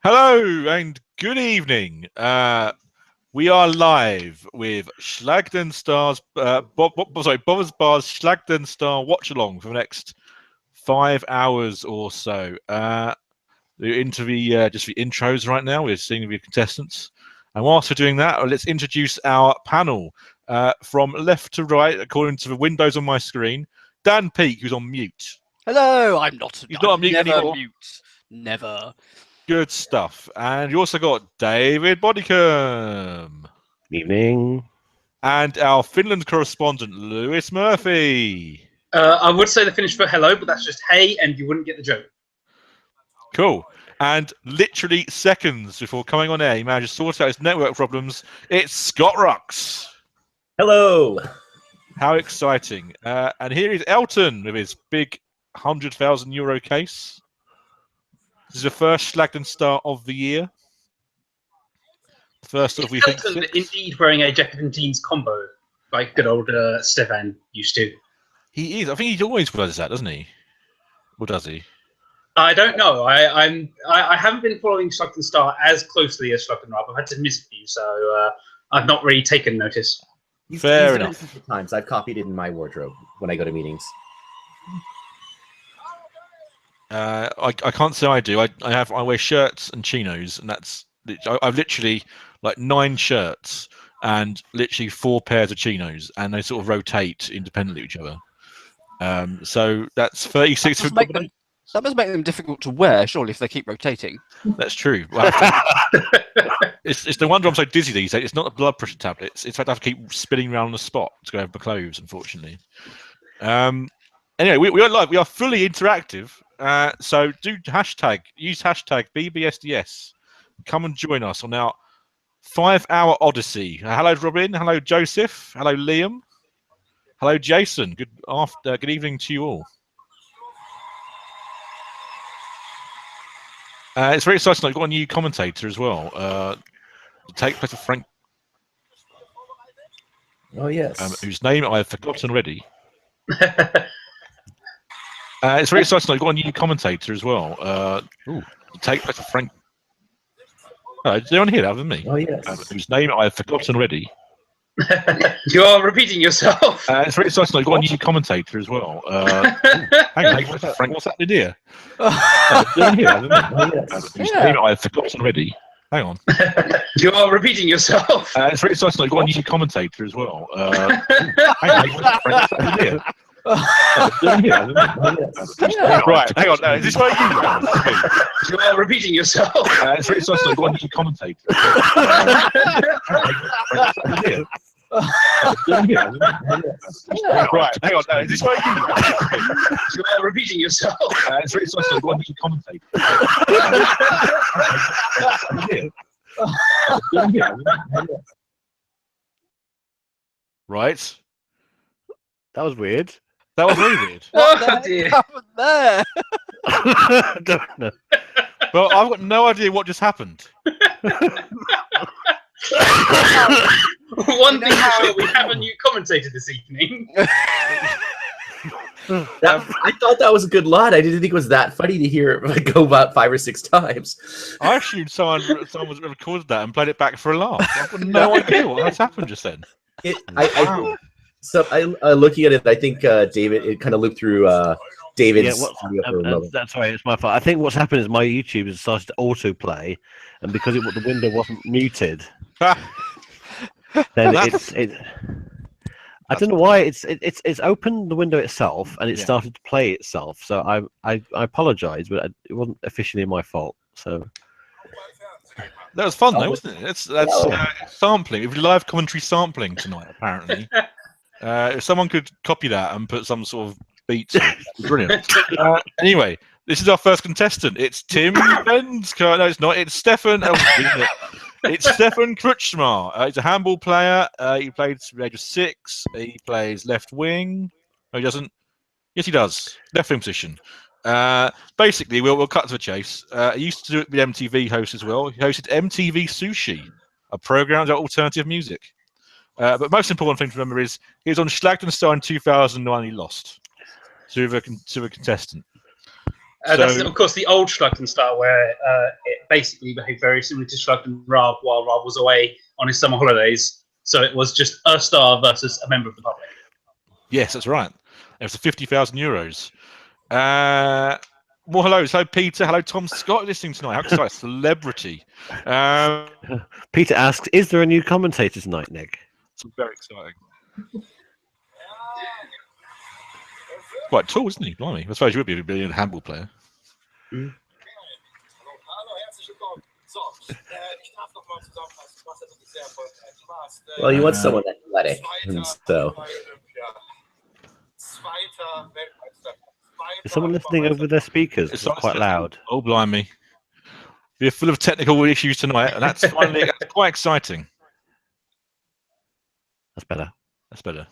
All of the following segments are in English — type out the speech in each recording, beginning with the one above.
Hello and good evening. We are live with Schlagden Star's Bob's Bar's Schlagden Star Watchalong for the next 5 hours or so. We're into just the intros right now. We're seeing the contestants, and whilst we're doing that, let's introduce our panel from left to right according to the windows on my screen. Dan Peake, who's on mute. Hello, I'm not. He's not on mute never anymore. Mute. Never. Good stuff. And you also got David Bodicum. Evening. And our Finland correspondent, Lewis Murphy. I would say the Finnish for hello, but that's just hey, and you wouldn't get the joke. Cool. And literally seconds before coming on air, he managed to sort out his network problems. It's Scott Rux. Hello. How exciting. And here is Elton with his big €100,000 case. This is the first Schlagden Star of the year. First of, we think, Elton indeed wearing a Jacket and Jeans combo, like good old Stefan used to. He is. I think he always does that, doesn't he? Or does he? I don't know. I haven't been following Schlagden Star as closely as Schlagden Rob. I've had to miss a few, so I've not really taken notice. Fair enough. Times I've copied it in my wardrobe when I go to meetings. I can't say I do. I wear shirts and chinos, and I've literally like 9 shirts and literally 4 pairs of chinos, and they sort of rotate independently of each other. So that's 36. That must make them difficult to wear, surely, if they keep rotating. That's true. It's no wonder I'm so dizzy these days. It's not the blood pressure tablets. It's fact I have to keep spinning around on the spot to go over my clothes, unfortunately. Anyway, we are live. We are fully interactive. So use hashtag BBSDS. Come and join us on our 5-hour odyssey. Hello, Robin. Hello, Joseph. Hello, Liam. Hello, Jason. Good evening to you all. It's very exciting. I've got a new commentator as well. To take place of Frank. Oh yes. Whose name I have forgotten already. It's very exciting. I've got a new commentator as well. To take place of Frank. Is anyone here other than me? Oh yes. Whose name I have forgotten already. You are repeating yourself. It's very exciting. I've got a new commentator as well. Hang on, Frank, what's happening here? Anyone here other than me? Whose name I have forgotten already. Hang on. You are repeating yourself. It's very exciting. I've got a new commentator as well. Hang on, Frank, what's happening here? Right, hang on. Is this where you are repeating yourself? It's very exciting. I've got a new commentator. Right, hang on. Is this where you are repeating yourself? It's very exciting. I've got a new commentator. Right. That was weird. That was very weird. What the heck happened there? I don't know. Well, I've got no idea what just happened. One thing for sure, we have a new commentator this evening. I thought that was a good line. I didn't think it was that funny to hear it go about 5 or 6 times. I assumed someone was recorded that and played it back for a laugh. I've got no idea what has happened just then. Looking at it, I think David, it kind of looped through David's. That's right. It's my fault. I think what's happened is my YouTube has started to autoplay, and because the window wasn't muted, then I don't know why it's opened the window itself and it started to play itself. So I apologize, but it wasn't officially my fault. So that was fun, though, wasn't it? That's sampling. It was live commentary sampling tonight, apparently. If someone could copy that and put some sort of beats, brilliant. Anyway, this is our first contestant. It's Tim Benz. No, it's not. It's Stefan. It's Stefan Kruchmar. He's a handball player. He played to the age of 6. He plays left wing. No, he doesn't. Yes, he does. Left wing position. Basically, we'll cut to the chase. He used to do it with MTV host as well. He hosted MTV Sushi, a program about alternative music. But most important thing to remember is he was on Schlagden Star in 2009. He lost to a contestant. That's, of course, the old Schlag style, where it basically behaved very similar to Schlag and Rob while Rob was away on his summer holidays. So it was just a star versus a member of the public. Yes, that's right. It was €50,000. More hellos. Hello, Peter. Hello, Tom Scott, listening tonight. How exciting. Celebrity. Peter asks, is there a new commentator tonight, Nick? It's very exciting. Quite tall, isn't he? Blimey. I suppose you would be a handball player. Mm. Well, you want someone athletic, and so. Is someone listening over their speakers? It's quite loud. Oh, blimey. We're full of technical issues tonight, and that's quite exciting. That's better. That's better.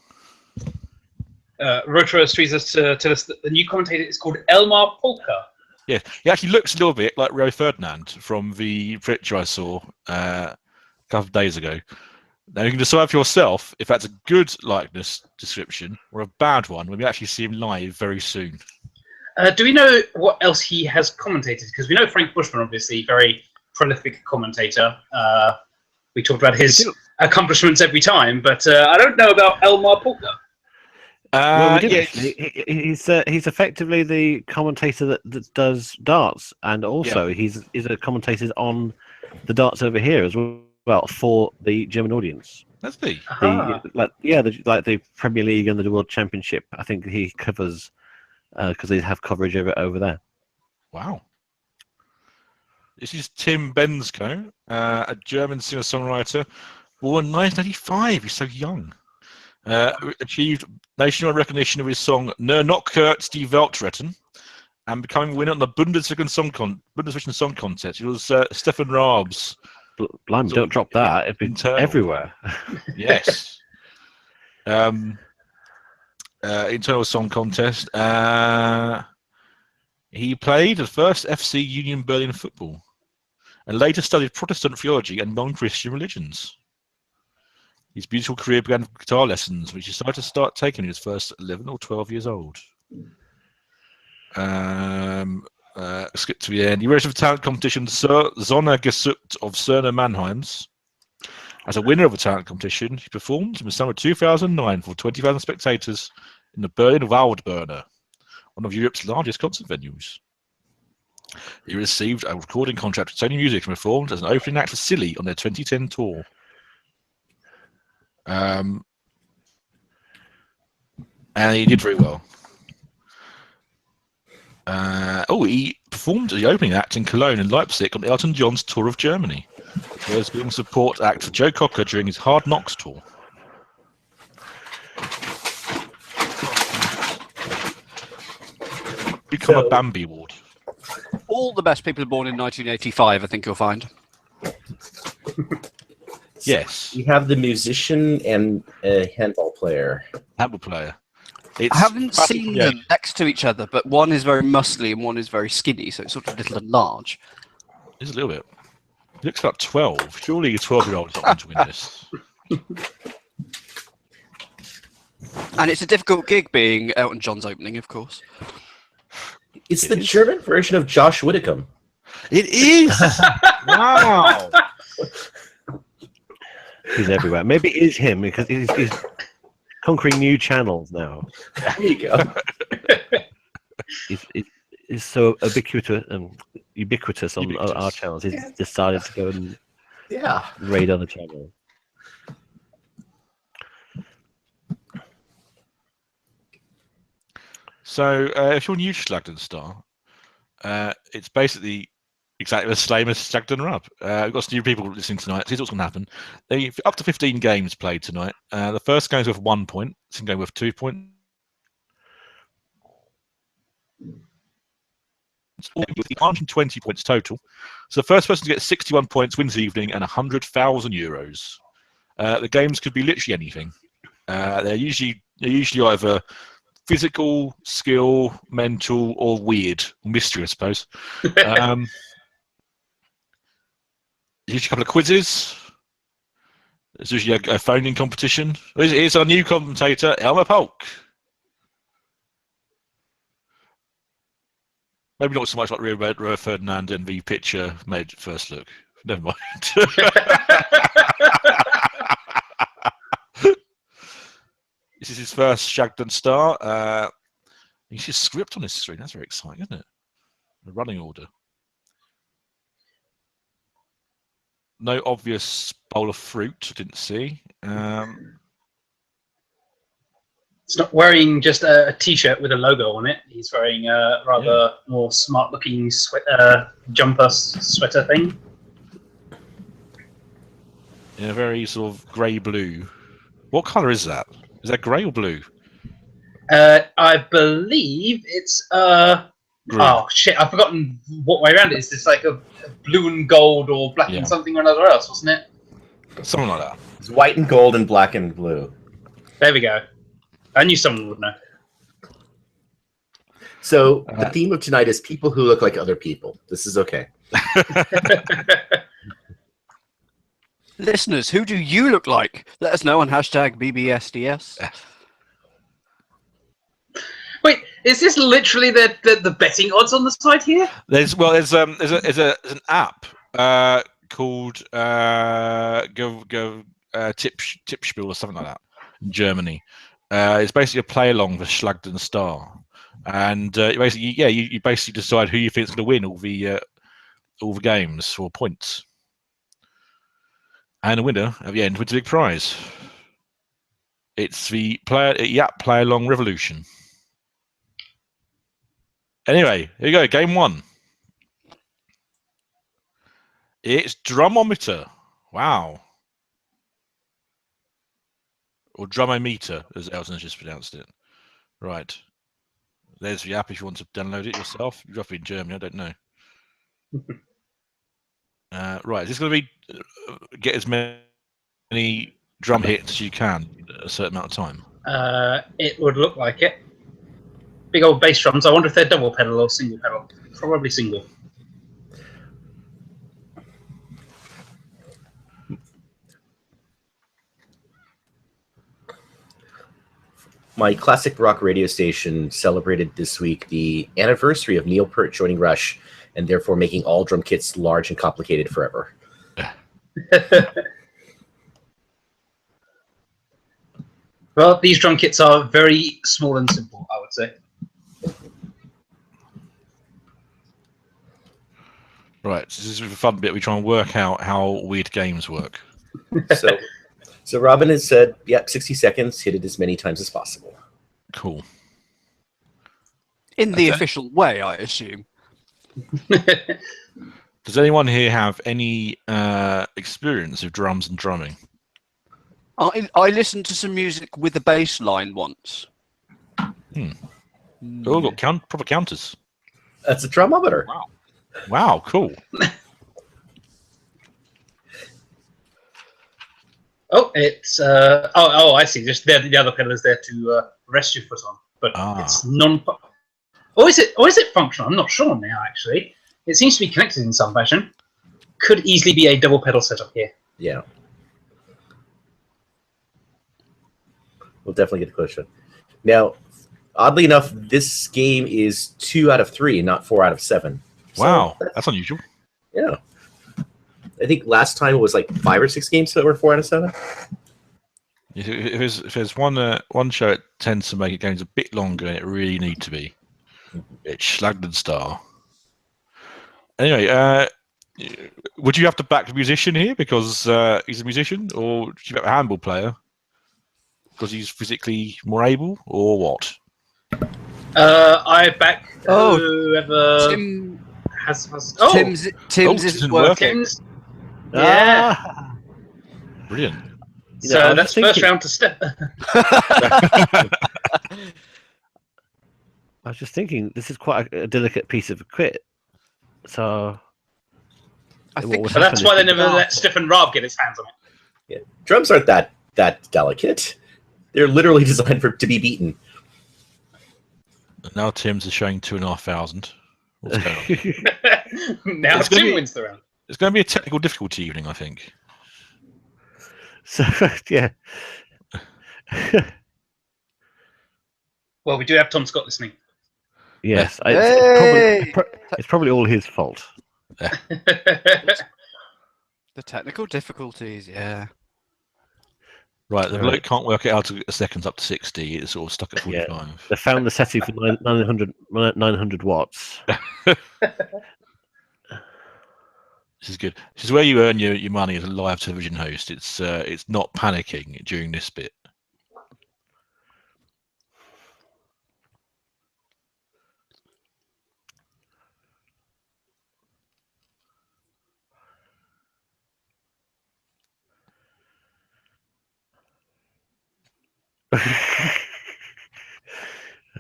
Rotaro tweets us to tell us that the new commentator is called Elmar Polka. Yeah, he actually looks a little bit like Rio Ferdinand from the picture I saw a couple of days ago. Now you can decide for yourself if that's a good likeness description or a bad one when we actually see him live very soon. Do we know what else he has commentated? Because we know Frank Bushman, obviously, very prolific commentator. We talked about his accomplishments every time, but I don't know about Elmar Polka. Well, we did he's effectively the commentator that does darts, and also he's a commentator on the darts over here as well for the German audience. That's the the Premier League and the World Championship. I think he covers because they have coverage over there. Wow. This is Tim Bensko, a German singer-songwriter, born in 1985. He's so young. Achieved nationwide recognition of his song "Nur noch kurz die Welt retten" and becoming winner on the Bundesvision Song Contest. It was Stefan Raab's. Blimey, don't drop that. It'd be everywhere. Yes. Internal Song Contest. He played at first FC Union Berlin football and later studied Protestant theology and non-Christian religions. His musical career began with guitar lessons, which he decided to start taking when he was first 11 or 12 years old. Skip to the end. He registered for talent competition Sondergesucht of Cerner Mannheims. As a winner of a talent competition, he performed in the summer of 2009 for 20,000 spectators in the Berlin Waldbühne, one of Europe's largest concert venues. He received a recording contract with Sony Music and performed as an opening act for Silly on their 2010 tour. And he did very well. He performed as the opening act in Cologne and Leipzig on Elton John's tour of Germany, as well as being a support act for Joe Cocker during his Hard Knocks tour. Become a Bambi Award. All the best people born in 1985, I think you'll find. Yes. You have the musician and a handball player. Handball player. I haven't seen them next to each other, but one is very muscly and one is very skinny, so it's sort of little and large. It's a little bit. He looks like 12. Surely a 12-year-old is not going to win this. And it's a difficult gig being Elton John's opening, of course. It's the German version of Josh Whitcomb. It is! Wow! He's everywhere. Maybe it is him because he's conquering new channels now. There you go. He's so ubiquitous on our channels. He's decided to go and raid other channels. So, if you're new to Slagden Star, it's basically exactly the same as Slagden Rub. We've got some new people listening tonight. Here's what's going to happen. Up to 15 games played tonight. The first game is worth 1 point. Second game worth 2 points. It's 120 points total. So the first person to get 61 points wins the evening and €100,000. The games could be literally anything. They're usually either physical, skill, mental, or weird, or mystery, I suppose. Usually a couple of quizzes. There's usually a phoning competition. Here's our new commentator, Elmer Polk. Maybe not so much like Rio Ferdinand and the picture made at first look. Never mind. This is his first Shagdon star. He's just script on his screen. That's very exciting, isn't it? The running order. No obvious bowl of fruit. I didn't see. It's not wearing just a t-shirt with a logo on it. He's wearing a rather more smart-looking jumper sweater thing. Yeah, very sort of grey-blue. What colour is that? Is that grey or blue? I believe it's Green. oh shit! I've forgotten what way around it is. It's like a blue and gold or black and something or another else, wasn't it? Something like that. It's white and gold and black and blue. There we go. I knew someone would know. So the theme of tonight is people who look like other people. This is okay. Listeners, who do you look like? Let us know on #BBSDS. Wait, is this literally the betting odds on the side here? There's an app called Tippspiel or something like that in Germany. It's basically a play along for Schlagden Star, and you basically decide who you think is going to win all the games for points, and the winner at the end wins a big prize. It's the play along revolution. Anyway, here you go. Game 1. It's Drumometer. Wow. Or Drumometer, as Elton just pronounced it. Right. There's the app if you want to download it yourself. You're off in Germany, I don't know. Right. Is this going to be get as many drum hits as you can at a certain amount of time? It would look like it. Big old bass drums. I wonder if they're double pedal or single pedal. Probably single. My classic rock radio station celebrated this week the anniversary of Neil Peart joining Rush, and therefore making all drum kits large and complicated forever. Well, these drum kits are very small and simple, I would say. Right, so this is the fun bit. We try and work out how weird games work. So Robin has said, yep, 60 seconds, hit it as many times as possible. Cool. In the official way, I assume. Does anyone here have any experience of drums and drumming? I listened to some music with a bass line once. Oh, look, proper counters. That's a drumometer. Wow, cool. Oh, it's I see. Just the other pedal is there to rest your foot on, but it's non. Or is it functional? I'm not sure now. Actually, it seems to be connected in some fashion. Could easily be a double pedal setup here. Yeah. We'll definitely get the question. Now, oddly enough, this game is 2 out of 3, not 4 out of 7. Wow, that's unusual. Yeah. I think last time it was like 5 or 6 games that were 4 out of 7. If there's one show it tends to make games a bit longer than it really need to be, it's Schlagden Star. Anyway, would you have to back the musician here because he's a musician, or do you have a handball player because he's physically more able, or what? I back whoever Tim has. Tim's isn't working. Yeah. Brilliant. So that's first round to step. I was just thinking, this is quite a delicate piece of kit. So I think so that's why they never let Stefan Raab get his hands on it. Yeah. Drums aren't that delicate. They're literally designed to be beaten. Now Tim's is showing 2,500. What's going on? Now Tim wins the round. It's going to be a technical difficulty evening, I think. So yeah. Well, we do have Tom Scott listening. Yes, Hey! it's probably all his fault. The technical difficulties, yeah. Right, the Right. bloke can't work it out to get the seconds up to 60. It's sort of stuck at 45. Yeah. They found the setting for 900 watts. This is good. This is where you earn your money as a live television host. It's not panicking during this bit.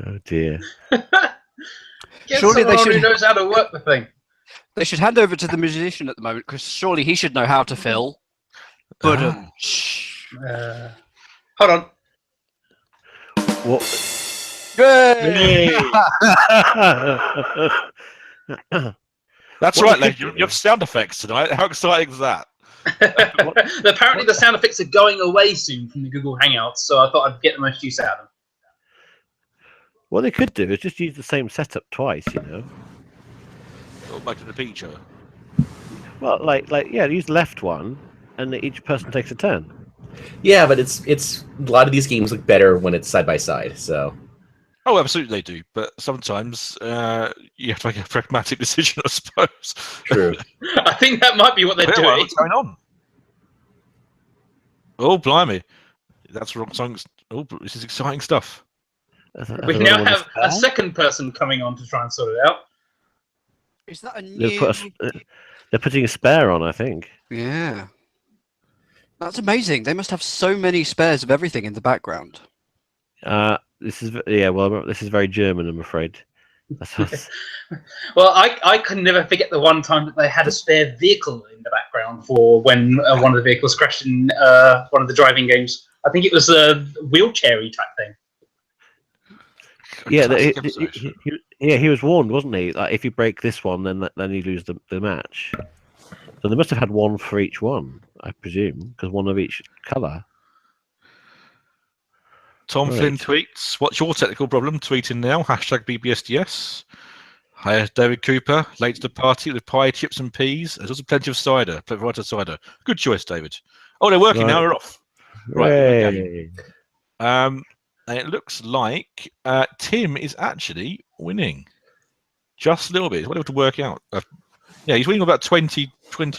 Oh dear. Get Surely they someone on who should- knows how to work the thing. They should hand over to the musician at the moment, because surely he should know how to fill. But Hold on. What? Yay! That's What right, they Leg. could You have sound effects tonight. How exciting is that? Apparently, the sound effects are going away soon from the Google Hangouts, so I thought I'd get the most use out of them. What they could do is just use the same setup twice, you know. Or back to the picture. Well, like yeah, use the left one, and each person takes a turn. Yeah, but it's a lot of these games look better when it's side by side. So Oh, absolutely they do. But sometimes you have to make a pragmatic decision, I suppose. true. I think that might be what they're Yeah, doing. what's going on? Oh, blimey. That's wrong songs. Oh, this is exciting stuff. We now have a second person coming on to try and sort it out. Is that a They're putting a spare on, I think. Yeah. That's amazing. They must have so many spares of everything in the background. This is this is very German, I'm afraid. That's Well, I can never forget the one time that they had a spare vehicle in the background for when one of the vehicles crashed in one of the driving games. I think it was a wheelchair-y type thing. yeah, Classic episode. he was warned, wasn't he? Like, if you break this one, then you lose the match. So they must have had one for each one, I presume, because one of each colour. Tom Right. Flynn tweets, "What's your technical problem?" Tweeting now. #BBSDS. Hi, David Cooper. Late to the party with pie, chips, and peas. There's also plenty of cider. Plenty of cider. Good choice, David. Oh, they're working now. Right. We're off. Right. Hooray. And it looks like Tim is actually winning. Just a little bit. He's able to work out. Yeah, he's winning about 20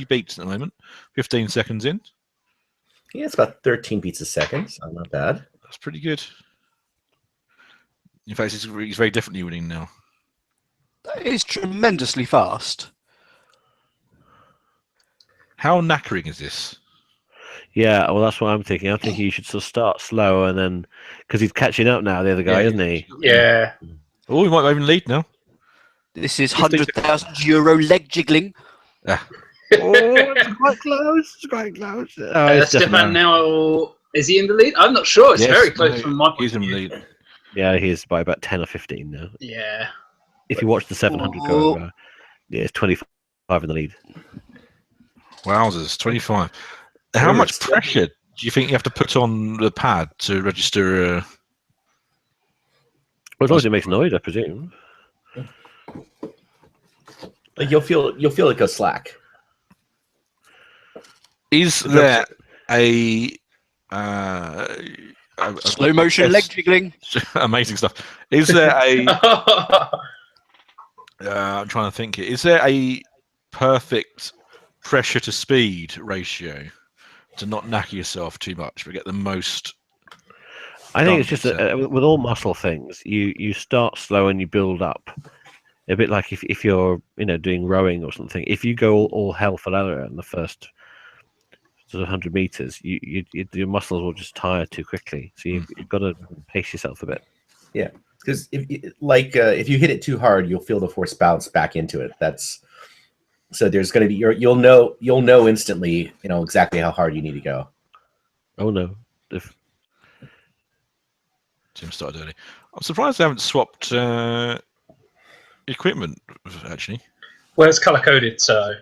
beats at the moment. 15 seconds in. Yeah, it's about 13 beats a second, so not bad. That's pretty good. In fact, he's very definitely winning now. That is tremendously fast. How knackering is this? Yeah, well, that's what I'm thinking. I'm thinking you should sort of start slow and then, because he's catching up now, the other guy, isn't he? Yeah. Oh, he might even lead now. This is €100,000 leg jiggling. Yeah. Oh, it's quite close. It's quite close. Oh, it's just Stefan now, is he in the lead? I'm not sure. It's Yes, very close no, from my point He's of in view. lead. Yeah, he is by about 10 or 15 now. Yeah. If you watch the 700 go over, yeah, it's 25 in the lead. Wowzers, 25. How much pressure do you think you have to put on the pad to register? Well, as long as it makes noise, I presume. Like you'll feel it go slack. Is there a Slow motion leg jiggling. amazing stuff? Is there a? I'm trying to think. Is there a perfect pressure to speed ratio to not knacker yourself too much, but get the most? I think it's just with all muscle things, you start slow and you build up. A bit like if you're doing rowing or something. If you go all hell for leather in the first sort of 100 meters, your muscles will just tire too quickly. So you've got to pace yourself a bit. Yeah, because if you hit it too hard, you'll feel the force bounce back into it. So there's going to be you'll know instantly exactly how hard you need to go. Oh no. Tim started early. I'm surprised they haven't swapped equipment, actually. Well, it's color coded, so.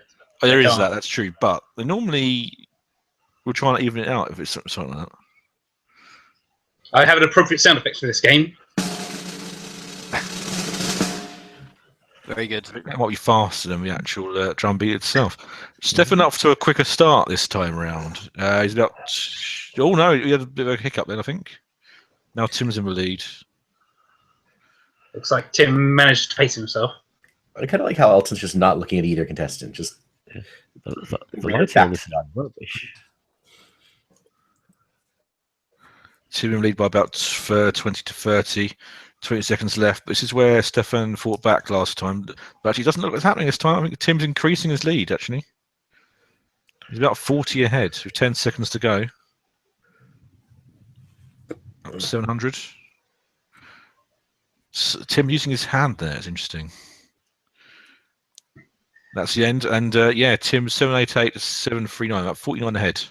Oh, there is that. That's true. But they normally will try and even it out if it's something like that. I have an appropriate sound effects for this game. Very good. I think that might be faster than the actual drum beat itself. Stefan up to a quicker start this time around. He's about. Oh no, he had a bit of a hiccup then, I think. Now Tim's in the lead. Looks like Tim managed to pace himself. I kind of like how Elton's just not looking at either contestant. Just the lighting on this is rubbish. Tim in lead by about 20 to 30. 20 seconds left. This is where Stefan fought back last time. But actually, it doesn't look like it's happening this time. I think Tim's increasing his lead, actually. He's about 40 ahead with 10 seconds to go. Up to 700. Tim using his hand there is interesting. That's the end. And yeah, Tim's 788 to 739, about 49 ahead.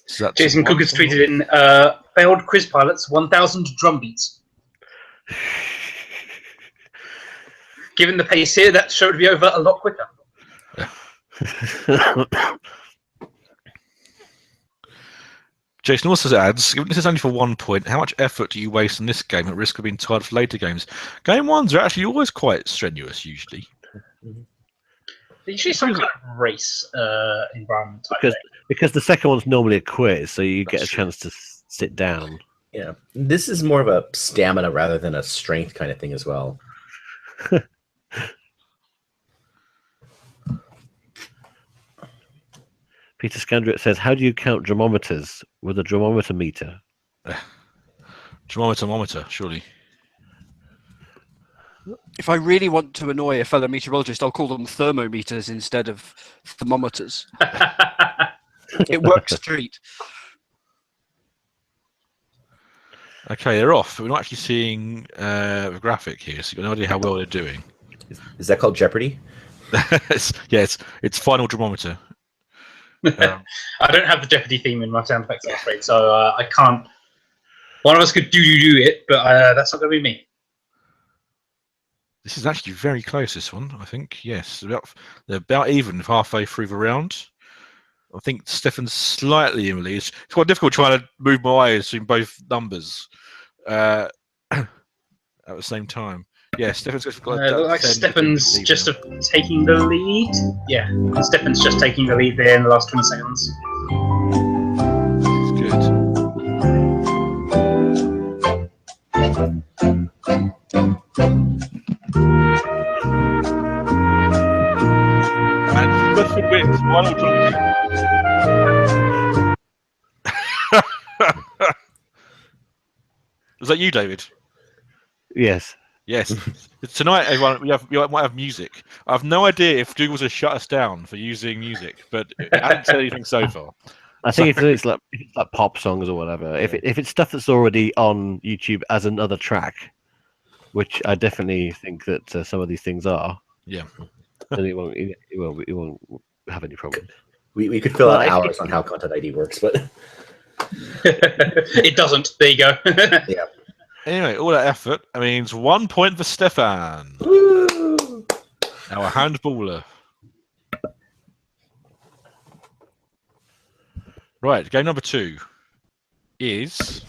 So Jason Cook has tweeted in failed quiz pilots, 1,000 drum beats. Given the pace here, that show would be over a lot quicker. Jason also adds, given this is only for 1 point, how much effort do you waste on this game at risk of being tired for later games? Game ones are actually always quite strenuous, usually. Usually some kind of race environment type thing. Because the second one's normally a quiz, so you get a chance to sit down. Yeah, this is more of a stamina rather than a strength kind of thing as well. Peter Scandrick says, how do you count dramometers with a dramometer meter? Dramometer, surely. If I really want to annoy a fellow meteorologist, I'll call them thermometers instead of thermometers. It works a treat. Okay, they're off. We're not actually seeing the graphic here, so you've got no idea how well they're doing. Is that called Jeopardy? It's final dramometer. I don't have the Jeopardy theme in my sound effects, I'm afraid, so I can't. One of us could do it, but that's not going to be me. This is actually very close, this one, I think. Yes, they're about even halfway through the round. I think Stefan's slightly in the lead. It's quite difficult trying to move my eyes between both numbers at the same time. Yeah, Stefan's got it looks like Stefan's just taking the lead. Yeah, Stefan's just taking the lead there in the last 20 seconds. And Stefan wins. Final draw. Was that you, David? Yes. Yes. Tonight, everyone, we might have music. I have no idea if Google's has shut us down for using music, but it hasn't said anything so far. I think it's like pop songs or whatever. If it's stuff that's already on YouTube as another track, which I definitely think that some of these things are. Yeah. Then it won't have any problem. We could fill out hours on how Content ID works, but it doesn't. There you go. Yeah. Anyway, all that effort means 1 point for Stefan. Woo! Our handballer. Right, game number 2 is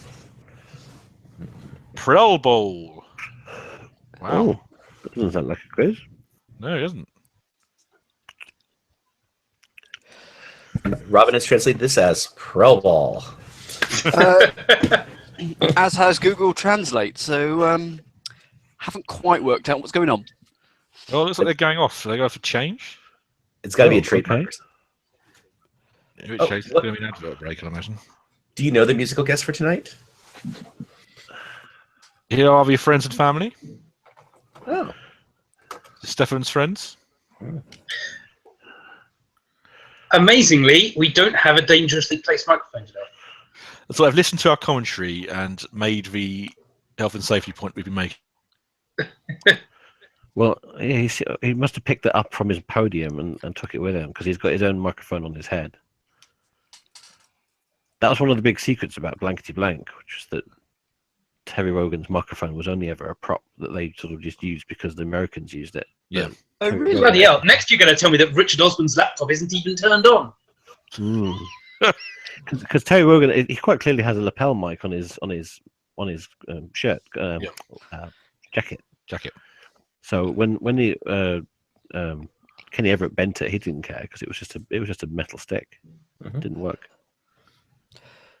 Prel Bowl. Wow. Oh, that doesn't sound like a quiz. No, it doesn't. Robin has translated this as Prel Ball. As has Google Translate, so haven't quite worked out what's going on. Oh, it looks like they're going off. Are they going for change? It's got to be a trademark. Okay. In which case, it's going to be an advert break, I imagine. Do you know the musical guest for tonight? Here are your friends and family. Oh. Stefan's friends. Amazingly, we don't have a dangerously placed microphone today. So I've listened to our commentary and made the health and safety point we've been making. Well, yeah, he must have picked it up from his podium and took it with him because he's got his own microphone on his head. That was one of the big secrets about Blankety Blank, which was that Terry Wogan's microphone was only ever a prop that they sort of just used because the Americans used it. Yeah. Oh, really? Bloody hell. Next you're going to tell me that Richard Osman's laptop isn't even turned on. Because Terry Wogan, he quite clearly has a lapel mic on his shirt jacket. Jacket. So when Kenny Everett bent it, he didn't care because it was just a metal stick. Mhm. It didn't work.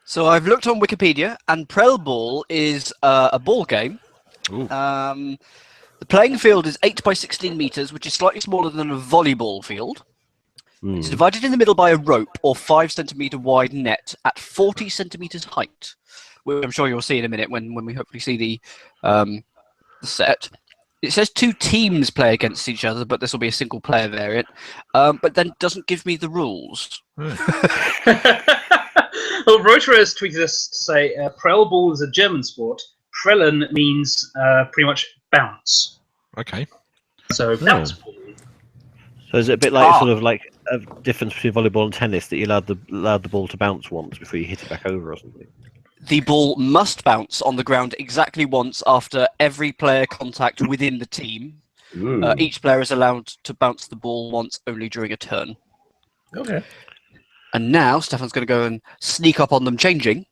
So I've looked on Wikipedia, and Prel Ball is a ball game. Ooh. The playing field is 8 by 16 meters, which is slightly smaller than a volleyball field. It's divided in the middle by a rope or 5 centimeter wide net at 40 centimeters height, which I'm sure you'll see in a minute when we hopefully see the set. It says 2 teams play against each other, but this will be a single player variant. But then doesn't give me the rules. Well, Reuter has tweeted us to say Prell ball is a German sport. Prellen means pretty much bounce. Okay. So bounce ball. So is it a bit like sort of like a difference between volleyball and tennis that you allowed the ball to bounce once before you hit it back over or something? The ball must bounce on the ground exactly once after every player contact within the team. Each player is allowed to bounce the ball once only during a turn. Okay. And now Stefan's going to go and sneak up on them changing.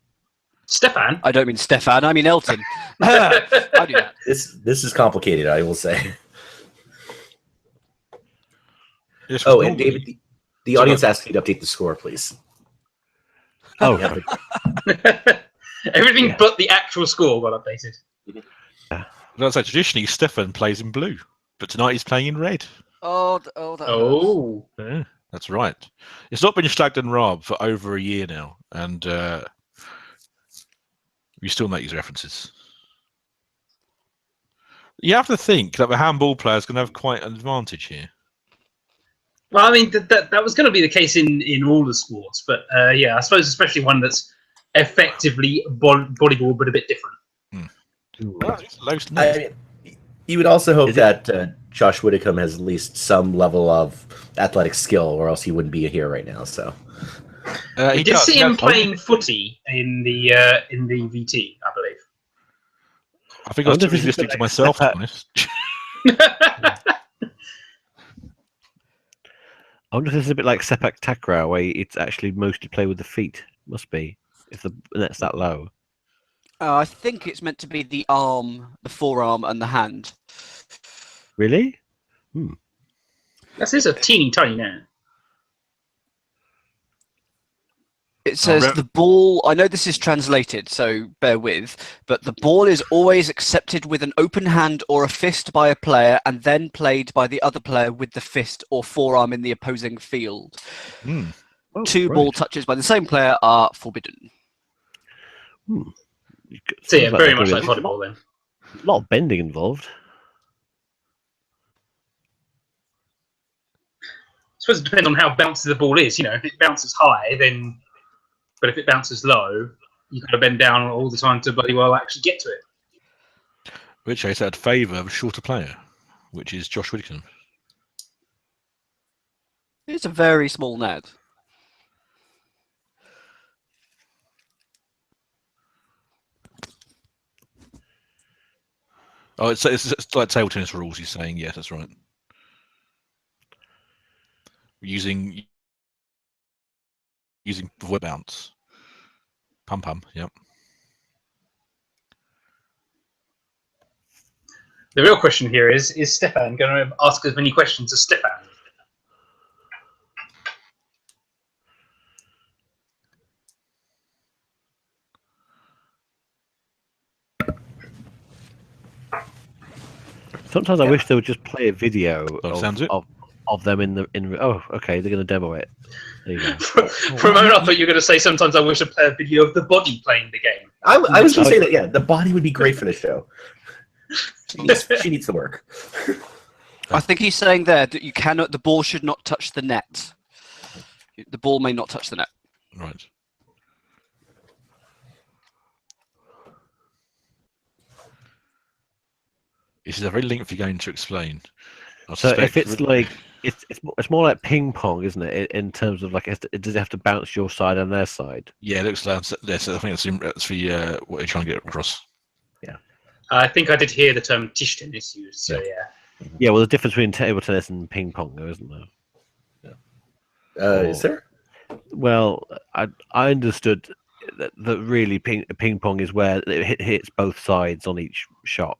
Stefan? I don't mean Stefan, I mean Elton. I do that. This is complicated, I will say. Yes, Oh, and David, the audience asked you to update the score, please. Oh, Everything but the actual score got updated. That's like traditionally Stefan plays in blue, but tonight he's playing in red. That Oh. Yeah, that's right. It's not been Schlagged and Rob for over a year now, and we still make these references. You have to think that the handball player is going to have quite an advantage here. Well, I mean, that was going to be the case in all the sports, but yeah, I suppose especially one that's effectively volleyball, but a bit different. Well, it's low to I mean, you would also hope that Josh Whitcomb has at least some level of athletic skill, or else he wouldn't be here right now. So We did see him playing footy in the VT, I believe. I think I was too busy listening to myself, to be honest. I wonder if this is a bit like Sepak Takraw, where it's actually mostly play with the feet. Must be, if the net's that low. I think it's meant to be the arm, the forearm, and the hand. Really? That is a teeny tiny net. It says the ball, I know this is translated, so bear with, but the ball is always accepted with an open hand or a fist by a player and then played by the other player with the fist or forearm in the opposing field. Oh, Two ball touches by the same player are forbidden. So yeah, very much like volleyball then. A lot of bending involved. I suppose it depends on how bouncy the ball is. You know, if it bounces high, then... But if it bounces low, you've got to bend down all the time to bloody well actually get to it. Which is at favour of a shorter player, which is Josh Whitcomb. It's a very small net. Oh, it's like table tennis rules. He's saying, yeah, that's right. Using void bounce. Pum, yep. The real question here is Stefan going to ask as many questions as Stefan? Sometimes I wish they would just play a video of them in. Oh, okay, they're going to demo it. There you go. For a moment, I thought you were going to say sometimes I wish I play a video of the body playing the game. I was going to say that, yeah, the body would be great for the show. She needs the work. I think he's saying there that you cannot. The ball should not touch the net. The ball may not touch the net. Right. This is a very lengthy game to explain. So if it's like it's more like ping pong, isn't it? In terms of like, does it have to bounce your side and their side? Yeah, it looks like this. I think that's the what you're trying to get across. Yeah, I think I did hear the term tisch tennis used. So yeah. Yeah, well, the difference between table tennis and ping pong, though, isn't there? Is there? Well, I understood that really ping pong is where it hits both sides on each shot.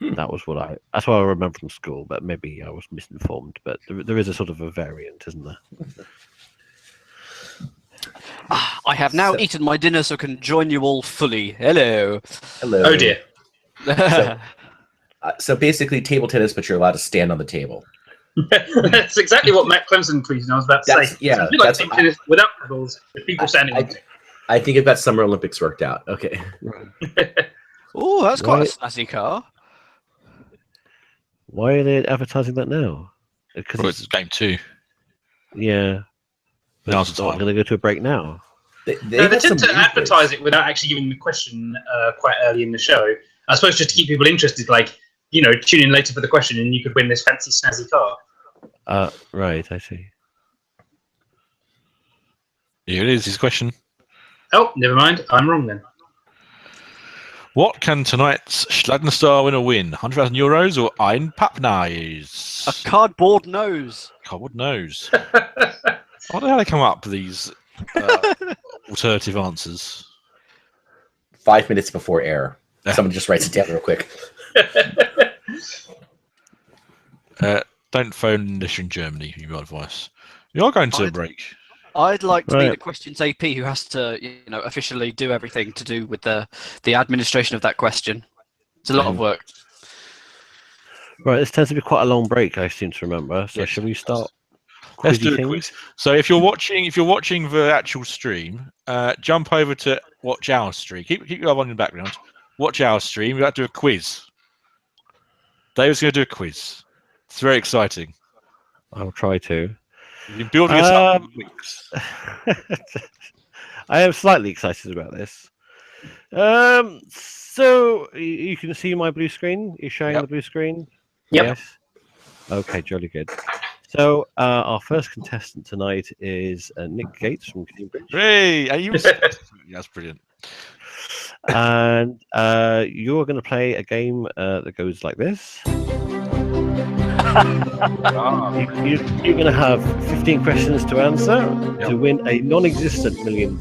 That's what I remember from school, but maybe I was misinformed. But there is a sort of a variant, isn't there? I have now eaten my dinner, so can join you all fully. Hello. Hello. Oh dear. So basically, table tennis, but you're allowed to stand on the table. That's exactly what Matt Clemson tweeted. I was about to say. Yeah, It's a bit like table tennis without pedals, with people standing on it. I think I've got Summer Olympics worked out. Okay. Oh, that's quite a snazzy car. Why are they advertising that now? Because it's game 2. Yeah. Now's the time. I'm going to go to a break now. They tend to advertise it without actually giving the question quite early in the show. I suppose just to keep people interested, like, tune in later for the question and you could win this fancy snazzy car. Right, I see. Here it is, his question. Oh, never mind. I'm wrong then. What can tonight's Schlagnastar winner win? 100,000 euros or ein Pappnase? A cardboard nose. Cardboard nose. I wonder how they come up with these alternative answers. 5 minutes before air. Someone just writes it down real quick. Don't phone this in Germany, you got advice. You are going to a break. I'd like to be the questions AP who has to, officially do everything to do with the administration of that question. It's a lot of work. Right, this tends to be quite a long break, I seem to remember. So shall we start? Let's do a quiz. So if you're watching the actual stream, jump over to watch our stream. Keep your eye on in the background. Watch our stream. We're about to do a quiz. David's going to do a quiz. It's very exciting. I'll try to. You've been building us up for weeks. I am slightly excited about this. So you can see my blue screen. You're showing the blue screen. Yep. Yes. Okay, jolly good. So our first contestant tonight is Nick Gates from Cambridge. Hey, are you? That's brilliant. And you're going to play a game that goes like this. You're going to have 15 questions to answer to win a non-existent £1 million.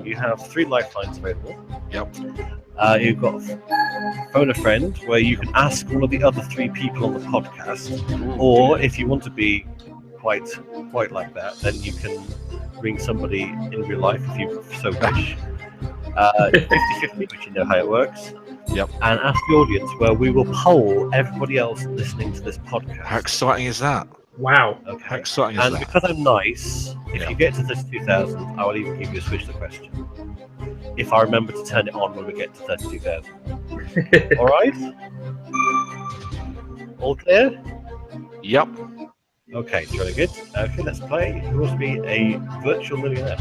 You have 3 lifelines available. Yep. You've got Phone a Friend, where you can ask one of the other 3 people on the podcast, or if you want to be quite like that, then you can ring somebody in real life if you so wish. 50-50, which you know how it works. Yep. And ask the audience, where we will poll everybody else listening to this podcast. How exciting is that? Wow. Okay. How exciting is and that? Because I'm nice, if you get to 32,000, I will even give you a switch the question. If I remember to turn it on when we get to 32,000. All right? All clear? Yep. Okay, jolly good. Okay, let's play. Who wants to be a virtual millionaire?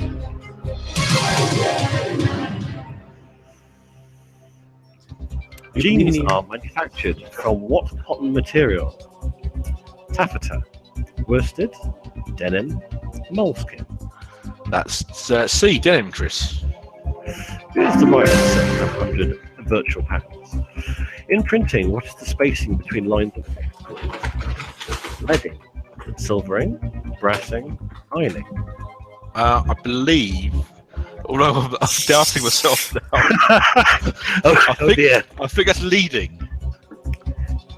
Jeans are manufactured from what cotton material? Taffeta, worsted, denim, moleskin. That's C, denim, Chris. Here's the right 700 virtual patterns. In printing, what is the spacing between lines of text called? Leading, silvering, brassing, ironing. I believe, although I'm doubting myself now. I think that's leading.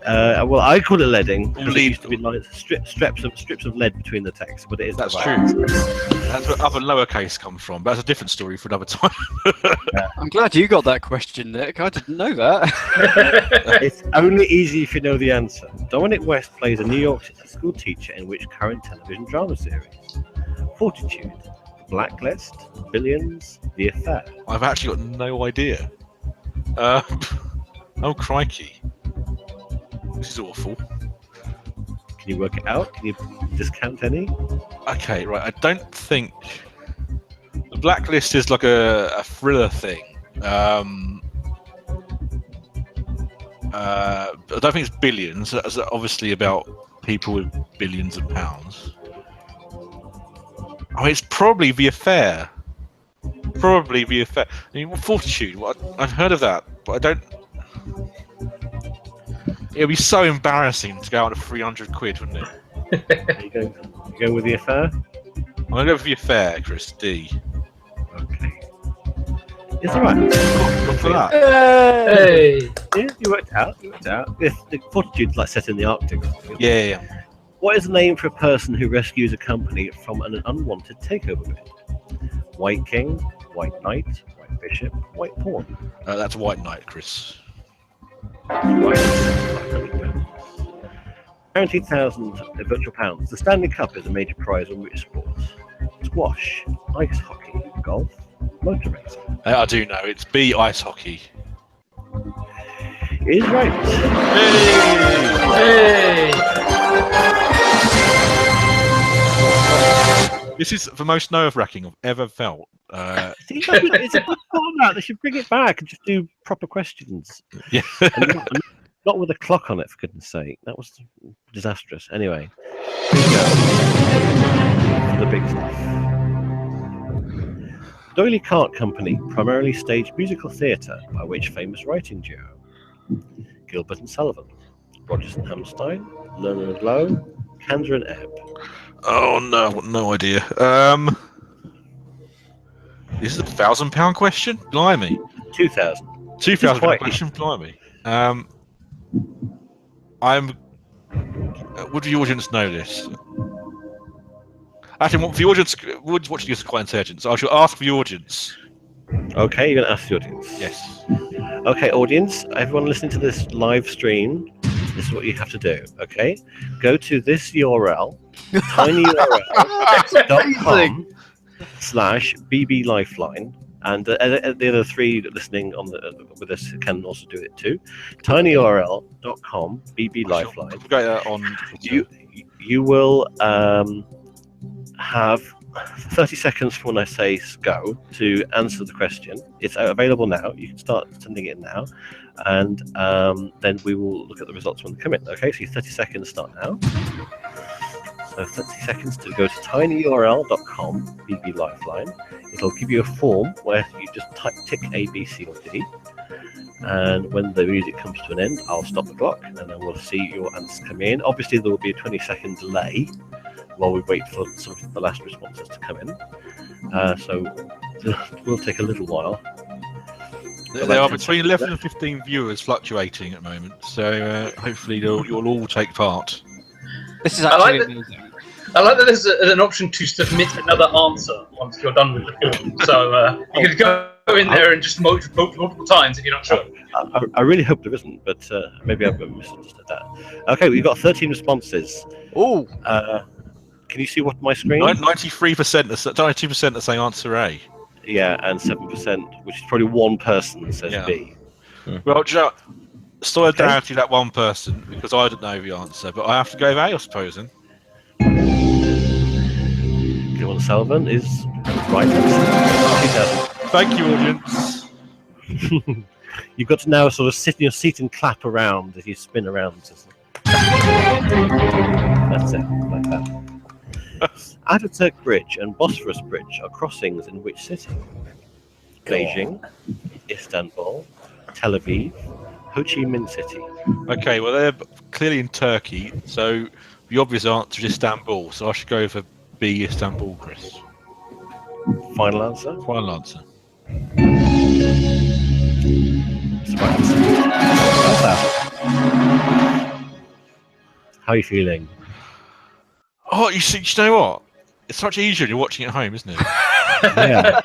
Well, I call it leading. Lead. It used to be like strips of lead between the text, but it is. That's true. That's where other lowercase come from. But that's a different story for another time. I'm glad you got that question, Nick. I didn't know that. It's only easy if you know the answer. Dominic West plays a New York City school teacher in which current television drama series? Fortitude, Blacklist, Billions, The Affair. I've actually got no idea. Oh crikey! This is awful. Can you work it out? Can you discount any? Okay, right. I don't think the Blacklist is like a thriller thing. I don't think it's Billions. That's obviously about people with billions of pounds. I mean, it's probably The Affair. Probably The Affair. I mean, Fortitude. I've heard of that, but I don't. It would be so embarrassing to go out at 300 quid, wouldn't it? You go with The Affair? I'm going to go for The Affair, Chris. D. Okay. It's all right. Good for that. Hey! Yeah, you worked out. The fortitude's like set in the Arctic. Yeah. What is the name for a person who rescues a company from an unwanted takeover bid? White King, White Knight, White Bishop, White Pawn. That's White Knight, Chris. Right. £90,000 virtual pounds. The Stanley Cup is a major prize in which sports? Squash, ice hockey, golf, motor racing. I do know. It's B, ice hockey. It is right. Hey! This is the most nerve-wracking I've ever felt. See, it's a good format. They should bring it back and just do proper questions. Yeah. And not with a clock on it, for goodness sake. That was disastrous. Anyway, here we go. For the big stuff. D'Oyly Carte Company primarily staged musical theatre by which famous writing duo? Gilbert and Sullivan, Rodgers and Hammerstein, Lerner and Lowe, Kander and Ebb. Oh no, I've got no idea. This is a £1,000 question. Blimey. 2000. £2,000 question. Blimey. Would the audience know this? Actually, the audience watching this is quite intelligent, so I shall ask the audience. Okay, you're going to ask the audience. Yes. Okay, audience, everyone listening to this live stream, this is what you have to do. Okay, go to this URL, tinyurl.com/bblifeline, and the other three listening on with us can also do it too. tinyurl.com/bblifeline. We'll go on. You will have 30 seconds from when I say go to answer the question. It's available now. You can start sending it now, and then we will look at the results when they come in. Okay, so your 30 seconds start now. So 30 seconds to go to tinyurl.com/bblifeline. It'll give you a form where you just tick A, B, C, or D. And when the music comes to an end, I'll stop the clock, and then we'll see your answers come in. Obviously, there will be a 20-second delay while we wait for some of the last responses to come in. So it will take a little while. There are between 11 and 15 viewers fluctuating at the moment, so hopefully you'll all take part. This is actually amazing. I like that there's an option to submit another answer once you're done with the form. So you can go in there and just vote multiple times if you're not sure. I really hope there isn't, but maybe I've misunderstood that. Okay, we've got 13 responses. Oh. Can you see what my screen? 93%, 92% are saying answer A. Yeah, and 7%, which is probably one person that says B. Well, do you know, solidarity to that one person, because I don't know the answer, but I have to go with A, I suppose. Then. Gilbert Sullivan is right. Thank you, audience. You've got to now sort of sit in your seat and clap around as you spin around. That's it, like that. Ataturk Bridge and Bosphorus Bridge are crossings in which city? Beijing, Istanbul, Tel Aviv, Ho Chi Minh City. Okay, well, they're clearly in Turkey, so the obvious answer is Istanbul, so I should go for B, Istanbul, Chris. Final answer? Final answer. How are you feeling? Oh, you know what? It's much easier when you're watching at home, isn't it? Yeah.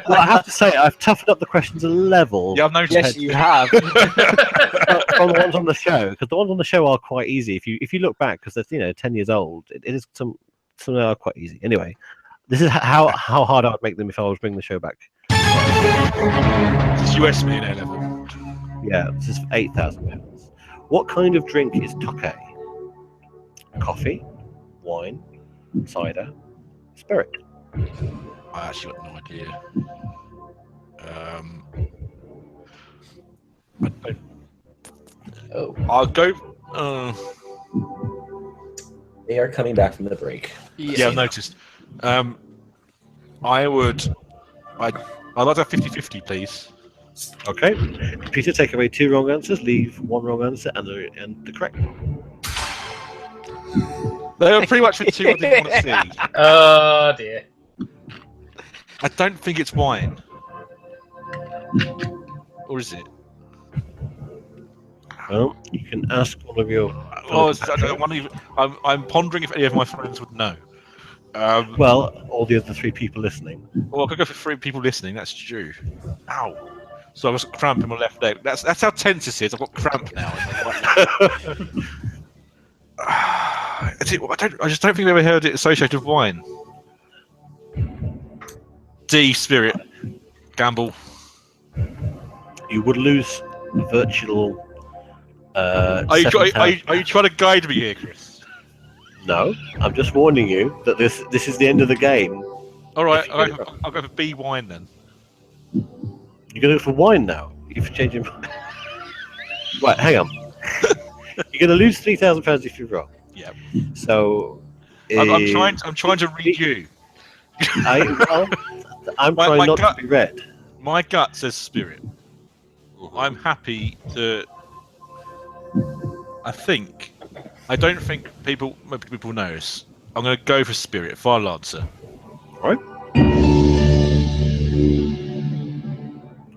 Well, I have to say, I've toughened up the questions a level. Yeah, I've noticed. Yes, you have. From the ones on the show, because the ones on the show are quite easy. If you look back, because they're 10 years old, it is some are quite easy. Anyway, this is how hard I would make them if I was bringing the show back. It's US me in A level. Yeah, this is for £8,000. What kind of drink is Tokay? Coffee, wine, cider, spirit. I actually got no idea. I'll go. They are coming back from the break. Yeah, I've noticed. I'd like to have 50-50, please. Okay. Peter, take away 2 wrong answers, leave 1 wrong answer, and the correct one. They are pretty much the 2 I didn't want to see. Oh dear. I don't think it's wine. Or is it? Well, you can ask one of your. Well, I'm pondering if any of my friends would know. Well, all the other 3 people listening. Well, I could go for 3 people listening. That's due. Ow. So I've got cramp in my left leg. That's how tense this is. I've got cramp now. I just don't think I've ever heard it associated with wine. D, spirit. Gamble. You would lose virtual. Are you trying to guide me here, Chris? No, I'm just warning you that this is the end of the game. All right, I'll go for B, wine then. You're going to go for wine now? You've changed your mind. Right, hang on. You're going to lose £3,000 if you're wrong. Yeah. So I'm trying to read you. I'm trying not to be read. My gut says spirit. I'm happy to. I don't think most people know this. I'm going to go for spirit. Final answer. All right.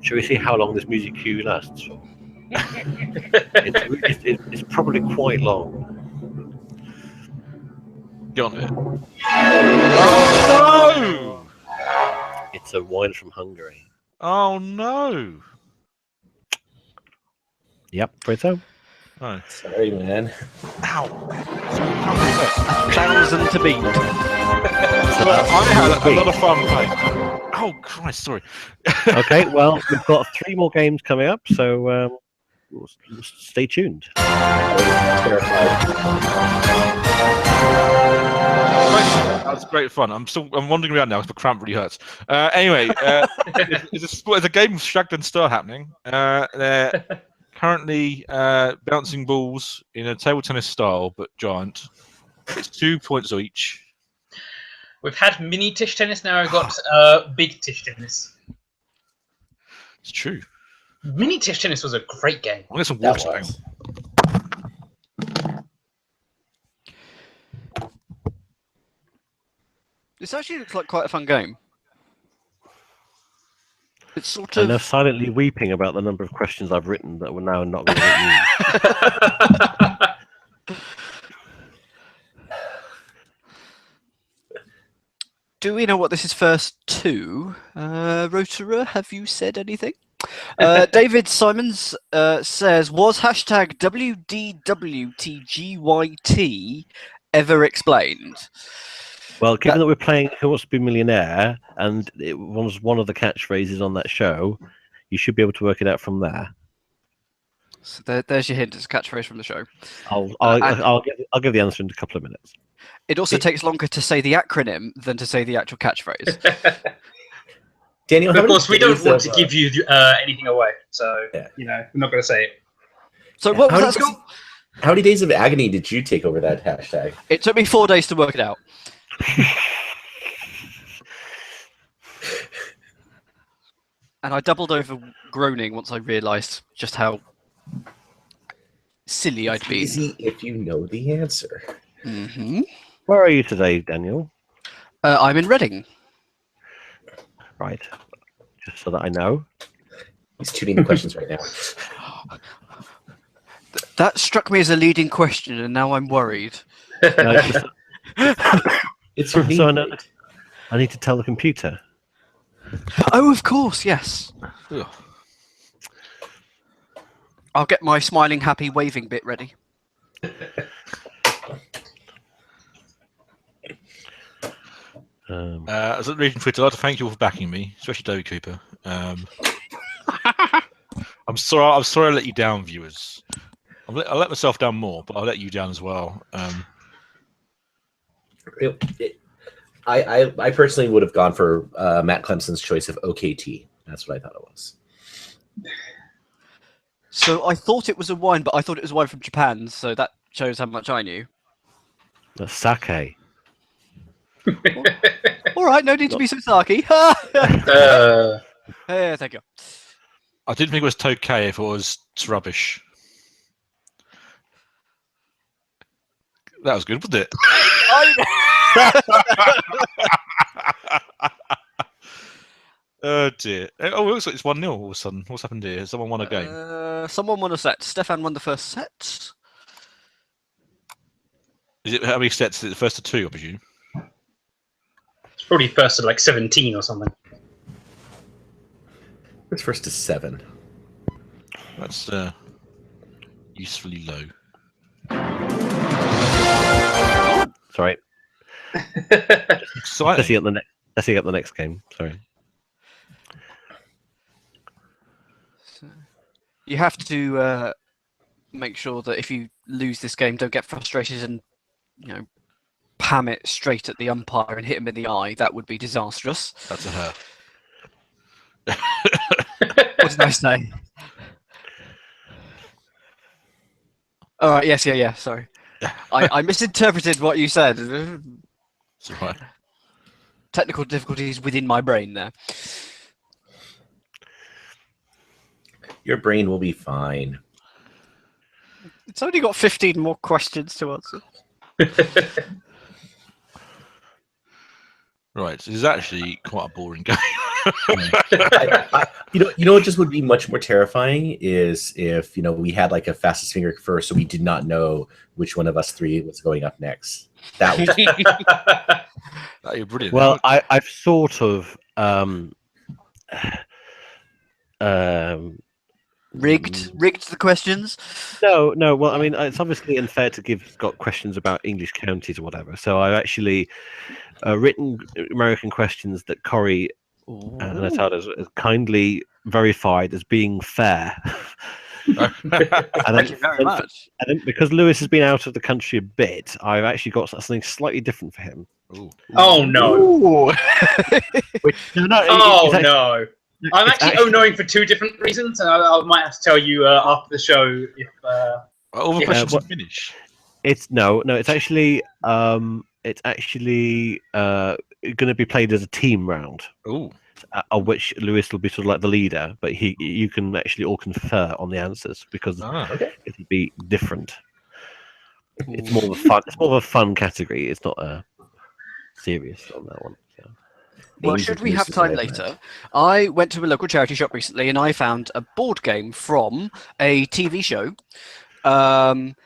Shall we see how long this music cue lasts for? It's probably quite long. Get on it. Oh no! It's a wine from Hungary. Oh no! Yep, afraid so. Oh. Sorry, man. Ow! 1,000 to beat. I had a lot of fun playing. Oh Christ! Sorry. Okay, well, we've got 3 more games coming up, so we'll stay tuned. That's great fun. I'm wandering around now because the cramp really hurts. Anyway, there's a game of Schlag and Star happening. They're currently bouncing balls in a table tennis style, but giant. It's 2 points each. We've had mini tish tennis. Now we've got big tish tennis. It's true. Mini tish tennis was a great game. I'll get some That water. was. This actually looks like quite a fun game. It's sort And they're of. silently weeping about the number of questions I've written that we're now not going to use. Do we know what this is first to? Rotora, have you said anything? David Simons says, was hashtag WDWTGYT ever explained? Well, given that we're playing Who Wants to Be a Millionaire, and it was one of the catchphrases on that show, you should be able to work it out from there. So there's your hint. It's a catchphrase from the show. I'll give the answer in a couple of minutes. It also takes longer to say the acronym than to say the actual catchphrase. Daniel, But of course, we don't want to give you anything away, so Yeah. we're not going to say it. So what was How that many- score? How many days of agony did you take over that hashtag? It took me 4 days to work it out. And I doubled over groaning once I realised just how silly I'd been. Easy if you know the answer. Mm-hmm. Where are you today, Daniel? I'm in Reading. Right. Just so that I know. He's tuning the questions right now. That struck me as a leading question, and now I'm worried. It's your So I name. know- I need to tell the computer. Oh, of course, yes. Ugh. I'll get my smiling, happy, waving bit ready. As a reading Twitter, I'd like to thank you all for backing me, especially David Cooper. I'm sorry I let you down, viewers. I'll let myself down more, but I'll let you down as well. I personally would have gone for Matt Clemson's choice of OKT. That's what I thought it was. So I thought it was a wine, but I thought it was wine from Japan, so that shows how much I knew. That's sake. All right, no need to be so sarky. Thank you. I didn't think it was Tokay if it was rubbish. That was good, wasn't it? Oh dear. Oh, it looks like it's 1-0 all of a sudden. What's happened here? Someone won a game. Someone won a set. Stefan won the first set. Is it how many sets? Is it the first of 2, I presume? It's probably first at like 17 or something. It's first to 7. That's usefully low. Sorry. Exciting. Let's see at the next game. Sorry. You have to make sure that if you lose this game, don't get frustrated and pam it straight at the umpire and hit him in the eye. That would be disastrous. That's a her. What did I say? All right. Yes. Yeah. Sorry. I misinterpreted what you said. It's all right. Technical difficulties within my brain there. Your brain will be fine. It's only got 15 more questions to answer. Right. So it's actually quite a boring game. You know what just would be much more terrifying is if we had like a fastest finger first, so we did not know which one of us 3 was going up next. That would That'd be brilliant. Well, I've sort of rigged the questions. No. Well, I mean, it's obviously unfair to give Scott questions about English counties or whatever. So I've actually written American questions that Corey and Natal has kindly verified as being fair. Thank you very much. And then because Lewis has been out of the country a bit, I've actually got something slightly different for him. Ooh. Oh no! No. I'm actually knowing for 2 different reasons, and I might have to tell you after the show if. All the questions are finished. It's actually going to be played as a team round. Ooh. Of which Lewis will be sort of like the leader, but you can actually all confer on the answers because it'll be different. It's more of a fun. It's more of a fun category. It's not serious on that one. So. Well, should we have time later? I went to a local charity shop recently and I found a board game from a TV show. And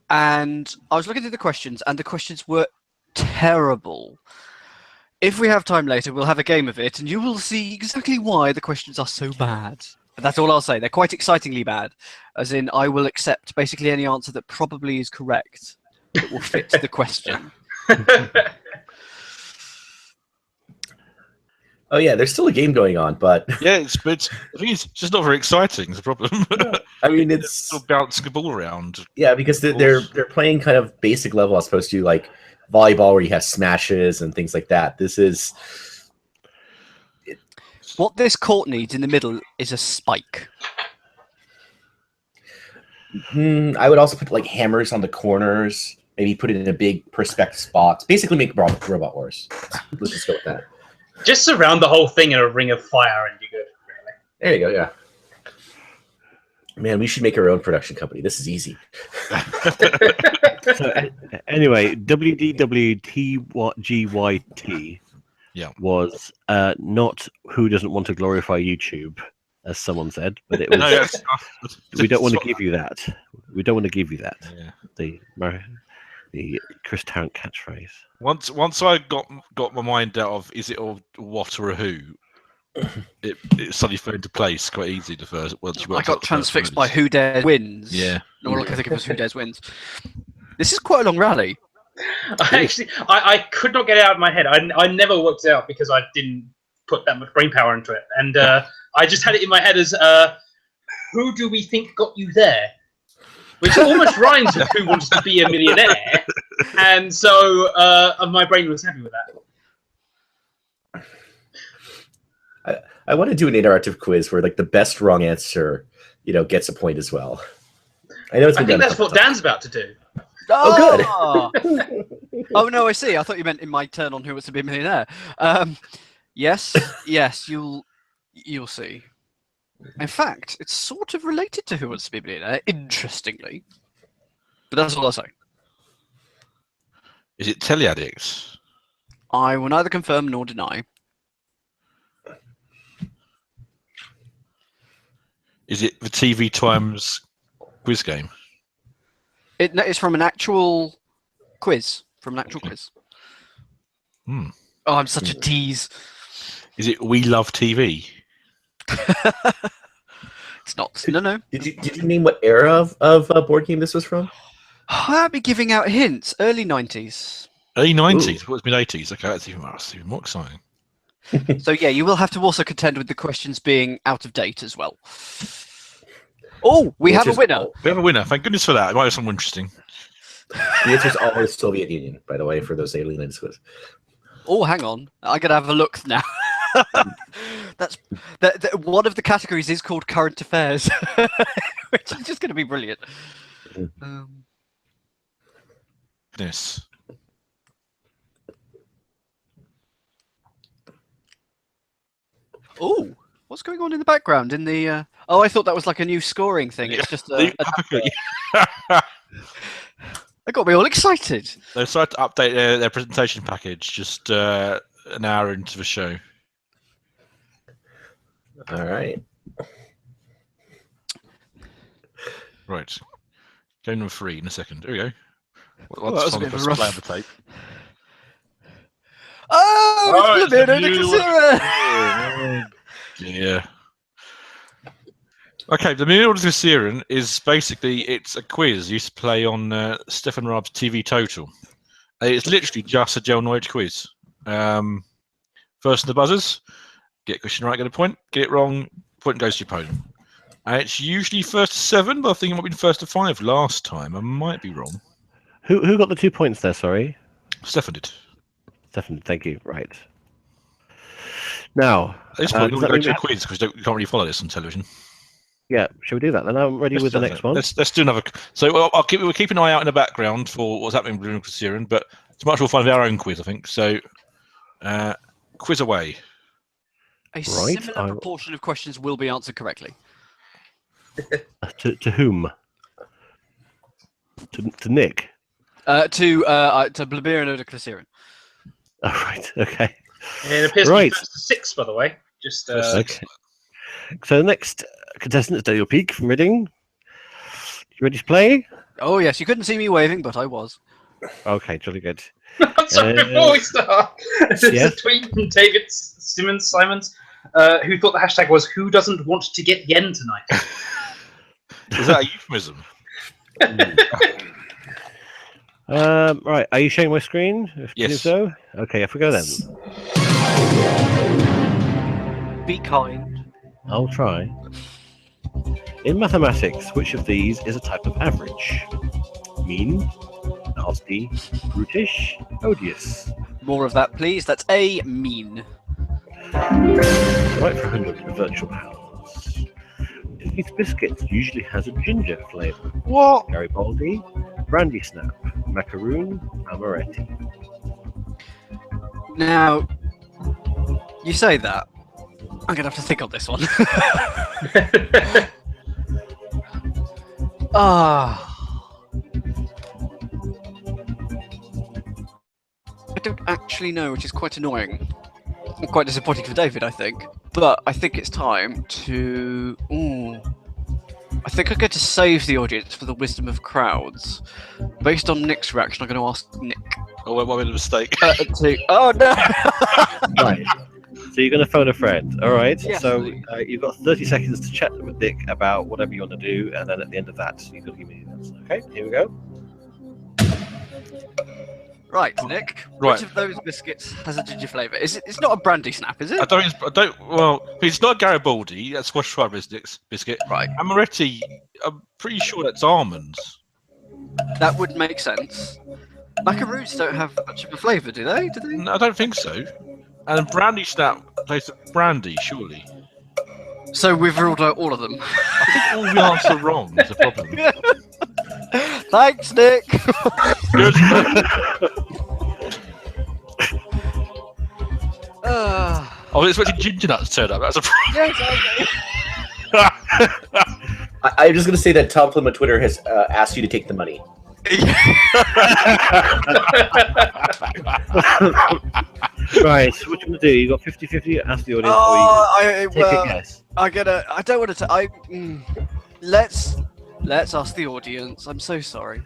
I was looking through the questions, and the questions were terrible. If we have time later, we'll have a game of it, and you will see exactly why the questions are so bad. But that's all I'll say. They're quite excitingly bad. As in, I will accept basically any answer that probably is correct that will fit the question. Oh yeah, there's still a game going on, but yeah, I think it's just not very exciting. Is the problem? I mean, it's still bouncing the ball around. Yeah, because they're playing kind of basic level as opposed to like volleyball where you have smashes and things like that. This is what this court needs in the middle is a spike. I would also put like hammers on the corners. Maybe put it in a big perspective spot. Basically, make Robot Wars. Let's just go with that. Just surround the whole thing in a ring of fire and you're good, really. There you go, yeah. Man, we should make our own production company. This is easy. So, anyway, WDWTGYT was not Who Doesn't Want to Glorify YouTube, as someone said, but it was we don't want to give you that. We don't want to give you that. Yeah. The Chris Tarrant catchphrase. Once I got my mind out of is it a what or a who, it suddenly fell into place quite easy the first. I got transfixed by Who Dares Wins. Yeah. All I can think of was Who Dares Wins. This is quite a long rally. I could not get it out of my head. I never worked it out because I didn't put that much brain power into it, and I just had it in my head as who do we think got you there? Which almost rhymes with Who Wants to Be a Millionaire, and so my brain was happy with that. I want to do an interactive quiz where like the best wrong answer, gets a point as well. I know it's been done. I think that's what Dan's about to do. Oh, good. Oh no, I see. I thought you meant in my turn on Who Wants to Be a Millionaire. Yes, you'll see. In fact, it's sort of related to Who Wants to Be a Millionaire, interestingly. But that's all I'll say. Is it Teleaddicts? I will neither confirm nor deny. Is it the TV Times quiz game? It's from an actual quiz. From an actual quiz. Hmm. Oh, I'm such a tease. Is it We Love TV? It's not. No. Did you name what era of board game this was from? I'll be giving out hints. Early 90s. Early 90s? What's mid-80s? Okay, that's even more exciting. So yeah, you will have to also contend with the questions being out of date as well. Oh, we have a winner. We have a winner. Thank goodness for that. It might have something interesting. The answer is always Soviet Union, by the way, for those aliens. Oh, hang on. I gotta have a look now. That's one of the categories is called current affairs, which is just going to be brilliant. Goodness. Oh, what's going on in the background? In the oh, I thought that was like a new scoring thing. It's just That got me all excited. They decided to update their presentation package just an hour into the show. All right. Right. Game number 3 in a second. Here we go. That was a bit of a rough- play on the tape. Oh, it's it's Blabir Yeah. Okay, the Mirror of the Siren is basically it's a quiz you used to play on Stefan Raab's TV Total. It's literally just a general knowledge quiz. First in the buzzers, get a question right, get a point. Get it wrong, point goes to your opponent. And it's usually first to 7, but I think it might have been first to 5 last time. I might be wrong. Who got the 2 points there? Sorry, Stefan did. Stefan. Thank you. Right. Now, At this point, does we're that going to mean go to a quiz because you can't really follow this on television. yeah, shall we do that? Then I'm ready with the next one. Let's do another. So we'll keep an eye out in the background for what's happening with the Siren, but it's much more fun with our own quiz, I think. So, quiz away. A similar proportion of questions will be answered correctly. To whom? To Nick. To Blabir and Odoclasirin. Oh, right. Okay. It appears to be first to 6, by the way. Just Okay. So the next contestant is Daniel Peak from Reading. You ready to play? Oh yes, you couldn't see me waving, but I was. Okay, jolly good. so before we start, there's yeah. a tweet from David Simons, who thought the hashtag was "Who doesn't want to get yen tonight?" Is that a euphemism? Right, are you sharing my screen? Yes. So, okay, if we go then. Be kind. I'll try. In mathematics, which of these is a type of average? Mean, nasty, brutish, odious. More of that, please. That's a mean. Right for 100 virtual pounds. These biscuits usually has a ginger flavour. What? Garibaldi, brandy snap, macaroon, amaretti. Now, you say that. I'm gonna have to think on this one. I don't actually know, which is quite annoying. And quite disappointing for David, I think. But I think it's time to... I think I'm going to save the audience for the wisdom of crowds. Based on Nick's reaction, I'm going to ask Nick. Oh, what made a mistake? Oh, no! Right. So you're going to phone a friend, all right? Yes, so you've got 30 seconds to chat with Nick about whatever you want to do, and then at the end of that, you've got to give me the answer. Okay, here we go. Right, Nick. Right. Which of those biscuits has a ginger flavour? It's not a brandy snap, is it? Well, it's not Garibaldi. That's Squash Tribe biscuit. Right. Amaretti, I'm pretty sure that's almonds. That would make sense. Macaroons don't have much of a flavour, do they? No, I don't think so. And brandy snap tastes of brandy, surely. So we've ruled out all of them. I think all the answers are wrong is the problem. Thanks, Nick. Good. I was expecting ginger nuts to turn up. That's a problem. Yes, I'm just going to say that Tom Plymouth Twitter has asked you to take the money. Right, so what you going to do? You got 50-50, ask the audience, take a guess. I don't want to. Let's ask the audience. I'm so sorry.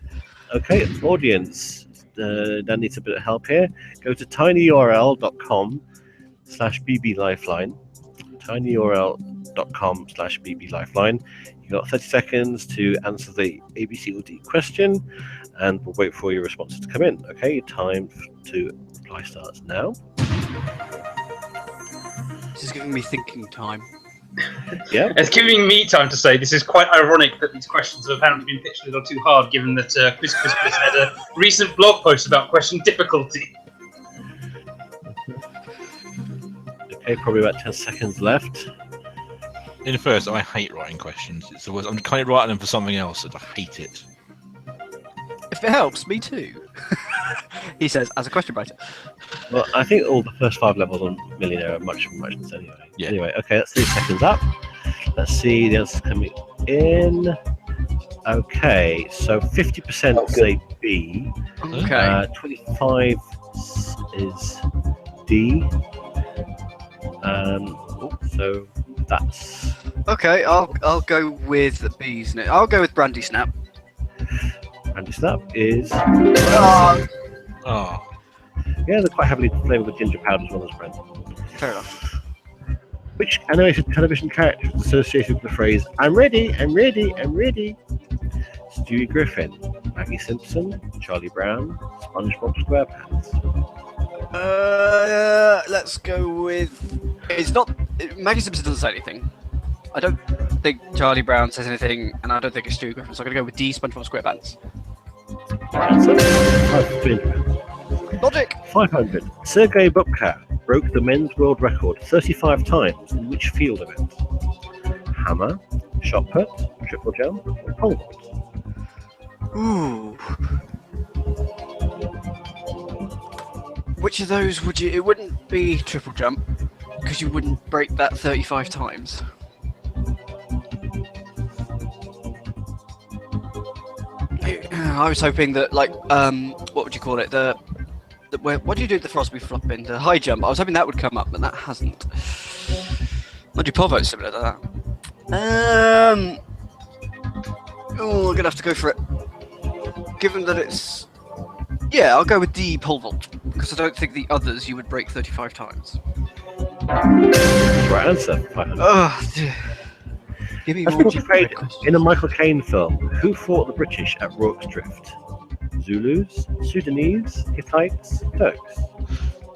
Okay, audience. Dan needs a bit of help here. Go to tinyurl.com/bblifeline. tinyurl.com/bblifeline. You got 30 seconds to answer the ABC or D question, and we'll wait for your responses to come in. Okay, time to reply starts now. This is giving me thinking time. Yeah. It's giving me time to say this is quite ironic that these questions have apparently been pitched a little too hard, given that Quiz had a recent blog post about question difficulty. Okay, probably about 10 seconds left. In first, I hate writing questions. It's the worst. I'm kind of writing them for something else, and I hate it. If it helps, me too. He says, as a question writer. Well, I think all the first 5 levels on Millionaire are much promotions anyway. Yeah. Anyway, okay, that's 3 seconds up. Let's see the answers coming in. Okay, so 50% say B. Okay. 25 is D. So that's Okay, I'll go with the bees. I'll go with Brandy Snap. Brandy Snap is Oh, yeah, they're quite heavily flavored with ginger powder as well as Brandy. fair enough. Which animated television character is associated with the phrase "I'm ready, I'm ready, I'm ready"? Stewie Griffin, Maggie Simpson, Charlie Brown, SpongeBob SquarePants. Let's go with. It's not. Maggie Simpson doesn't say anything. I don't think Charlie Brown says anything, and I don't think it's Stewie Griffin. So I'm gonna go with D. SpongeBob SquarePants. Answer. Logic. 500. Sergei Bubka broke the men's world record 35 times in which field event? Hammer, shot put, triple jump, or pole vault? Ooh. Which of those would you? It wouldn't be triple jump because you wouldn't break that 35 times. I was hoping that, like, what would you call it? What do you do with the Frosby flop in? The high jump. I was hoping that would come up, but that hasn't. Mind you, pole vault's similar to that. Oh, I'm gonna have to go for it. Given that it's. Yeah, I'll go with the pole vault because I don't think the others you would break 35 times. Right answer. 500. Oh, give me As more. portrayed in a Michael Caine film, who fought the British at Rorke's Drift? Zulus, Sudanese, Hittites, Turks.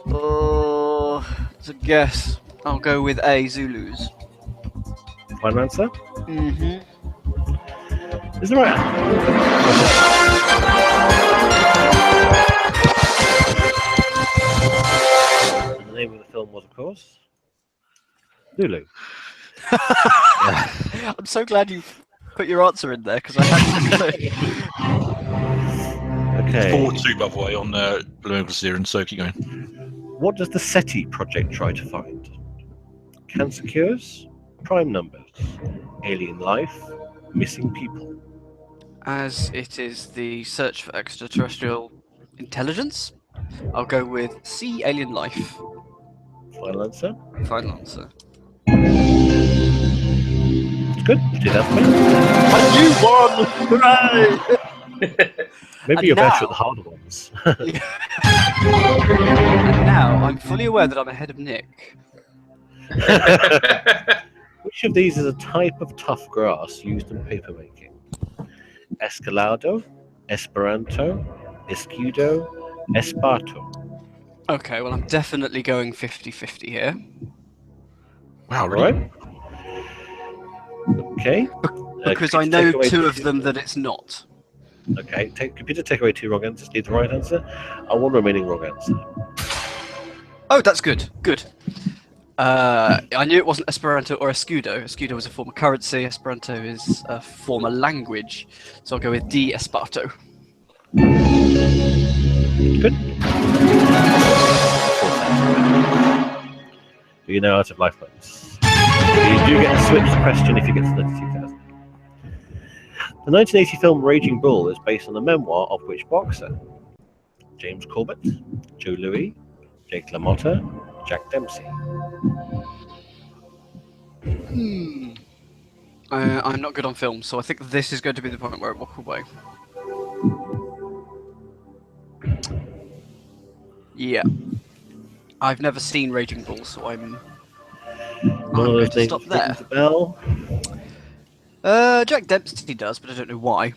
Oh, it's a guess. I'll go with A, Zulus. Final answer? Mm-hmm. Is the right answer. And the name of the film was, of course, Zulu. I'm so glad you put your answer in there because I had to say. Okay. 4-2, by the way, on Blue Overseer, and so keep going. What does the SETI project try to find? Cancer cures, prime numbers, alien life, missing people. As it is the search for extraterrestrial intelligence, I'll go with C, alien life. Final answer? Final answer. It's good. Do that for me. You won! Hooray! Maybe And you're now- better at the harder ones. And now I'm fully aware that I'm ahead of Nick. Which of these is a type of tough grass used in papermaking? Escalado, Esperanto, Escudo, Esparto. Okay, well, I'm definitely going 50-50 here. Wow, All really? right. Okay. Because I know two of them that it's not. Okay. Computer, take away 2 wrong answers. Need the right answer. One remaining wrong answer. Oh, that's good. Good. I knew it wasn't Esperanto or Escudo. Escudo was a form of currency. Esperanto is a form of language. So I'll go with D, Esparto. Good. You're now out of life points. You do get a switch question if you get to 32,000. The 1980 film Raging Bull is based on the memoir of which boxer? James Corbett, Joe Louis, Jake LaMotta, Jack Dempsey. I'm not good on film, so I think this is going to be the point where I walk away. Yeah. I've never seen Raging Bull, so I'm going to stop there. Rings a bell. Jack Dempsey does, but I don't know why.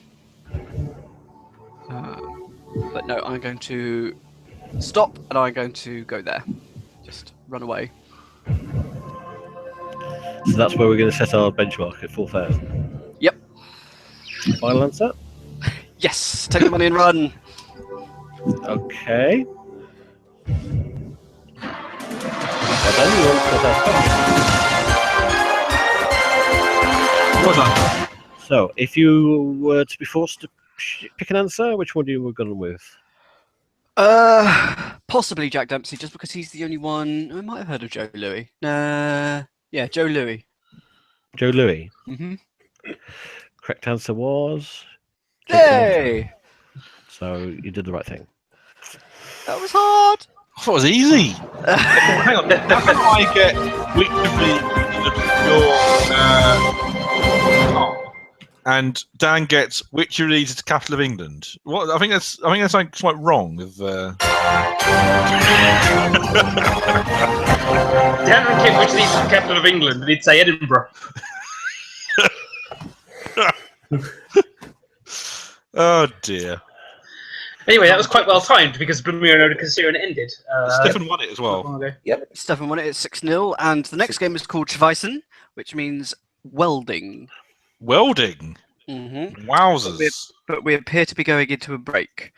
But no, I'm going to stop, and I'm going to go there. Just run away. So that's where we're going to set our benchmark at 4,000. Yep. Final answer? Yes! Take the money and run! Okay. Well done, you want to set our Well done. So, if you were to be forced to pick an answer, which one do you have gone with? Possibly Jack Dempsey, just because he's the only one. I might have heard of Joe Louis. Yeah, Joe Louis. Joe Louis. Mm-hmm. Correct answer was. Yay! So you did the right thing. That was hard. I thought it was easy. Hang on. How can I get which of your and Dan gets which of these is the capital of England? What? I think that's like quite wrong. With Dan would get which of these is the capital of England, and he'd say Edinburgh. Oh dear. Anyway, that was quite well timed because Blumio Considerin ended. Stefan won it as well. Yep. Stefan won it at 6-0, and the next game is called Schweissen, which means welding. Welding. Mm-hmm. Wowzers. But we appear to be going into a break.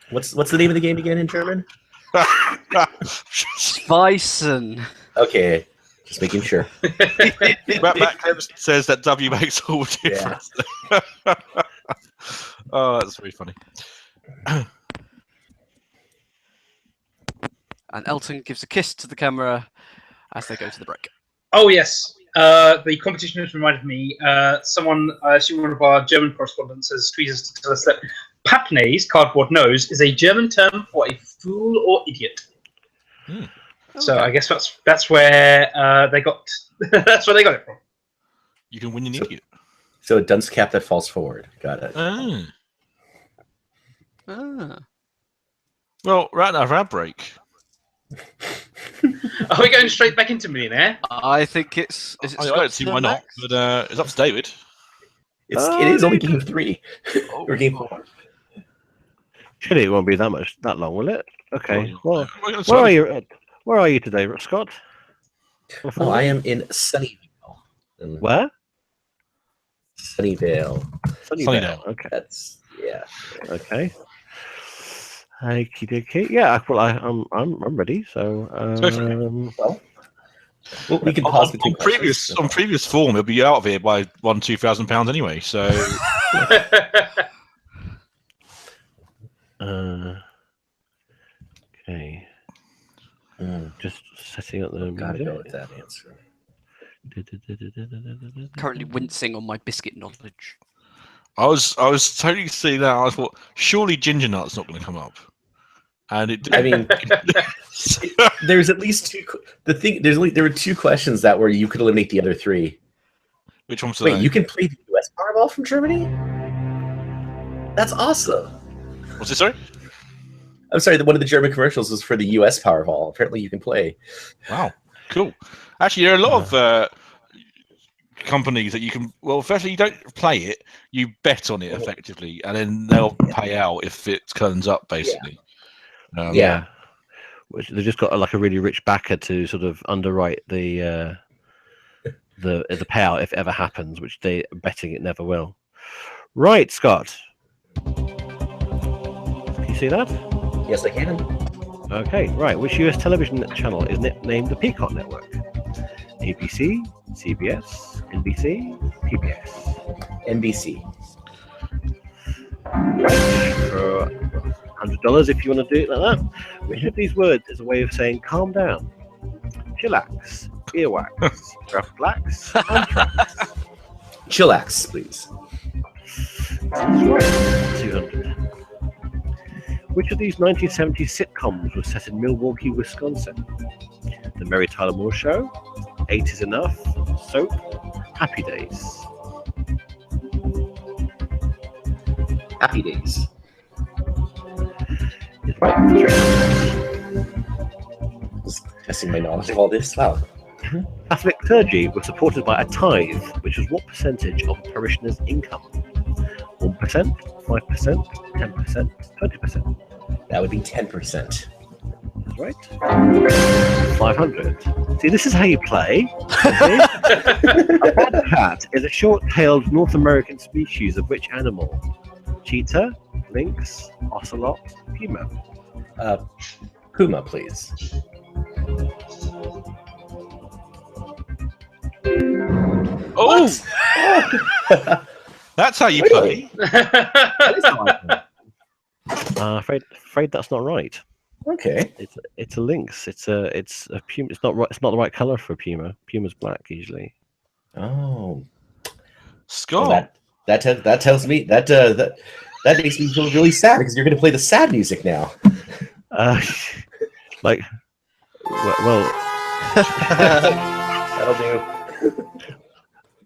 What's the name of the game again in German? Schweissen. Okay, just making sure. Matt says that W makes all the difference. Yeah. Oh, that's very funny. And Elton gives a kiss to the camera as they go to the break. Oh, yes. The competition has reminded me. Someone, I assume one of our German correspondents, has tweeted us to tell us that Pappnase, cardboard nose, is a German term for a fool or idiot. Hmm. So I guess that's where they got that's where they got it from. You can win an idiot. So a dunce cap that falls forward. Got it. Oh. Ah. Well, right now for our break. Are we going straight back into Millionaire? I think it's. Is it I don't see why not, but it's up to David. It is only game 3 or game 4. Surely it won't be that long, will it? Okay. Well, Well, where are you today, Scott? Oh, I am in Sunnyvale. Where? Sunnyvale. Sunnydale. Okay. That's Okay. Okie dokie. Yeah. Well, I'm ready. So. Well, we can pause between on previous form, he'll be out of here by £2,000 anyway. So. Okay. Just setting up the. Gotta go with that answer. Currently wincing on my biscuit knowledge. I was totally seeing that. I thought surely ginger nut's not going to come up, and it did. I mean, there's at least two. There were 2 questions that were you could eliminate the other 3. Which one's Wait, you can play the US Powerball from Germany? That's awesome. What's it? Sorry. I'm sorry. One of the German commercials was for the US Powerball. Apparently, you can play. Wow, cool. Actually, there are a lot of companies that you can. Well, firstly, you don't play it; you bet on it effectively, and then they'll pay out if it turns up. Basically, yeah. Which they've just got like a really rich backer to sort of underwrite the payout if it ever happens, which they are betting it never will. Right, Scott. Can you see that? Yes, I can. Okay, right. Which US television channel is named the Peacock Network? ABC, CBS, NBC, PBS. NBC. For $100 if you want to do it like that. Which of these words is a way of saying calm down? Chillax, earwax, relax, anthrax. Chillax, please. That's right. 200. Which of these 1970s sitcoms was set in Milwaukee, Wisconsin? The Mary Tyler Moore Show, 8 is Enough, Soap, Happy Days. Happy Days. Is right. Just testing my knowledge of all this. Wow. Catholic clergy were supported by a tithe, which was what percentage of a parishioner's income? 1%, 5%, 10%, 20%. That would be 10%. That's right. 500. See, this is how you play. A bobcat is a short-tailed North American species of which animal? Cheetah, lynx, ocelot, puma. Puma, please. Oh, that's how you play. Afraid that's not right. Okay. It's a lynx. It's a puma. It's not right. It's not the right color for a puma. Puma's black usually. Oh. Scott. Well, that tells me that makes me feel really sad because you're going to play the sad music now. Like, well, That'll do.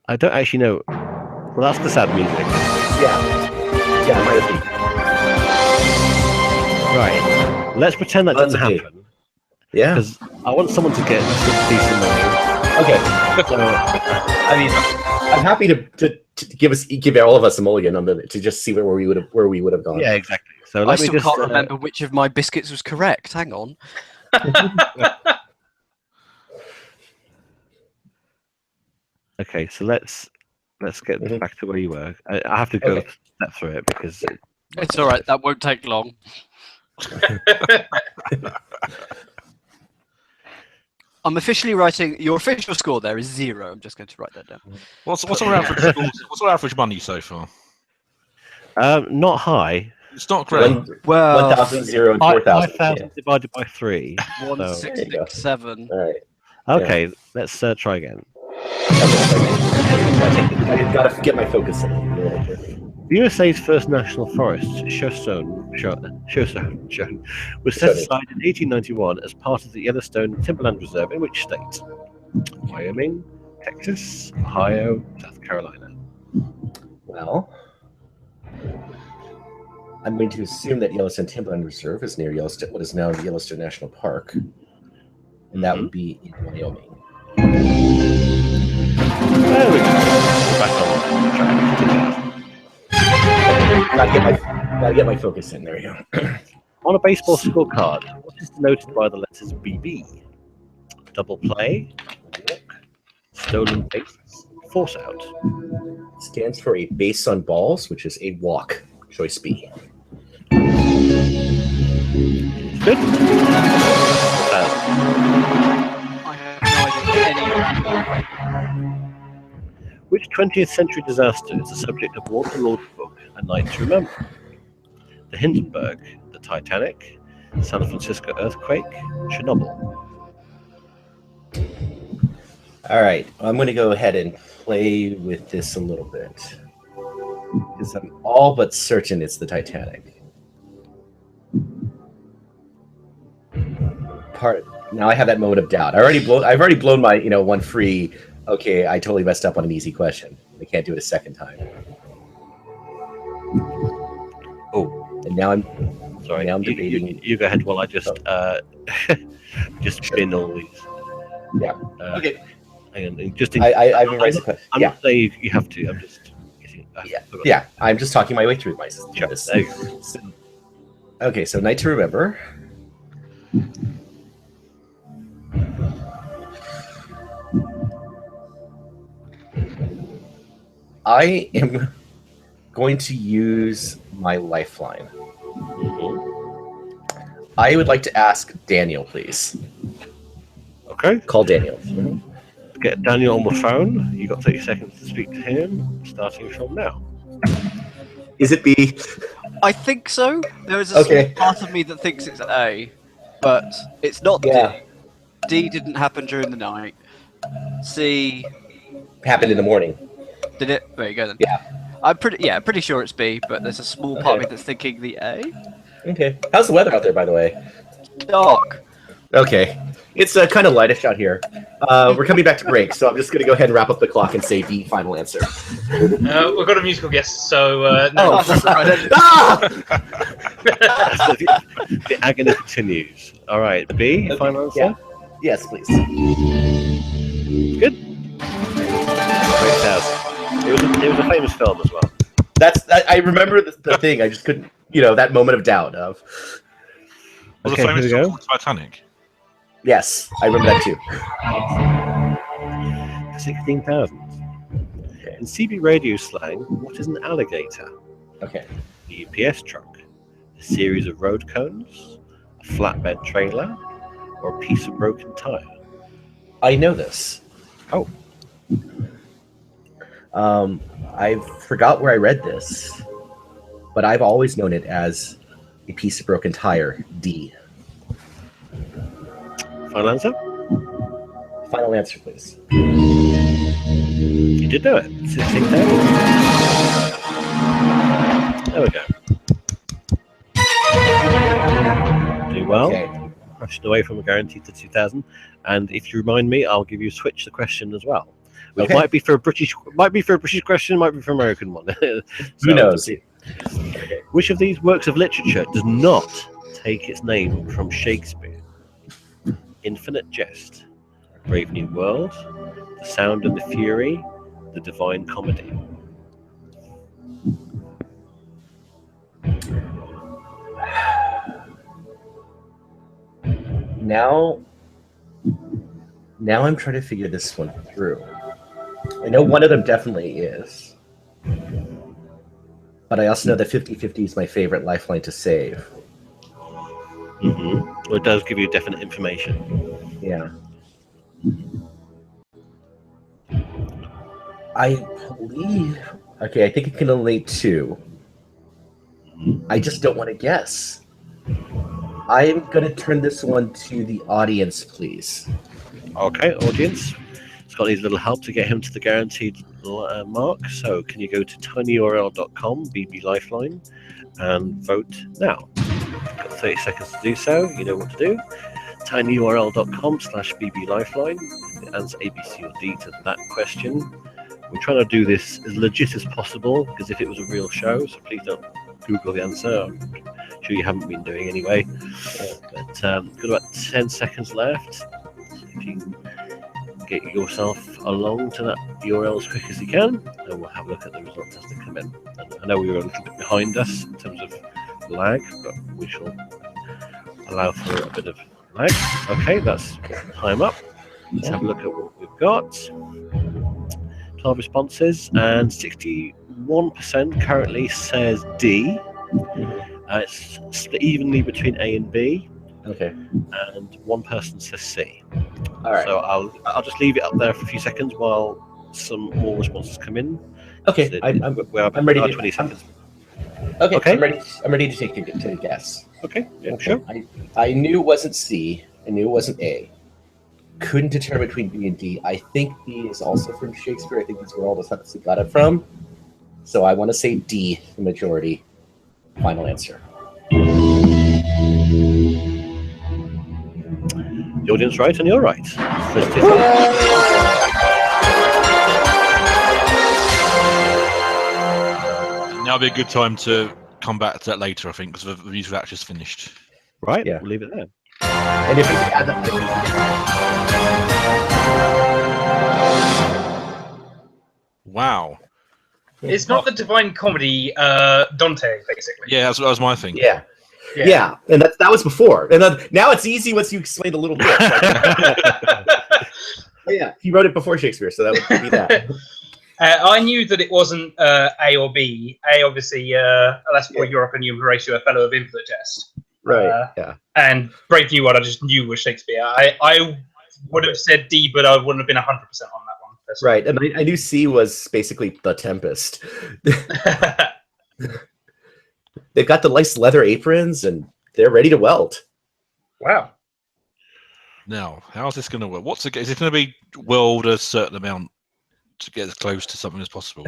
I don't actually know. Well, that's the sad music. Yeah, might be. Right. Let's pretend that Well, didn't that's okay. happen. Yeah. Because I want someone to get decent money. Okay. So, I mean, I'm happy to give all of us a mulligan on to just see where we would have gone. yeah, exactly. So I let me still just. can't remember which of my biscuits was correct. Hang on. Okay, so let's get Mhm. back to where you were. I have to go Okay. step through it because It's all right. That won't take long. I'm officially writing. Your official score there is 0. I'm just going to write that down. What's our average scores? What's our average money so far? not high. It's not great. Well, 1,000, 0, and 4,000. 5,000 divided by 3. one So- six There you go. six 7. All right. Okay, let's try again. I got to get my focus in. The USA's first national forest, Shoshone, was set aside in 1891 as part of the Yellowstone Timberland Reserve in which state? Wyoming, Texas, Ohio, South Carolina. Well, I'm going to assume that Yellowstone Timberland Reserve is near Yellowstone, what is now Yellowstone National Park, and that would be in Wyoming. There we go. Back on track. Gotta get my focus in. There we go. On a baseball scorecard, what is denoted by the letters BB? Double play, walk, stolen bases, force out. Stands for a base on balls, which is a walk. Choice B. Good. I have no idea any. Which 20th century disaster is the subject of Watchalong's book, A Night to Remember? The Hindenburg, the Titanic, the San Francisco earthquake, Chernobyl. All right, I'm going to go ahead and play with this a little bit because I'm all but certain it's the Titanic. Now I have that moment of doubt. I've already blown my one free. Okay, I totally messed up on an easy question. I can't do it a second time. Oh, and now I'm Sorry, now I'm you debating. you go ahead while I just just spin all these. Yeah. Okay. Hang on, just I memorized the question. I'm Yeah, not saying you have to. I'm just getting. yeah. I'm just talking my way through my Sure. this. There you go. Okay, so Night to Remember. I am going to use my lifeline. I would like to ask Daniel, please. Okay. Call Daniel. Get Daniel on the phone. You got 30 seconds to speak to him, starting from now. Is it B? I think so. There is a Okay. small part of me that thinks it's A, but it's not Yeah. D. D didn't happen during the night. C Happened in the morning. did it? There you go then. Yeah. I'm pretty sure it's B, but there's a small part of me that's thinking the A. Okay. How's the weather out there, by the way? Dark. Okay. It's kind of lightish out here. We're coming back to break, so I'm just going to go ahead and wrp up the clock and say D, final answer. We've got a musical guest, so no. Oh, that's right. Ah! The agony continues. All right, B, final answer? Yeah. Yes, please. Good. 2000. It was a famous film as well. I remember the thing. I just couldn't, that moment of doubt of. Was Okay, the famous here we go. film Titanic? Yes, I remember that too. 16,000. In CB radio slang, what is an alligator? Okay. A UPS truck, a series of road cones, a flatbed trailer, or a piece of broken tire? I know this. Oh. I forgot where I read this, but I've always known it as a piece of broken tire. D. Final answer? Final answer, please. You did know it. 16,000. There we go. Doing well. Okay. Crashing away from a guarantee to 2,000. And if you remind me, I'll give you switch the question as well. Which Okay. might be for a British question, might be for an American one. Who knows? Which of these works of literature does not take its name from Shakespeare? Infinite Jest, Brave New World, The Sound and the Fury, The Divine Comedy. Now I'm trying to figure this one through. I know one of them definitely is, but I also know that 50-50 is my favorite lifeline to save. Mm-hmm. Well, it does give you definite information. Yeah. I believe. Okay, I think it can eliminate two. I just don't want to guess. I'm going to turn this one to the audience, please. Okay, audience. It's got his little help to get him to the guaranteed mark. So can you go to tinyurl.com, BB Lifeline, and vote now? You've got 30 seconds to do so. You know what to do. tinyurl.com/BB Lifeline. Answer A, B, C, or D to that question. We're trying to do this as legit as possible, because if it was a real show, so please don't Google the answer. I'm sure you haven't been doing anyway. But got about 10 seconds left. If you can get yourself along to that URL as quick as you can, and we'll have a look at the results as they come in. And I know we were a little bit behind us in terms of lag, but we shall allow for a bit of lag. Okay, that's time up. Let's have a look at what we've got. 12 responses, and 61% currently says D. It's split evenly between A and B. Okay. And one person says C. All right. So I'll just leave it up there for a few seconds while some more responses come in. Okay. So I'm ready. 20 seconds. Okay. Okay. I'm ready to take a guess. Okay. Yeah. Sure. I knew it wasn't C. I knew it wasn't A. Couldn't determine between B and D. I think B is also from Shakespeare. I think these were all the sentences he got it from. So I want to say D, the majority. Final answer. The audience right, and you're right. Now would be a good time to come back to that later, I think, because the musical act just finished. Right. Yeah. We'll leave it there. And if we could add that. Wow. It's not the Divine Comedy, Dante, basically. Yeah, that was my thing. Yeah. And that was before. And now it's easy once you explain a little bit. Yeah, he wrote it before Shakespeare, so that would be that. I knew that it wasn't A or B. A, obviously, Alas for Europe and Human Horatio, a fellow of Infinite Jest. Right. Yeah. And Brave New World, I just knew was Shakespeare. I would have said D, but I wouldn't have been 100% on that one. Right, and I knew C was basically the Tempest. They've got the nice leather aprons, and they're ready to weld. Wow. Now, how's this going to work? Is it going to be weld a certain amount to get as close to something as possible?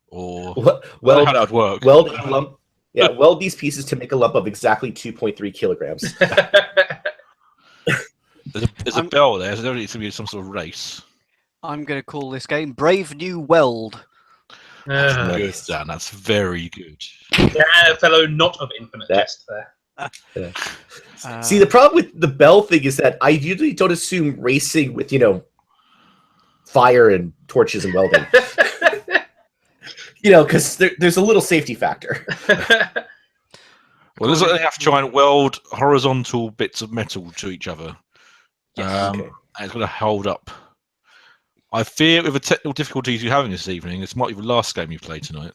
Or Well, how that would work? Weld a lump. Yeah, weld these pieces to make a lump of exactly 2.3 kilograms. There's a bell there, so there needs to be some sort of race. I'm going to call this game Brave New Weld. That's Uh, good, Dan. That's very good. yeah, fellow not of infinite jest there. See, the problem with the bell thing is that I usually don't assume racing with, fire and torches and welding. Because there's a little safety factor. Well, this is what they have to try and weld horizontal bits of metal to each other. Yes. Okay. And it's going to hold up. I fear with the technical difficulties you're having this evening, this might be the last game you play tonight.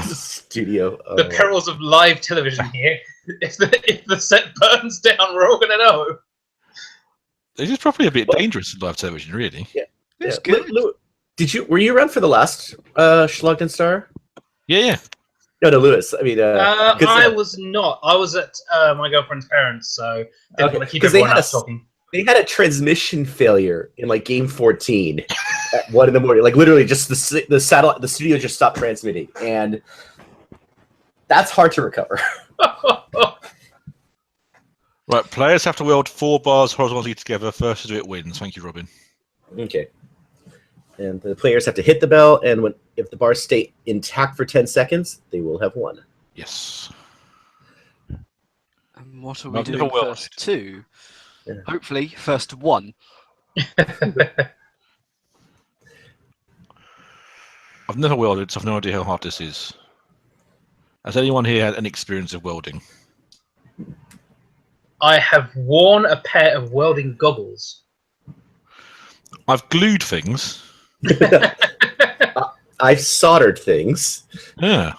Studio. The perils of live television here. If the set burns down, we're all gonna know. This is probably a bit dangerous in live television, really. Yeah. It's good. Were you around for the last Schlag Star? Yeah. No, Lewis. I mean, I was not. I was at my girlfriend's parents, so didn't want to keep everyone else talking. They had a transmission failure in like game 14 at 1 a.m. Like literally, just the satellite, the studio just stopped transmitting, and that's hard to recover. Right, players have to weld 4 bars horizontally together. First to do it wins. Thank you, Robin. Okay. And the players have to hit the bell, and if the bars stay intact for 10 seconds, they will have won. Yes. And what are we I've doing never welded. first? 2? Yeah. Hopefully, first 1. I've never welded, so I've no idea how hard this is. Has anyone here had any experience of welding? I have worn a pair of welding goggles. I've glued things. I've soldered things. Yeah.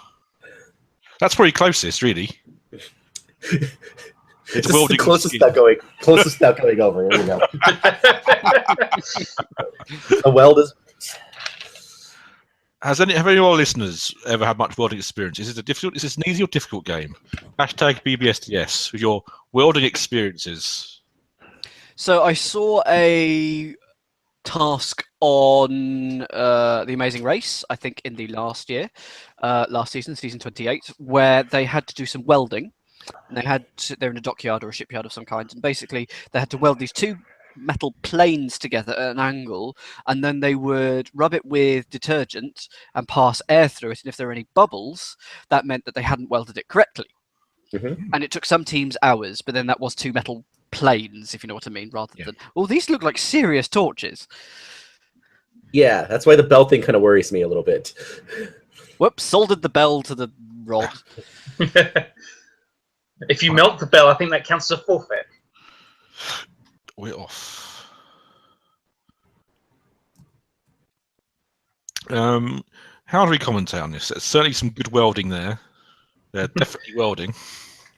That's probably closest, really. It's This is welding the closest skill. without going over. Here we go. A weld is. Have any of our listeners ever had much welding experience? Is this an easy or difficult game? Hashtag BBSDS with your welding experiences. So I saw a task on The Amazing Race, I think in the last season, season 28, where they had to do some welding. And they're in a dockyard or a shipyard of some kind, and basically they had to weld these 2 metal planes together at an angle, and then they would rub it with detergent and pass air through it, and if there were any bubbles, that meant that they hadn't welded it correctly. Mm-hmm. And it took some teams hours, but then that was 2 metal planes, if you know what I mean, rather than, these look like serious torches. Yeah, that's why the bell thing kind of worries me a little bit. Whoops, soldered the bell to the rod. If you melt the bell, I think that counts as a forfeit. We're off. How do we commentate on this? There's certainly some good welding there. They're definitely welding.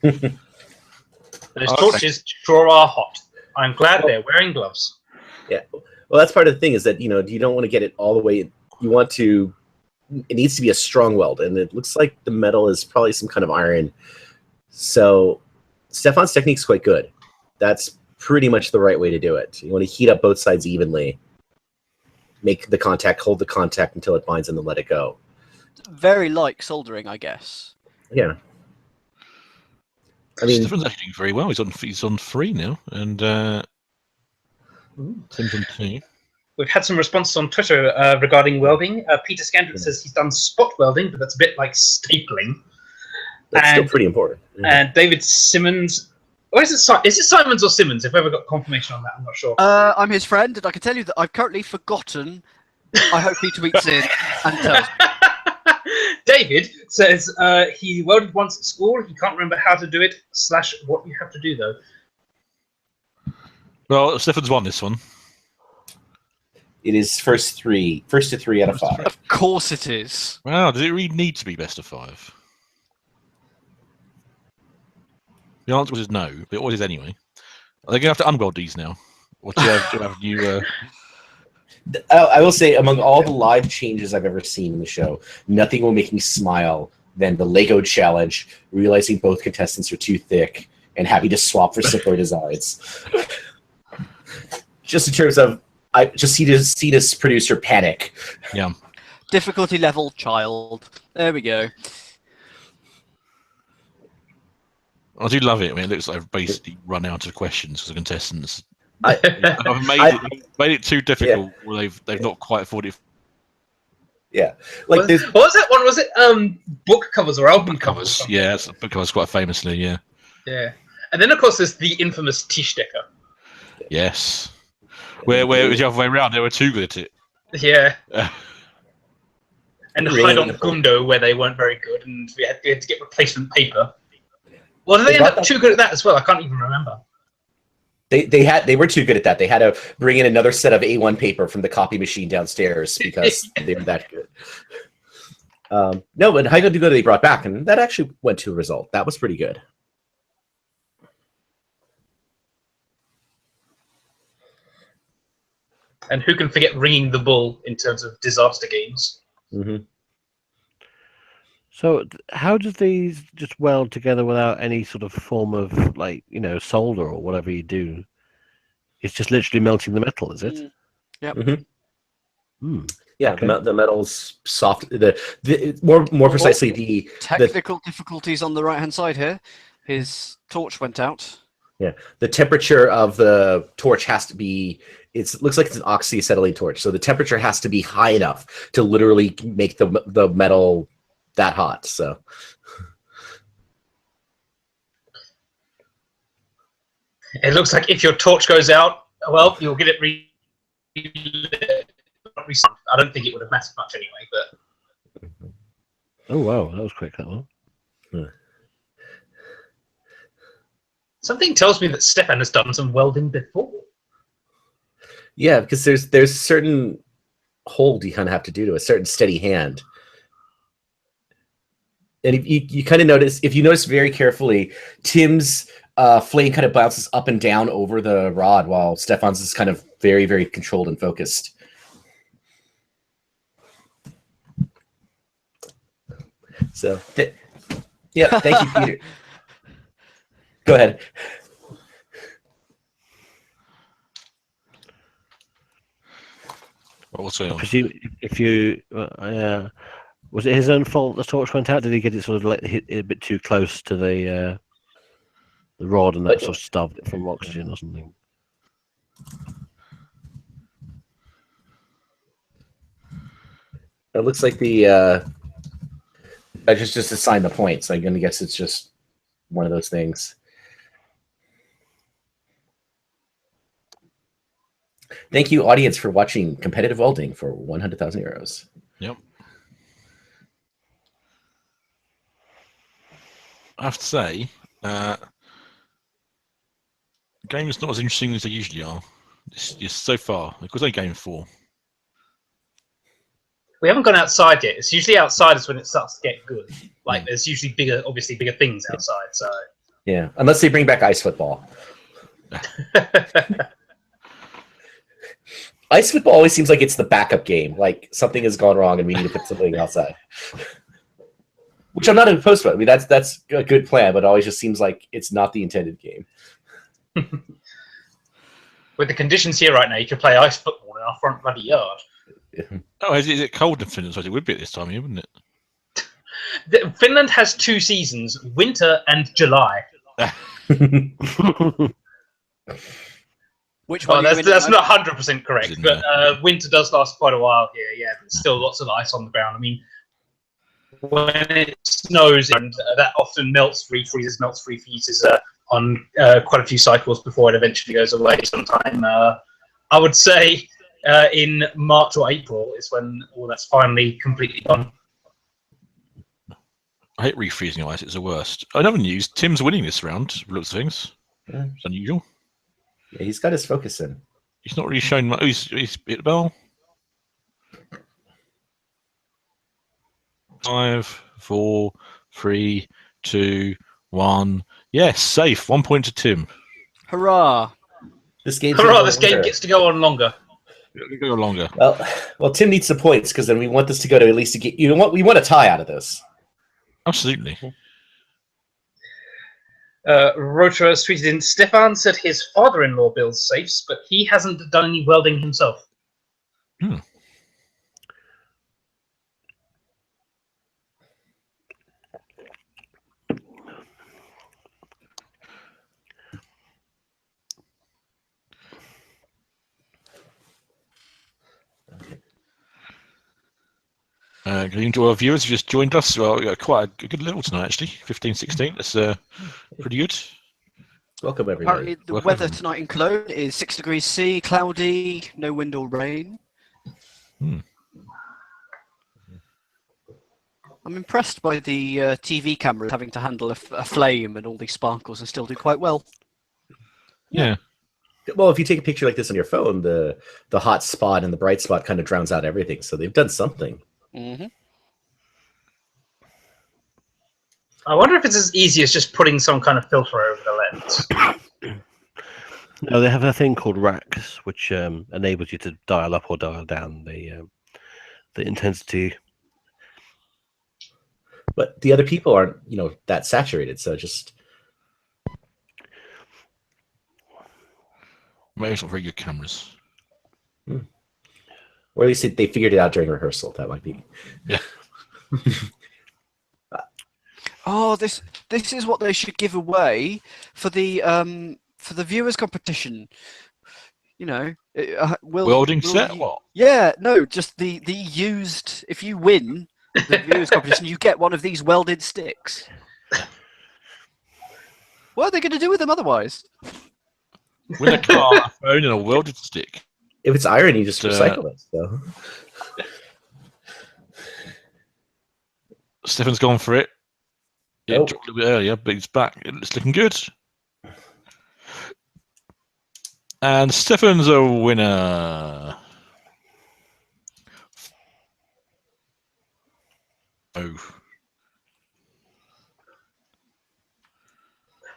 Those torches sure are hot. I'm glad they're wearing gloves. Yeah. Well, that's part of the thing is that, you don't want to get it all the way. It needs to be a strong weld, and it looks like the metal is probably some kind of iron. So Stefan's technique is quite good. That's pretty much the right way to do it. You want to heat up both sides evenly, make the contact, hold the contact until it binds, and then let it go. Very like soldering, I guess. Yeah. I mean, Stefan's actually doing very well. He's on 3 now, and Tim's on 2. We've had some responses on Twitter regarding welding. Peter Scandrick says he's done spot welding, but that's a bit like stapling. that's still pretty important. And David Simmons, or is it Simons or Simmons? If we ever got confirmation on that, I'm not sure. I'm his friend, and I can tell you that I've currently forgotten. I hope he tweets in and tells me. David says he welded once at school. He can't remember how to do it / what you have to do though. Well, Stefan's won this one. It is first to 3 out of 5. Of course it is. Wow, does it really need to be best of 5? The answer was no, but it always is anyway. Are they going to have to unweld these now? Or do you have new... I will say, among all the live changes I've ever seen in the show, nothing will make me smile than the Lego challenge, realizing both contestants are too thick and having to swap for simpler designs. Just in terms of, I just see this producer panic. Yeah. Difficulty level child. There we go. I do love it. I mean, it looks like I've basically run out of questions for the contestants. I, I've made it too difficult. Well, they've not quite thought it. yeah, like this. What was that one? Was it book covers or album covers? Yeah, that's book covers quite famously. Yeah. Yeah, and then of course there's the infamous Tischdecker. Yes. Where it was the other way around. They were too good at it. Yeah. And Really? Heidon Gundo, where they weren't very good, and we had to get replacement paper. Well, did they end up too good at that as well? I can't even remember. They were too good at that. They had to bring in another set of A1 paper from the copy machine downstairs because they were that good. No, but Heidon Gundo they brought back, and that actually went to a result. That was pretty good. And who can forget Ringing the Bull in terms of disaster games? Mm-hmm. So how does these just weld together without any sort of form of, like, solder or whatever you do? It's just literally melting the metal, is it? Yep. Mm-hmm. Yeah, Okay. the metal's soft. The more precisely the technical difficulties on the right-hand side here. His torch went out. Yeah, the temperature of the torch has to be. It looks like it's an oxyacetylene torch, so the temperature has to be high enough to literally make the metal that hot. So. It looks like if your torch goes out, well, you'll get it I don't think it would have mattered much anyway, but... Oh, wow, that was quick, that one. Yeah. Something tells me that Stefan has done some welding before. Yeah, because there's a certain hold you kind of have to do to a certain steady hand. And if you kind of notice, if you notice very carefully, Tim's flame kind of bounces up and down over the rod while Stefan's is kind of very, very controlled and focused. So, yeah, thank you, Peter. Go ahead. Also, I presume if you, was it his own fault the torch went out? Did he get it sort of hit a bit too close to the rod and that sort of starved it from oxygen or something? It looks like the I just assigned the points. I'm gonna guess it's just one of those things. Thank you, audience, for watching competitive welding for 100,000 euros. Yep. I have to say, game's not as interesting as they usually are. It's so far. It was only game 4. We haven't gone outside yet. It's usually outside is when it starts to get good. Like, there's usually obviously bigger things outside, so... Yeah, unless they bring back ice football. Ice football always seems like it's the backup game. Like, something has gone wrong and we need to put something outside. Which I'm not opposed to. I mean, that's a good plan, but it always just seems like it's not the intended game. With the conditions here right now, you could play ice football in our front bloody yard. Oh, is it cold in Finland? So it would be at this time of year, wouldn't it? Finland has 2 seasons, winter and July. Which one? That's not 100% correct, but winter does last quite a while here. Yeah, there's still lots of ice on the ground. I mean, when it snows, and that often melts, refreezes, melts, refreezes on quite a few cycles before it eventually goes away. Sometime, I would say, in March or April is when all that's finally completely gone. I hate refreezing ice. It's the worst. Another news: Tim's winning this round. Looks of things. Yeah. It's unusual. Yeah, he's got his focus in. He's not really shown much. Oh, he's hit the bell. 5, 4, 3, 2, 1. Yes, safe. 1 point to Tim. Hurrah! This game Gets to go on longer. Go longer. Well, Tim needs some points because then we want this to go to at least you know what, we want a tie out of this. Absolutely. Rotra has tweeted in, Stefan said his father-in-law builds safes, but he hasn't done any welding himself. Hmm. Good evening to our viewers who just joined us. Well, we got quite a good level tonight, actually. 15, 16. That's pretty good. Welcome, everybody. Apparently, the weather tonight in Cologne is 6 degrees C, cloudy, no wind or rain. I'm impressed by the TV cameras having to handle a flame and all these sparkles and still do quite well. Yeah. Well, if you take a picture like this on your phone, the hot spot and the bright spot kind of drowns out everything. So they've done something. Mm-hmm. I wonder if it's as easy as just putting some kind of filter over the lens. No, they have a thing called racks, which enables you to dial up or dial down the intensity. But the other people aren't, that saturated. So just Maybe it's not very good cameras. or at least they figured it out during rehearsal. That might be. Yeah. Oh, this is what they should give away for the viewers competition. Welding set? What? Yeah, no, just the used. If you win the viewers competition, you get one of these welded sticks. What are they going to do with them otherwise? Win a car, a phone, and a welded stick. If it's iron, you just recycle it. So. Stefan's gone for it. Yeah, Nope. dropped a little bit earlier, but he's back. It's looking good. And Stefan's a winner. Oh.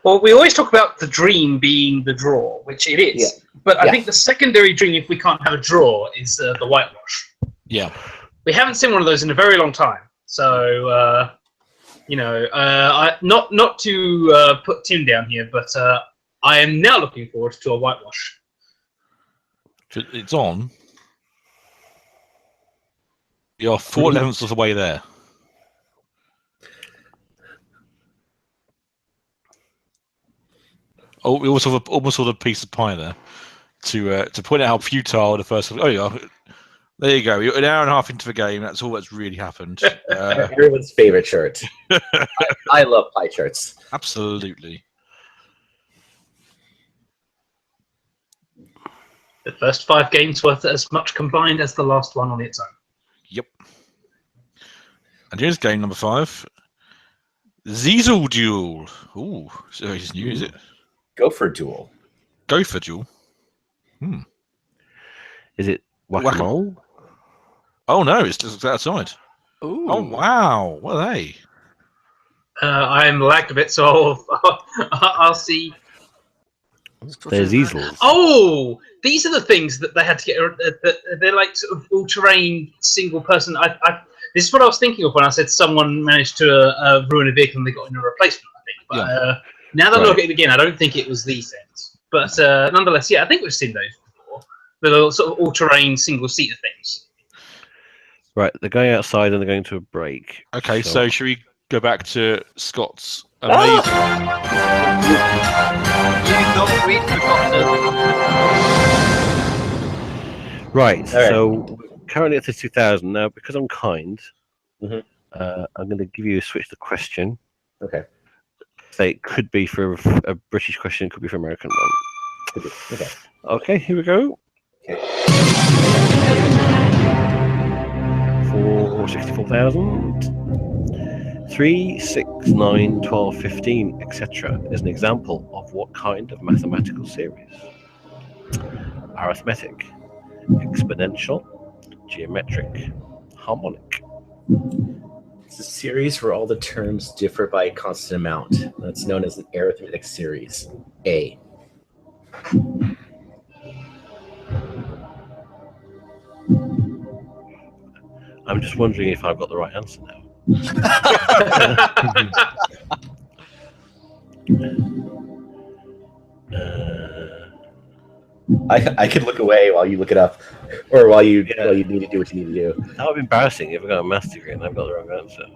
Well, we always talk about the dream being the draw, which it is. Yeah. But I think the secondary dream, if we can't have a draw, is the whitewash. Yeah. We haven't seen one of those in a very long time. So, not to put Tim down here, but I am now looking forward to a whitewash. It's on. You're 4/11ths of the way there. Oh, we also almost saw the piece of pie there to point out how futile the first. Oh yeah, there you go. You're an hour and a half into the game. That's all that's really happened. Everyone's favorite shirt. I love pie charts. Absolutely. The first 5 games worth as much combined as the last one on its own. Yep. And here's game number 5. Ziesel Duel. Ooh, so it's new, is it? Gopher Duel. Gopher Duel. Is it Watchalong? Oh no, it's just outside. Ooh. Oh wow, what are they? I'm lagged a bit, so I'll see. There's easels. Oh, these are the things that they had to get. They're like sort of all-terrain, single-person. This is what I was thinking of when I said someone managed to ruin a vehicle and they got in a replacement. I think, but now that I look at it again, I don't think it was these things. But nonetheless, yeah, I think we've seen those before. The little sort of all-terrain, single-seater things. Right, they're going outside and they're going to a break. Okay, so should we go back to Scott's amazing? Right, so currently at the 2000 now. Because I'm kind, Mm-hmm. I'm going to give you a switch the question. Okay. Say it could be for a British question, it could be for American one. Okay. Okay, here we go. Okay. For 64,000. 3, 6, 9, 12, 15, etc. is an example of what kind of mathematical series? Arithmetic, exponential, geometric, harmonic. It's a series where all the terms differ by a constant amount. That's known as an arithmetic series. A. I'm just wondering if I've got the right answer now. I could look away while you look it up, or while you need to do what you need to do. That would be embarrassing if I got a maths degree and I've got the wrong answer.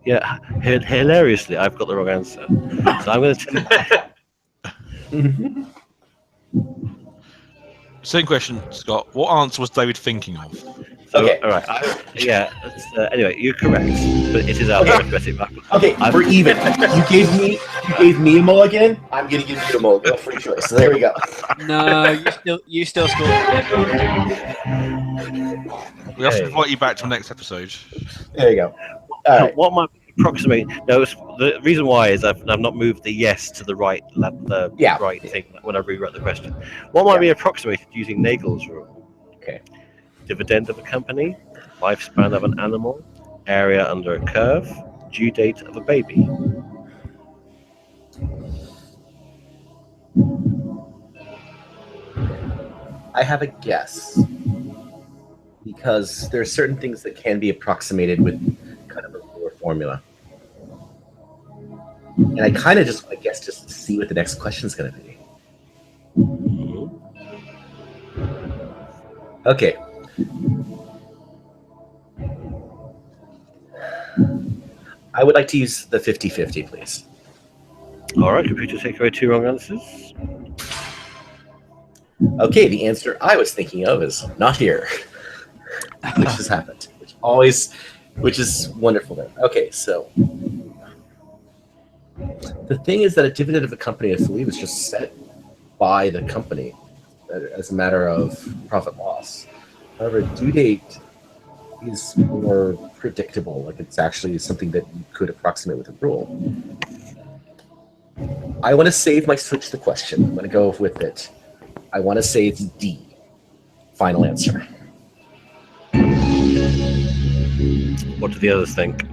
Yeah, hilariously, I've got the wrong answer. So I'm going to Same question, Scott. What answer was David thinking of? So, Okay. all right. Anyway, you're correct, but it is our arithmetic map. Okay, we're even. You gave me a mulligan. I'm gonna give you a mulligan, a free choice. So there we go. No, you still score. We have to invite you back to the next episode. There you go. All right. What might approximate? No, the reason why is I've not moved the yes to the right right thing when I rewrote the question. What might be approximated using Nagel's rule? Okay. Dividend of a company, lifespan of an animal, area under a curve, due date of a baby. I have a guess because there are certain things that can be approximated with kind of a lower formula, and I kind of just want to guess just to see what the next question is going to be. Okay. I would like to use the 50-50, please. All right, computer, take away 2 wrong answers. Okay, the answer I was thinking of is not here, which has happened, which is wonderful. Then, okay, so the thing is that a dividend of a company, I believe, is just set by the company as a matter of profit loss. However, due date is more predictable. Like it's actually something that you could approximate with a rule. I want to save my switch the question. I'm going to go with it. I want to say it's D. Final answer. What do the others think?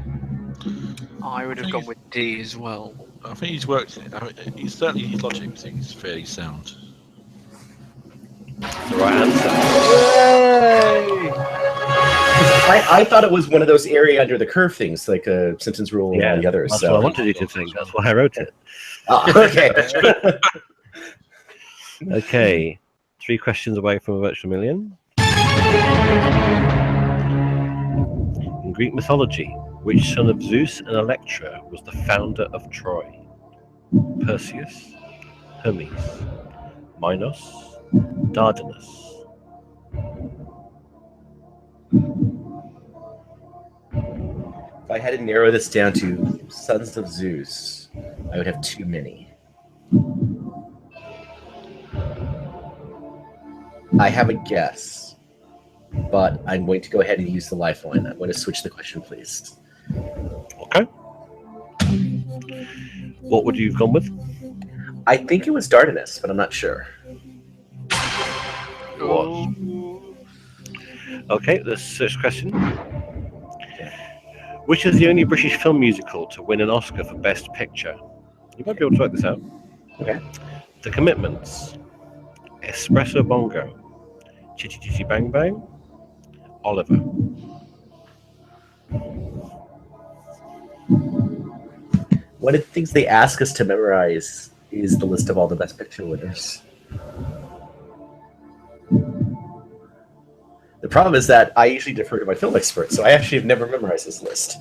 I would have gone with D as well. I think he's worked. He's certainly his logic seems fairly sound. The right answer. I thought it was one of those area under the curve things, like a Simpsons rule and all the others. That's so. what I wanted you to think. That's why I wrote it. Oh, okay. Okay, 3 questions away from a virtual million. In Greek mythology, which son of Zeus and Electra was the founder of Troy? Perseus, Hermes, Minos, Dardanus. If I had to narrow this down to sons of Zeus, I would have too many. I have a guess, but I'm going to go ahead and use the lifeline. I'm going to switch the question, please. Okay. What would you have gone with? I think it was Dardanus, but I'm not sure. What? Okay, the search question. Which is the only British film musical to win an Oscar for Best Picture? You might be able to work this out. Okay. The Commitments, Espresso Bongo, Chitty Chitty Bang Bang, Oliver. One of the things they ask us to memorize is the list of all the Best Picture winners. The problem is that I usually defer to my film expert, so I actually have never memorized this list.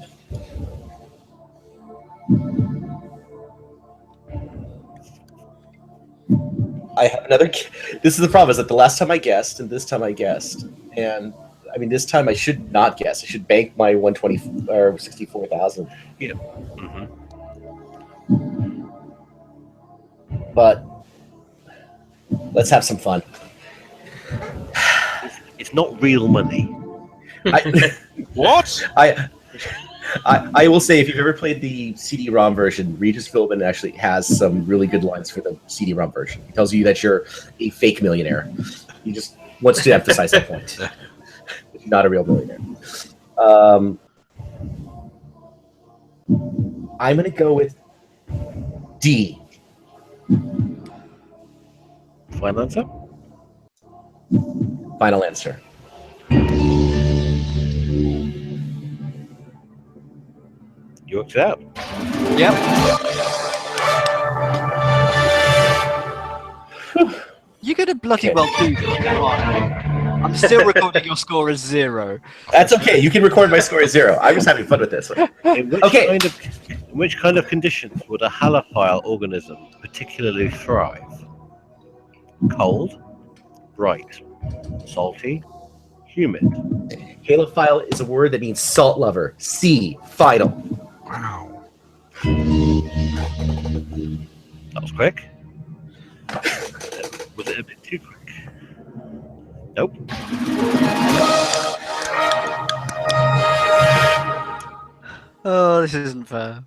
I have another. This is the problem: is that the last time I guessed, and this time I guessed, and I mean this time I should not guess. I should bank my 120 or 64,000. Yeah. Mm-hmm. But let's have some fun. It's not real money. What? I will say, if you've ever played the CD-ROM version, Regis Philbin actually has some really good lines for the CD-ROM version. He tells you that you're a fake millionaire. He just wants to emphasize that point. You're not a real millionaire. I'm going to go with D. Final answer? Final answer. You worked it out. Yep. You're going to bloody well do this. I'm still recording your score as 0. That's okay. You can record my score as 0. I'm just having fun with this one. In which kind of conditions would a halophile organism particularly thrive? Cold, bright, salty, Humid. Halophile is a word that means salt lover. C. Final. Wow. That was quick. Was it a bit too quick? Nope. Oh, this isn't fair.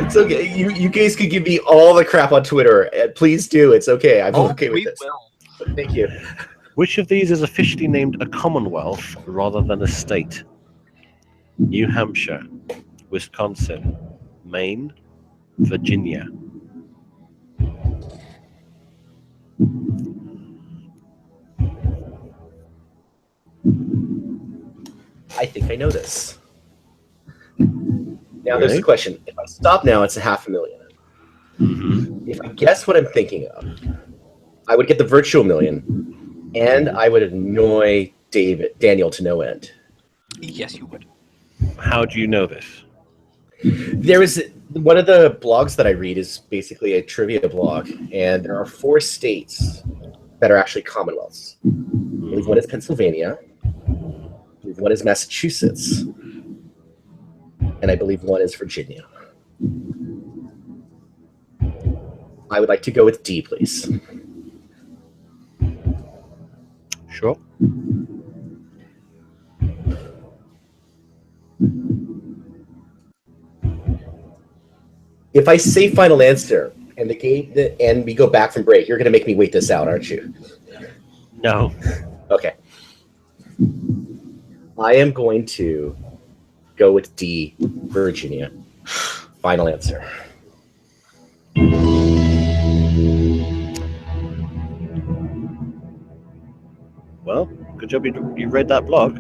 It's okay. You guys could give me all the crap on Twitter. Please do. It's okay. I'm okay with we this. will. Thank you. Which of these is officially named a Commonwealth rather than a state? New Hampshire, Wisconsin, Maine, Virginia. I think I know this. Now there's Really? the question. If I stop now, it's $500,000. Mm-hmm. If I guess what I'm thinking of, I would get the virtual million, and I would annoy Daniel to no end. Yes, you would. How do you know this? There is one of the blogs that I read is basically a trivia blog, and there are 4 states that are actually commonwealths. I believe one is Pennsylvania, I believe one is Massachusetts, and I believe one is Virginia. I would like to go with D, please. Sure. If I say final answer and we go back from break, you're going to make me wait this out, aren't you? No. Okay. I am going to go with D, Virginia. Final answer. Well, good job you read that blog.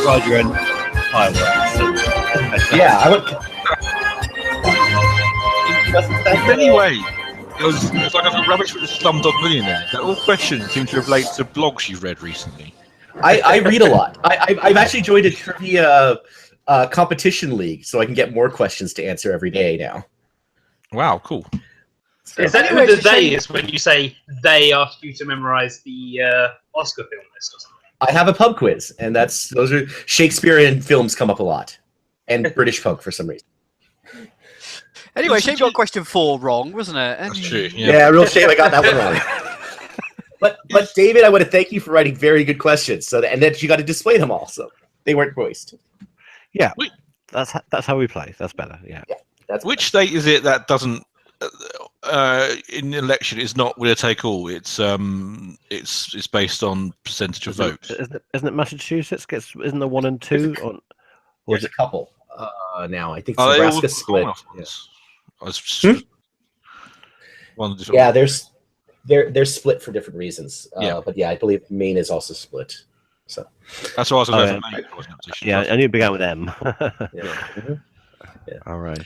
Roger and fireworks. Yeah, I would. Anyway, it's like a rubbish with a Slumdog Millionaire. That all questions seem to relate to blogs you've read recently. I read a lot. I've actually joined a trivia competition league, so I can get more questions to answer every day now. Wow, cool. So, Is that Anyway, who the it's a they shame- is when you say they asked you to memorize the Oscar film list or something? I have a pub quiz, and those are Shakespearean films come up a lot, and British punk for some reason. Anyway, Shane got question 4 wrong, wasn't it? That's true. Yeah, real shame I got that one wrong. But David, I want to thank you for writing very good questions. And then you got to display them all, so they weren't voiced. Yeah, that's how we play. That's better. Yeah. That's Which state is it that doesn't in the election is not winner take all? It's based on percentage of votes. Isn't it Massachusetts isn't there 1 and 2 or There's a couple now. I think Are they all Nebraska split. Commonwealth Yeah. ones? I was just- Hmm? one different Yeah, one. they're split for different reasons. Yeah. But yeah, I believe Maine is also split. So That's why I was Oh, going yeah. for Maine. Wasn't it? yeah, I knew it began with M. yeah. Mhm. All right.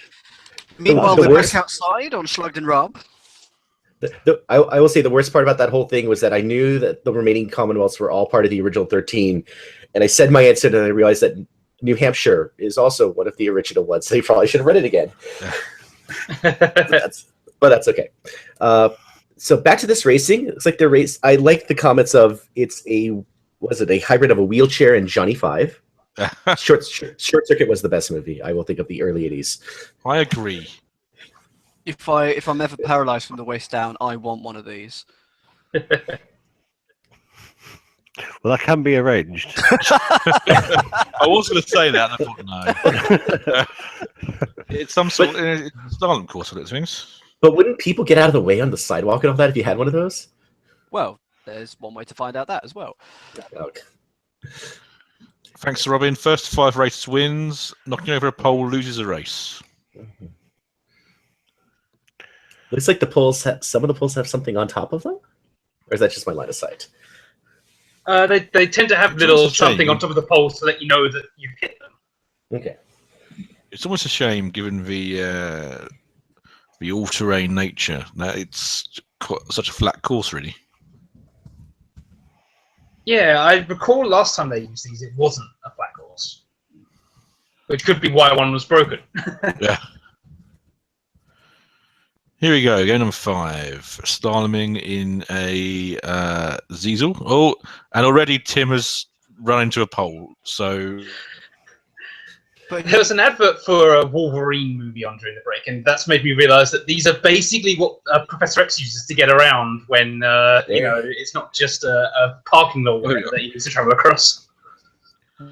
Meanwhile, The we're worst- back outside on Schlag and Rob. I will say the worst part about that whole thing was that I knew that the remaining Commonwealths were all part of the original 13, and I said my answer, and I realized that New Hampshire is also one of the original ones. So you probably should have read it again. but that's okay. So back to this racing. It's like the race. I like the comments of it's a hybrid of a wheelchair and Johnny Five. Short Circuit was the best movie. I will think of the early 80s. I agree. If I'm ever paralyzed from the waist down, I want one of these. Well, that can be arranged. I was going to say that, and I thought no. It's some sort of silent course of it, things. But wouldn't people get out of the way on the sidewalk and all that if you had one of those? Well, there's one way to find out that as well. Okay. Thanks to Robin. First to 5 races wins. Knocking over a pole loses a race. Looks like some of the poles have something on top of them? Or is that just my line of sight? They tend to have It's little also something changing. on top of the poles to let you know that you've hit them. Okay. It's almost a shame, given the all-terrain nature, that it's such a flat course, really. Yeah, I recall last time they used these, it wasn't a flat course, which could be why one was broken. Yeah. Here we go. Game number 5. Slaloming in a Ziesel. Oh, and already Tim has run into a pole. So. But There was an advert for a Wolverine movie on during the break, and that's made me realise that these are basically what Professor X uses to get around when it's not just a parking lot that he needs to travel across.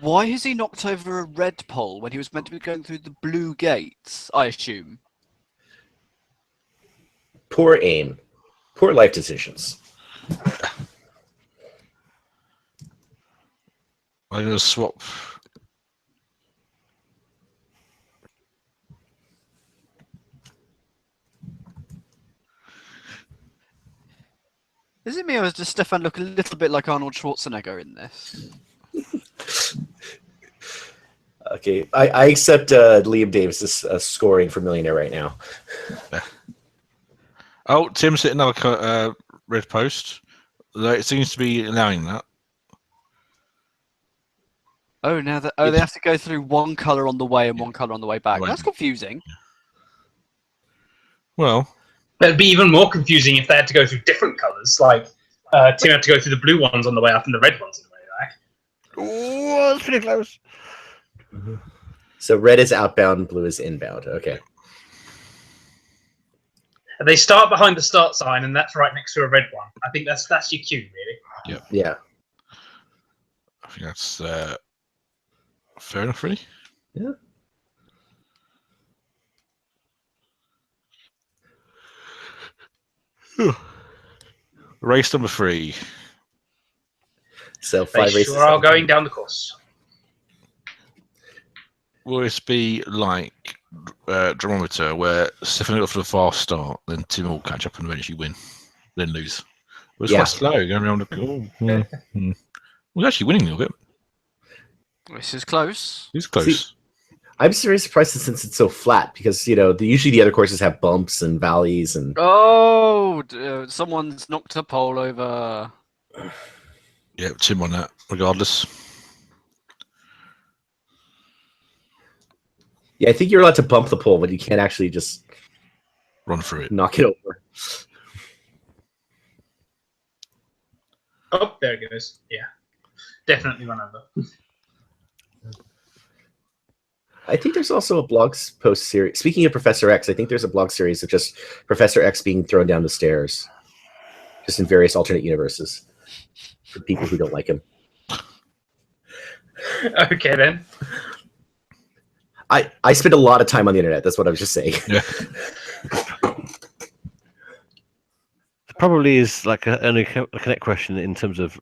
why has he knocked over a red pole when he was meant to be going through the blue gates? I assume. Poor aim. Poor life decisions. I'm going to swap. Is it me, or does Stefan look a little bit like Arnold Schwarzenegger in this? Okay, I accept Liam Davis' scoring for Millionaire right now. Oh, Tim's hit another red post. It seems to be allowing that. Oh, now that they have to go through one colour on the way and one colour on the way back. That's confusing. Well, That'd be even more confusing if they had to go through different colours, like Tim had to go through the blue ones on the way up and the red ones on the way back. Oh, that's pretty close. So red is outbound, blue is inbound. Okay. They start behind the start sign, and that's right next to a red one. I think that's your cue, really. Yeah. I think that's fair enough, really. Yeah. Race number 3. So They 5 races. sure are going down the course. Will this be like Dromometer, where Stefan got off to a fast start, then Tim will catch up and eventually win, then lose? It was quite slow going around the. We're actually winning a little bit. This is close. It's close. See, I'm very surprised since it's so flat because usually the other courses have bumps and valleys and. Oh, someone's knocked a pole over. Yeah, Tim on that, regardless. Yeah, I think you're allowed to bump the pole, but you can't actually just Run through it. knock it over. Oh, there it goes. Yeah. Definitely run over. I think there's also a blog post series. Speaking of Professor X, I think there's a blog series of just Professor X being thrown down the stairs, just in various alternate universes, for people who don't like him. Okay, then. I spend a lot of time on the internet. That's what I was just saying. Yeah. Probably is like a connect question in terms of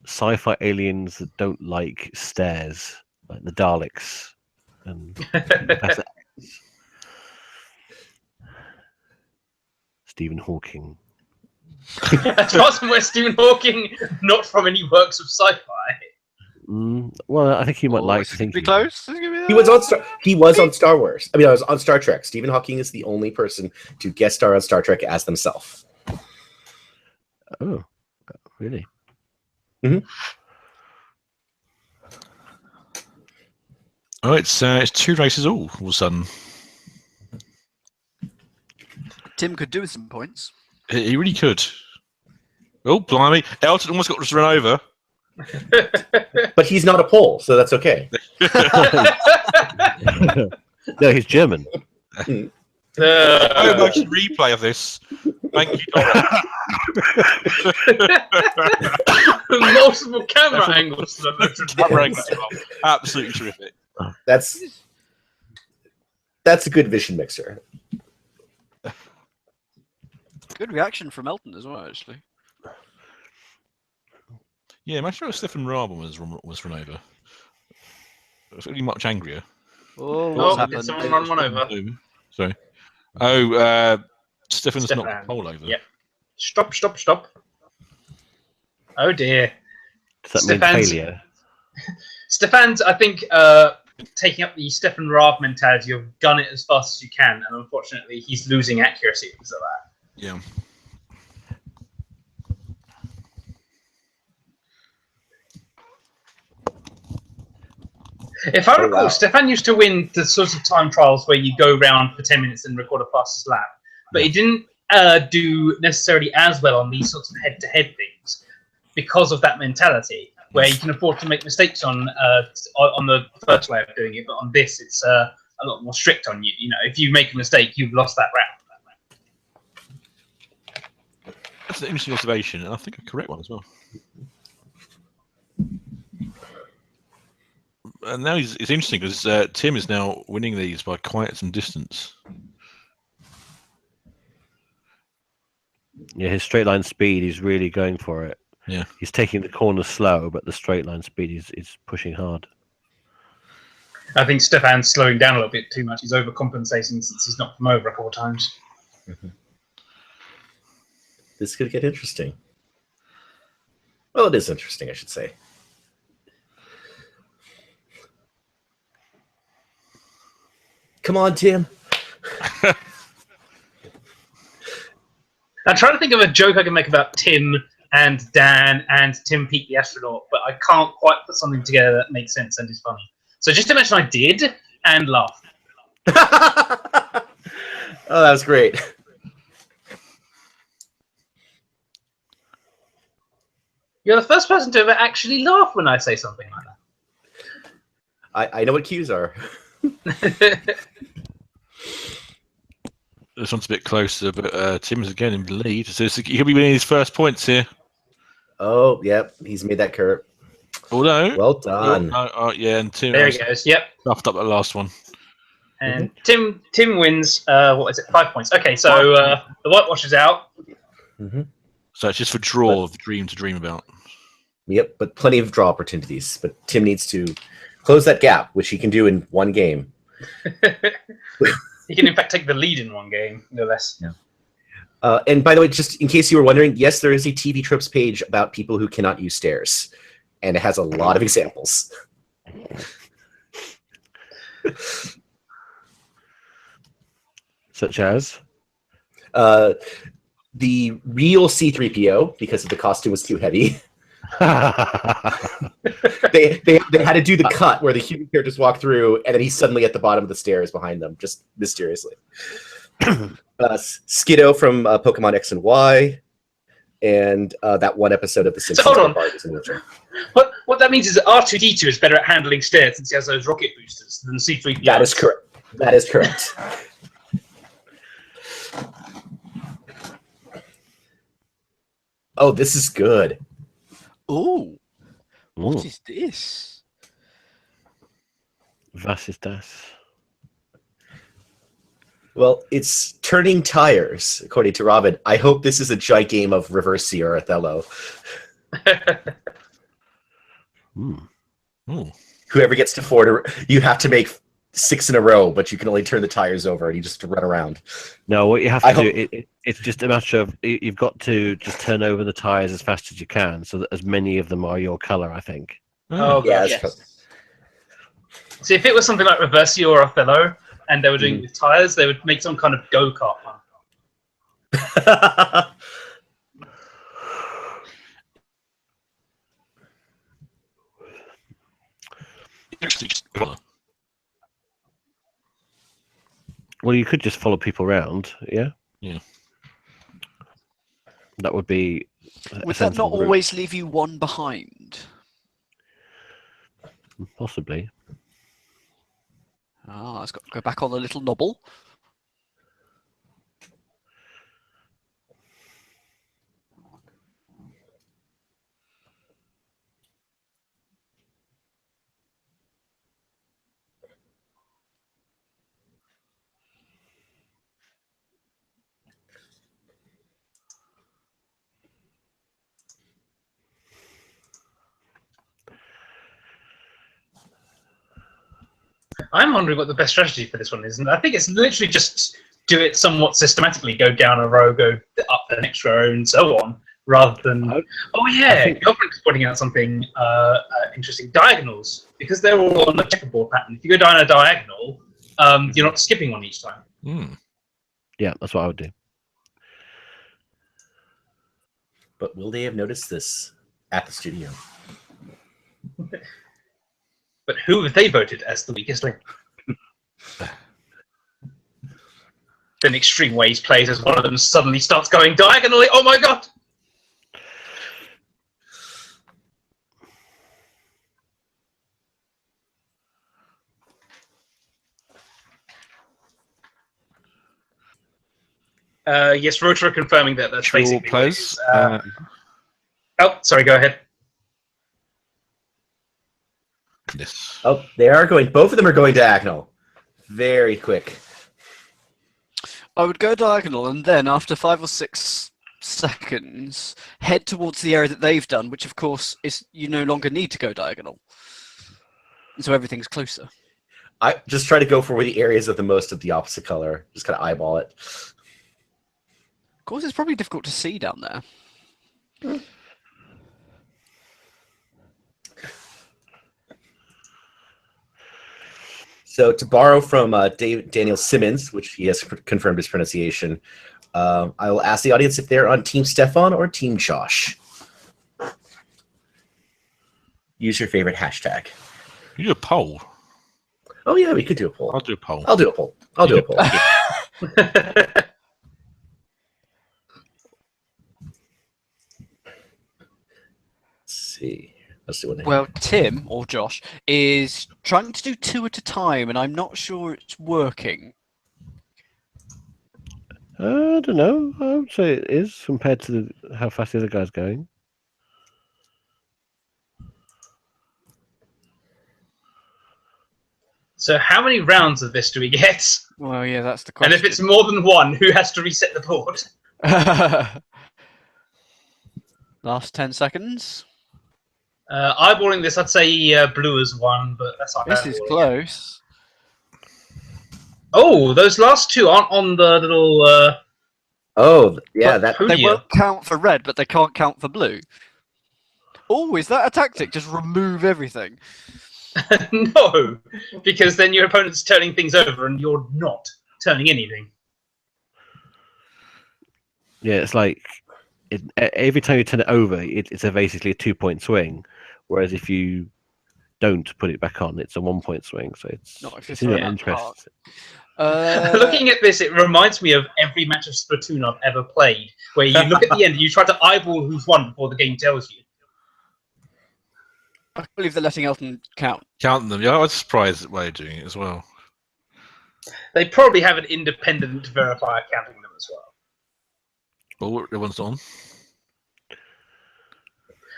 sci-fi aliens that don't like stairs, like the Daleks and Professor X. Stephen Hawking. As far as I'm aware, Stephen Hawking, not from any works of sci-fi. Well, I think he might like to think Be close. He was on Star Wars. I was on Star Trek. Stephen Hawking is the only person to guest star on Star Trek as themselves. Oh, really? Mm-hmm. Oh, it's 2 races all of a sudden. Tim could do with some points. He really could. Oh, blimey. Elton almost got us run over. But he's not a Pole, so that's okay. No, he's German. I watched a replay of this. Thank you, Dora. Multiple camera angles. Absolutely terrific. That's a good vision mixer. Good reaction from Elton as well, actually. Yeah, imagine if Stefan Raben was run over. It's really much angrier. Oh, Oh, what's did someone happened? run one over? Sorry. Oh, Stefan's Stefan. knocked the pole over. Yep. Stop. Oh dear. Does that mean Stefan's- failure? Stefan's, I think, taking up the Stefan Raab mentality of gun it as fast as you can, and unfortunately, he's losing accuracy because of that. Yeah. If I recall, wow. Stefan used to win the sorts of time trials where you go around for 10 minutes and record a fastest lap, but he didn't do necessarily as well on these sorts of head-to-head things because of that mentality, where you can afford to make mistakes on the first way of doing it, but on this, it's a lot more strict on you. You know, if you make a mistake, you've lost that round. That's an interesting observation, and I think a correct one as well. And now it's interesting because Tim is now winning these by quite some distance. Yeah, his straight line speed, he's really going for it. Yeah. He's taking the corner slow, but the straight line speed is pushing hard. I think Stefan's slowing down a little bit too much. He's overcompensating since he's knocked him over a couple of times. This could get interesting. Well, it is interesting, I should say. Come on, Tim. I'm trying to think of a joke I can make about Tim and Dan and Tim Peake the astronaut, but I can't quite put something together that makes sense and is funny. So just imagine I did and laugh. Oh, that was great. You're the first person to ever actually laugh when I say something like that. I know what cues are. This one's a bit closer, but Tim's again in the lead. So he could be winning his first points here. Oh, yep. He's made that curve. Although, well done. Yeah, and Tim There he goes. Yep. stuffed up the last one. And Tim wins. What is it? 5 points. Okay, so the whitewash is out. So it's just for draw of dream to dream about. Yep, but plenty of draw opportunities. But Tim needs to close that gap, which he can do in one game. He can, in fact, take the lead in one game, no less. Yeah. And by the way, just in case you were wondering, yes, there is a TV Tropes page about people who cannot use stairs. And it has a lot of examples. Such as? The real C-3PO, because the costume was too heavy. they had to do the cut where the human characters walk through, and then he's suddenly at the bottom of the stairs behind them, just mysteriously. Skiddo from Pokemon X and Y, and that one episode of The Simpsons. So hold on. Bart is in a wheelchair. What that means is that R2-D2 is better at handling stairs since he has those rocket boosters than C-3PO. That is correct. That is correct. Oh, this is good. Oh, what Ooh. is this? Was ist das? Well, it's turning tires, according to Robin. I hope this is a giant game of Reversi or Othello. Whoever gets to 4, you have to make 6 in a row, but you can only turn the tires over, and you just have to run around. No, what you have to do, it's just a matter of you've got to just turn over the tires as fast as you can, so that as many of them are your color, I think. Oh, Yeah, God, yes. See, if it was something like Reversi or Othello, and they were doing it with tires, they would make some kind of go-kart one. Well, you could just follow people around, yeah? Yeah. That would be... Would that not always leave you one behind? Possibly. Ah, it's got to go back on the little knobble. I'm wondering what the best strategy for this one is, and I think it's literally just do it somewhat systematically. Go down a row, go up the next row, and so on. rather than. Oh yeah, think- government's pointing out something interesting. Diagonals, because they're all on a checkerboard pattern. If you go down a diagonal, you're not skipping one each time. Yeah, that's what I would do. But will they have noticed this at the studio? But who have they voted as the weakest link? Then Extreme Ways plays as one of them suddenly starts going diagonally. Oh my god! Yes, Rotary confirming that that's True basically plays. Oh, sorry, go ahead. Yes. Oh, they are going. Both of them are going diagonal. Very quick. I would go diagonal, and then after 5 or 6 seconds, head towards the area that they've done, which of course is you no longer need to go diagonal. So everything's closer. I just try to go for where the areas of the most of the opposite color. Just kind of eyeball it. Of course, it's probably difficult to see down there. So to borrow from Daniel Simmons, which he has confirmed his pronunciation, I will ask the audience if they're on Team Stefan or Team Josh. Use your favorite hashtag. You do a poll. Oh yeah, we could do a poll. I'll do a poll. I'll do a poll. I'll do a poll. Let's see. Let's see what they Well, Tim, or Josh, is trying to do 2 at a time, and I'm not sure it's working. I don't know. I would say it is compared to how fast the other guy's going. So how many rounds of this do we get? Well, yeah, that's the question. And if it's more than one, who has to reset the board? Last 10 seconds. Eyeballing this, I'd say blue is one, but that's not. This is close. Oh, those last two aren't on the little. Oh, yeah, that. Who They do you- won't count for red, but they can't count for blue. Oh, is that a tactic? Just remove everything. No, because then your opponent's turning things over and you're not turning anything. Yeah, it's like every time you turn it over, it's basically a 2-point swing. Whereas if you don't put it back on, it's a 1-point swing. So it's Not if you're it's in your throwing it interest. Looking at this, it reminds me of every match of Splatoon I've ever played, where you look at the end and you try to eyeball who's won before the game tells you. I believe they're letting Elton count. Count them. Yeah, I was surprised at why you're doing it as well. They probably have an independent verifier counting them as well. Well, everyone's on.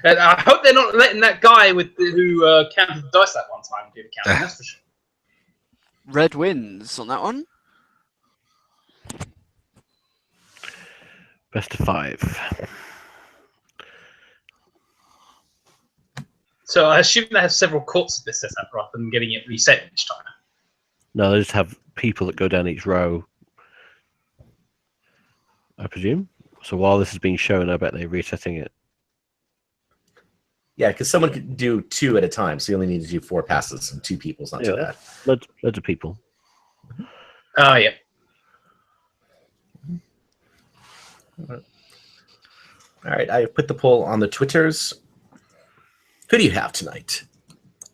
And I hope they're not letting that guy who counted the dice that one time do the counting. That's for sure. Red wins on that one. Best of 5. So I assume they have several courts of this setup rather than getting it reset each time. No, they just have people that go down each row, I presume. So while this is being shown, I bet they're resetting it. Yeah, because someone could do 2 at a time, so you only need to do 4 passes, and 2 people's not too bad. Loads of people. Oh, yeah. All right, I put the poll on the Twitters. Who do you have tonight?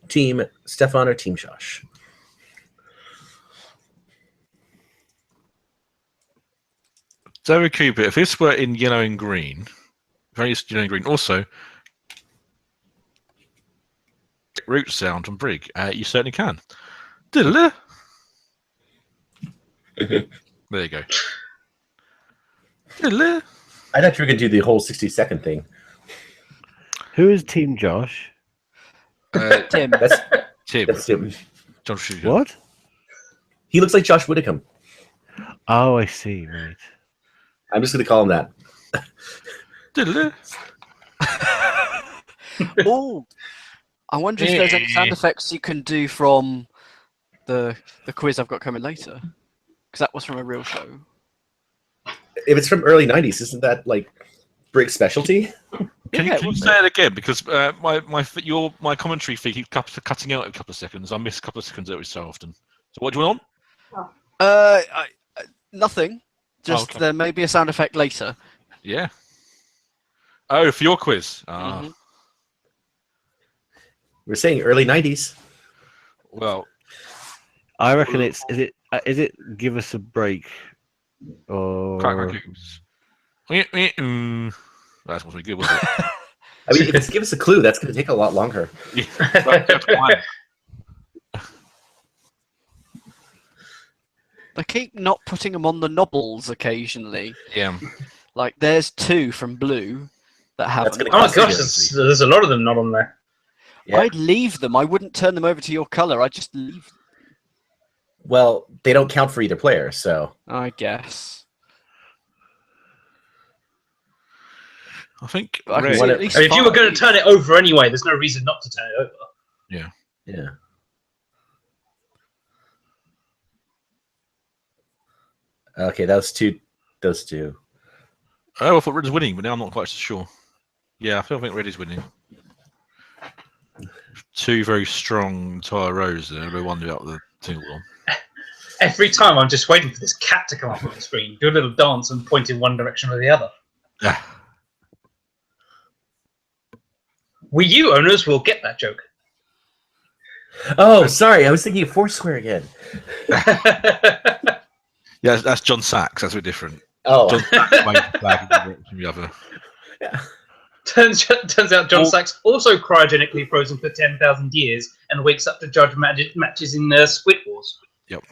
Team Stefan or Team Josh? So Cooper, if this were in yellow and green, very yellow and green, also root sound on Brig, you certainly can. Diddle-a. There you go. Diddle-a. I thought you were going to do the whole 60-second thing. Who is Team Josh? Tim. That's Tim. him. John Sugar. What? He looks like Josh Whitcomb. Oh, I see. Right. I'm just going to call him that. Diddle-a. Oh, I wonder if there's any sound effects you can do from the quiz I've got coming later, because that was from a real show. If it's from early 90s, isn't that like Brig specialty. Can you say it again? Because my commentary feed keeps cutting out a couple of seconds. I miss a couple of seconds every so often. So what do you want? Nothing. Just okay. there may be a sound effect later. Yeah. Oh, for your quiz. We're saying early 90s. Well, I reckon is it Give Us a Break or that's supposed to be good, wasn't it? I mean, if it's Give Us a Clue, that's going to take a lot longer. They keep not putting them on the nobbles occasionally. Yeah. Like there's 2 from Blue that haven't. Oh my gosh, there's a lot of them not on there. Yeah. I'd leave them. I wouldn't turn them over to your colour. I'd just leave them. Well, they don't count for either player, so. I guess. I think. But I can Red. see at I mean, least If you were 5. going to turn it over anyway, there's no reason not to turn it over. Yeah. Okay, those two. Oh, I thought Red was winning, but now I'm not quite so sure. Yeah, I think Red is winning. 2 very strong entire rows there. No one without the single one. Every time I'm just waiting for this cat to come up on the screen, do a little dance and point in one direction or the other. Yeah. Wii U owners will get that joke. Oh, sorry, I was thinking of Foursquare again. Yeah, that's John Sachs. That's a bit different. Oh. John Sachs waved the flag from the other. Yeah. Turns out John Sachs also cryogenically frozen for 10,000 years and wakes up to judge matches in Squid Wars. Yep.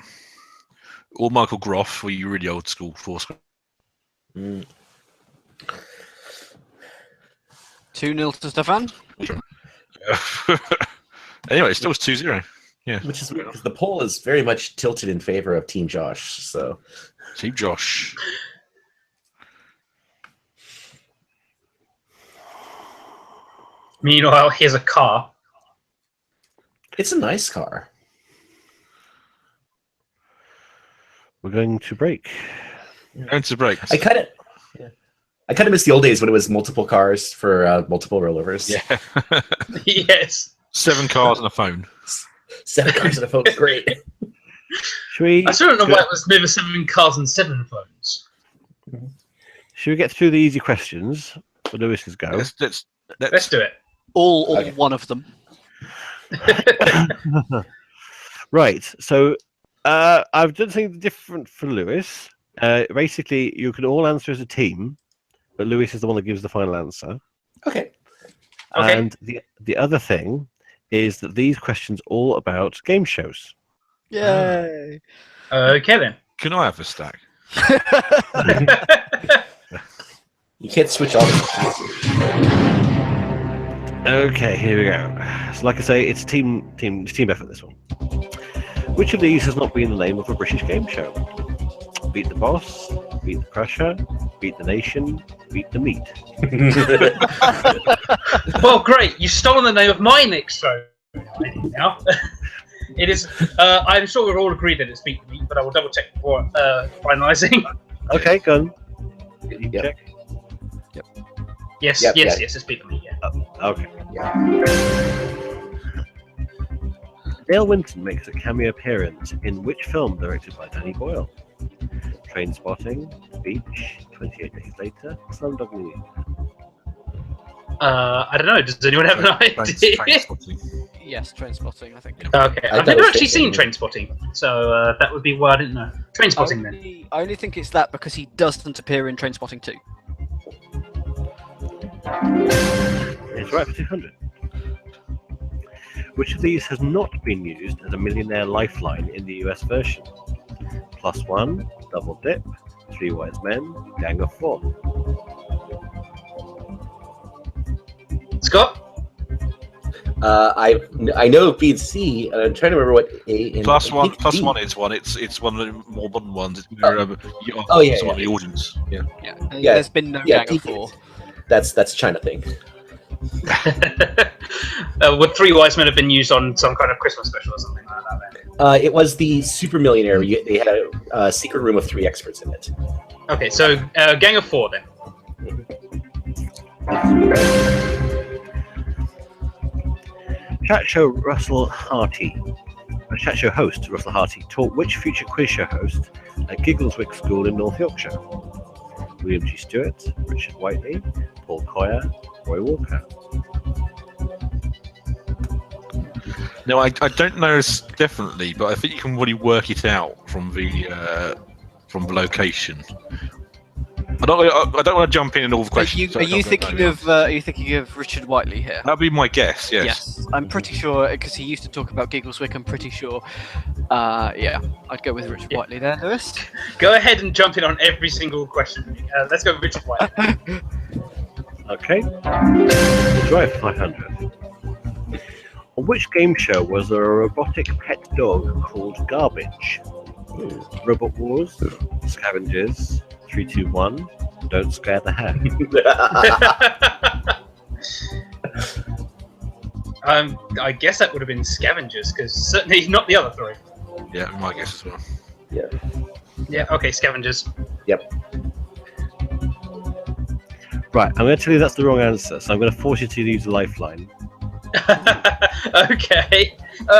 Or Michael Groff, were you really old school Foursquare? 2-0 to Stefan. Anyway, it still was 2-0. Yeah. Which is weird because the poll is very much tilted in favor of Team Josh. So. Team Josh. Meanwhile, here's a car. It's a nice car. We're going to break. Going to break. I kind of miss the old days when it was multiple cars for multiple rollovers. Yeah. Yes. 7 cars and a phone. 7 cars and a phone is great. I still don't know why it was never 7 cars and 7 phones. Should we get through the easy questions for Lewis's go? Let's do it. All Okay. one of them. Right. So I've done something different for Lewis. Basically, you can all answer as a team, but Lewis is the one that gives the final answer. Okay. And the other thing is that these questions are all about game shows. Yay! Okay then. Can I have a stack? You can't switch off. Okay, here we go. So, like I say, it's team effort. This one. Which of these has not been the name of a British game show? Beat the Boss, Beat the Crusher, Beat the Nation, Beat the Meat. Well, great. You've stolen the name of my next show. Now. It is. I'm sure we're all agreed that it's Beat the Meat, but I will double check before finalising. Okay, go on. Yep. Check. Yes, Yep, yes, yeah. yes. It's Beat the Meat. Yeah. Okay. Yeah. Dale Winton makes a cameo appearance in which film directed by Danny Boyle? Trainspotting, Beach, 28 Days Later, Slumdog Millionaire. I don't know. Does anyone have an idea? Yes, Trainspotting, I think. Okay, I've never actually seen Trainspotting, so that would be why I didn't know. Trainspotting then. I only think it's that because he doesn't appear in Trainspotting 2. It's right for 200. Which of these has not been used as a millionaire lifeline in the US version? Plus One, Double Dip, Three Wise Men, Gang of Four. Scott? I know B and C, and I'm trying to remember what A and Plus one D. is one. It's one of the more modern ones. It's Yeah. the audience. Yeah. Yeah, There's been no yeah, Gang of 4. That's China thing. Would Three Wise Men have been used on some kind of Christmas special or something like that? Then? It was the Super Millionaire. They had a secret room of 3 experts in it. Okay, so Gang of Four then. Chat show host Russell Harty taught which future quiz show host at Giggleswick School in North Yorkshire? William G. Stewart, Richard Whiteley, Paul Coyer, Roy Walker. No, I don't know definitely, but I think you can really work it out from the location. I don't want to jump in all the questions. Are you thinking of Richard Whiteley here? That'd be my guess. Yes. Yes, I'm pretty sure because he used to talk about Giggleswick. I'm pretty sure. Yeah, I'd go with Richard Whiteley there, Lewis. Go ahead and jump in on every single question. Let's go with Richard Whiteley. Okay. Drive 500. On which game show was there a robotic pet dog called Garbage? Robot Wars, Scavengers, 3, 2, 1, Don't Scare the Hare. I guess that would have been Scavengers, because certainly not the other three. Yeah, my guess as well. Yeah. Yeah, okay, Scavengers. Yep. Right, I'm going to tell you that's the wrong answer, so I'm going to force you to use a lifeline. Okay.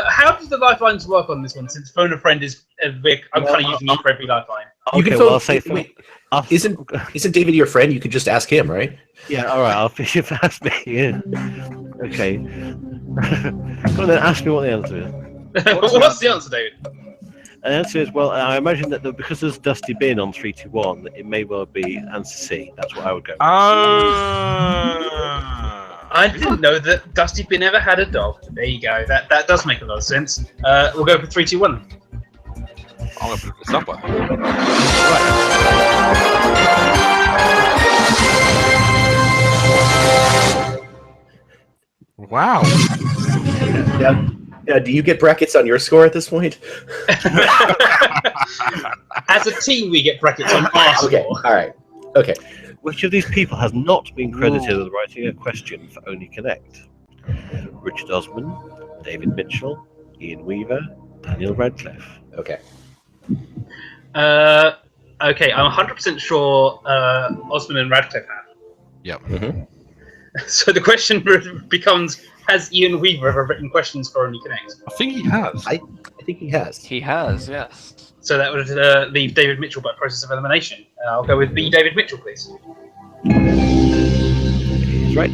How does the lifelines work on this one? Since phone a friend is, I'm kind of using it for every lifeline. You Okay, can well, phone, I'll say... Isn't David your friend? You could just ask him, right? Yeah, alright, I'll fish if ask me. Yeah. Okay. Go on then, ask me what the answer is. What's the answer, David? And the answer is, well, I imagine that because there's Dusty Bin on 3, 2, 1, it may well be answer C. That's what I would go with. I didn't know that Dusty Bin ever had a dog. There you go. That does make a lot of sense. We'll go for 3, 2, 1. I'm going to put this up. Wow. Yeah, do you get brackets on your score at this point? As a team, we get brackets on our score. Okay, all right. Okay. Which of these people has not been credited with writing a question for Only Connect? Richard Osman, David Mitchell, Ian Weaver, Daniel Radcliffe. Okay. Okay, I'm 100% sure Osman and Radcliffe have. Yep. Mm-hmm. So the question becomes, has Ian Weaver ever written questions for Only Connect? I think he has. I think he has. He has, yes. So that would leave David Mitchell by process of elimination. I'll go with B. David Mitchell, please. He's right.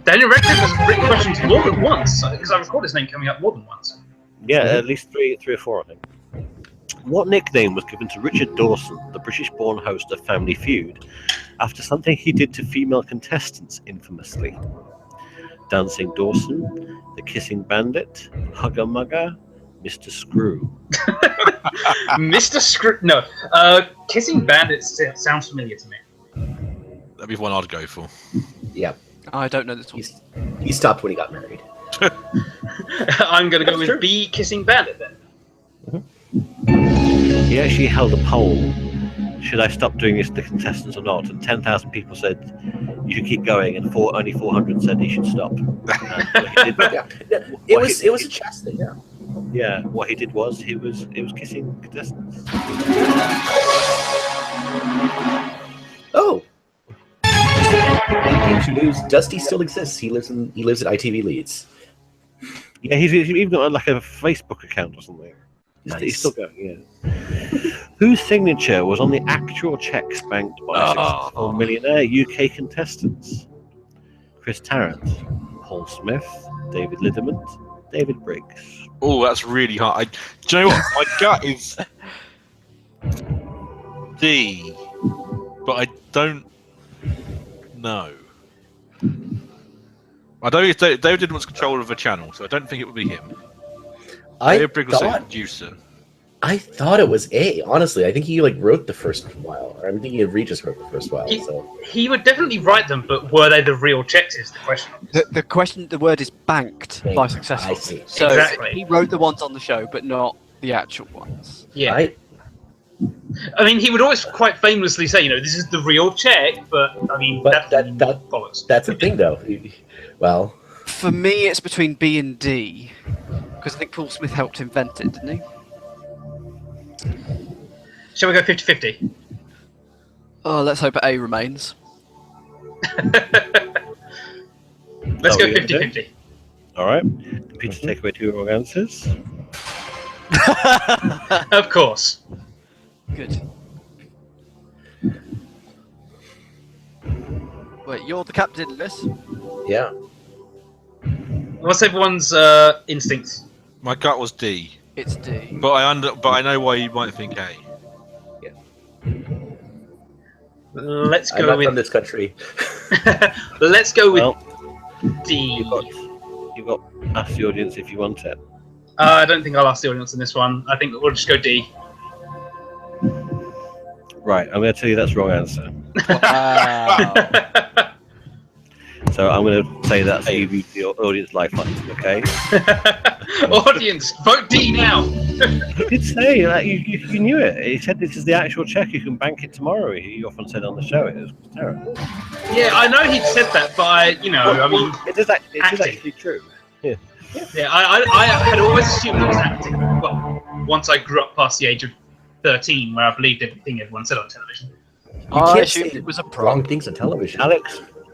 Daniel Radcliffe has written questions more than once, because I recall his name coming up more than once. Yeah, at least three or four, I think. What nickname was given to Richard Dawson, the British-born host of Family Feud, after something he did to female contestants infamously? Dancing Dawson, the Kissing Bandit, Hugger Mugger, Mr. Screw. Mr. Screw? No. Kissing Bandit sounds familiar to me. That'd be one I'd go for. Yeah. I don't know this one. He stopped when he got married. I'm going to go That's with true. B. Kissing Bandit then. He actually held a poll. Should I stop doing this to the contestants or not? And 10,000 people said you should keep going, and only 400 said he should stop. He did, Yeah. It was a chess thing, yeah. yeah, what he did was he was kissing contestants. Oh. In case news, Dusty still exists. He lives at ITV Leeds. Yeah, he's even got like a Facebook account or something. He's Nice. still going, yeah. Whose signature was on the actual checks banked by 64 millionaire UK contestants? Chris Tarrant, Paul Smith, David Lidderman, David Briggs. Oh, that's really hard. Do you know what? My gut is D, but I don't know. I know David Lidderman's controller of the channel, so I don't think it would be him. David Briggs was a producer. I thought it was A. Honestly, I think he wrote the first while. Or I'm thinking Regis wrote the first while. He would definitely write them, but were they the real checks? Is the question. The word is banked by successful. I see. So Exactly. he wrote the ones on the show, but not the actual ones. Yeah. I I mean, he would always quite famously say, this is the real check, but I mean, But that that's bollocks. the thing, though. Well, For me, it's between B and D, because I think Paul Smith helped invent it, didn't he? Shall we go 50-50? Oh, let's hope A remains. Let's go we gonna do? 50-50. All right. Peter, take away 2 wrong answers. Of course. Good. Wait, you're the captain in this? Yeah. What's everyone's instincts? My gut was D, It's D. but I know why you might think A. Let's I'm go not with from this country. Let's go with Well, D. you've got ask the audience if you want it. I don't think I'll ask the audience in this one. I think we'll just go D. Right, I'm going to tell you that's wrong answer. Wow. So I'm going to say that's give you the audience lifeline, okay? Audience, vote D now. He did say, like, you knew it. He said this is the actual check, you can bank it tomorrow. He often said on the show it was terrible. Yeah, I know he said that, but I mean, It is acting. actually true. yeah, I had always assumed it was acting. Well, once I grew up past the age of 13, where I believed everything everyone said on television. I can't assumed say it was a Wrong prom. things on television.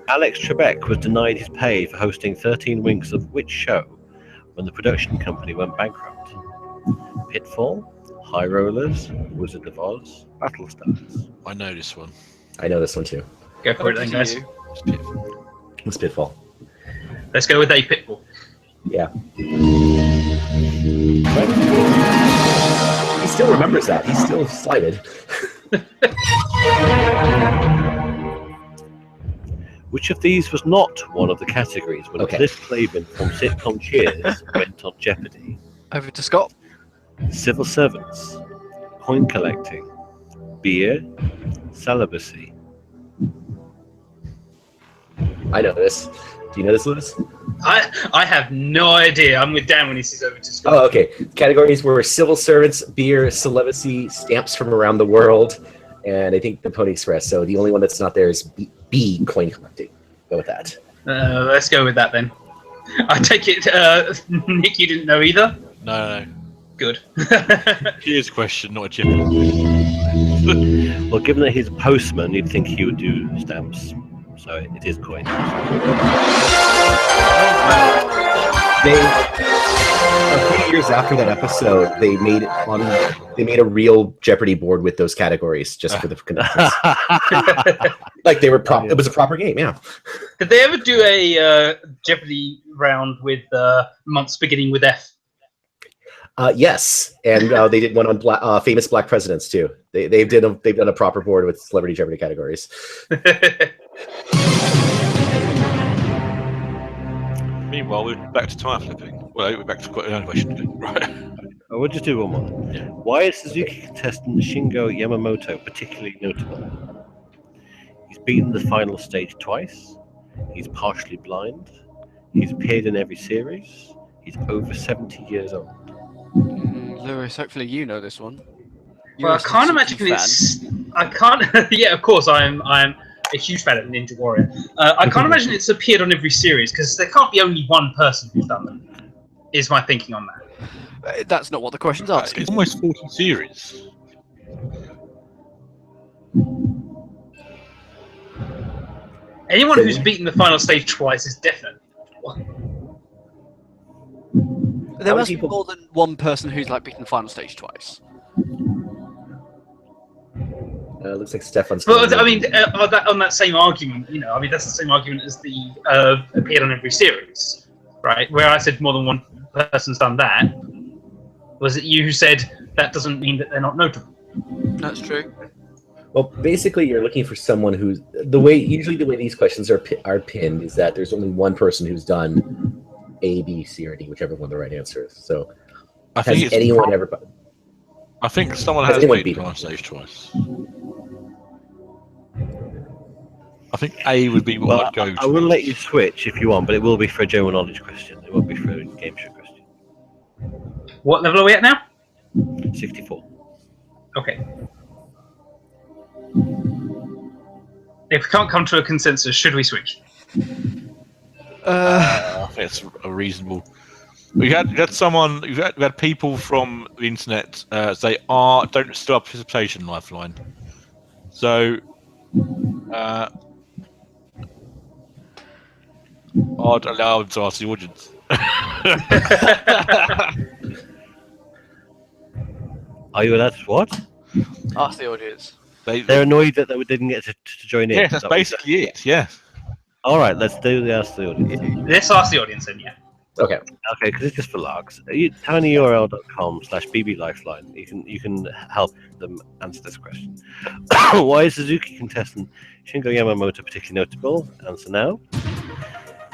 Alex Trebek was denied his pay for hosting 13 weeks of which show when the production company went bankrupt? Pitfall, High Rollers, Wizard of Oz, Battlestars. I know this one. I know this one too. Go for it then, guys. It's Pitfall. It's Pitfall. Let's go with A Pitbull. Yeah. He still remembers that. He's still slighted. Which of these was not one of the categories when Cliff Clavin from sitcom Cheers went on Jeopardy? Over to Scott. Civil servants, coin collecting, beer, celibacy. I know this. Do you know this, Lewis? I have no idea. I'm with Dan when he says over to Scott. Oh, okay. Categories were civil servants, beer, celibacy, stamps from around the world, and I think the Pony Express. So the only one that's not there is B, coin collecting. Go with that. Let's go with that then. I take it, Nick, you didn't know either? No. Good. Here's a question, not a Jeopardy. Well, given that he's a postman, you'd think he would do stamps. So it is coin. They a few years after that episode, they made a real Jeopardy board with those categories just for the contestants. Like they were it was a proper game, yeah. Did they ever do a Jeopardy round with months beginning with F? Yes, and they did one on famous black presidents too. They've done a proper board with celebrity Jeopardy categories. Meanwhile, we're back to tire flipping. Well, we're back to quite another question. Right. We'll just do one more. Yeah. Why is Suzuki contestant Shingo Yamamoto particularly notable? He's beaten the final stage twice. He's partially blind. He's appeared in every series. He's over 70 years old. Lewis, hopefully you know this one. Well, I can't imagine it's. I can't. Yeah, of course, I'm a huge fan of Ninja Warrior. I can't imagine it's appeared on every series because there can't be only one person who's done them. Is my thinking on that? That's not what the question's asking. It's almost 40 series. Anyone who's beaten the final stage twice is definite. There must be more than one person who's like beaten the final stage twice. Looks like Stefan's. But I mean, on that same argument, I mean that's the same argument as the appeared on every series, right? Where I said more than one person's done that. Was it you who said that doesn't mean that they're not notable? That's true. Well, basically, you're looking for someone who's usually the way these questions are pinned is that there's only one person who's done A, B, C, or D, whichever one the right answer is. So, I think has anyone ever? I think someone Has has anyone beaten beaten on stage twice. I think A would be what I'd go to. I will let you switch if you want, but it will be for a general knowledge question. It won't be for a game show question. What level are we at now? 64. Okay. If we can't come to a consensus, should we switch? I think it's a reasonable. We had people from the internet say, "Don't stop participation lifeline." So I'd allow him to ask the audience. Are you allowed to what? Ask the audience. They're annoyed that they didn't get to join in. Yeah, that's basically it. Yeah. All right, let's do the ask the audience. Let's ask the audience then, yeah. Okay. Okay, because it's just for larks. tinyurl.com/bblifeline. You can help them answer this question. Why is Suzuki contestant Shingo Yamamoto particularly notable? Answer now.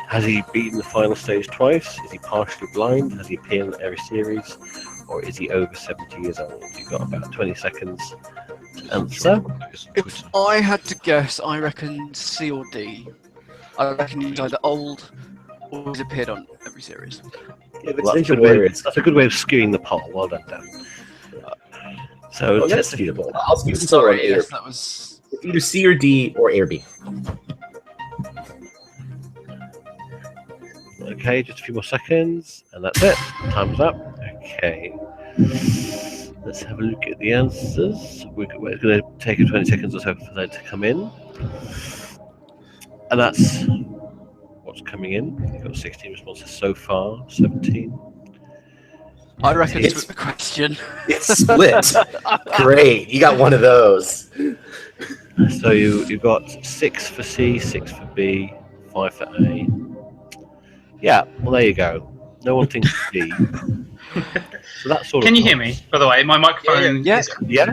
Has he beaten the final stage twice? Is he partially blind? Has he appeared in every series? Or is he over 70 years old? You've got about 20 seconds to answer. If I had to guess, I reckon C or D. I reckon he's either old or he's appeared on every series. If Well, it's Ninja Warrior, that's a good way of skewing the poll. Well done, Dan. So, that's test suitable. I'll speak to Sorry, either, yes, that was. either C or D or A or B. Okay, just a few more seconds, and that's it. Time's up. Okay. Let's have a look at the answers. We're going to take 20 seconds or so for that to come in. And that's what's coming in. We've got 16 responses so far, 17. I reckon It's- it's the question. It's split. Great. You got one of those. So you've got 6 for C, 6 for B, 5 for A. Yeah, well, there you go. No one thinks D. So that's sort of. Can you hear me, by the way? My microphone Yeah. is... Yeah.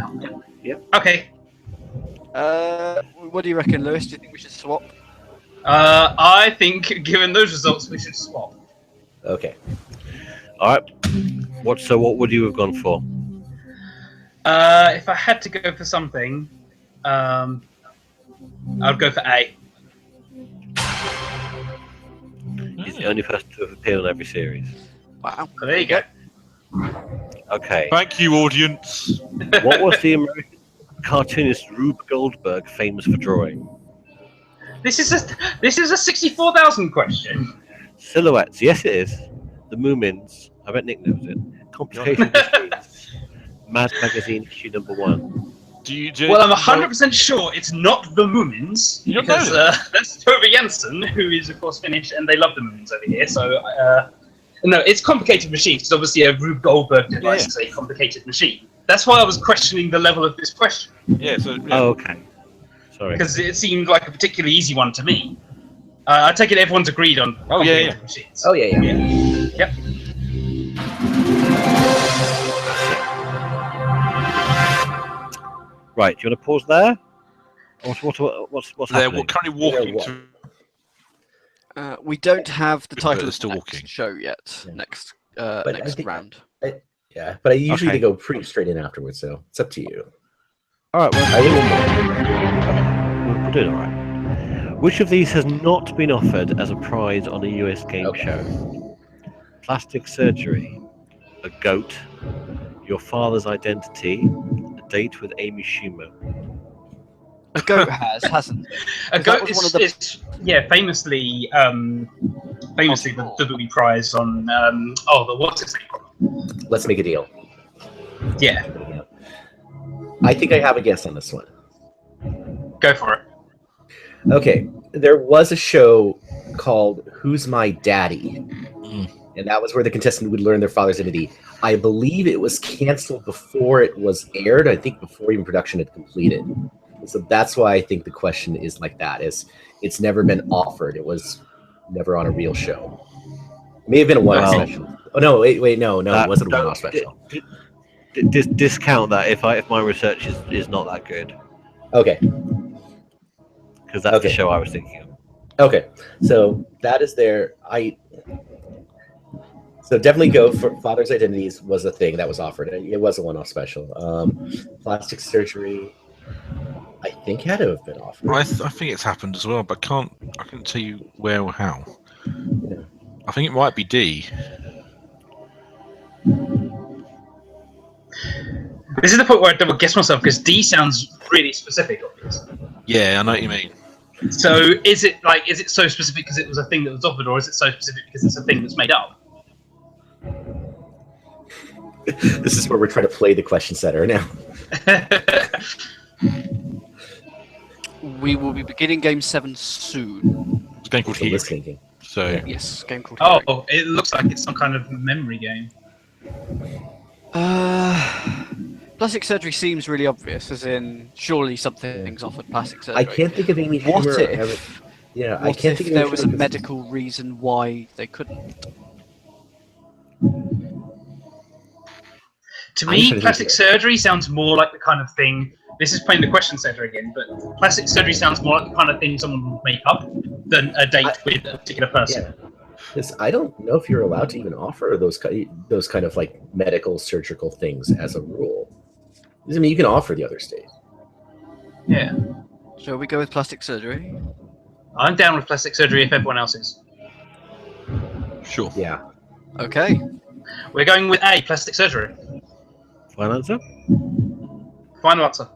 Okay. What do you reckon, Lewis? Do you think we should swap? I think, given those results, we should swap. Okay. All right. What would you have gone for? If I had to go for something, I'd go for A. He's the only person to have appeared on every series. Wow. So there you go. Okay. Thank you, audience. What was the American cartoonist Rube Goldberg famous for drawing? This is a 64,000 question. Silhouettes. Yes, it is. The Moomins. I bet Nick knows it. Complication Machines. Mad Magazine issue #1. Well, I'm 100% sure it's not the Moomins, You don't because know that's Tove Jansson, who is, of course, Finnish, and they love the Moomins over here. So, no, it's Complicated Machines, because obviously a Rube Goldberg device is a complicated machine. That's why I was questioning the level of this question, Yeah. So. Yeah. Oh, okay. Sorry. because it seemed like a particularly easy one to me. I take it everyone's agreed on Complicated Machines. Oh, yeah. Yep. Right. Do you want to pause there? What's They're happening? currently walking what? to. We don't have the title they're of still the next walking. show yet. Yeah. Next I next think- round. Yeah, but I usually Okay. go pretty straight in afterwards, so it's up to you. All right. I think We're doing all right. Which of these has not been offered as a prize on a US game Okay. show? Plastic surgery, a goat, your father's identity, a date with Amy Schumer. A goat hasn't. A That goat was is, one of the- is famously the Booby Prize on what's its name? let's make a deal. Yeah, I think I have a guess on this one. go for it. Okay, there was a show called Who's My Daddy? And that was where the contestant would learn their father's identity. I believe it was canceled before it was aired. I think before even production had completed. So that's why I think the question is like that. It's never been offered. It was never on a real show. It may have been a one-off Well, special. Oh no! Wait, no, it wasn't a one-off special. Discount that if my research is not that good, Okay, because that's the Okay. show I was thinking of. okay. So that is there. So definitely go for Father's Identities was a thing that was offered. It was a one-off special. Plastic surgery, I think had to have been offered. I think it's happened as well, but I couldn't tell you where or how. Yeah. I think it might be D. This is the point where I double guess myself because D sounds really specific. Obviously. Yeah, I know what you mean. So is it so specific because it was a thing that was offered, or is it so specific because it's a thing that's made up? This is where we're trying to play the question setter now. We will be beginning Game 7 soon. It's a game called The Hearing. listening game. So Yeah. Yes, game called Hearing. Oh, it looks like it's some kind of memory game. Plastic surgery seems really obvious, as in, surely something's offered plastic surgery. I can't think of Amy What Schumer. if? Yeah, I What can't if think of there Amy was a Schumer 'cause- medical reason why they couldn't? To I'm me, trying to plastic think surgery sounds more like the kind of thing. This is playing the question center again, but plastic surgery sounds more like the kind of thing someone would make up than a date with a particular person. Yeah, because I don't know if you're allowed to even offer those kind of like medical surgical things as a rule. I mean, you can offer the other state. Yeah. Shall we go with plastic surgery? I'm down with plastic surgery if everyone else is. sure. Yeah. Okay. We're going with A, plastic surgery. Final answer? Final answer.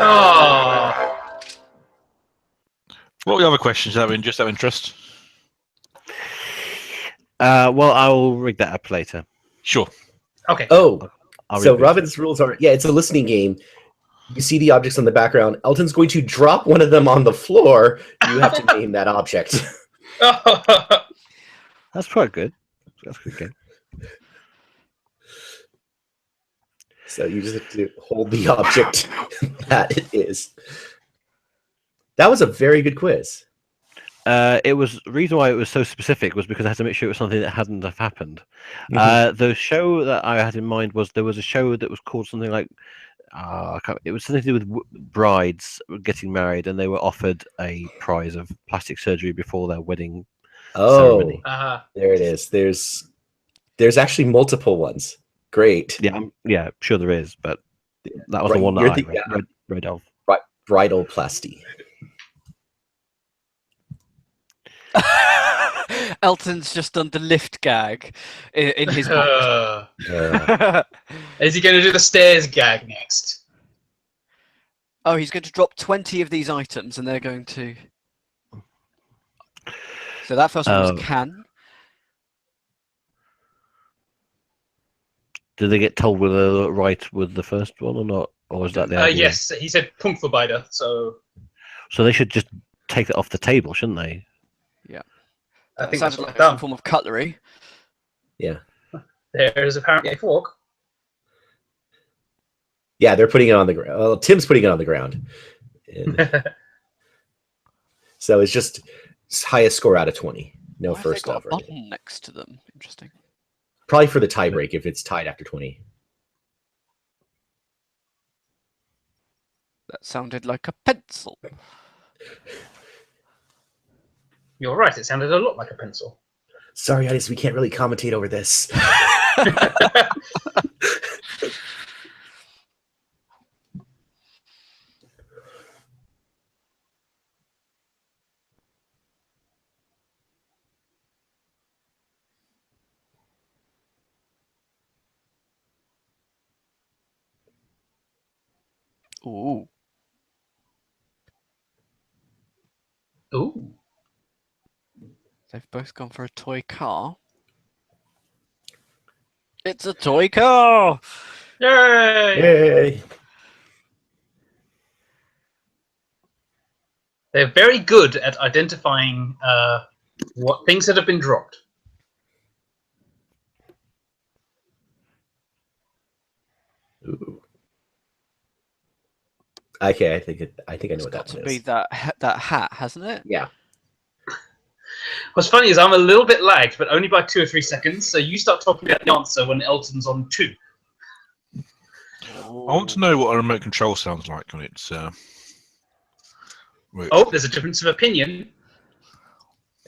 Oh. What were the other questions out of interest? Well, I'll rig that up later. Sure. Okay. Oh, I'll so reboot. Robin's rules are it's a listening game. You see the objects on the background. Elton's going to drop one of them on the floor. You have to name that object. That's quite good. That's a good game. So you just have to hold the object that it is. That was a very good quiz. It was the reason why it was so specific was because I had to make sure it was something that hadn't have happened. The show that I had in mind was there was a show that was called something like it was something to do with brides getting married, and they were offered a prize of plastic surgery before their wedding ceremony. There it is. There's actually multiple ones. Great. Yeah, sure there is, but that was the one that I read of. Bridal plasty. Elton's just done the lift gag in his box. Is he going to do the stairs gag next? Oh, he's going to drop 20 of these items, and they're going to... So that first one was can. Did they get told whether they were right with the first one or not? Or was that the idea? Yes, he said Punktverbider, so... So they should just take it off the table, shouldn't they? Yeah. I think sounded that's like done. some form of cutlery. Yeah. There is apparently a fork. Yeah, they're putting it on the ground. Well, Tim's putting it on the ground. And so it's just highest score out of 20. No Why have they first got over. a button next to them? Interesting. Probably for the tiebreak if it's tied after 20. That sounded like a pencil. You're right, it sounded a lot like a pencil. Sorry, Itis, we can't really commentate over this. Ooh. Ooh. They've both gone for a toy car. It's a toy car! Yay! Yay! They're very good at identifying what things that have been dropped. Ooh. Okay, I think I know It's what got that to one be is. that hat, hasn't it? Yeah. What's funny is I'm a little bit lagged, but only by 2 or 3 seconds. So you start talking about the answer when Elton's on 2. I want to know what a remote control sounds like when it's. Oh, there's a difference of opinion.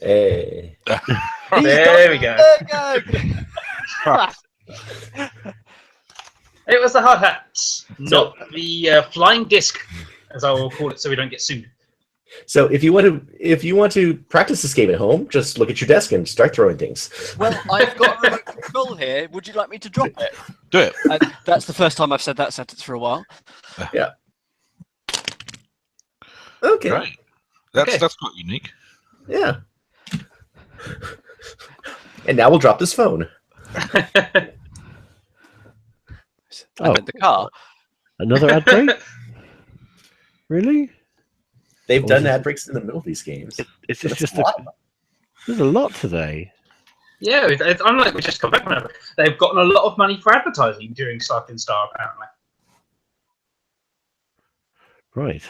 Hey. There we go. It was the hard hat, not the flying disc, as I will call it, so we don't get sued. So if you want to practice this game at home, just look at your desk and start throwing things. Well, I've got a remote control here. Would you like me to drop it? Do it. That's the first time I've said that sentence for a while. Yeah. Okay. Right. That's quite unique. Yeah. And now we'll drop this phone. lift, and then the car. Another ad break? Really? They've done ad breaks in the middle of these games. It's But just a lot. there's a lot today. Yeah, it's unlike we just come back from it. They've gotten a lot of money for advertising during Cycling Star, apparently. Right.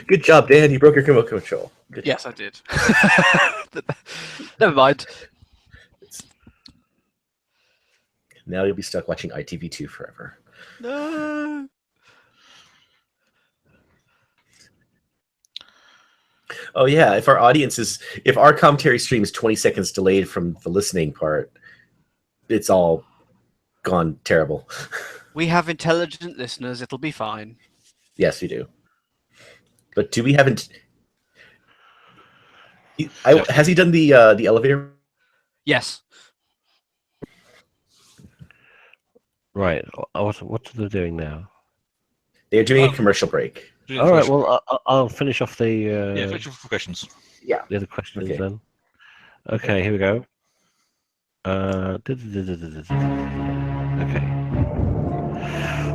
Good job, Dan. You broke your remote control. Good Yes, I did. Never mind. Now you'll be stuck watching ITV2 forever. No. Oh yeah, if our commentary stream is 20 seconds delayed from the listening part, it's all gone terrible. We have intelligent listeners. It'll be fine. Yes, we do. But do we haven't? Has he done the elevator? Yes. Right. What are they doing now? They're doing a commercial break. All right. Well, I'll finish off the finish off the questions. Yeah. the other questions Okay. then. Okay, here we go. Okay.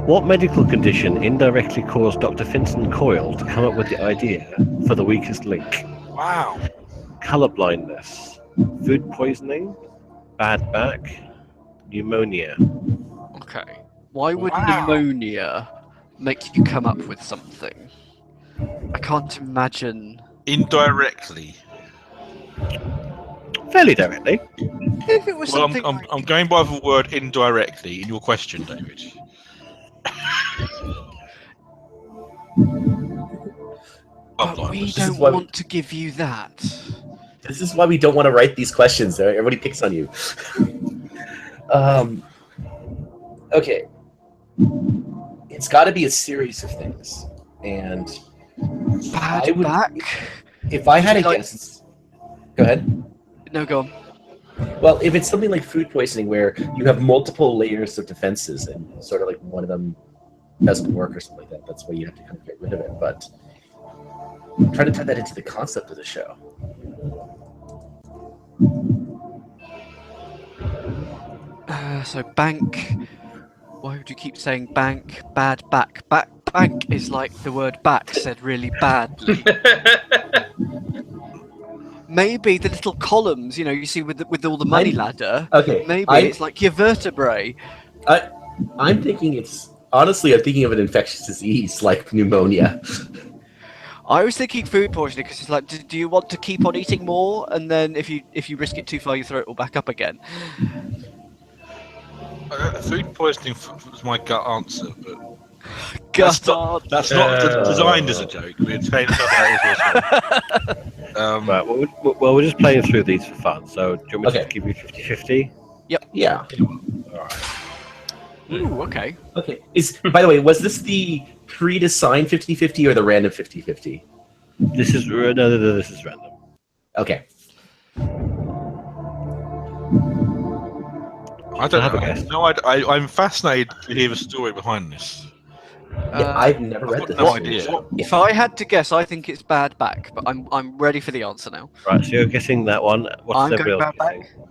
What medical condition indirectly caused Dr. Vincent Coyle to come up with the idea for the weakest link? Wow. Color blindness, food poisoning, bad back, pneumonia. Okay. Why would Wow. pneumonia make you come up with something? I can't imagine. Indirectly. Fairly directly. If it was Well, something I'm, like... I'm going by the word indirectly in your question, David. But we This is don't why- want to give you that. This is why we don't want to write these questions. Everybody picks on you. Okay. It's got to be a series of things, and Bad I would- back? if I had a Like- guess, go ahead. No, go on. Well, if it's something like food poisoning, where you have multiple layers of defenses, and sort of like one of them doesn't work or something like that, that's why you have to kind of get rid of it. But try to tie that into the concept of the show. So bank. Why would you keep saying bank? Bad back. Bank is like the word back said really badly. Maybe the little columns, you see with all the money ladder. Okay. Maybe I'm it's like your vertebrae. thinking honestly, I'm thinking of an infectious disease like pneumonia. I was thinking food poisoning because it's like, do you want to keep on eating more, and then if you risk it too far, your throat will back up again. Food poisoning was my gut answer, but God. that's not designed as a joke. We're saying stuff like this also. Right. Well, we're just playing through these for fun. So, do you want me Okay. to give you 50-50? Yeah. All right. Ooh, okay. Okay. By the way, was this the pre-designed 50-50 or the random 50-50? This is no. This is random. Okay. I don't Have a know. guess. No, I'm fascinated to hear the story behind this. Yeah, I've never read got this. no idea. If I had to guess, I think it's bad back, but I'm ready for the answer now. Right. So you're guessing that one. What's I'm everybody going else bad guessing?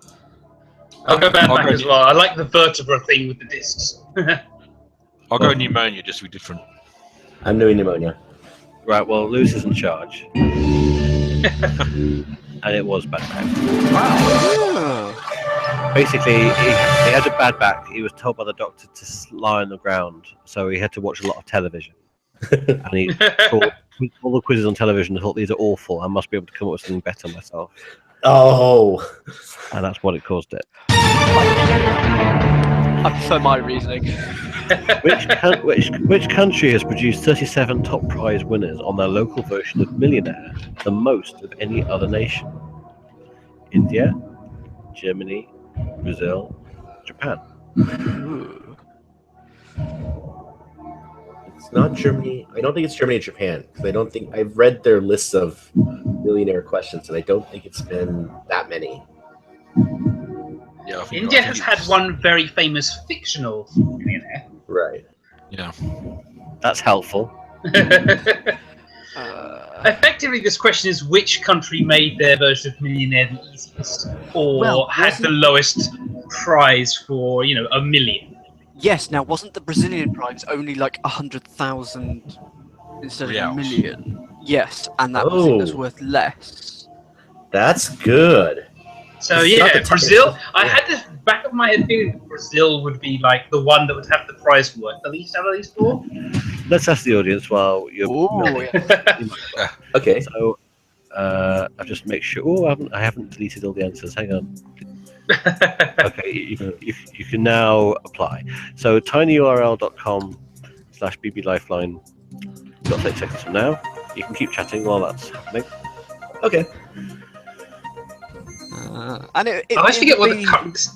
I'll go bad I'll back go- as well. I like the vertebra thing with the discs. I'll go pneumonia just to be different. I'm doing pneumonia. Right. Well, Lewis is in charge, and it was bad back. Wow. Basically, he had a bad back. He was told by the doctor to lie on the ground, so he had to watch a lot of television. And he thought all the quizzes on television. Thought these are awful. I must be able to come up with something better myself, Oh. and that's what it caused it. I prefer my reasoning. Which country has produced 37 top prize winners on their local version of Millionaire, the most of any other nation? India, Germany, Brazil, Japan. Ooh. It's not Germany. I don't think it's Germany or Japan. Because I don't think I've read their lists of millionaire questions, and I don't think it's been that many. Yeah, I think India I think has had it's- one very famous fictional millionaire. Right. Yeah. That's helpful. Effectively, this question is which country made their version of Millionaire the easiest, or had the lowest prize for $1 million. Yes. Now, wasn't the Brazilian prize only like 100,000 instead of Reals. $1 million? Yes, and that was worth less. That's good. So It's not yeah, the Brazil. toughest. I had this back of my head feeling that Brazil would be like the one that would have the prize worth the least out of these four. Let's ask the audience while you're. Oh, yeah. Okay. So, I'll just make sure. Oh, I haven't deleted all the answers. Hang on. Okay, you can now apply. So tinyurl.com/bblifeline. You've got 30 seconds from now. You can keep chatting while that's happening. Okay. And I always forget what the current.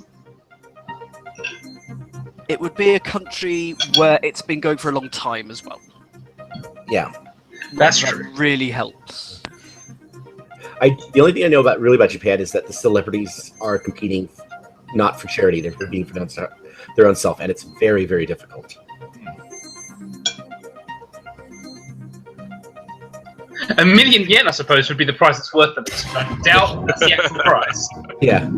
It would be a country where it's been going for a long time as well. Yeah. That's That true. really helps. The only thing I know about Japan is that the celebrities are competing not for charity; they're competing for their own self, and it's very, very difficult. $1 million yen, I suppose, would be the price it's worth the least. I doubt that's the actual price. Yeah.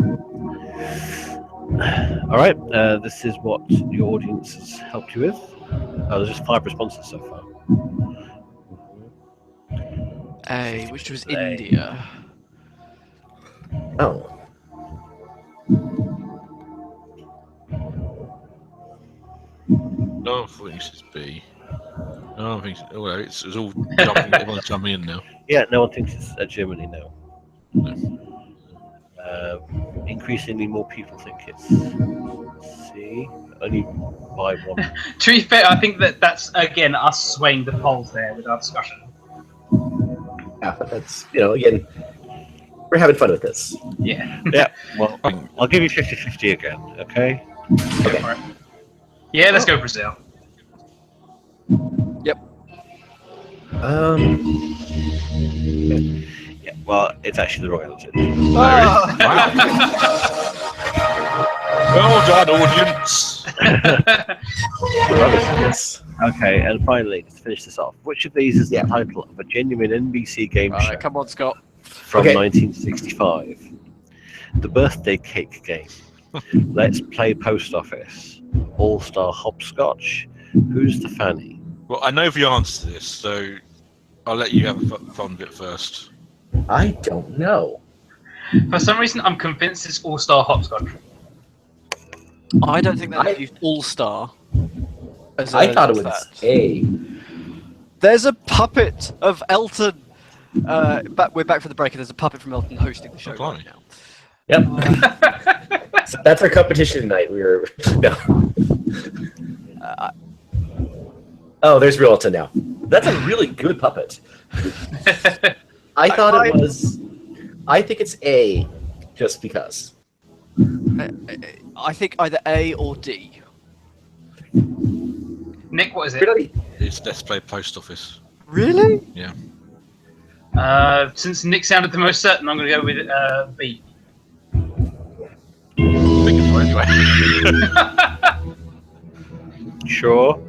All right, this is what your audience has helped you with. There's just 5 responses so far. A, which was A. India. Oh. No, I think it's B. No, I think it's all jumping. Everyone's jumping in now. Yeah, no one thinks it's Germany now. Increasingly more people think it's C. Only by 1. To be fair, I think that's again us swaying the polls there with our discussion. Yeah, but that's again, we're having fun with this. Yeah. Yeah, well, I'll give you 50-50 again, okay? Go for it. Yeah, let's go Brazil. Yeah, well, it's actually the wrong answer. Well done, audience. Yes. Okay, and finally, to finish this off, which of these is the title of a genuine NBC game show Come on, Scott. from 1965? The Birthday Cake Game, Let's Play Post Office, All-Star Hopscotch, Who's the Fanny? Well, I know the answer to this, so I'll let you have a fun bit first. I don't know. For some reason, I'm convinced it's All-Star Hopscotch. I don't think they've used All-Star. I thought it was A. There's a puppet of Elton. We're back for the break, and there's a puppet from Elton hosting the show right now. Yep. So that's our competition tonight. No. Oh, there's real Elton now. That's a really good puppet. I thought it was. I think it's A, just because. I think either A or D. Nick, what is it? Really? It's Let's Play Post Office. Really? Yeah. Since Nick sounded the most certain, I'm going to go with B. I think it's right anyway. Sure.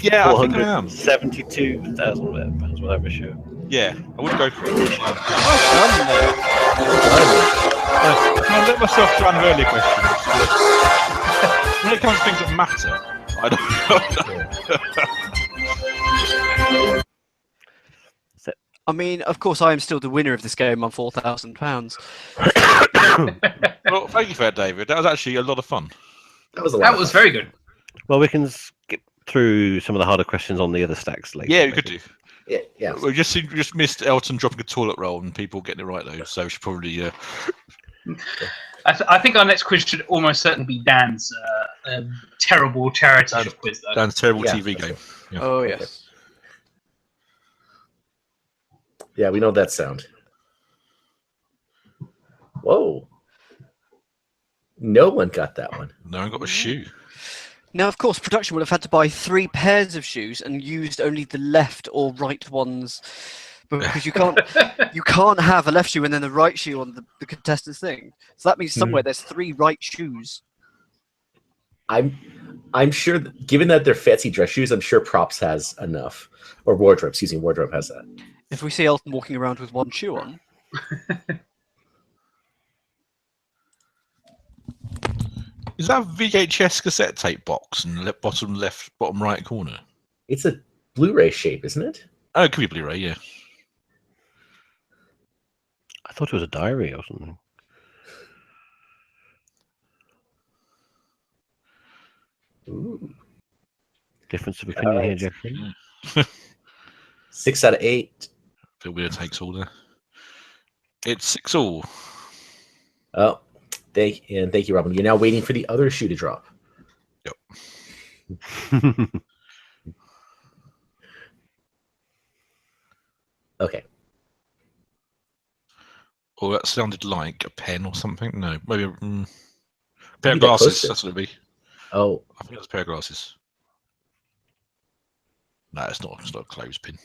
Yeah, I think I am. £72,000, whatever, sure. Yeah, I would go for it. Can I let myself down earlier questions? When it comes to things that matter, I don't. I mean, of course, I am still the winner of this game on £4,000. Well, thank you for that, David. That was actually a lot of fun. That was a lot. That was very good. Well, we can skip through some of the harder questions on the other stacks later. Yeah, we could do. Yeah. We just missed Elton dropping a toilet roll and people getting it right though, so we should probably. I think our next quiz should almost certainly be Dan's terrible charity quiz, though. Dan's terrible TV game. Yeah. Oh, yes. Yeah, we know that sound. Whoa. No one got that one. No one got a shoe. Now, of course, production would have had to buy 3 pairs of shoes and used only the left or right ones, because you can't have a left shoe and then the right shoe on the contestant's thing. So that means somewhere there's 3 right shoes. I'm I'm sure, given that they're fancy dress shoes, I'm sure props has enough. Or wardrobe, excuse me, wardrobe has that. If we see Elton walking around with one shoe on, Is that a VHS cassette tape box in the bottom left, bottom right corner? It's a Blu-ray shape, isn't it? Oh, it could be Blu-ray, yeah. I thought it was a diary or something. Ooh. Difference of opinion here, Jeffrey. 6 out of 8. Feel weird takes all there. It's 6-all. Oh, thank you, Robin. You're now waiting for the other shoe to drop. Yep. Okay. Oh, that sounded like a pen or something. No, maybe a pair Maybe of that glasses. poster. That's what it'd be. Oh, I think it's a pair of glasses. No, it's not. It's not a clothespin.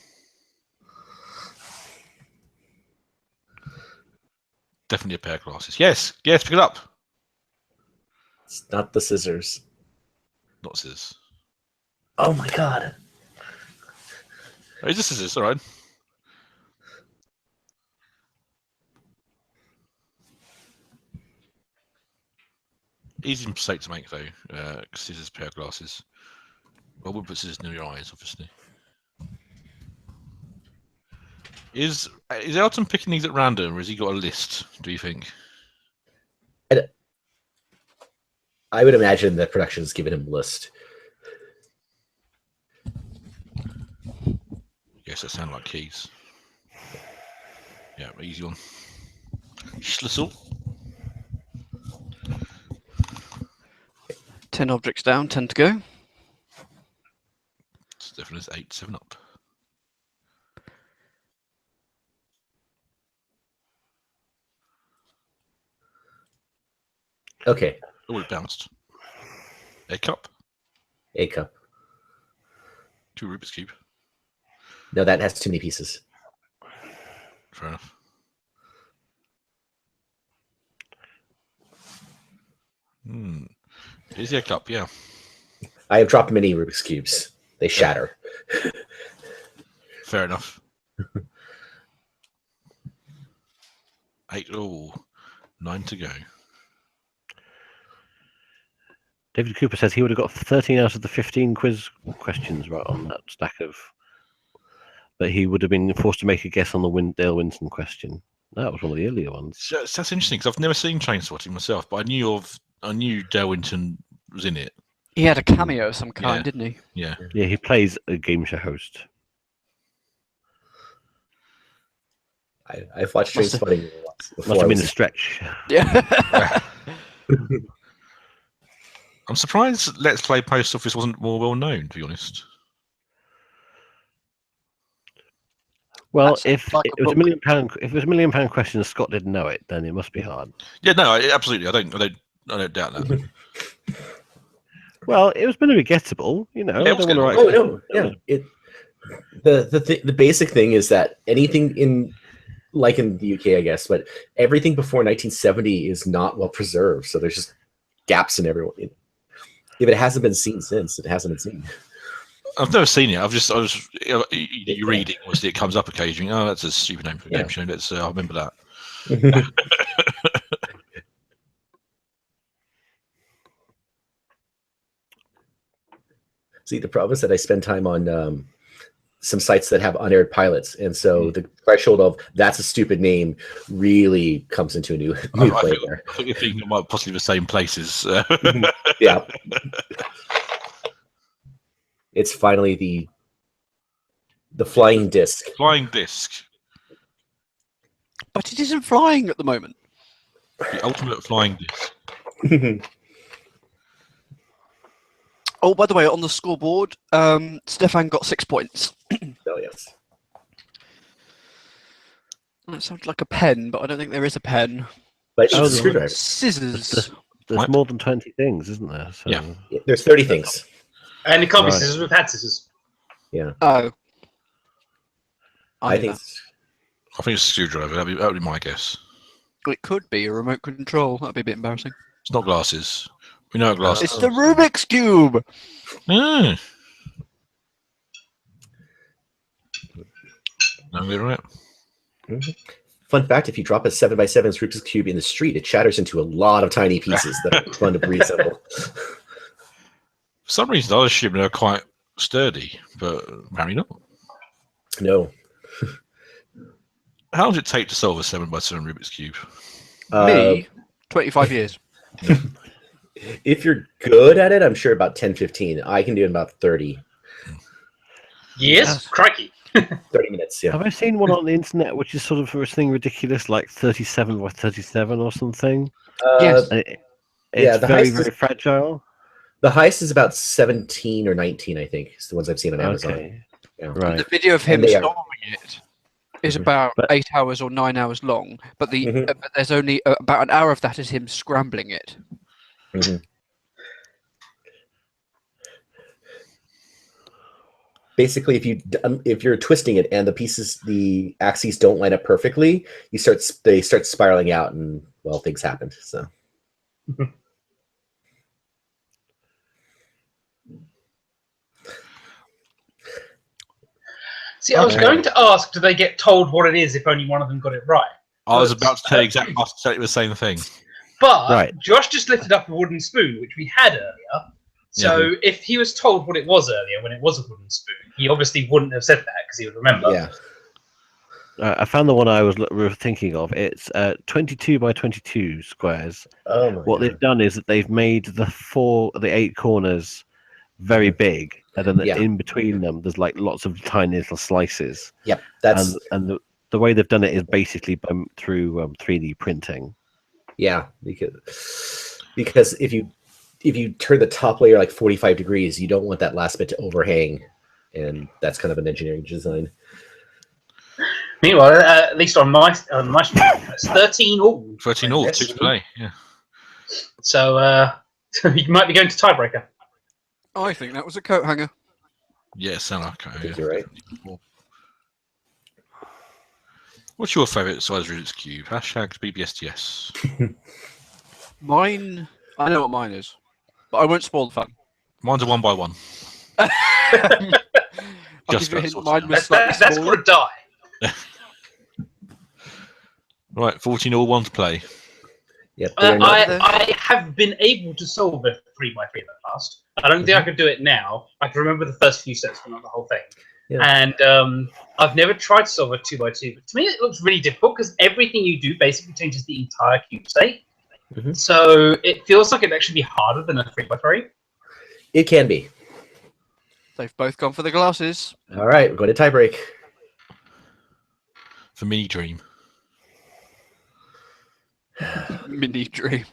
Definitely a pair of glasses. Yes, yes, pick it up. it's not the scissors. Not scissors. Oh my god. Oh, it's just scissors, all right. Easy mistake to make though. Scissors, pair of glasses. I wouldn't put scissors near your eyes, obviously. Is Elton picking these at random, or has he got a list? Do you think? I would imagine that production's given him a list. Yes, that sound like keys. Yeah, easy one. Schlüssel. 10 objects down, 10 to go. It's definitely 8, 7 up. Okay. Oh, it bounced. A cup. A cup. 2 Rubik's Cube. No, that has too many pieces. Fair enough. Is he a cup? Yeah. I have dropped many Rubik's Cubes. They shatter. Fair enough. 8 all. 9 to go. David Cooper says he would have got 13 out of the 15 quiz questions right on that stack of... But he would have been forced to make a guess on the Dale Winton question. That was one of the earlier ones. So, that's interesting, because I've never seen Trainspotting myself, but I knew Dale Winton was in it. He had a cameo of some kind, Yeah. didn't he? Yeah. Yeah, he plays a game show host. I've watched Trainspotting once before. Must have been a stretch. Yeah. I'm surprised Let's Play Post Office wasn't more well known, to be honest. Well, That's if like it a was a book. £1 million question and Scott didn't know it, then it must be hard. Yeah, no, absolutely. I don't doubt that. Well, it was going to be gettable, you know. Yeah, I it was don't want gettable. to Oh no, yeah. The basic thing is that anything in the UK, I guess, but everything before 1970 is not well preserved. So there's just gaps in everyone. If it hasn't been seen since, it hasn't been seen. I've never seen it. You read it, obviously it comes up occasionally. Oh, that's a stupid name for a game show. I remember that. See, the problem is that I spend time on some sites that have unaired pilots, and so the threshold of that's a stupid name really comes into a new play there. I think you're thinking about possibly the same places. Yeah, it's finally the flying disc. Flying disc, But it isn't flying at the moment. the ultimate flying disc. Oh, by the way, on the scoreboard, Stefan got 6 points. Oh yes. That sounds like a pen, but I don't think there is a pen. But it's Oh, a the- screwdriver. Scissors. There's What? more than 20 things, isn't there? So, Yeah. There's 30 things. And it can't be Right. scissors. We've had scissors. Oh. I think I think it's a screwdriver. That would be my guess. It could be a remote control. That'd be a bit embarrassing. It's not glasses. We know what glass. It's the Rubik's Cube. Mm. No, we're right. Fun fact: if you drop a 7x7 Rubik's Cube in the street, it shatters into a lot of tiny pieces that are fun to reassemble. For some reason, I assume they're quite sturdy, but apparently not. No. How long does it take to solve a 7x7 Rubik's Cube? Me, 25 years. If you're good at it, I'm sure about 10, 15. I can do it in about 30. Yes, crikey. 30 minutes, yeah. Have I seen one on the internet which is sort of for a thing ridiculous, like 37 by 37 or something? Yes. It's the very, heist very fragile. The heist is about 17 or 19, I think. It's the ones I've seen on Amazon. Okay. Yeah. Right. The video of him And they are- solving it is about 8 hours or 9 hours long, but but there's only about an hour of that is him scrambling it. Mhm. Basically, if you're twisting it and the axes don't line up perfectly, they start spiraling out, and well, things happen. So. See, I was going to ask, do they get told what it is if only one of them got it right? I was about to tell you exactly the same thing. But Josh just lifted up a wooden spoon, which we had earlier. So if he was told what it was earlier when it was a wooden spoon, he obviously wouldn't have said that because he would remember. Yeah. I found the one I was thinking of. It's 22 by 22 squares. Oh my What God. they've done is that they've made the 8 corners very big, and then in between them, there's like lots of tiny little slices. Yep, that's and the way they've done it is basically through 3D printing. yeah, because if you turn the top layer like 45 degrees, you don't want that last bit to overhang, and that's kind of an engineering design. Meanwhile, at least on my screen, it's 13 all. 13 all, 2 to play. Yeah. So you might be going to tiebreaker. I think that was a coat hanger. Yeah, sound like I it. think Yeah. you're right. What's your favourite size Rubik's Cube? Hashtag BBSTS. Mine, I know what mine is, but I won't spoil the fun. Mine's a 1x1. I'll Just give you a that hint, sort of mine was size. slightly That's smaller. got to die. Right, 14 all, 1 to play. Yep. I have been able to solve a 3x3 in the past. I don't think I could do it now. I can remember the first few steps, but not the whole thing. Yeah. And I've never tried to solve a 2x2, but to me it looks really difficult because everything you do basically changes the entire cube state. So it feels like it'd actually be harder than a 3x3. It can be. They've both gone for the glasses. All right, we're going to tiebreak. For Mini Dream. Mini dream.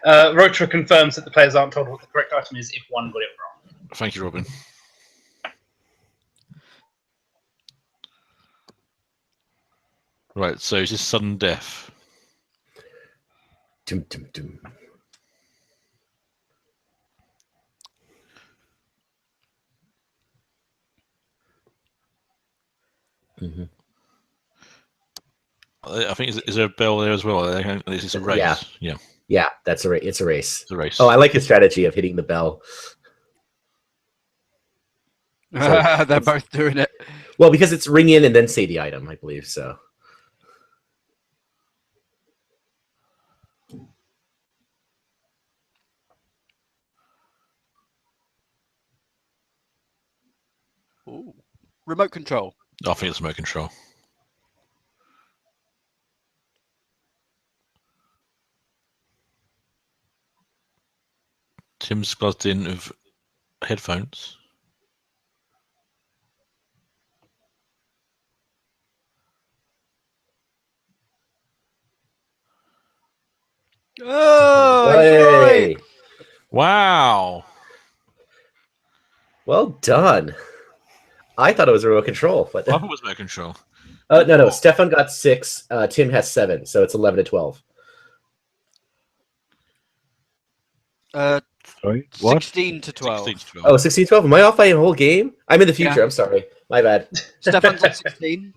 Rotra confirms that the players aren't told what the correct item is if one got it wrong. Thank you, Robin. Right, so is this sudden death? Dum, dum, dum. I think is there a bell there as well? This is a race. Yeah. Yeah, that's a race. It's a race. It's a race. Oh, I like his strategy of hitting the bell. They're both doing it. Well, because it's ring in and then say the item, I believe so. Ooh. Remote control. I think it's remote control. Tim's plugged in with headphones. Oh, Hey! right. Wow. Well done. I thought it was remote control, but I thought it was remote control. no. Stefan got 6. Tim has 7, so it's 11 to 12. Sorry, what? 16 to 12. 16 to 12. Oh, 16 12. Am I off by a whole game? I'm in the future. Yeah. I'm sorry. My bad. Stefan's on 16.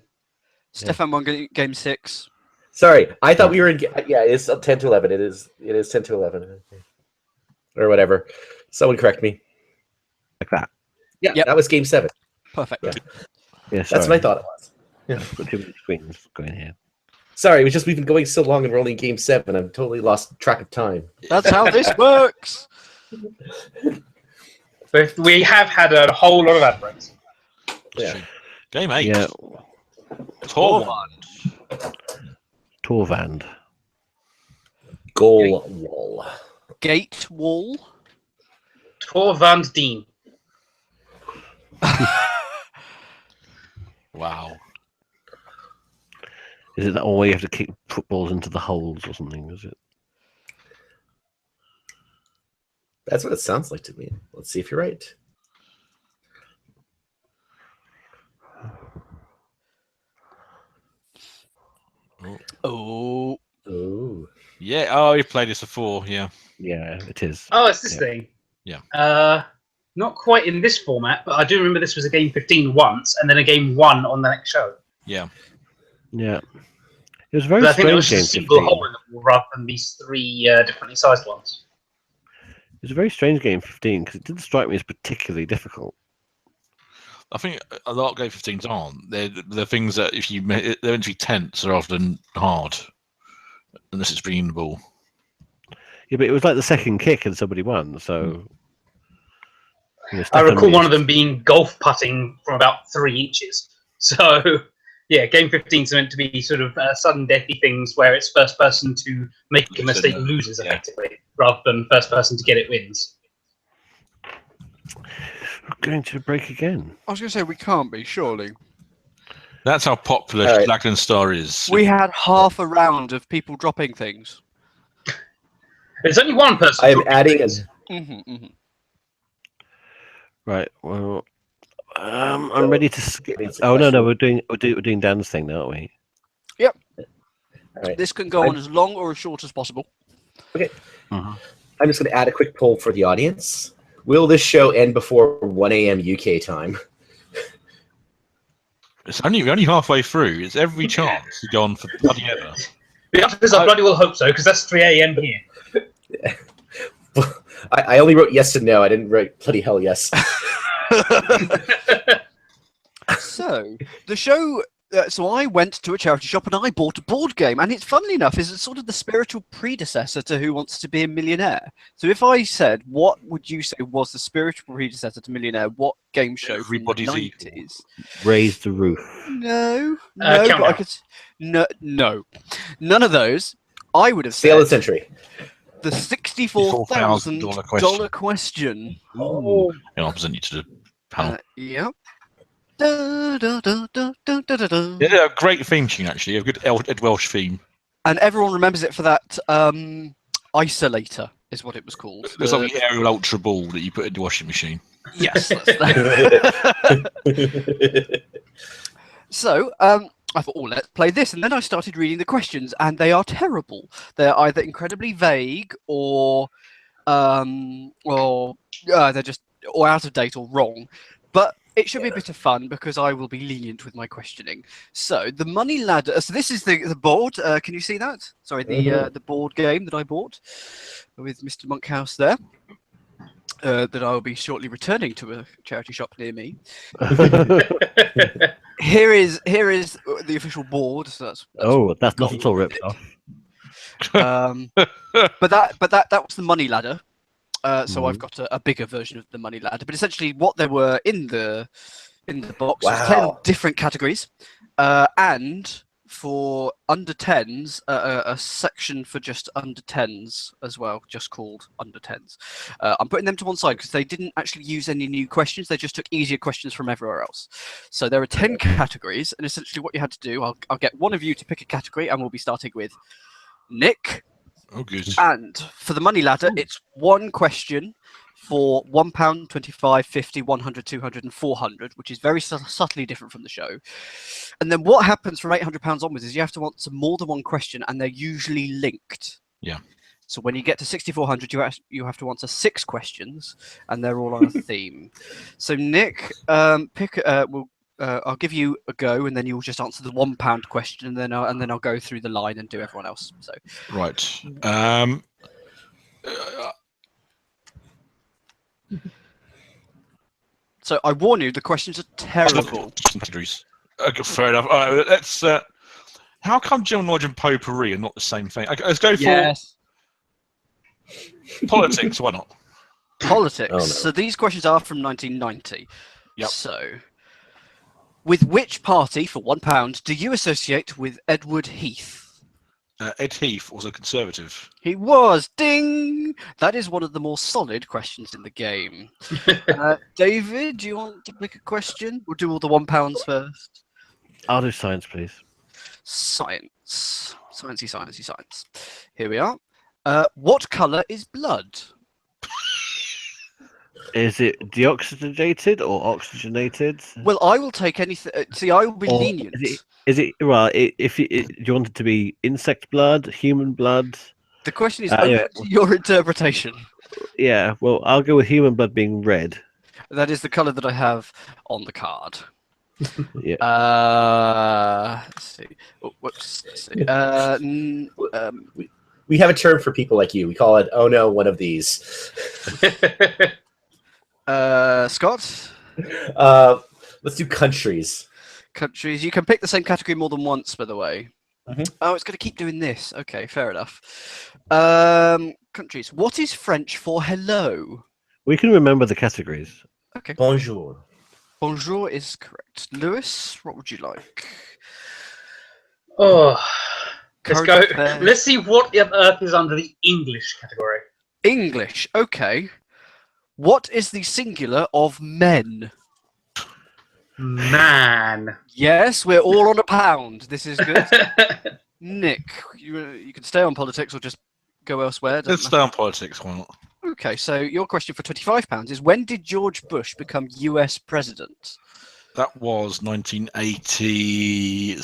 Stefan won game 6. Sorry, I thought we were in. Yeah, it's 10 to 11. It is 10 to 11, or whatever. Someone correct me. Like that. Yeah, Yep. that was game 7. Perfect. Yeah. Yeah, That's what I thought it was. Yeah. I've got too many screens going here. Sorry, it was just we've been going so long and we're only in game 7. I've totally lost track of time. That's how this works. But we have had a whole lot of ad breaks. Yeah. Game 8. Yeah. Torvand. Goal wall. Gate wall. Tor Van Dien. Wow. Is it that one where you have to kick footballs into the holes or something? Is it? That's what it sounds like to me. Let's see if you're right. Oh. Oh. Yeah. Oh, you've played this before. Yeah. Yeah, it is. Oh, it's this thing. Yeah. Not quite in this format, but I do remember this was a game 15 once, and then a game 1 on the next show. Yeah. Yeah. It was a very But I think it strange was game. a single 15. hole in the wall rather than these 3 differently sized ones. It was a very strange game 15 because it didn't strike me as particularly difficult. I think a lot of game 15s aren't. They're things that if you they're meant to be tense are often hard, unless it's bringing the ball. Yeah, but it was like the second kick and somebody won. So you know, I recall Stefan one of them being golf putting from about 3 inches. So, yeah, game 15s are meant to be sort of sudden deathy things where it's first person to make a mistake loses effectively, rather than first person to get it wins. We're going to break again. I was going to say we can't be, surely. That's how popular All right. Schlag Star is. We had half a round of people dropping things. There's only one person. I am adding an. Right. Well, I'm ready to skip. Oh no, we're doing Dan's thing now, aren't we? Yep. All right. This can go on as long or as short as possible. Okay. I'm just going to add a quick poll for the audience. Will this show end before 1 a.m. UK time? It's only halfway through. It's every chance to go on for bloody ever. The answer is I bloody well hope so, because that's 3 a.m. here. I only wrote yes and no. I didn't write bloody hell yes. So, the show... so I went to a charity shop and I bought a board game, and it's funnily enough is sort of the spiritual predecessor to Who Wants to Be a Millionaire. So if I said, what would you say was the spiritual predecessor to Millionaire? What game show Everybody's from the Equal. 90s? Raise the roof. No, Countdown. but I could, no, none of those. I would have Sale of the said century. the $64,000 question. Oh. I'll present you to the panel. Yep. Da, da, da, da, da, da, da, da. Yeah, a great theme tune actually. A good Ed Welsh theme. And everyone remembers it for that isolator, is what it was called. It's like the aerial ultra ball that you put in the washing machine. Yes. That's that. So, I thought, oh, let's play this. And then I started reading the questions, and they are terrible. They're either incredibly vague or they're just or out of date or wrong. But it should be a bit of fun because I will be lenient with my questioning. So the money ladder. So this is the board. Can you see that? Sorry, the board game that I bought with Mr. Monkhouse there. That I will be shortly returning to a charity shop near me. Here is the official board. So that's not at all ripped off. But that was the money ladder. So I've got a bigger version of the money ladder. But essentially, what there were in the box was 10 different categories, and for under 10s, a section for just under 10s as well, just called under 10s. I'm putting them to one side because they didn't actually use any new questions. They just took easier questions from everywhere else. So there are 10 categories, and essentially what you had to do, I'll get one of you to pick a category, and we'll be starting with Nick. Oh, good. And for the money ladder, it's one question for £1, 25, 50, 100, 200, and 400, which is very subtly different from the show. And then what happens from £800 onwards is you have to answer more than one question, and they're usually linked. Yeah. So when you get to 6,400, you have to answer 6 questions, and they're all on a theme. So Nick, pick. We'll I'll give you a go, and then you'll just answer the £1 question, and then I'll go through the line and do everyone else. So Right. So I warn you, the questions are terrible. Okay, fair enough. All right, let's. How come general knowledge and potpourri are not the same thing? Okay, let's go for Yes. politics. Why not? Politics. Oh, no. So these questions are from 1990. Yep. So, with which party, for £1, do you associate with Edward Heath? Ed Heath was a conservative. He was. Ding! That is one of the more solid questions in the game. David, do you want to pick a question? We'll do all the £1 first. I'll do science, please. Science. Sciencey. Here we are. What colour is blood? Is it deoxygenated or oxygenated? Well, I will take anything. See, I will be Or lenient. Is it well? If you want it to be insect blood, human blood? The question is yeah. open to your interpretation. Yeah. Well, I'll go with human blood being red. That is the colour that I have on the card. Yeah. Let's see. Oh, whoops. Let's see. We have a term for people like you. We call it, oh no, one of these. Scott? Let's do countries. Countries. You can pick the same category more than once, by the way. Mhm. Oh, it's going to keep doing this. Okay, fair enough. Countries. What is French for hello? We can remember the categories. Okay. Bonjour. Bonjour is correct. Lewis, what would you like? Oh, let's Current go. affairs. Let's see what on earth is under the English category. English. Okay. What is the singular of men? Man. Yes, we're all on £1. This is good. Nick, you can stay on politics or just go elsewhere. Let's stay on politics. Why not? Okay, so your question for £25 is, when did George Bush become US president? That was 1980.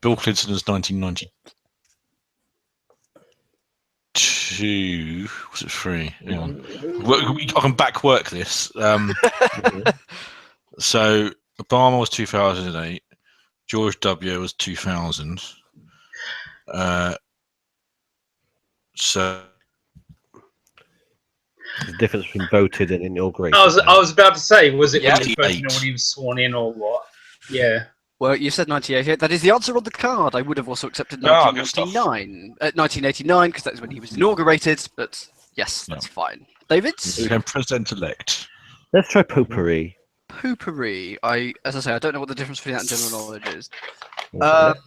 Bill Clinton is 1992. Was it 3? Hang on. I can back work this. So Obama was 2008. George W. was 2000. So The difference between voted and inaugurated. I was about to say, was it Yeah. when he voted or when he was sworn in or what? Yeah. Well, you said 1988. That is the answer on the card. I would have also accepted Ah, good stuff. 1989, because that's when he was inaugurated. But yes, that's fine. David? he became president-elect. Let's try potpourri. Potpourri. As I say, I don't know what the difference between that and general knowledge is. Okay.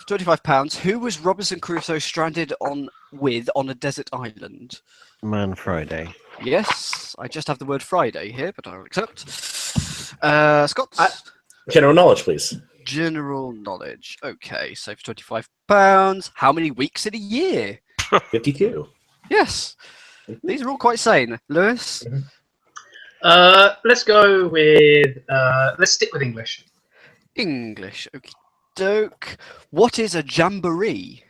For £25, who was Robinson Crusoe stranded on a desert island? Man Friday. Yes, I just have the word Friday here, but I'll accept. Scott? General knowledge, please. General knowledge. Okay, so for £25, how many weeks in a year? 52. Yes, these are all quite sane. Lewis? Let's go with. Let's stick with English. English. Okie doke. What is a jamboree?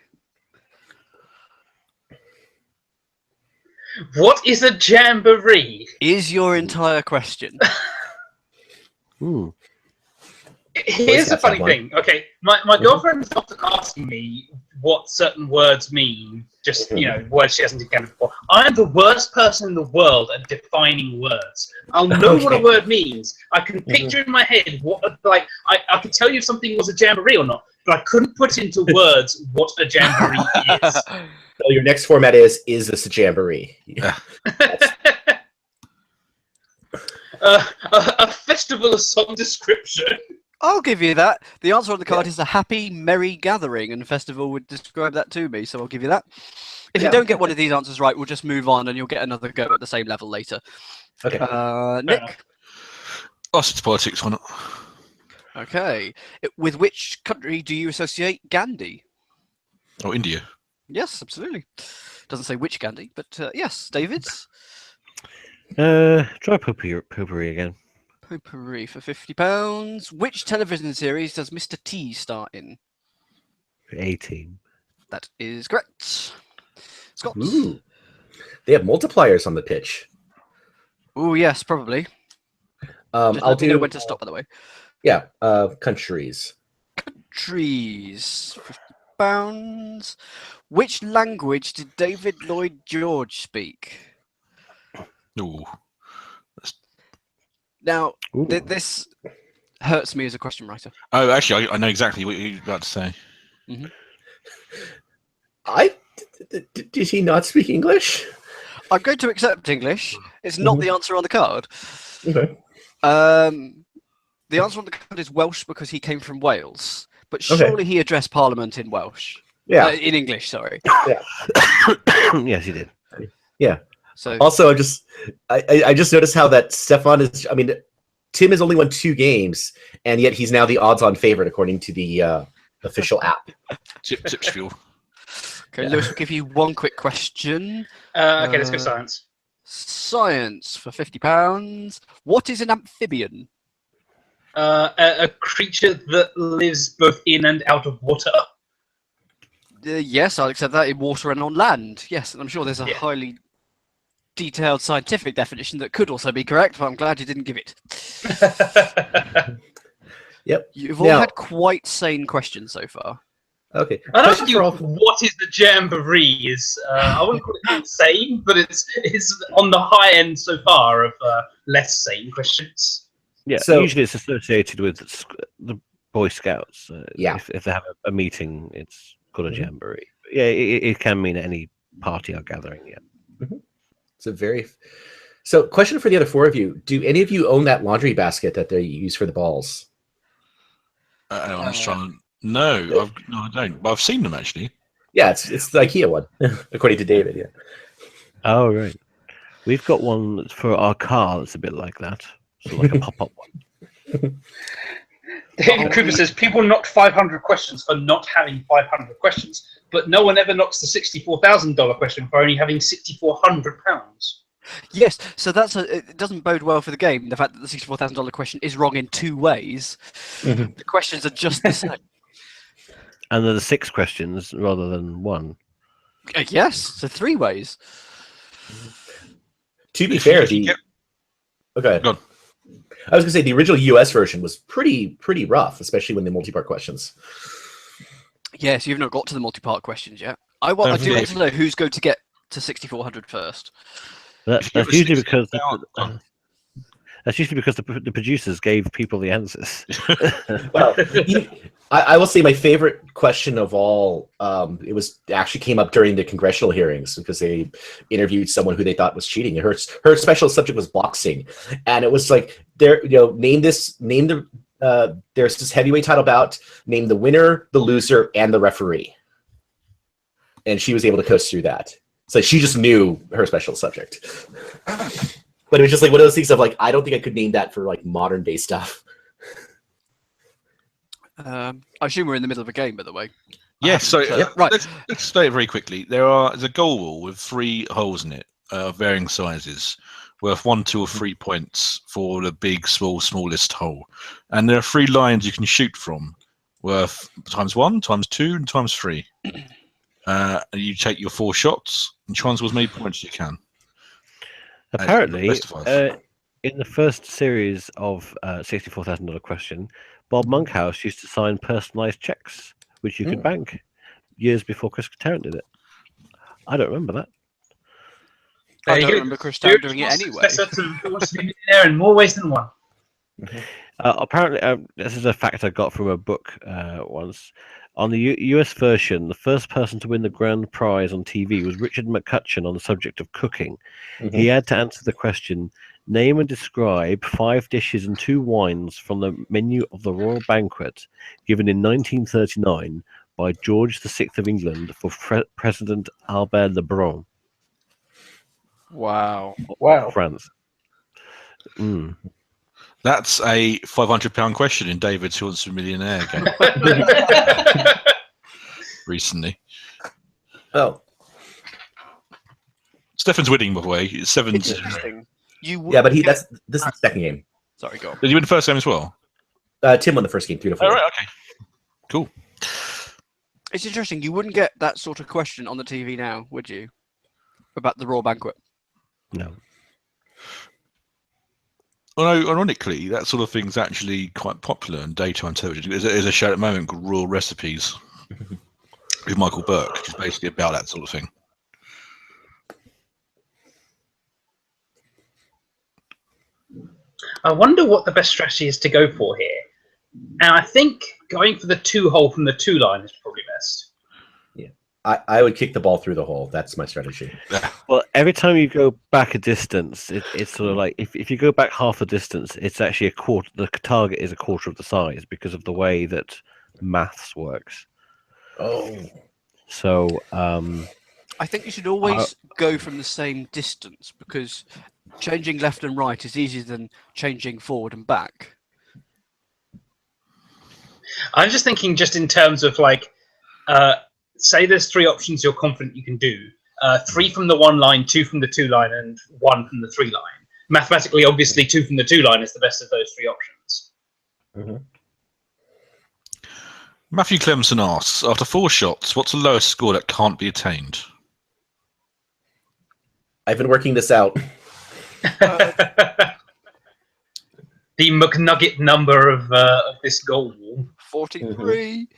What is a jamboree? Is your entire question. Hmm. Here's the Let's have funny one. thing. Okay, my girlfriend is often asking me what certain words mean. Just words she hasn't encountered before. I am the worst person in the world at defining words. I'll know what a word means. I can picture in my head I could tell you if something was a jamboree or not, but I couldn't put into words what a jamboree is. So your next format is this a jamboree? Yeah. A festival of some description. I'll give you that. The answer on the card is a happy, merry gathering, and festival would describe that to me, so I'll give you that. If you don't get one of these answers right, we'll just move on and you'll get another go at the same level later. Okay. Nick? It's politics. Why not? Okay. With which country do you associate Gandhi? Oh, India. Yes, absolutely. Doesn't say which Gandhi, but yes. David's? Try potpourri again. Potpourri for £50. Which television series does Mr. T star in? 18. That is correct. Scott? Ooh. They have multipliers on the pitch. Oh, yes, probably. Just I'll let me know do when to stop, by the way. countries. Trees. £50. Which language did David Lloyd George speak? Ooh. Now, Ooh. this hurts me as a question writer. Oh, actually, I know exactly what you're about to say. Did he not speak English? I'm going to accept English. It's not the answer on the card. Okay. The answer on the card is Welsh because he came from Wales. But surely he addressed Parliament in Welsh. Yeah. In English, sorry. Yes, he did. Yeah. So Also, I just noticed how that Stefan is. I mean, Tim has only won 2 games, and yet he's now the odds-on favorite according to the official app. Tips fuel. okay, Lewis, we'll give you one quick question. Okay, let's go science. Science for £50. What is an amphibian? A creature that lives both in and out of water. Yes, I'll accept that, in water and on land. Yes, and I'm sure there's a highly detailed scientific definition that could also be correct, but I'm glad you didn't give it. Yep. You've all had quite sane questions so far. Okay. I don't Question think for all. what is the jamboree is. I wouldn't call it insane, but it's on the high end so far of less sane questions. Yeah, So- usually it's associated with the Boy Scouts. Yeah. If they have a meeting, it's called a jamboree. But yeah, it can mean any party or gathering. Yeah. It's a very. So, question for the other 4 of you: do any of you own that laundry basket that they use for the balls? I'm just trying. No, I don't. But I've seen them actually. Yeah, it's the IKEA one, according to David. Yeah. Oh right, we've got one for our car that's a bit like that, so like a pop-up one. David Cooper says people knock 500 questions for not having 500 questions, but no one ever knocks the $64,000 question for only having £6,400. Yes, so it doesn't bode well for the game, the fact that the $64,000 question is wrong in 2 ways. The questions are just the same. And there are 6 questions rather than 1. Yes, so 3 ways. To be fair, okay. Go on. I was gonna say the original US version was pretty rough, especially when the multi-part questions. Yes, you've not got to the multi-part questions yet. I do want to know who's going to get to 6,400 first. That's usually because the producers gave people the answers. Well, I will say my favorite question of all. It actually came up during the congressional hearings because they interviewed someone who they thought was cheating. Her special subject was boxing, and it was like there's this heavyweight title bout. Name the winner, the loser, and the referee. And she was able to coast through that. So she just knew her special subject. But it was just like one of those things of like, I don't think I could name that for like modern day stuff. I assume we're in the middle of a game, by the way. Yes. So right. Let's state it very quickly. There's a goal wall with 3 holes in it of varying sizes, worth 1, 2, or 3 points for the big, smallest hole. And there are 3 lines you can shoot from, worth ×1, ×2, and ×3. You take your 4 shots and try and score as many points as you can. Apparently, Best of 5. in the first series of $64,000 question, Bob Monkhouse used to sign personalised checks, which you could bank years before Chris Tarrant did it. I don't remember that. I don't remember Chris Tarrant doing it anyway. Who wants to be there in more ways than one? Apparently, this is a fact I got from a book once. On the US version, the first person to win the grand prize on TV was Richard McCutcheon on the subject of cooking. He had to answer the question, name and describe 5 dishes and 2 wines from the menu of the Royal Banquet given in 1939 by George VI of England for President Albert Lebrun. Wow. France. That's a £500 question in David's Who Wants to Be a Millionaire game recently. Oh, Stefan's winning, by the way. It's 7-0. Interesting. yeah, but this is the second game. Sorry, go on. Did you win the first game as well? Tim won the first game, 3-4. Oh, right, okay. Cool. It's interesting. You wouldn't get that sort of question on the TV now, would you? About the Royal Banquet. No. Although, ironically, that sort of thing's actually quite popular in daytime television. There's a show at the moment called Royal Recipes with Michael Burke, which is basically about that sort of thing. I wonder what the best strategy is to go for here. And I think going for the 2-hole from the 2-line is probably best. Yeah, I would kick the ball through the hole. That's my strategy. Well, every time you go back a distance, it's sort of like if you go back half a distance, it's actually a quarter. The target is a quarter of the size because of the way that maths works. Oh, so I think you should always go from the same distance because changing left and right is easier than changing forward and back. I'm just thinking, just in terms of like, say there's 3 options you're confident you can do. 3 from the 1-line, 2 from the 2-line, and 1 from the 3-line. Mathematically, obviously, 2 from the 2-line is the best of those 3 options. mm-hmm. Matthew Clemson asks, after 4 shots, what's the lowest score that can't be attained? I've been working this out. The McNugget number of this goal. 43.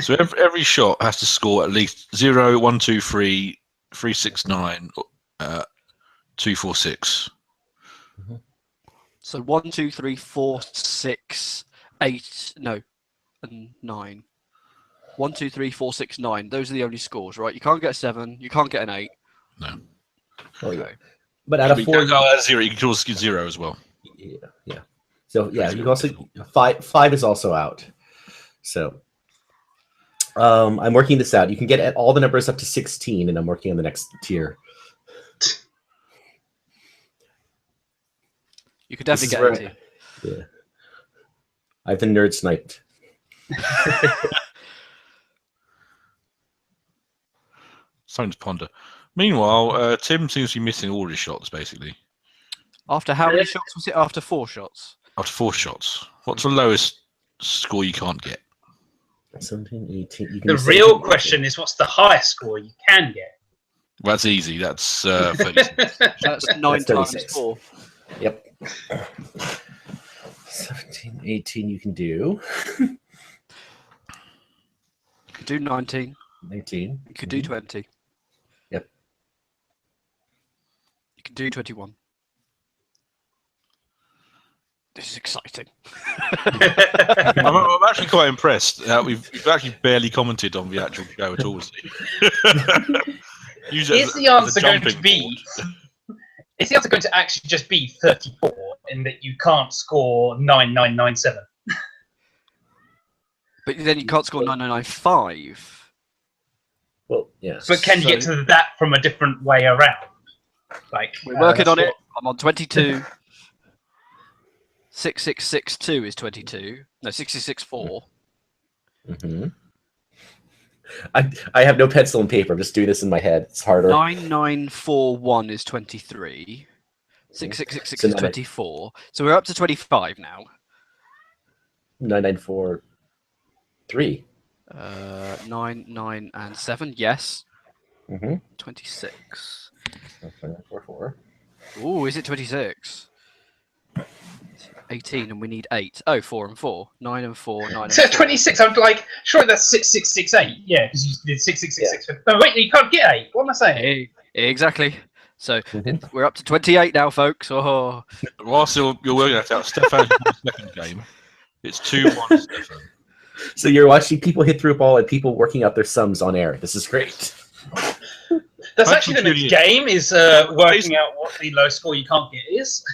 So every shot has to score at least 0, 1, 2, 3, 3, 6, 9, 2, 4, 6. So 1, 2, 3, 4, 6, 8. No, and 9. 1, 2, 3, 4, 6, 9. Those are the only scores, right? You can't get a 7. You can't get an 8. No. Okay. But out of 4, 0, you can also get 0 as well. Yeah. So yeah, you can also 5 is also out. So I'm working this out. You can get at all the numbers up to 16, and I'm working on the next tier. You could definitely get 18. Yeah. I've been nerd sniped. Something to ponder. Meanwhile, Tim seems to be missing all his shots, basically. After how many shots was it? After 4 shots? After 4 shots. What's the lowest score you can't get? 17, 18. The real question is, what's the highest score you can get? Well, that's easy. That's 36. That's 9 times 4. Yep. 17, 18 you can do. You could do 19. 19. You could do 20. Yep. You could do 21. This is exciting. I'm actually quite impressed. We've actually barely commented on the actual show at all. Is the answer going to be? Is the answer going to actually just be 34 in that you can't score 9997? But then you can't score 9995. Well, yeah. But can you get to that from a different way around? Like we're working on it. I'm on 22. 6662 is 22. No, 664. Mm-hmm. I have no pencil and paper. I'm just doing this in my head. It's harder. 9941 is 23. 6666 is 24. So we're up to 25 now. 9943. 9, 9, and 7. Yes. Mm-hmm. 26. 9944. Ooh, is it 26? 18, and we need 8. Oh, 4 and 4. 9 and 4. 9 and So 4. 26. I'm like, sure, that's 6668. Yeah, because you did 6666. No, wait, you can't get 8. What am I saying? Exactly. So we're up to 28 now, folks. Oh. Whilst you're working that out, Stefan's second game. It's 2-1 Stefan. So you're watching people hit through a ball and people working out their sums on air. This is great. That's actually the next game, is working out what the low score you can't get is.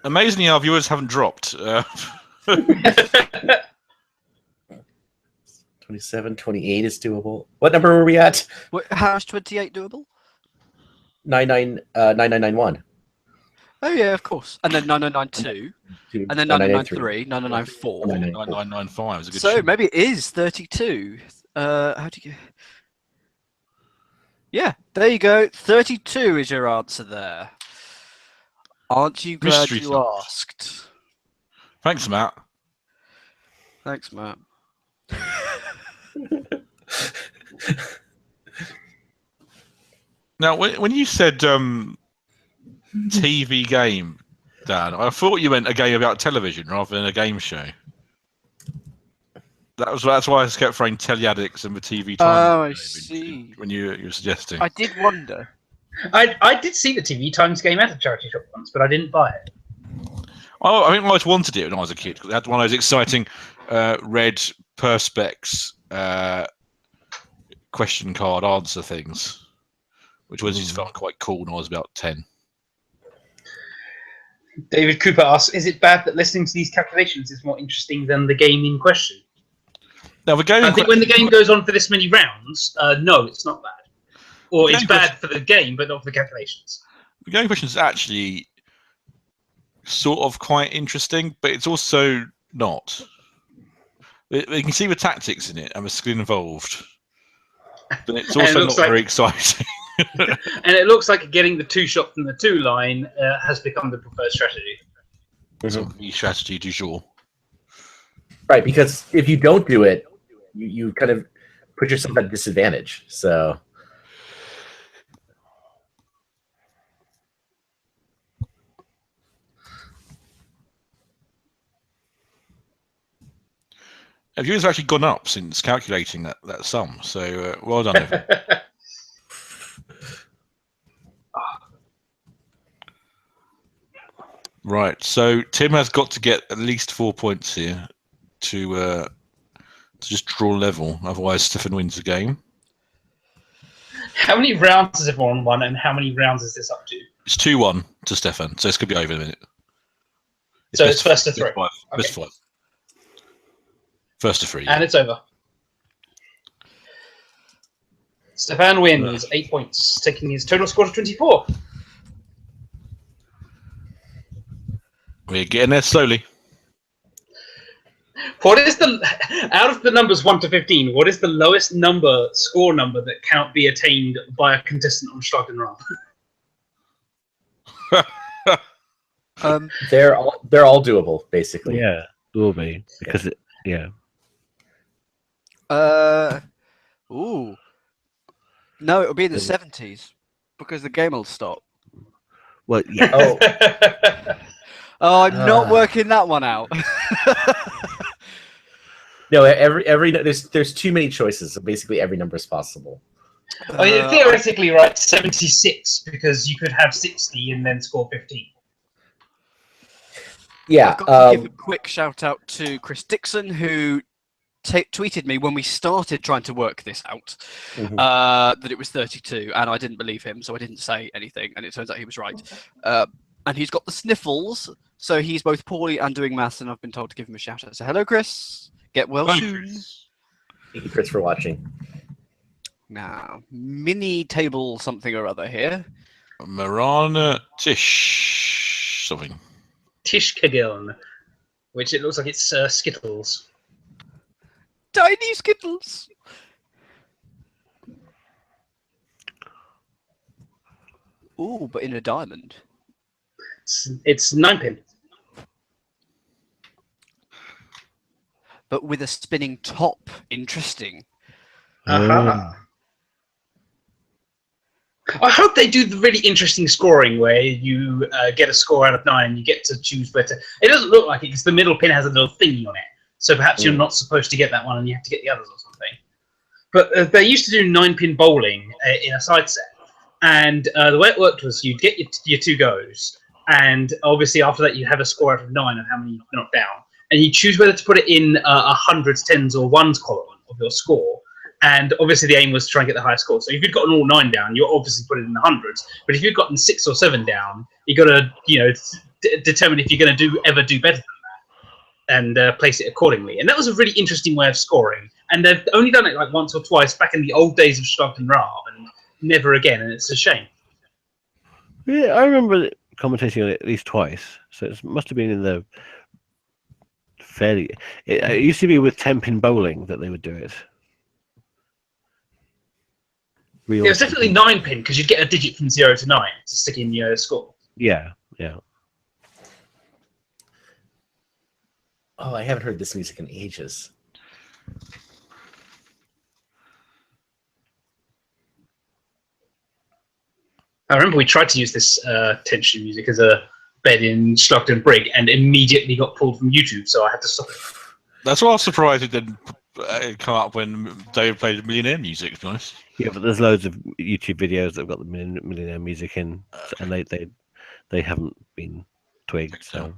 Amazingly, our viewers haven't dropped. 27, 28 is doable. What number were we at? How's 28 doable? 9991. Oh, yeah, of course. And then 9992. And then 9993, 9994. 9995 is a good So shoot. maybe it is 32. How do you get... Yeah, there you go. 32 is your answer there. Aren't you glad Mystery you solved. asked? Thanks, Matt. Thanks, Matt. Now, when you said TV game, Dan, I thought you meant a game about television rather than a game show. That's why I kept throwing Telly Addicts and the TV time. Oh, I see. When you were suggesting. I did wonder. I did see the TV Times game at a charity shop once, but I didn't buy it. Oh, I think I always wanted it when I was a kid because it had one of those exciting red perspex question card answer things, which was just felt quite cool when I was about 10. David Cooper asks, "Is it bad that listening to these calculations is more interesting than the game in question?" Now the game. I think when the game goes on for this many rounds, no, it's not bad. Or it's bad for the game, but not for the calculations. The game question is actually sort of quite interesting, but it's also not. You can see the tactics in it and the skill involved, but it's also not very exciting. And it looks like getting the 2 shot from the 2 line has become the preferred strategy. So the strategy du jour. Right, because if you don't do it, you kind of put yourself at a disadvantage. So. Views have actually gone up since calculating that sum, so well done, everyone. Right, so Tim has got to get at least 4 points here to just draw level, otherwise Stefan wins the game. How many rounds has everyone won, and how many rounds is this up to? It's 2-1 to Stefan, so this could be over in a minute. So it's first to 3. Best 5. First to 3. And it's over. Stefan wins 8 points, taking his total score to 24. We're getting there slowly. What is out of the numbers 1 to 15? What is the lowest score number that cannot be attained by a contestant on Schlag and Rahm? They're all doable, basically. Yeah, will be because it. Yeah. Ooh. No, it'll be in the 70s because the game will stop. Well, yeah. Oh, I'm not working that one out. No, there's too many choices, so basically every number is possible. Theoretically, right, 76 because you could have 60 and then score 15. Yeah. I've got to give a quick shout out to Chris Dixon, who tweeted me when we started trying to work this out that it was 32, and I didn't believe him, so I didn't say anything, and it turns out he was right. And he's got the sniffles, so he's both poorly and doing maths, and I've been told to give him a shout out. So hello, Chris. Get well soon. Thank you, Chris, for watching. Now, mini table something or other here. Marana Tish something. Tishkagiln, which it looks like it's Skittles. Tiny Skittles. Ooh, but in a diamond. It's 9-pin. But with a spinning top. Interesting. I hope they do the really interesting scoring where you get a score out of 9 and you get to choose where to... It doesn't look like it because the middle pin has a little thingy on it. So perhaps you're not supposed to get that one and you have to get the others or something. But they used to do 9-pin bowling in a side set. And the way it worked was you'd get your 2 goes. And obviously after that you'd have a score out of 9 and how many you knocked down. And you choose whether to put it in a hundreds, tens, or ones column of your score. And obviously the aim was to try and get the highest score. So if you'd gotten all 9 down, you obviously put it in the hundreds. But if you'd gotten 6 or 7 down, you got to determine if you're going to ever do better than that, and place it accordingly. And that was a really interesting way of scoring. And they've only done it like once or twice back in the old days of Schlag and Rahm, and never again. And it's a shame. Yeah, I remember commentating on it at least twice. So it must have been in the fairly. It used to be with 10-pin bowling that they would do it. It was definitely 9-pin because you'd get a digit from 0 to 9 to stick in your score. Yeah, yeah. Oh, I haven't heard this music in ages. I remember we tried to use this tension music as a bed in Schlag Brig and immediately got pulled from YouTube, so I had to stop it. That's why I was surprised it didn't come up when David played Millionaire music, to be honest. Yeah, but there's loads of YouTube videos that've got the Millionaire music in, and they haven't been twigged. So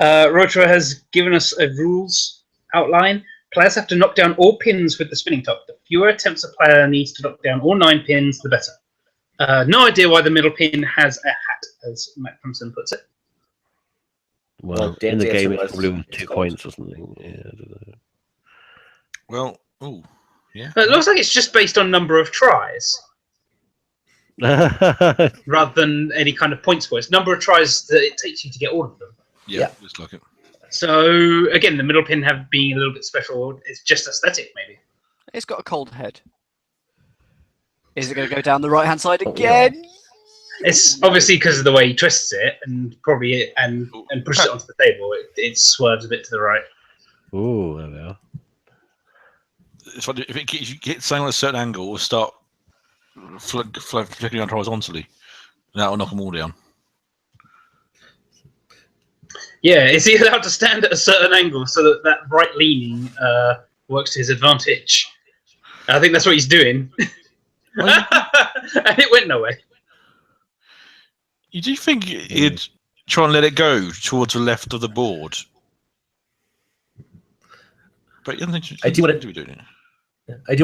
Rotra has given us a rules outline. Players have to knock down all pins with the spinning top. The fewer attempts a player needs to knock down all 9 pins, the better. No idea why the middle pin has a hat, as Matt Thompson puts it. Well, in the game, it's probably with 2 points or something. Yeah, I don't know. Well, oh, yeah. It looks like it's just based on number of tries, rather than any kind of points for it. It's number of tries that it takes you to get all of them. Yeah, looks like it. So, again, the middle pin have been a little bit special. It's just aesthetic, maybe. It's got a cold head. Is it going to go down the right-hand side again? It's obviously because of the way he twists it and probably and pushes it onto the table. It swerves a bit to the right. Oh, there we are. It's funny, if you get something at a certain angle, it'll start flicking down horizontally. And that'll knock them all down. Yeah, is he allowed to stand at a certain angle so that right leaning works to his advantage? I think that's what he's doing. And it went nowhere. You do think he'd try and let it go towards the left of the board? But you don't think I do want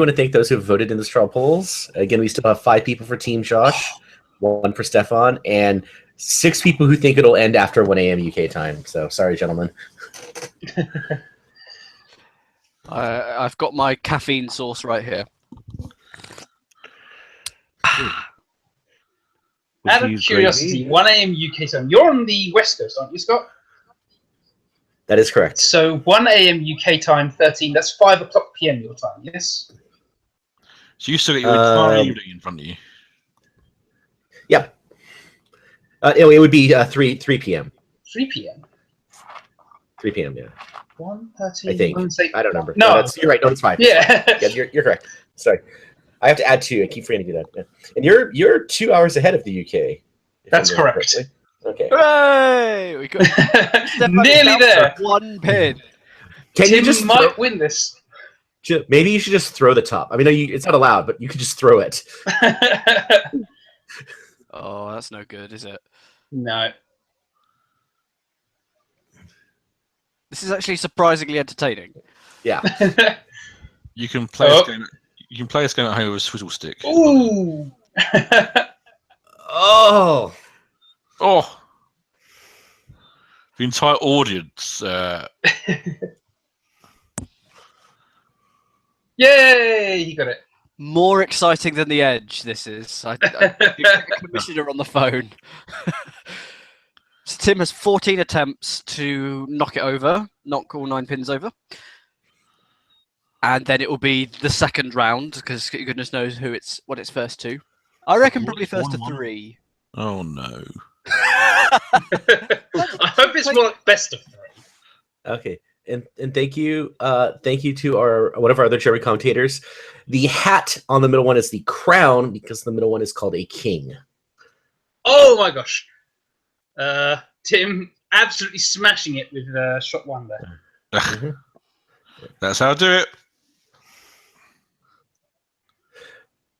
to thank those who have voted in the straw polls. Again, we still have 5 people for Team Josh, 1 for Stefan, and 6 people who think it'll end after 1 a.m. UK time. So sorry, gentlemen. I've got my caffeine source right here. Out of curiosity, 1 a.m. UK time. You're on the West Coast, aren't you, Scott? That is correct. So 1 a.m. UK time, 13. That's 5 o'clock p.m. your time. Yes. So you still got your entire evening in front of you. Yep. It would be 3 p.m. 3 p.m. 3 p.m. Yeah. 1:13. I think. I don't remember. No, you're right. No, it's 5. Yeah. Yeah, you're correct. Sorry, I have to add 2. I keep forgetting to do that. Yeah. And you're 2 hours ahead of the UK. That's correct. Correctly. Okay. Hooray! We got Nearly there. 1 pin. Can Tim you just might win this. Maybe you should just throw the top. I mean, it's not allowed, but you could just throw it. Oh, that's no good, is it? No. This is actually surprisingly entertaining. Yeah. You can play this game. You can play this game at home with a swizzle stick. Ooh. Oh. Oh. The entire audience. Yay! He got it. More exciting than the edge, this is. I the commissioner on the phone. So Tim has 14 attempts to knock it over, knock all 9 pins over. And then it will be the second round, because goodness knows what it's first to. I reckon probably first to 3. Oh no. I hope it's more like best of 3. Okay. And thank you to one of our other German commentators. The hat on the middle one is the crown because the middle one is called a king. Oh my gosh. Tim absolutely smashing it with shot 1 there. Mm-hmm. That's how I do it.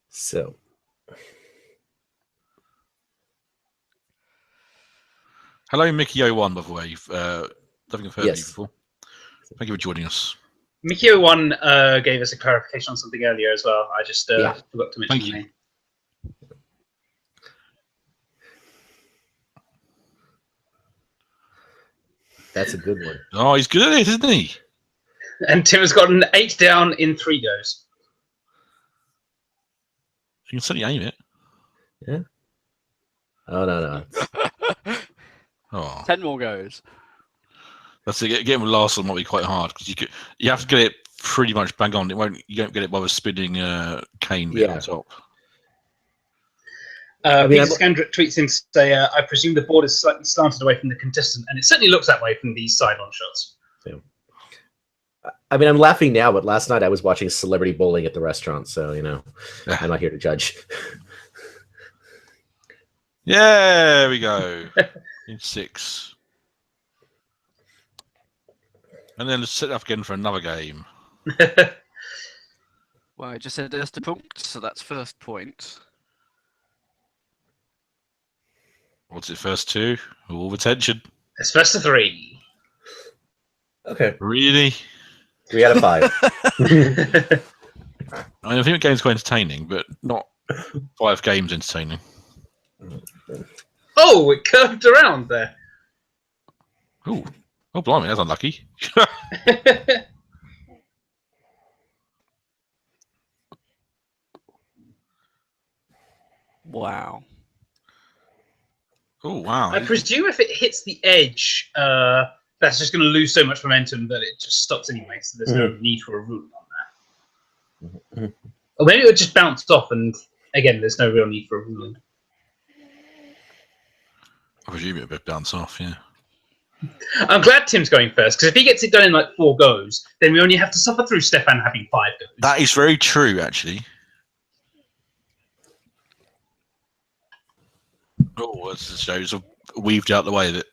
So. Hello, Mickey01, by the way. I think I've heard of you before. Thank you for joining us. Mickey01 gave us a clarification on something earlier as well. I just forgot to mention the name. That's a good one. Oh, he's good at it, isn't he? And Tim has got an 8 down in 3 goes. You can certainly aim it. Yeah. Oh, no. Oh. 10 more goes. That's it. Getting the last one might be quite hard because you have to get it pretty much bang on. You don't get it by the spinning cane bit on top. Peter Scandrick tweets in to say, I presume the board is slightly slanted away from the contestant, and it certainly looks that way from these side-on shots. Yeah. I mean, I'm laughing now, but last night I was watching Celebrity Bowling at the restaurant, so, I'm not here to judge. Yeah, there we go. In 6. And then let's set up again for another game. Well, I just said erste Punkt, so that's first point. What's it, first 2? All the tension. It's first to 3. Okay. Really? 3 out of 5. I think the game's quite entertaining, but not 5 games entertaining. Oh, it curved around there. Oh, blimey, that's unlucky. Wow. Oh, wow. I presume if it hits the edge, that's just going to lose so much momentum that it just stops anyway. So there's no need for a rule on that. Or maybe it would just bounce off, and again, there's no real need for a ruling. I presume it would bounce off, yeah. I'm glad Tim's going first, because if he gets it done in like 4 goes, then we only have to suffer through Stefan having 5 goes. That is very true, actually. Oh, this shows I've weaved out the way of it.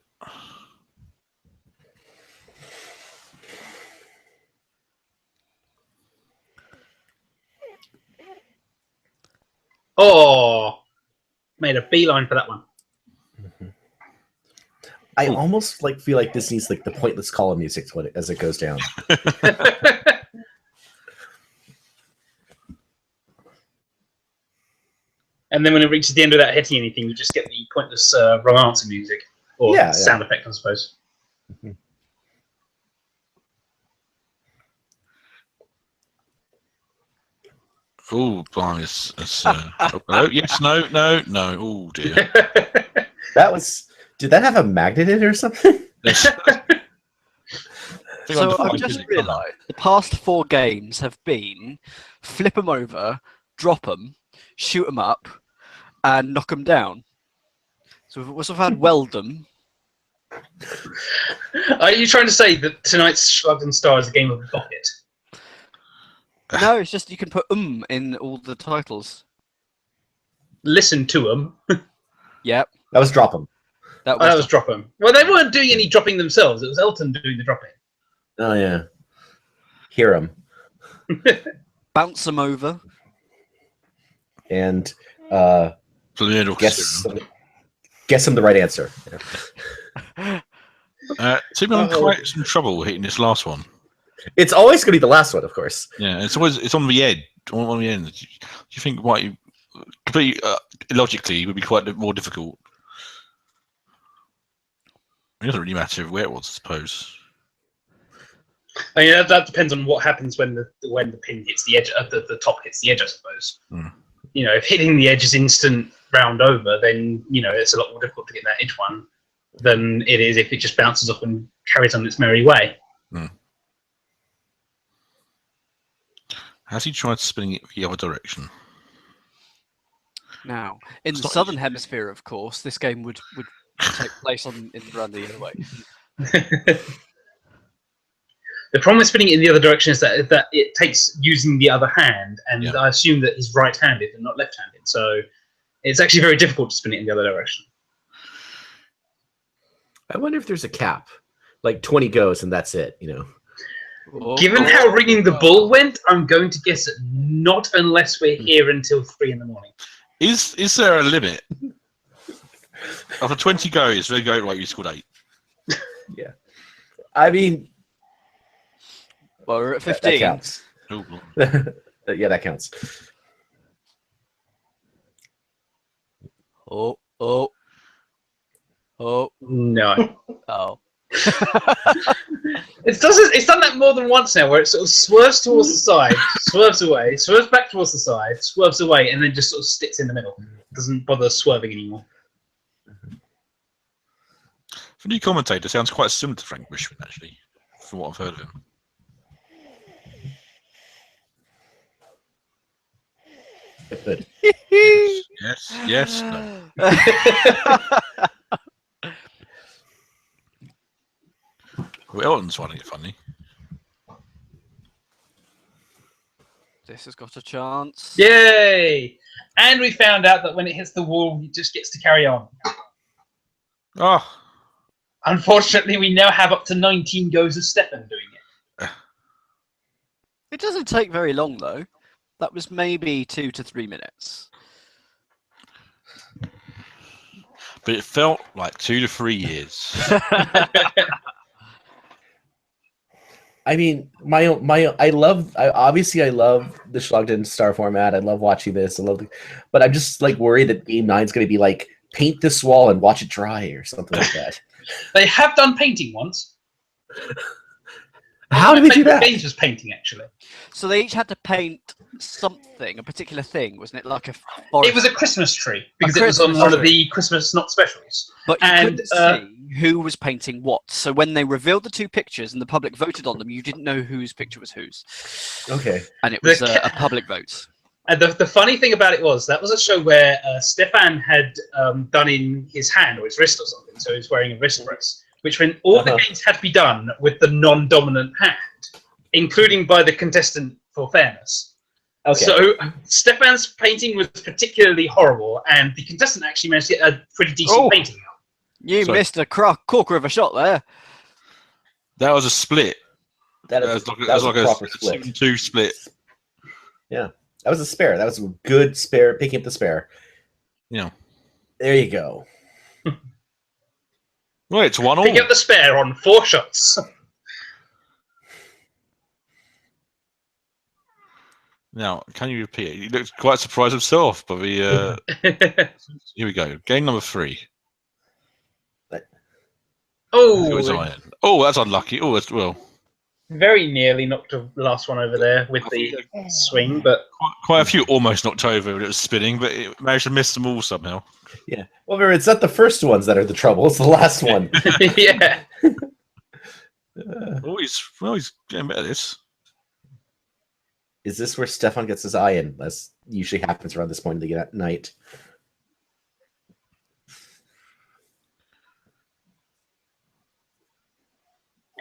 Oh, made a beeline for that one. I almost feel like this needs the pointless column music as it goes down. And then when it reaches the end of that hitting anything, you just get the pointless wrong answer music. Or sound effect, I suppose. Oh, blimey. Oh, yes, no. Oh, dear. Did that have a magnet in it or something? So I've just realised the past 4 games have been flip them over, drop them, shoot them up, and knock them down. So we've also had weld them. Are you trying to say that tonight's Schlag and Star is a game of bucket? No, it's just you can put in all the titles. Listen to them. Yep. That was drop 'em. That was drop them. Well, they weren't doing any dropping themselves. It was Elton doing the dropping. Oh, yeah. Hear 'em. Bounce them over. And guess him the right answer. Tim, I'm quite some trouble hitting this last one. It's always going to be the last one, of course. Yeah, it's on the edge. On the end. Do you think completely logically it would be quite more difficult? It doesn't really matter where it was, I suppose. I mean, that depends on what happens when the pin hits the edge. The top hits the edge, I suppose. You know, if hitting the edge is instant round over, then it's a lot more difficult to get that edge one than it is if it just bounces off and carries on its merry way. Has he tried spinning it the other direction? Now, in the southern hemisphere, of course, this game would take place around the other way. The problem with spinning it in the other direction is that it takes using the other hand, and I assume that he's right-handed and not left-handed, so it's actually very difficult to spin it in the other direction. I wonder if there's a cap, like 20 goes and that's it. Given how ringing the bull went, I'm going to guess not unless we're here until 3 in the morning. Is there a limit? After 20 goes, they go like you scored 8. Yeah, I mean, well, we're at 15. That counts. Yeah, that counts. Oh. No. Oh. It's done that more than once now, where it sort of swerves towards the side, swerves away, swerves back towards the side, swerves away, and then just sort of sticks in the middle. Doesn't bother swerving anymore. The new commentator sounds quite similar to Frank Bushman, actually, from what I've heard of him. Good. Yes, no. Well, Elton's finding it funny. This has got a chance. Yay! And we found out that when it hits the wall, it just gets to carry on. Oh, Unfortunately, we now have up to 19 goes of Stefan doing it. It doesn't take very long, though. That was maybe 2 to 3 minutes. but it felt like 2 to 3 years. I mean, I love the Schlagden Star format. I love watching this. But I'm just like worried that Game 9 is going to be like paint this wall and watch it dry or something like that. They have done painting once. How did they do that? Games was painting, actually. So they each had to paint something, a particular thing, wasn't it? Like a forest. It was a Christmas tree, because it was on one of the Christmas Not Specials. But you couldn't see who was painting what. So when they revealed the two pictures and the public voted on them, you didn't know whose picture was whose. Okay. And it was a public vote. And the funny thing about it was, that was a show where Stefan had done in his hand or his wrist or something, so he was wearing a wrist brace, which meant all the games had to be done with the non-dominant hand, including by the contestant for fairness. Okay. So Stefan's painting was particularly horrible, and the contestant actually managed to get a pretty decent painting out. You missed a corker of a shot there. That was a split. That was like a proper split. 7-2 split. Yeah. That was a spare. That was a good spare, picking up the spare. Yeah. There you go. Right, it's 1-1. Pick up the spare on 4 shots. Now, can you repeat it? He looked quite surprised himself, but we here we go. Game number 3. Oh, that's unlucky. Oh, that's very nearly knocked the last one over there with the swing, but quite a few almost knocked over when it was spinning, but it managed to miss them all somehow. Yeah. Well, remember, it's not the first ones that are the trouble; it's the last one. Yeah. He's getting better at this. Is this where Stefan gets his eye in? That's usually happens around this point of the night.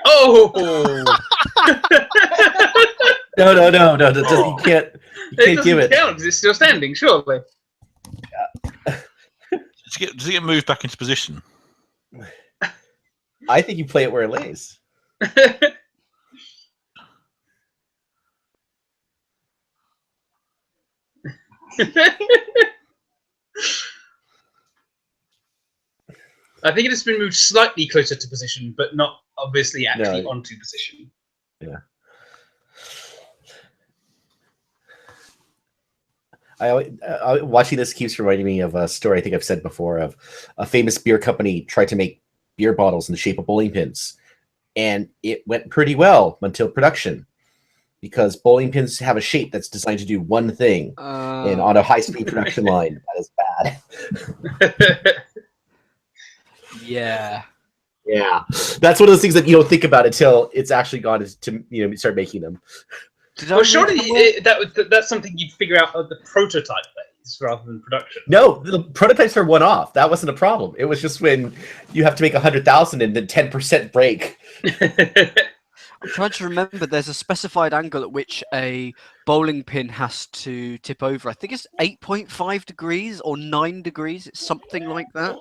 Oh! No. You can't give it. Count, it's still standing, surely. Does it get moved back into position? I think you play it where it lays. I think it has been moved slightly closer to position, but not obviously actually onto position. Yeah. Watching this keeps reminding me of a story I think I've said before of a famous beer company tried to make beer bottles in the shape of bowling pins, and it went pretty well until production, because bowling pins have a shape that's designed to do one thing, and on a high-speed production line, that is bad. Yeah. That's one of those things that you don't think about until it's actually gone to start making them. Well, surely that's something you'd figure out at the prototype phase rather than production. No, the prototypes are one-off. That wasn't a problem. It was just when you have to make 100,000 and then 10% break. I'm trying to remember. There's a specified angle at which a bowling pin has to tip over. I think it's 8.5 degrees or 9 degrees. It's something like that.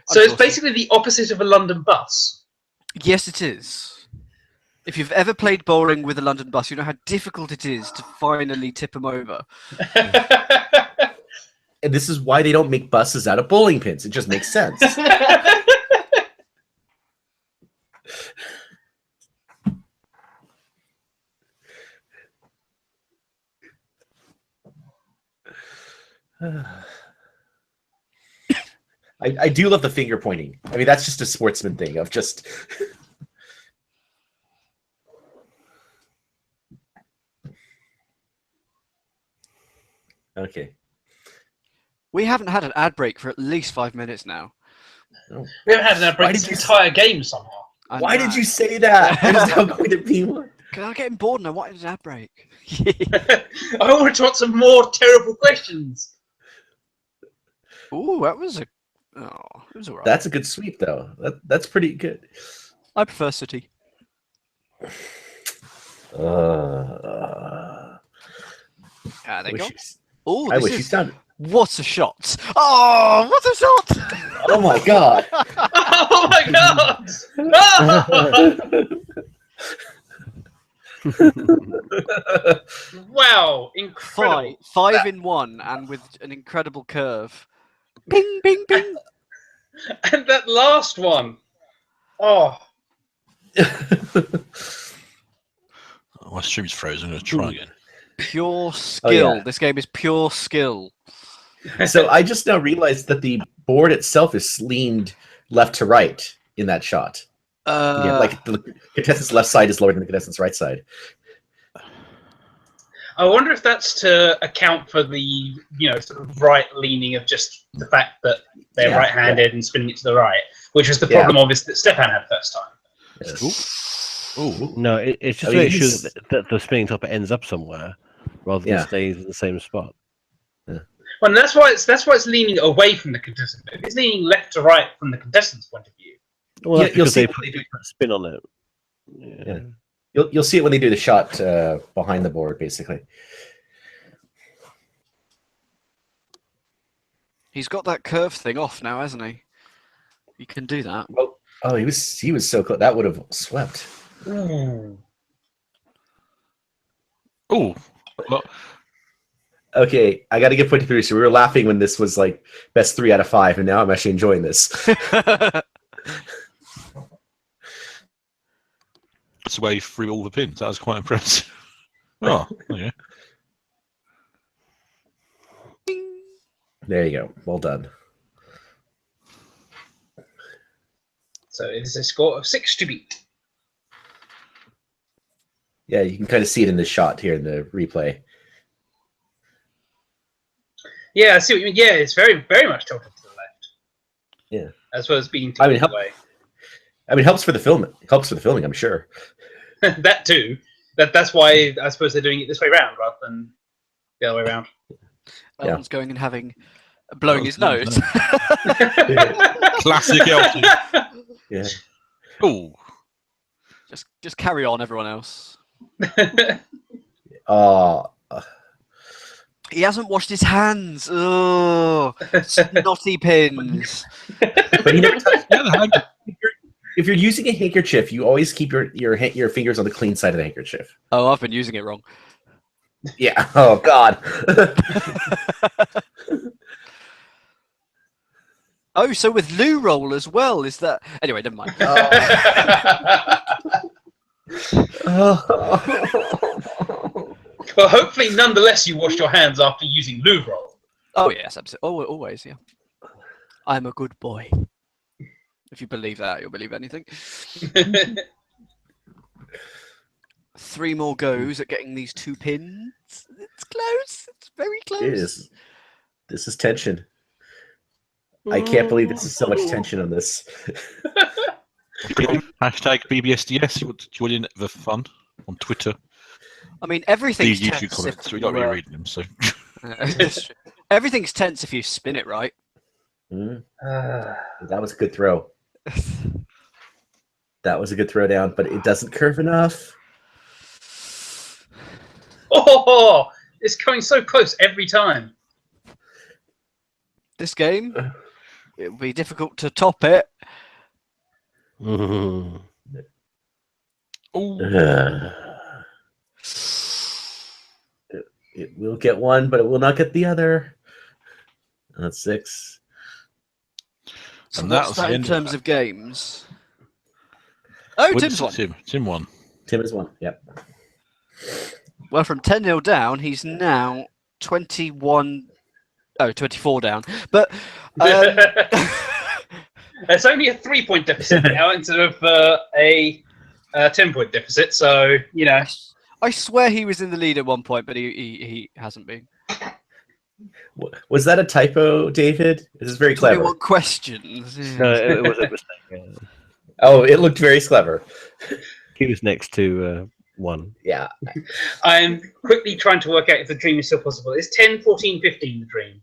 So it's basically the opposite of a London bus. Yes, it is. If you've ever played bowling with a London bus, you know how difficult it is to finally tip them over. And this is why they don't make buses out of bowling pins. It just makes sense. I do love the finger pointing. I mean, that's just a sportsman thing of just... Okay. We haven't had an ad break for at least 5 minutes now. Oh. We haven't had an ad break this entire game somehow. Why did you say that? There's not going to be one. Because I'm getting bored and I wanted an ad break. I want to answer more terrible questions. Ooh, that was it was alright. That's a good sweep, though. That's pretty good. I prefer City. Ah, there you go. I Oh, wish this you is sounded. what a shot! Oh, what a shot! Oh my god! Oh my god! Wow, incredible. Five in one, and with an incredible curve. Ping, ping, ping. And that last one. Oh, My stream's frozen. I'm going to try again. Pure skill. yeah. This game is pure skill. So I just now realized that the board itself is leaned left to right in that shot. Like the contestant's left side is lower than the contestant's right side. I wonder if that's to account for the sort of right leaning of just the fact that they're right-handed and spinning it to the right, which was the problem obviously that Stefan had first time. Yes. Oh, No, it's just to make sure that the spinning top ends up somewhere rather than stays in the same spot. Well, that's why it's leaning away from the contestant. If it's leaning left to right from the contestant's point of view. Well, that's you'll because see they what put they do. a spin on it. Yeah. You'll see it when they do the shot behind the board, basically. He's got that curve thing off now, hasn't he? He can do that. Oh, he was so close. That would have swept. Ooh. oh. Well, Okay, I got to give point to producer. We were laughing when this was like best 3 out of 5, and now I'm actually enjoying this. that's the way through all the pins. That was quite impressive. Oh, yeah. There you go. Well done. So it is a score of 6 to beat. Yeah, you can kind of see it in the shot here in the replay. Yeah, I see what you mean. Yeah, it's very, very much tilted to the left. Yeah. As well as being tilted away. I mean, helps for the film. It helps for the filming, I'm sure. That too. That's why I suppose they're doing it this way round rather than the other way around. Elton's going and blowing his nose. Classic Elton. Yeah. Oh. Just carry on, everyone else. He hasn't washed his hands. Oh, snotty pins. But he never touched the other hand. If you're using a handkerchief, you always keep your fingers on the clean side of the handkerchief. Oh, I've been using it wrong. Yeah. Oh God. Oh, so with loo roll as well, is that... Anyway, never mind. Well, hopefully, nonetheless, you washed your hands after using loo roll. Oh, yes, absolutely. Oh, always, yeah. I'm a good boy. If you believe that, you'll believe anything. 3 more goes at getting these 2 pins. It's close. It's very close. It is. This is tension. I can't believe this is so much tension on this. Hashtag BBSDS. You join in the fun on Twitter. I mean, everything's These YouTube tense. comments. We're not really reading them, so. Everything's tense if you spin it right. That was a good throw. That was a good throw down, but it doesn't curve enough. Oh, it's coming so close every time. This game, it will be difficult to top it. Oh. It will get one, but it will not get the other. That's 6. So And what's that's that the in end of terms that. of games? Oh, What Tim's is won. it, Tim won. Tim is 1. Yep. Well, from 10-0 down, he's now 21... Oh, 24 down. But... It's only a 3-point deficit now instead of a 10-point deficit, so, you know. I swear he was in the lead at one point, but he hasn't been. Was that a typo, David? This is very clever. What questions? No, it was a mistake. Oh, it looked very clever. He was next to 1. Yeah. I'm quickly trying to work out if the dream is still possible. Is 10, 14, 15 the dream?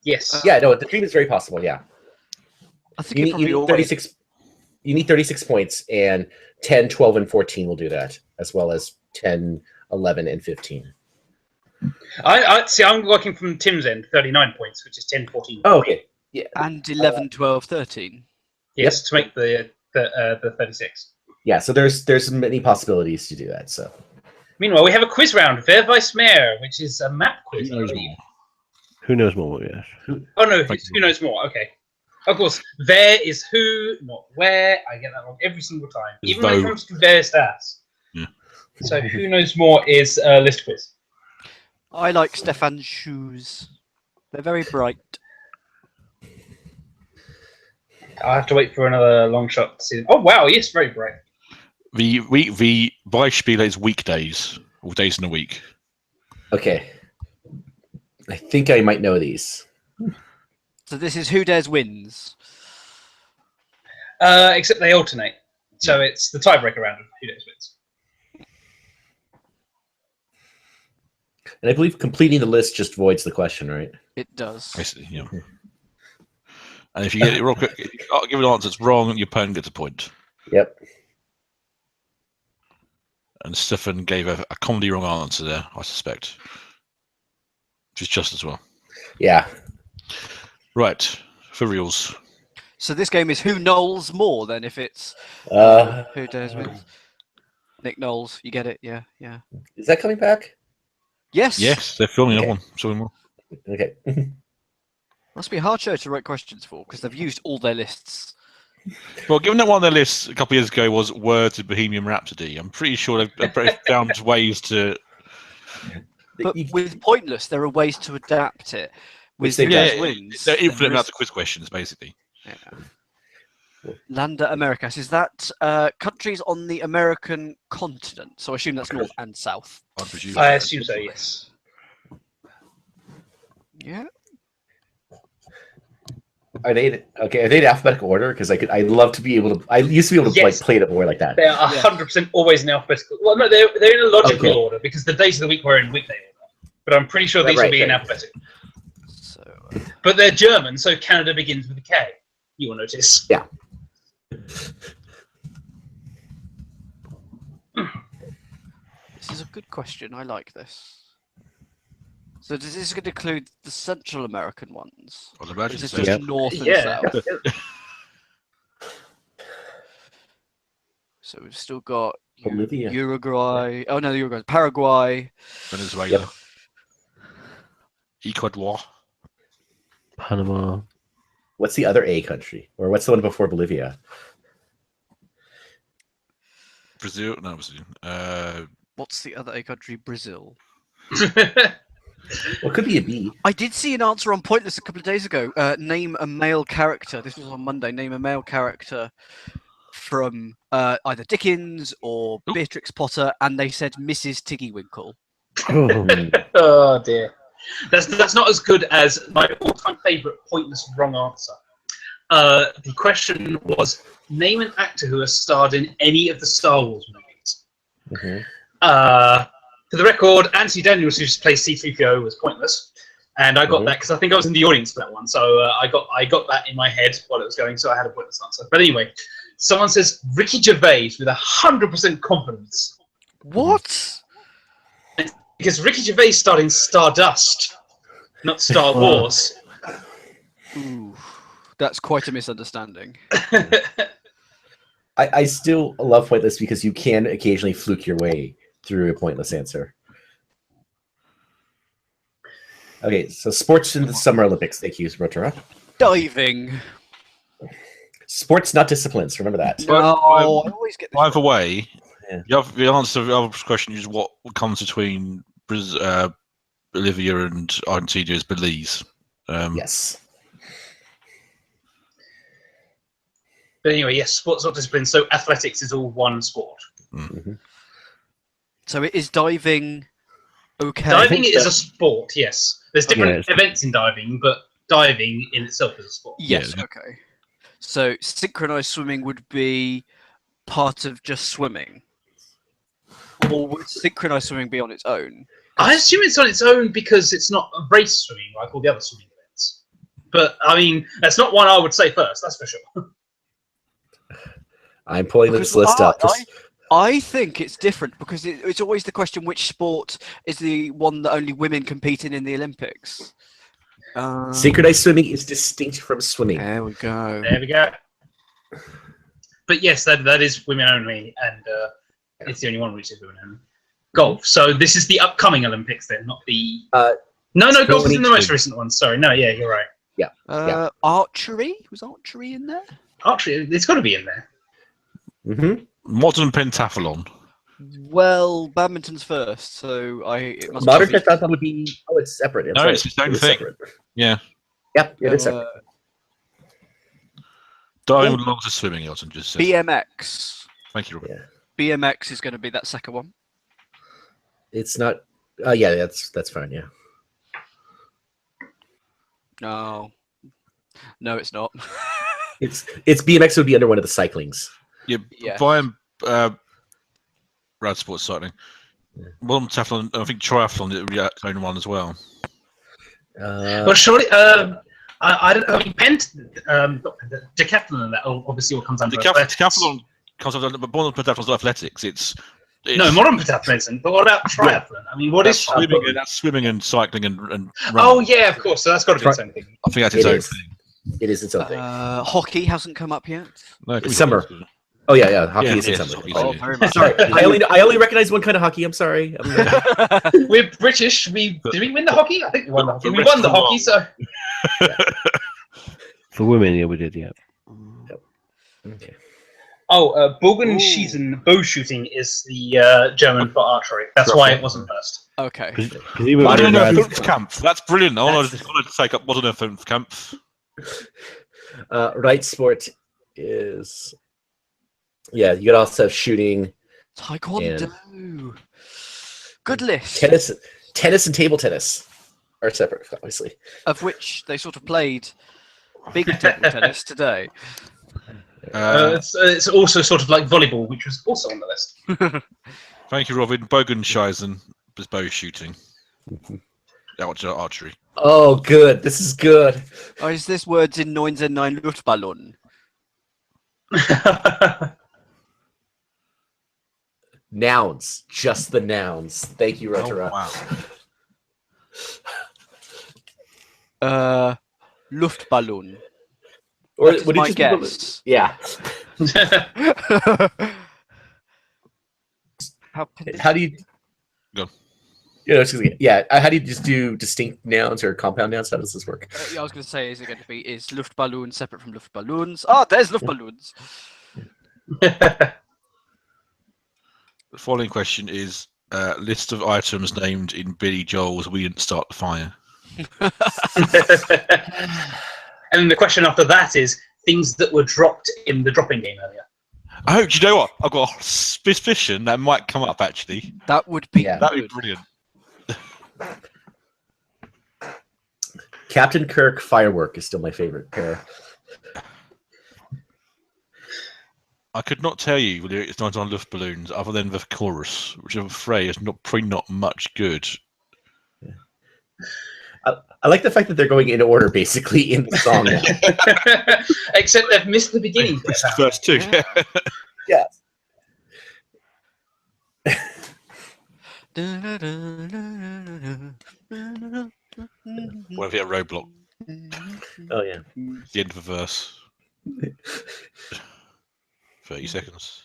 Yes. Yeah, no, the dream is very possible, yeah. I think You it need, probably you need always... 36 you need 36 points, and 10, 12, and 14 will do that, as well as 10, 11, and 15. I see. I'm working from Tim's end, 39 points, which is 10, 14. Oh, okay. Yeah. And 11, 12, 13. Yes, to make the 36. Yeah, so there's many possibilities to do that. So Meanwhile, we have a quiz round, Wer weiß mehr, which is a map quiz. Who knows more? Who knows more? Yes. Oh no, who knows more? Okay. Of course, wer is who, not where. I get that wrong every single time, It's even when it though. comes to wer ist das. Yeah. So who knows more is a list quiz. I like Stefan's shoes. They're very bright. I'll have to wait for another long shot to see them. Oh wow, yes, very bright. The Beispiele is weekdays, or days in a week. okay, I think I might know these. So this is who dares wins. Except they alternate, so it's the tiebreaker round of who knows wins. And I believe completing the list just voids the question, right? It does. Basically, yeah. And if you get it wrong, if you can't give an answer that's wrong, your opponent gets a point. Yep. And Stefan gave a comedy wrong answer there, I suspect. Which is just as well. Yeah. Right, for reals. So this game is who Knowles more than if it's who dares wins. Nick Knowles, you get it? Yeah, yeah. Is that coming back? Yes. Yes, they're filming Okay. another one. Filming more. Okay. Must be a hard show to write questions for because they've used all their lists. Well, given that one of their lists a couple of years ago was Words of Bohemian Rhapsody, I'm pretty sure they've found ways to. But with Pointless, there are ways to adapt it. With they who do. dares wins, They're infinite there amounts is- of quiz questions, basically. Yeah. Landa Americas, is that countries on the American continent? So I assume that's north and south. I presume. I assume so. Yes. Yeah. Are they okay? Are they in alphabetical order? Because I love to be able to. I used to be able to Yes. like play it more like that. They are 100% always in alphabetical. Well, no, they're in a logical Okay. order because the days of the week were in weekday order. But I'm pretty sure these will Right, be in right. alphabetical. So But they're German, so Canada begins with a K. You will notice. Yeah. this is a good question. I like this. So does this include the Central American ones? I'd Or imagine is this so. just Yeah. north and Yeah. south? So we've still got Bolivia. Uruguay. Oh no, Uruguay. Paraguay. Venezuela. Yep. Ecuador. Panama. What's the other A country, or what's the one before Bolivia? Brazil. No, Brazil. What's the other A country? Brazil. Well, it could be a B. I did see an answer on Pointless a couple of days ago. Name a male character. This was on Monday. Name a male character from either Dickens or Oop. Beatrix Potter, and they said Mrs. Tiggywinkle. Oh, Oh dear. That's not as good as my all-time favourite pointless wrong answer. The question was, name an actor who has starred in any of the Star Wars movies. Mhm. For the record, Anthony Daniels, who plays C-3PO, was pointless, and I got that because I think I was in the audience for that one. So I got that in my head while it was going, so I had a pointless answer. But anyway, someone says Ricky Gervais with 100% confidence. What? Because Ricky Gervais starred in Stardust, not Star Wars. Ooh, that's quite a misunderstanding. I still love Pointless because you can occasionally fluke your way through a pointless answer. Okay, so sports in the Summer Olympics. Thank you, Rotora. Diving. Sports, not disciplines. Remember that. No, I By- always get this Either way, Yeah. the answer to the other question is what comes between Bolivia and Argentina is Belize. Yes. But anyway, yes, sports not discipline. So athletics is all one sport. So it is diving. Okay. Diving is a sport, yes. There's different Yeah, events in diving, but diving in itself is a sport. Yes. Yeah. Okay. So synchronized swimming would be part of just swimming, or would synchronized swimming be on its own? I assume it's on its own because it's not a race swimming like all the other swimming events. But I mean, that's not one I would say first. That's for sure. I'm pulling this list up. I think it's different because it's always the question: which sport is the one that only women compete in the Olympics? Synchronized swimming is distinct from swimming. There we go. There we go. But yes, that is women only, and it's the only one which is women only. Golf. So this is the upcoming Olympics, then, not the. No, golf is in the most recent one. Sorry, no, yeah, you're right. Yeah. Archery, was archery in there? Archery, it's got to be in there. Mm-hmm. Modern pentathlon. Well, badminton's first, so it must Modern be. pentathlon would be. Oh, it's separate. No, it's its own thing. Separate. Yeah. Yep, it is separate. Diving belongs to swimming, Elton just said. BMX. Thank you, Robert. Yeah. BMX is going to be that second one. It's not. Yeah, that's fine. Yeah. No, it's not. It's BMX would be under one of the cyclings. Yeah. Yeah. Brian, Rad Sports Cycling. Modern pentathlon, I think triathlon it would be its own one as well. Well, surely, I don't. I mean, decathlon and that obviously all comes under. Decathlon comes under, but modern pentathlon's not athletics. It's no modern pentathlon isn't. But what about triathlon? I mean, what is swimming? That's swimming and cycling and running. Oh yeah, of course. So that's got to be its own thing. I think that's its own thing. It is its own thing. Hockey hasn't come up yet. No, It's summer. Oh yeah. Hockey is in summer. Oh, very much. Sorry, I only recognize one kind of hockey. I'm sorry. We're British. Did we win the hockey? I think we won the hockey. We won the hockey. So For women, yeah, we did. Yeah. Okay. oh, Bogenschießen, bow shooting is the German for archery. That's why it wasn't first. Okay. Modern Fünfkampf. That's brilliant. I want to take up Modern Fünfkampf. Right sport is. Yeah, you could also have shooting. Taekwondo. Good list. Tennis and table tennis are separate, obviously. Of which they sort of played big table tennis today. It's also sort of like volleyball, which was also on the list. Thank you, Robin. Bogenschießen is bow shooting. Archery. Oh, good. This is good. Oh, is this words in 9 Luftballon? Nouns. Just the nouns. Thank you, Rotara. Oh, wow. Luftballon. Or that is would it my just guess. Yeah. How do you? Go. How do you just do distinct nouns or compound nouns? How does this work? I was going to say, is Luftballon separate from Luftballons? Oh, there's Luftballons. The following question is list of items named in Billy Joel's "We Didn't Start the Fire." And the question after that is things that were dropped in the dropping game earlier. Oh, do you know what? I've got a suspicion that might come up actually. That would be brilliant. Captain Kirk Firework is still my favorite pair. I could not tell you whether it's not on Luftballons other than the chorus, which I'm afraid is probably not much good. I like the fact that they're going in order, basically, in the song now. Except they've missed the beginning. It's the first two. Yeah. What if you hit a roadblock? Oh, yeah. The end of a verse. 30 seconds.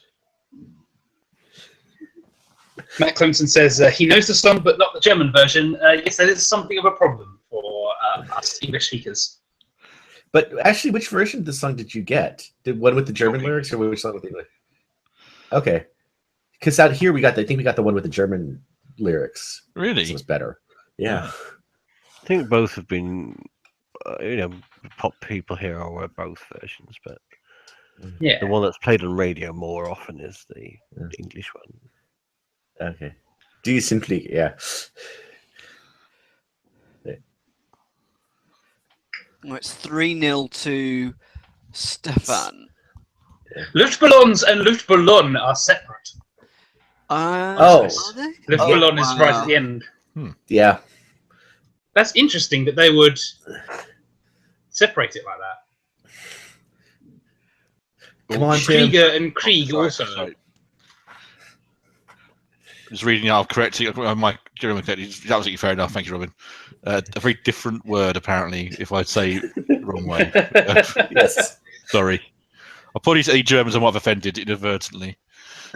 Matt Clemson says he knows the song, but not the German version. Yes, that is something of a problem for us English speakers. But actually, which version of the song did you get? The one with the German lyrics, or which song with the English? Okay, because out here I think we got the one with the German lyrics. Really? This was better. Yeah. I think both have been, pop people here are aware of both versions, but yeah, the one that's played on radio more often is the English one. Okay. Do you simply, yeah. Well, it's 3-0 to Stefan. Luftballons and Luftballon are separate. Luftballon is right at the end. Yeah. That's interesting that they would separate it like that. Come on, Tim. Krieger and Krieg also. Just reading out correctly. My German is absolutely fair enough. Thank you, Robin. A very different word, apparently, if I say it the wrong way. Yes. Sorry. Apologies to any Germans I might have offended inadvertently.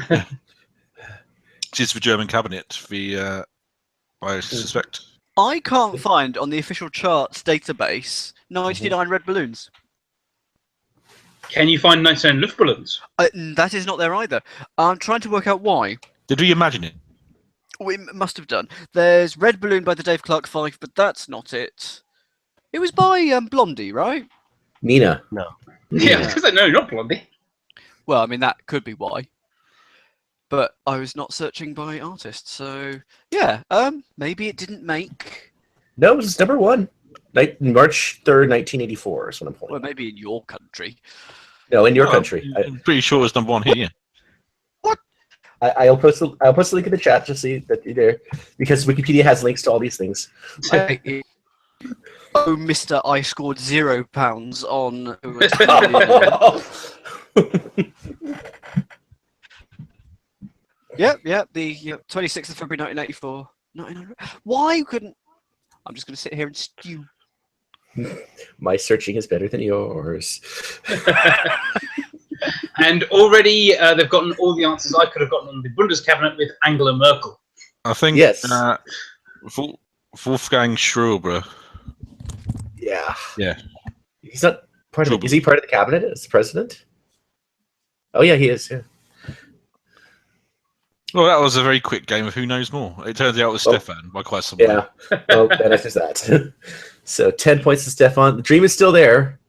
This is the German cabinet, I suspect. I can't find on the official charts database 99 red balloons. Can you find 99 Luftballons? That is not there either. I'm trying to work out why. Did we imagine it? We must have done. There's Red Balloon by the Dave Clark 5, but that's not it. It was by Blondie, right? Nina. No. Yeah, because no, not Blondie. Well, I mean, that could be why. But I was not searching by artist, so yeah, maybe it didn't make. No, it was number 1. March 3rd, 1984 is what I'm pulling. Well, maybe in your country. No, in your country. I'm pretty sure it was number 1 here. What? I'll post the link in the chat just so that you're there, because Wikipedia has links to all these things. Oh, Mister, I scored £0 on. Yep. The 26th of February 1984. 1900. Why couldn't? I'm just going to sit here and stew. My searching is better than yours. And already they've gotten all the answers I could have gotten on the Bundescabinet with Angela Merkel. I think Yes. Wolfgang Schroeber. Yeah. Yeah. He's not part of. Is he part of the cabinet as the president? Oh yeah, he is. Yeah. Well, that was a very quick game of who knows more. It turns out it was Stefan by quite some way. Yeah. Well, that answers that. So 10 points to Stefan. The dream is still there,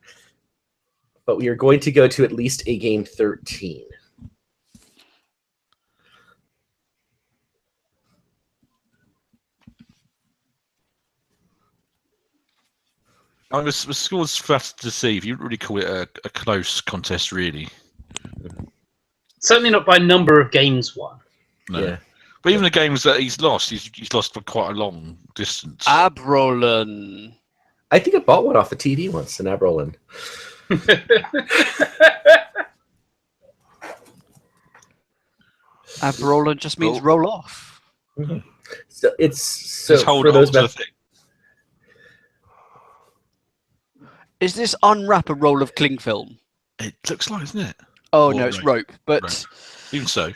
but we are going to go to at least a game 13. The score's fast to see. If you really call it a close contest, really. Certainly not by number of games won. No. Yeah. But even the games that he's lost for quite a long distance. Abrolin. I think I bought one off the TV once in Abrolin. Abrolin just means roll off. Mm-hmm. So Just hold for on those to the thing. Is this unwrap a roll of cling film? It looks like, isn't it? Oh Or no, it's rope. rope. But Rope. Even so.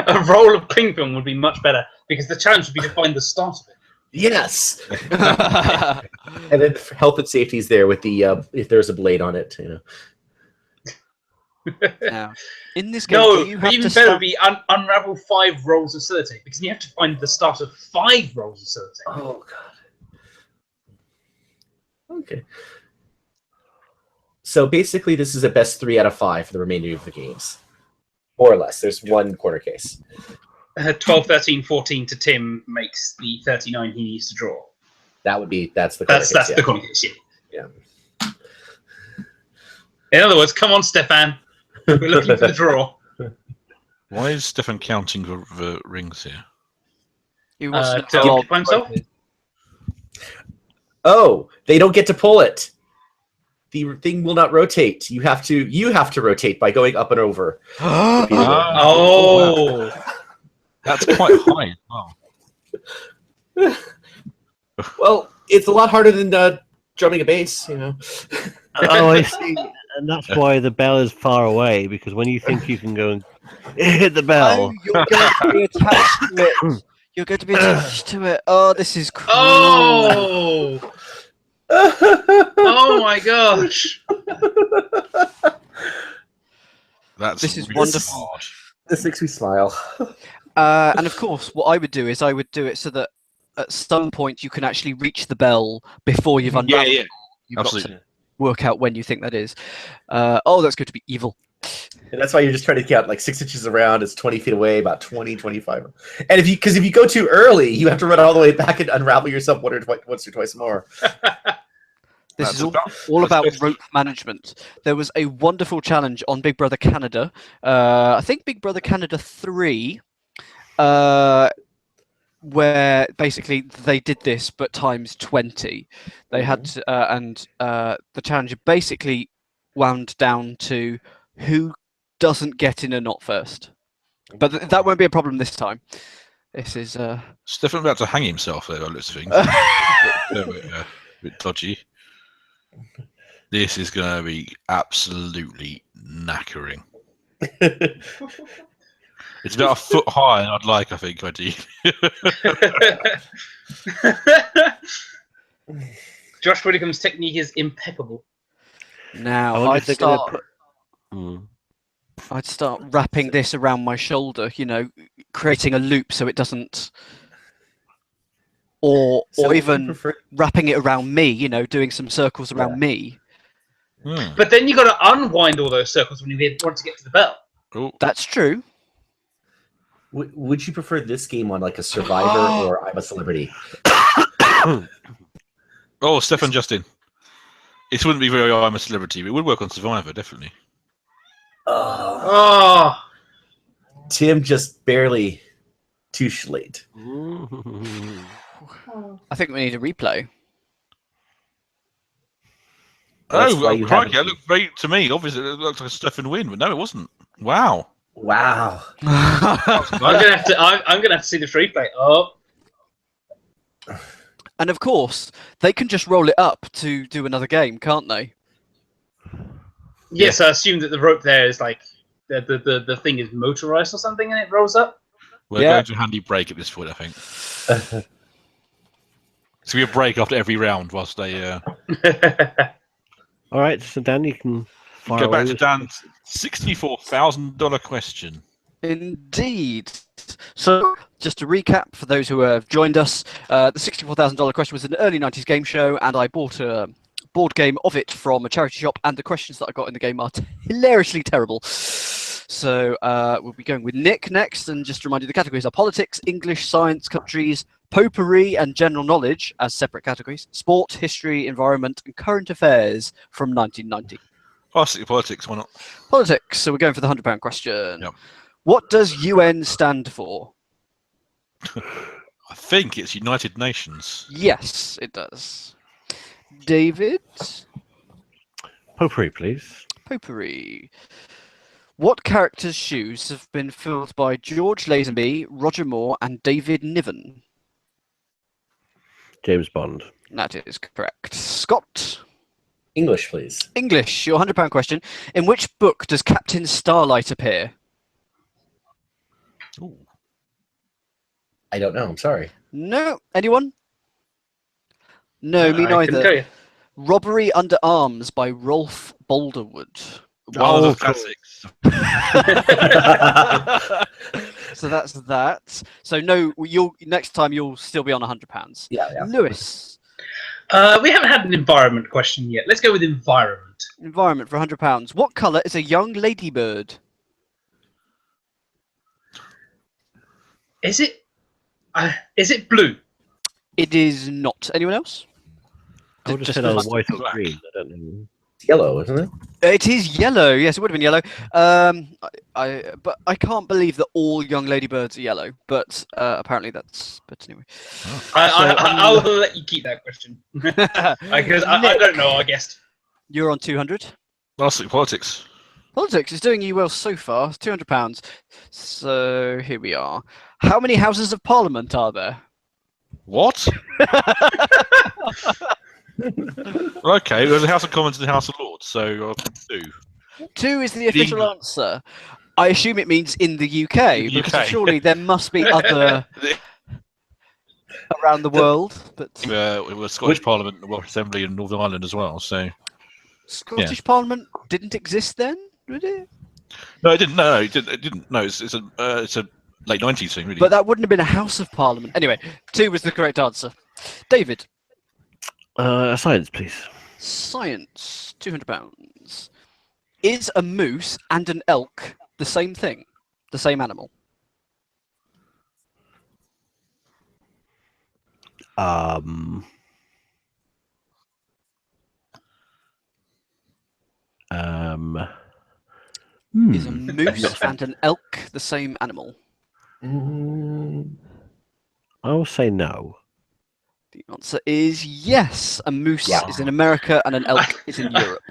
A roll of cling film would be much better because the challenge would be to find the start of it. Yes. And then health and safety is there with the if there's a blade on it, now, in this game, No, you have even to better would be unravel 5 rolls of sellotape because you have to find the start of 5 rolls of sellotape. Oh god. Okay. So basically, this is a best 3 out of 5 for the remainder of the games, more or less. There's one corner case. 12, 13, 14 to Tim makes the 39 he needs to draw. That's the corner That's case, the corner case, yeah. In other words, come on, Stefan. We're looking for the draw. Why is Stefan counting the rings here? He wants To to occupy himself? Oh, they don't get to pull it. The thing will not rotate. You have to rotate by going up and over. Oh. That's quite high. Wow. Well, it's a lot harder than drumming a bass, Oh, I see. And that's why the bell is far away, because when you think you can go and hit the bell. Oh, you're going to be attached to it. You're going to be attached to it. Oh, this is cruel. Oh. Oh my gosh. This is really wonderful. hard. This makes me smile. And of course, what I would do is I would do it so that at some point you can actually reach the bell before you've unraveled. Yeah, You've absolutely. got to work out when you think that is. Oh, that's going to be evil. And that's why you're just trying to count like 6 inches around. It's 20 feet away, about 20, 25. And if you go too early, you have to run all the way back and unravel yourself once or twice more. This is all about rope management. There was a wonderful challenge on Big Brother Canada. I think Big Brother Canada 3, where basically they did this, but times 20. They had to, and the challenge basically wound down to who doesn't get in a knot first. But that won't be a problem this time. This is Stefan about to hang himself there, by the looks of things. A bit dodgy. This is going to be absolutely knackering. It's about a foot high, and I think, ideally. Josh Widdicombe's technique is impeccable. now. I'd start wrapping this around my shoulder, creating a loop so it doesn't, or even wrapping it around me, doing some circles around me. But then you got to unwind all those circles when you want to get to the bell. Oh. That's true. Would you prefer this game on like a Survivor or I'm a Celebrity? Oh, Stefan Justin. It wouldn't be very I'm a Celebrity, but it would work on Survivor, definitely. Tim just barely too late. I think we need a replay. Crikey, it looked great to me. Obviously, it looked like a Stefan win, but no, it wasn't. Wow. I'm gonna have to see the replay. Oh. And of course, they can just roll it up to do another game, can't they? Yes, I assume that the rope there is like the thing is motorized or something, and it rolls up. We're going to a handy break at this point, I think. So we have a break after every round whilst they. All right, so Dan, you can go back to Dan's $64,000 question. Indeed. So, just to recap for those who have joined us, the $64,000 question was an early 90s game show, and I bought a board game of it from a charity shop, and the questions that I got in the game are hilariously terrible. So, we'll be going with Nick next, and just to remind you, the categories are politics, English, science, countries, potpourri, and general knowledge as separate categories, sport, history, environment, and current affairs from 1990. Politics, why not? Politics. So we're going for the £100 question. Yep. What does UN stand for? I think it's United Nations. Yes, it does. David? Potpourri, please. Potpourri. What characters' shoes have been filled by George Lazenby, Roger Moore, and David Niven? James Bond. That is correct. Scott? English, please. English, your £100 question. In which book does Captain Starlight appear? Ooh. I don't know. I'm sorry. No. Anyone? No, me I couldn't tell neither. you. Robbery Under Arms by Rolf Boulderwood. One of the classics. So that's that. So no, next time you'll still be on £100. Yeah. Lewis. We haven't had an environment question yet. Let's go with environment. Environment for £100. What colour is a young ladybird? Is it blue? It is not. Anyone else? I would have Just said for- white or green. I don't know. It's yellow, isn't it? It is yellow. Yes, it would have been yellow. But I can't believe that all young ladybirds are yellow. But apparently that's. But anyway. I'll let you keep that question because I don't know. I guess You're on 200. Lastly, politics. Politics is doing you well so far. £200. So here we are. How many houses of parliament are there? What? Okay, there's a House of Commons and the House of Lords, so I'll do 2. 2 is the official answer. I assume it means in the UK, because surely there must be other around the world. But it was Scottish Parliament, the Welsh Assembly, and Northern Ireland as well. So Scottish Parliament didn't exist then, did it? No, it didn't. No, it didn't. No, it's a late 90s thing, really. But that wouldn't have been a House of Parliament. Anyway, 2 was the correct answer. David. Science, please. Science, £200. Is a moose and an elk the same thing? The same animal? Is a moose and an elk the same animal? I will say no. The answer is yes. A moose is in America and an elk is in Europe.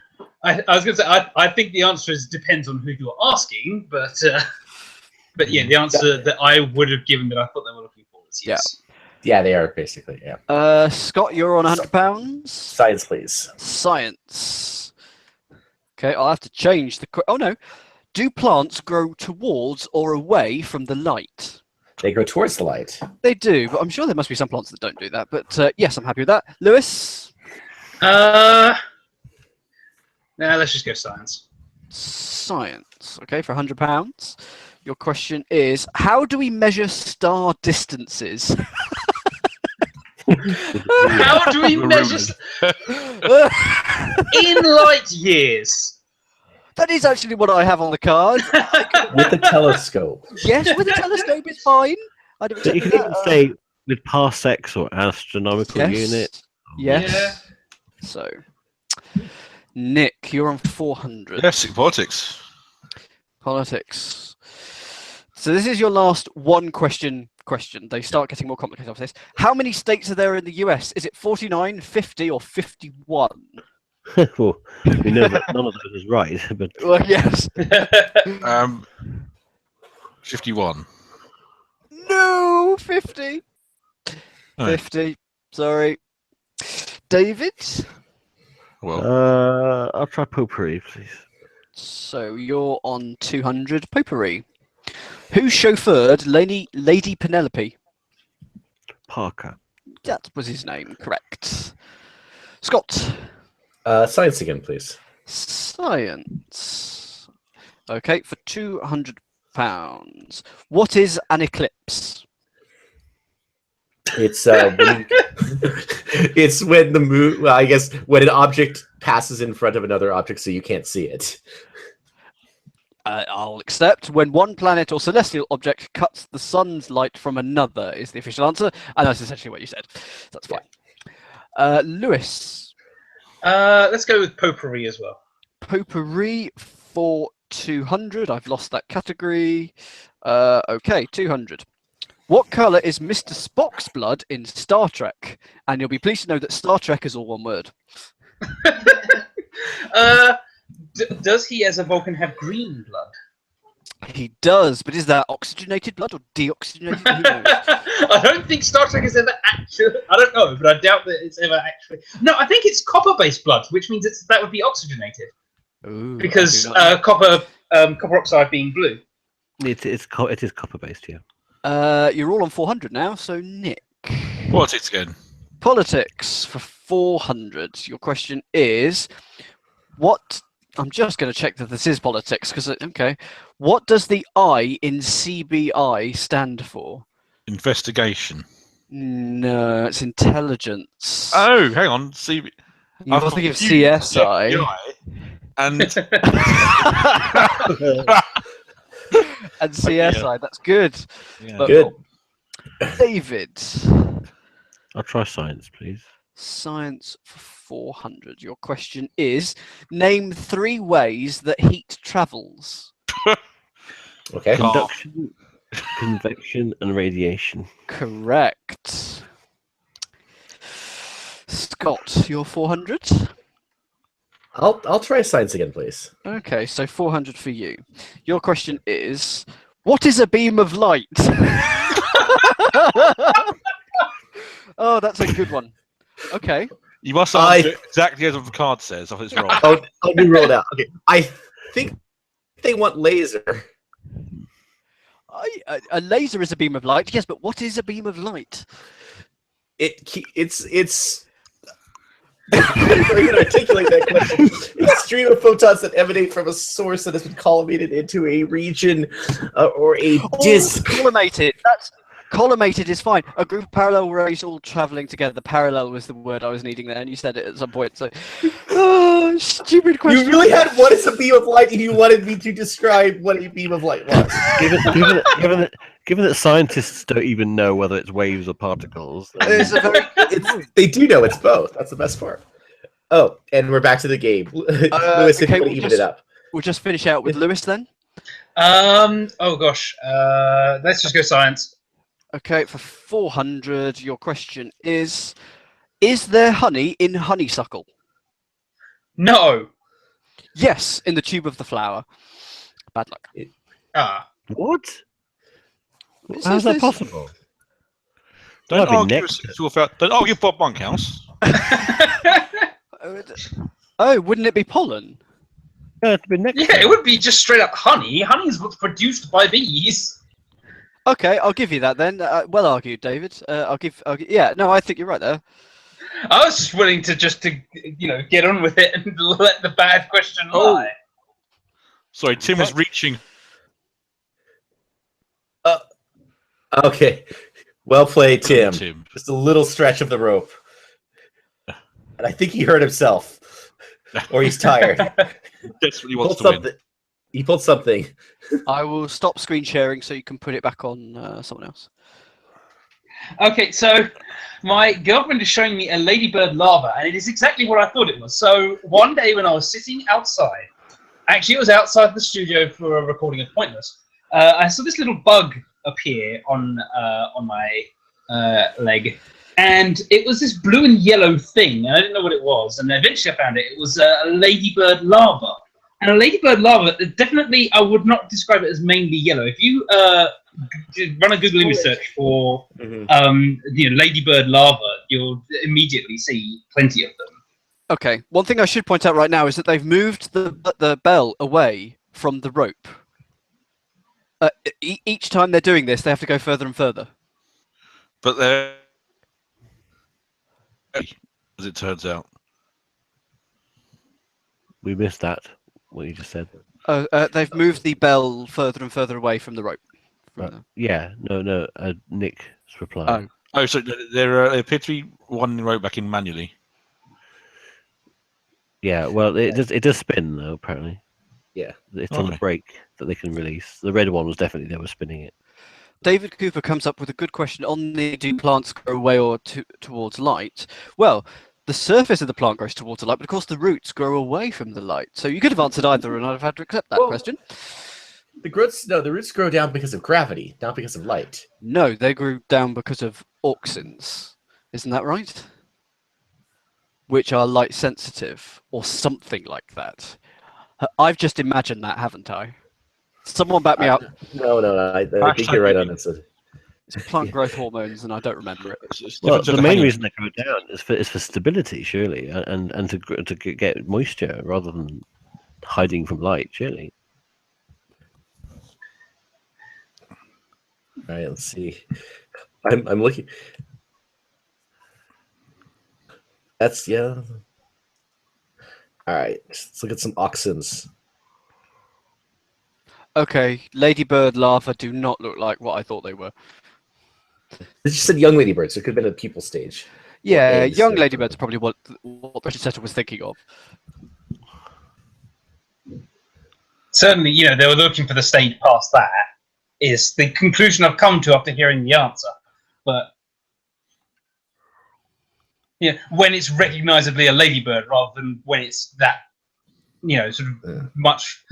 I was going to say I think the answer is depends on who you're asking, but But yeah, the answer that I would have given that I thought they were looking for was yes. Yeah, they are basically. Yeah. Scott, you're on £100. Science, please. Science. Okay, I'll have to change the. Oh no. Do plants grow towards or away from the light? They go towards the light. They do, but I'm sure there must be some plants that don't do that. But yes, I'm happy with that. Lewis? Let's just go science. Science. Okay, for £100. Your question is, how do we measure star distances? How do we measure in light years? That is actually what I have on the card. With a telescope. Yes, with a telescope it's fine. I'd have So you accepted can even that. say with parsecs or astronomical unit. Yes. Yeah. So, Nick, you're on 400. Yes, politics. Politics. So this is your last one question. They start getting more complicated after this. How many states are there in the US? Is it 49, 50, or 51? Well, we know that none of those is right, but Well, yes. 51. No, 50. Oh. 50. Sorry. David? Well, I'll try potpourri, please. So you're on 200 potpourri. Who chauffeured Lady Penelope? Parker. That was his name, correct. Scott? Science again, please. Science. Okay, for £200. What is an eclipse? It's it's when the moon. Well, I guess when an object passes in front of another object, so you can't see it. I'll accept. When one planet or celestial object cuts the sun's light from another is the official answer, and that's essentially what you said. That's fine. Lewis. Let's go with potpourri as well. Potpourri for 200. I've lost that category. Okay, 200. What colour is Mr. Spock's blood in Star Trek? And you'll be pleased to know that Star Trek is all one word. Does he, as a Vulcan, have green blood? He does, but is that oxygenated blood or deoxygenated? Who knows? I don't think Star Trek has ever actually. I don't know, but I doubt that it's ever actually. No, I think it's copper-based blood, which means that would be oxygenated. Ooh, Because I do not copper oxide being blue. It is copper based, yeah. know. You're all on 400 now, so Nick. politics again. Politics for 400. Your question is, what? I'm just going to check that this is politics, because, okay. What does the I in CBI stand for? Investigation. No, it's intelligence. Oh, hang on. CB. You were thinking of CSI. And And CSI, that's good. yeah. But Good. David, I'll try science, please. science for 400. Your question is, name 3 ways that heat travels. Okay. Conduction, convection, and radiation. Correct. Scott, your 400. I'll try science again, please. Okay, so 400 for you. Your question is, what is a beam of light? Oh, that's a good one. Okay. You must answer it exactly as the card says, if it's wrong. I'll do roll out. Okay. I think they want laser. A laser is a beam of light, yes, but what is a beam of light? It's I can articulate that question. It's a stream of photons that emanate from a source that has been collimated into a region or a disk. Collimated. That's collimated is fine. A group of parallel rays all traveling together. Parallel was the word I was needing there, and you said it at some point. So, stupid question. You really had what is a beam of light, and you wanted me to describe what a beam of light was. Given that scientists don't even know whether it's waves or particles. It's a very They do know it's both. That's the best part. Oh, and we're back to the game. Lewis, if you want to even it up. We'll just finish out with Lewis then. Oh gosh. Let's just go science. Okay, for 400, your question is there honey in honeysuckle? No. Yes, in the tube of the flower. Bad luck. Ah. What? How's that possible? Don't Might be argue, next. don't argue Bob Monkhouse. Oh, wouldn't it be pollen? Yeah, it'd be next. Yeah, it would be just straight up honey. Honey is what's produced by bees. Okay, I'll give you that then. Well argued, David. Yeah, no, I think you're right there. I was willing to get on with it and let the bad question lie. Sorry, Tim was reaching. Okay. Well played, Tim. Tim. Just a little stretch of the rope. And I think he hurt himself. Or he's tired. Desperately wants to win. He pulled something. I will stop screen sharing so you can put it back on someone else. Okay, so my girlfriend is showing me a ladybird larva, and it is exactly what I thought it was. So one day when I was sitting outside, actually it was outside the studio for a recording of Pointless, I saw this little bug appear on my leg, and it was this blue and yellow thing, and I didn't know what it was, and eventually I found it. It was a ladybird larva. And a ladybird larva, definitely, I would not describe it as mainly yellow. If you run a Google image search for ladybird larva, you'll immediately see plenty of them. Okay, one thing I should point out right now is that they've moved the bell away from the rope. Each time they're doing this, they have to go further and further. But they're... as it turns out. We missed that. What you just said. They've moved the bell further and further away from the rope. Yeah, no. Nick's reply. Oh, so they appear to be winding the rope back in manually. Yeah, well, it does spin though. Apparently. Yeah, it's on the brake that they can release. The red one was definitely they were spinning it. David Cooper comes up with a good question on the do plants grow away or towards light? Well, the surface of the plant grows towards the light, but of course the roots grow away from the light. So you could have answered either, and I'd have had to accept that question. The roots grow down because of gravity, not because of light. No, they grew down because of auxins. Isn't that right? Which are light sensitive, or something like that. I've just imagined that, haven't I? Someone back me up. No. I think you're right on this. It's plant growth hormones, and I don't remember it. Well, the main reason they go down is for stability, surely, and to get moisture rather than hiding from light, surely. All right, let's see. I'm looking. That's yeah. All right, let's look at some auxins. Okay, ladybird larvae do not look like what I thought they were. This just said young ladybirds, so it could have been a pupal stage. Yeah, young ladybirds are probably what Richard Setter was thinking of. Certainly, they were looking for the stage past that, is the conclusion I've come to after hearing the answer. But when it's recognizably a ladybird rather than when it's that, sort of much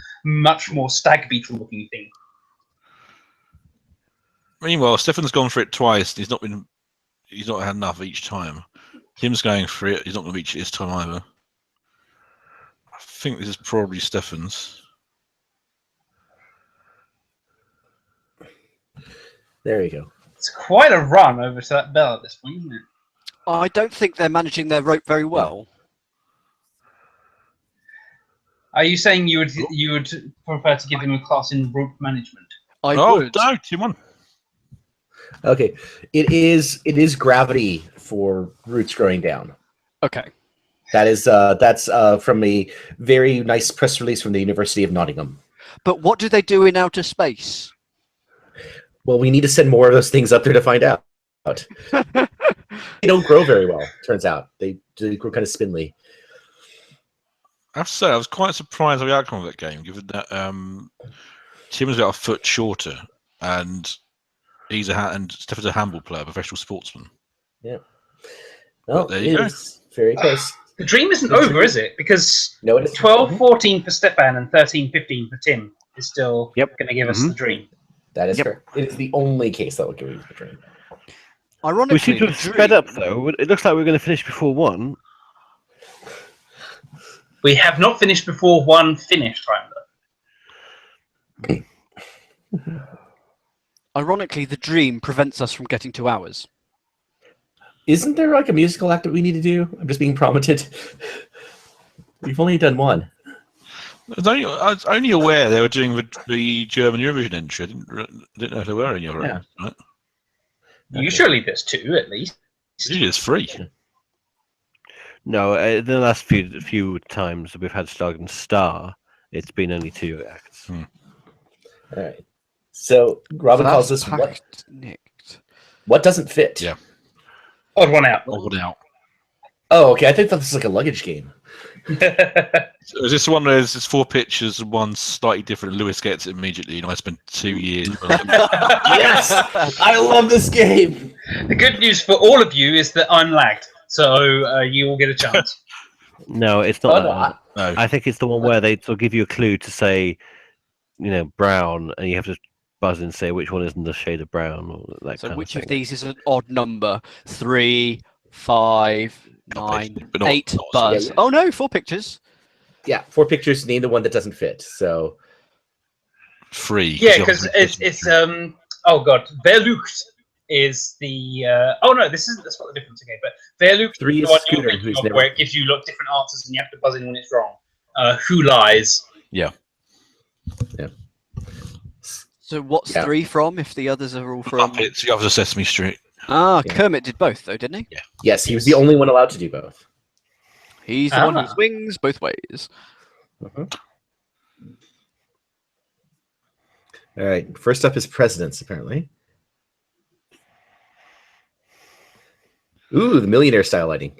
more stag beetle looking thing. Meanwhile, Stefan's gone for it twice. He's not had enough each time. Tim's going for it. He's not going to reach it this time either. I think this is probably Stefan's. There you go. It's quite a run over to that bell at this point, isn't it? I don't think they're managing their rope very well. Are you saying you would prefer to give him a class in rope management? I would. No, Tim won. Okay, it is gravity for roots growing down. Okay. That's from a very nice press release from the University of Nottingham. But what do they do in outer space? Well, we need to send more of those things up there to find out. They don't grow very well, turns out. They grow kind of spindly. I have to say, I was quite surprised at the outcome of that game, given that Tim was about a foot shorter, and Stefan's a handball player, professional sportsman. Yeah. Well, there you go. Very close. The dream isn't over, is it? Because no, it isn't. 12-14 for Stefan and 13-15 for Tim is still going to give us the dream. That is correct. It is the only case that will give you the dream. Ironically, we seem to have sped up, though. It looks like we're going to finish before 1. We have not finished before 1 finished time, though. Ironically, the dream prevents us from getting 2 hours. Isn't there like a musical act that we need to do? I'm just being prompted. We've only done one. I was only aware they were doing the German Eurovision entry. I didn't know if there were any other. Yeah. Right? Usually there's 2 at least. Usually it's 3. No, the last few times we've had Schlag and Star, it's been only 2 acts. All right. So Robin calls this what doesn't fit? Yeah. Odd one out. Odd out. Oh, okay. I think that this is like a luggage game. Is this one where there's 4 pictures and one's slightly different? Lewis gets it immediately, and I spent 2 years. Yes, I love this game. The good news for all of you is that I'm lagged, so you will get a chance. No, it's not. No. I think it's the one where they sort of give you a clue to say, brown, and you have to buzz in and say which one isn't the shade of brown. Or that So kind which of of thing. these is an odd number? 3, 5, 9, 8. Buzz. Yeah. Oh no, 4 pictures. Yeah, 4 pictures. Name the one that doesn't fit. So 3. Yeah, because it's oh god, Verlucht is the oh no, that's not the difference again. But Verlucht 3 is is the one Scooter, you're thinking who's of never. where it gives you different answers and you have to buzz in when it's wrong. Who lies? Yeah. So what's Yeah. 3 from? If the others are all from. Muppets, the others are Sesame Street. Ah, Yeah. Kermit did both though, didn't he? Yes, he was the only one allowed to do both. He's the one who swings both ways. All right. First up is presidents, apparently. Ooh, the millionaire style lighting.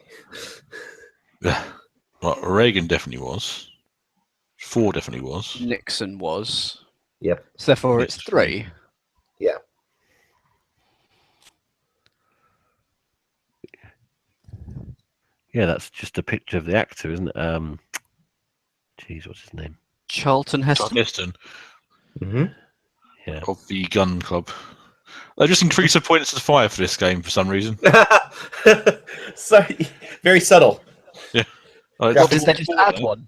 Well, Reagan definitely was. 4 definitely was. Nixon was. Yep. So therefore Yes, it's 3. Yeah, that's just a picture of the actor, isn't it? Jeez, what's his name? Charlton Heston. Heston Mm-hmm. Yeah. of the Gun Club. They just increased the points to 5 for this game for some reason. Sorry, very subtle. Oh, Or did they just add one?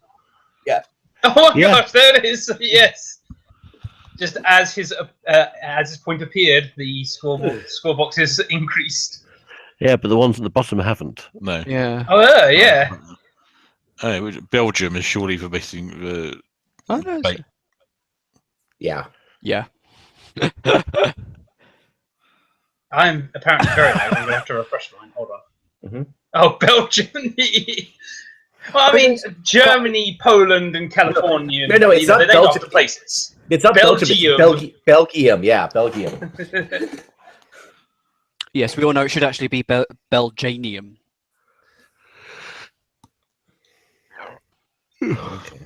Oh my Yeah. gosh, there it is. Yes. Just as his point appeared, the score boxes increased. Yeah, but the ones at the bottom haven't. No. Yeah. Oh yeah. Oh, Belgium is surely for missing Oh, no, bait. Yeah. yeah. I'm apparently very low. I'm going to have to refresh mine. Hold on. Mhm. Oh, Belgium. Well, I mean, Germany, Poland, and California. No, it's not they're named Belgium. after places. It's not Belgium. It's Belgium. Yeah, Belgium. Yes, we all know it should actually be Belgianium. Okay.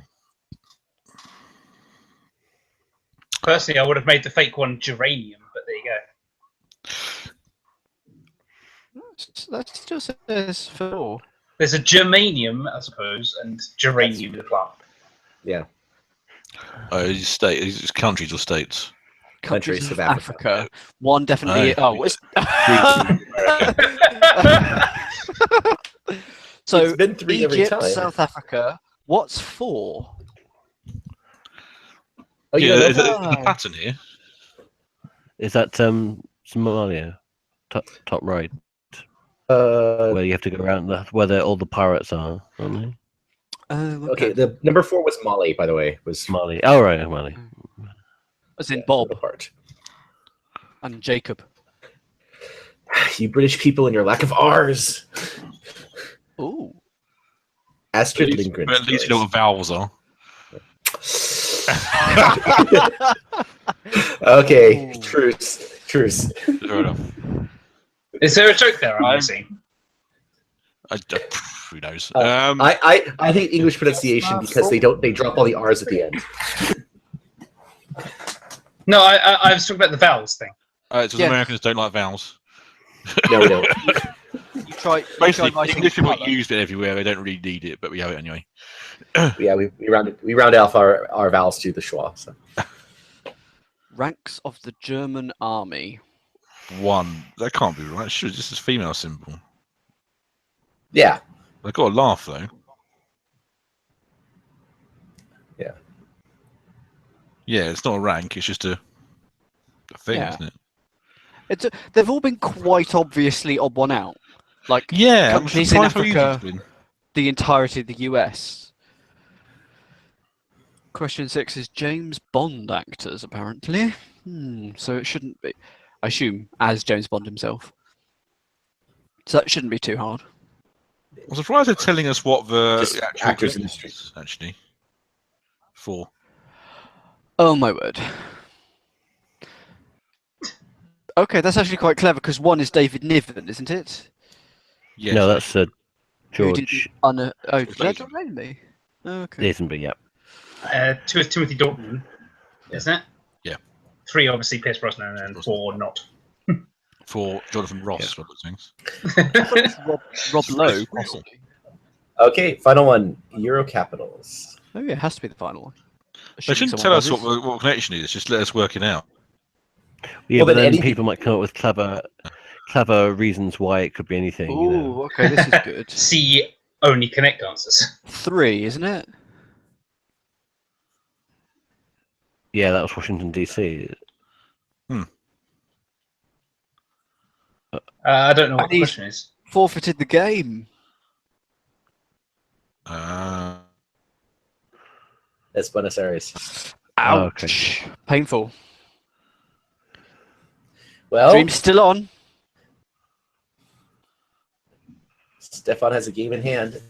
Personally, I would have made the fake one geranium, but there you go. That still says 4. There's a germanium, I suppose, and geranium, the plant. Yeah. It's countries or states. Countries of Africa. Africa. One definitely. It's so It's been 3 every Egypt, time. South Africa. What's 4? Oh, Yeah, yeah. there's a pattern here. Is that Somalia? Top right, where you have to go around where all the pirates are, aren't they? Okay, the number 4 was Mali, by the way. Was Mali. Oh, right, Mali. As in Bob part. and Jacob. You British people and your lack of R's. Ooh. Astrid Lindgren. At least you know what vowels are. Okay, Ooh. truce. Fair enough. Is there a joke there? I'm missing. Who knows? I hate English pronunciation because they drop all the R's at the end. No, I was talking about the vowels thing. It's because Americans don't like vowels. No, we don't. You try Basically, writing English people colour. use it everywhere. They don't really need it, but we have it anyway. Yeah, we round off our vowels to the schwa. So. Ranks of the German army. 1. That can't be right. Sure, this is female symbol. Yeah. They've got to laugh though. Yeah. Yeah, it's not a rank. It's just a thing, Yeah. isn't it? They've all been quite obviously odd one out. Like Yeah, countries in Africa, the entirety of the US. Question 6 is James Bond actors, apparently. So it shouldn't be. I assume as James Bond himself. So that shouldn't be too hard. I'm surprised they're telling us what the Just actual actors in the connection is, actually. For. Oh my word. Okay, that's actually quite clever because one is David Niven, isn't it? Yes. No, that's Who George did Lazenby. George Lazenby. Okay. Lazenby, yeah. 2 is Timothy Dalton, isn't it? Yeah. 3 obviously Pierce Brosnan, and 4 not. For Jonathan Ross, Robert things. Rob Lowe, possibly. Okay, final one. Euro capitals. Oh yeah, it has to be the final one. They shouldn't tell us what connection is. Just let us work it out. Yeah, Well, but then then anything- people might come up with clever reasons why it could be anything. Ooh, You know? okay, this is good. C only connect answers. 3, isn't it? Yeah, that was Washington DC. I don't know what And the he's- question is. Forfeited the game. That's Buenos Aires. Ouch. Okay. Painful. Well, Dream's still on. Stefan has a game in hand.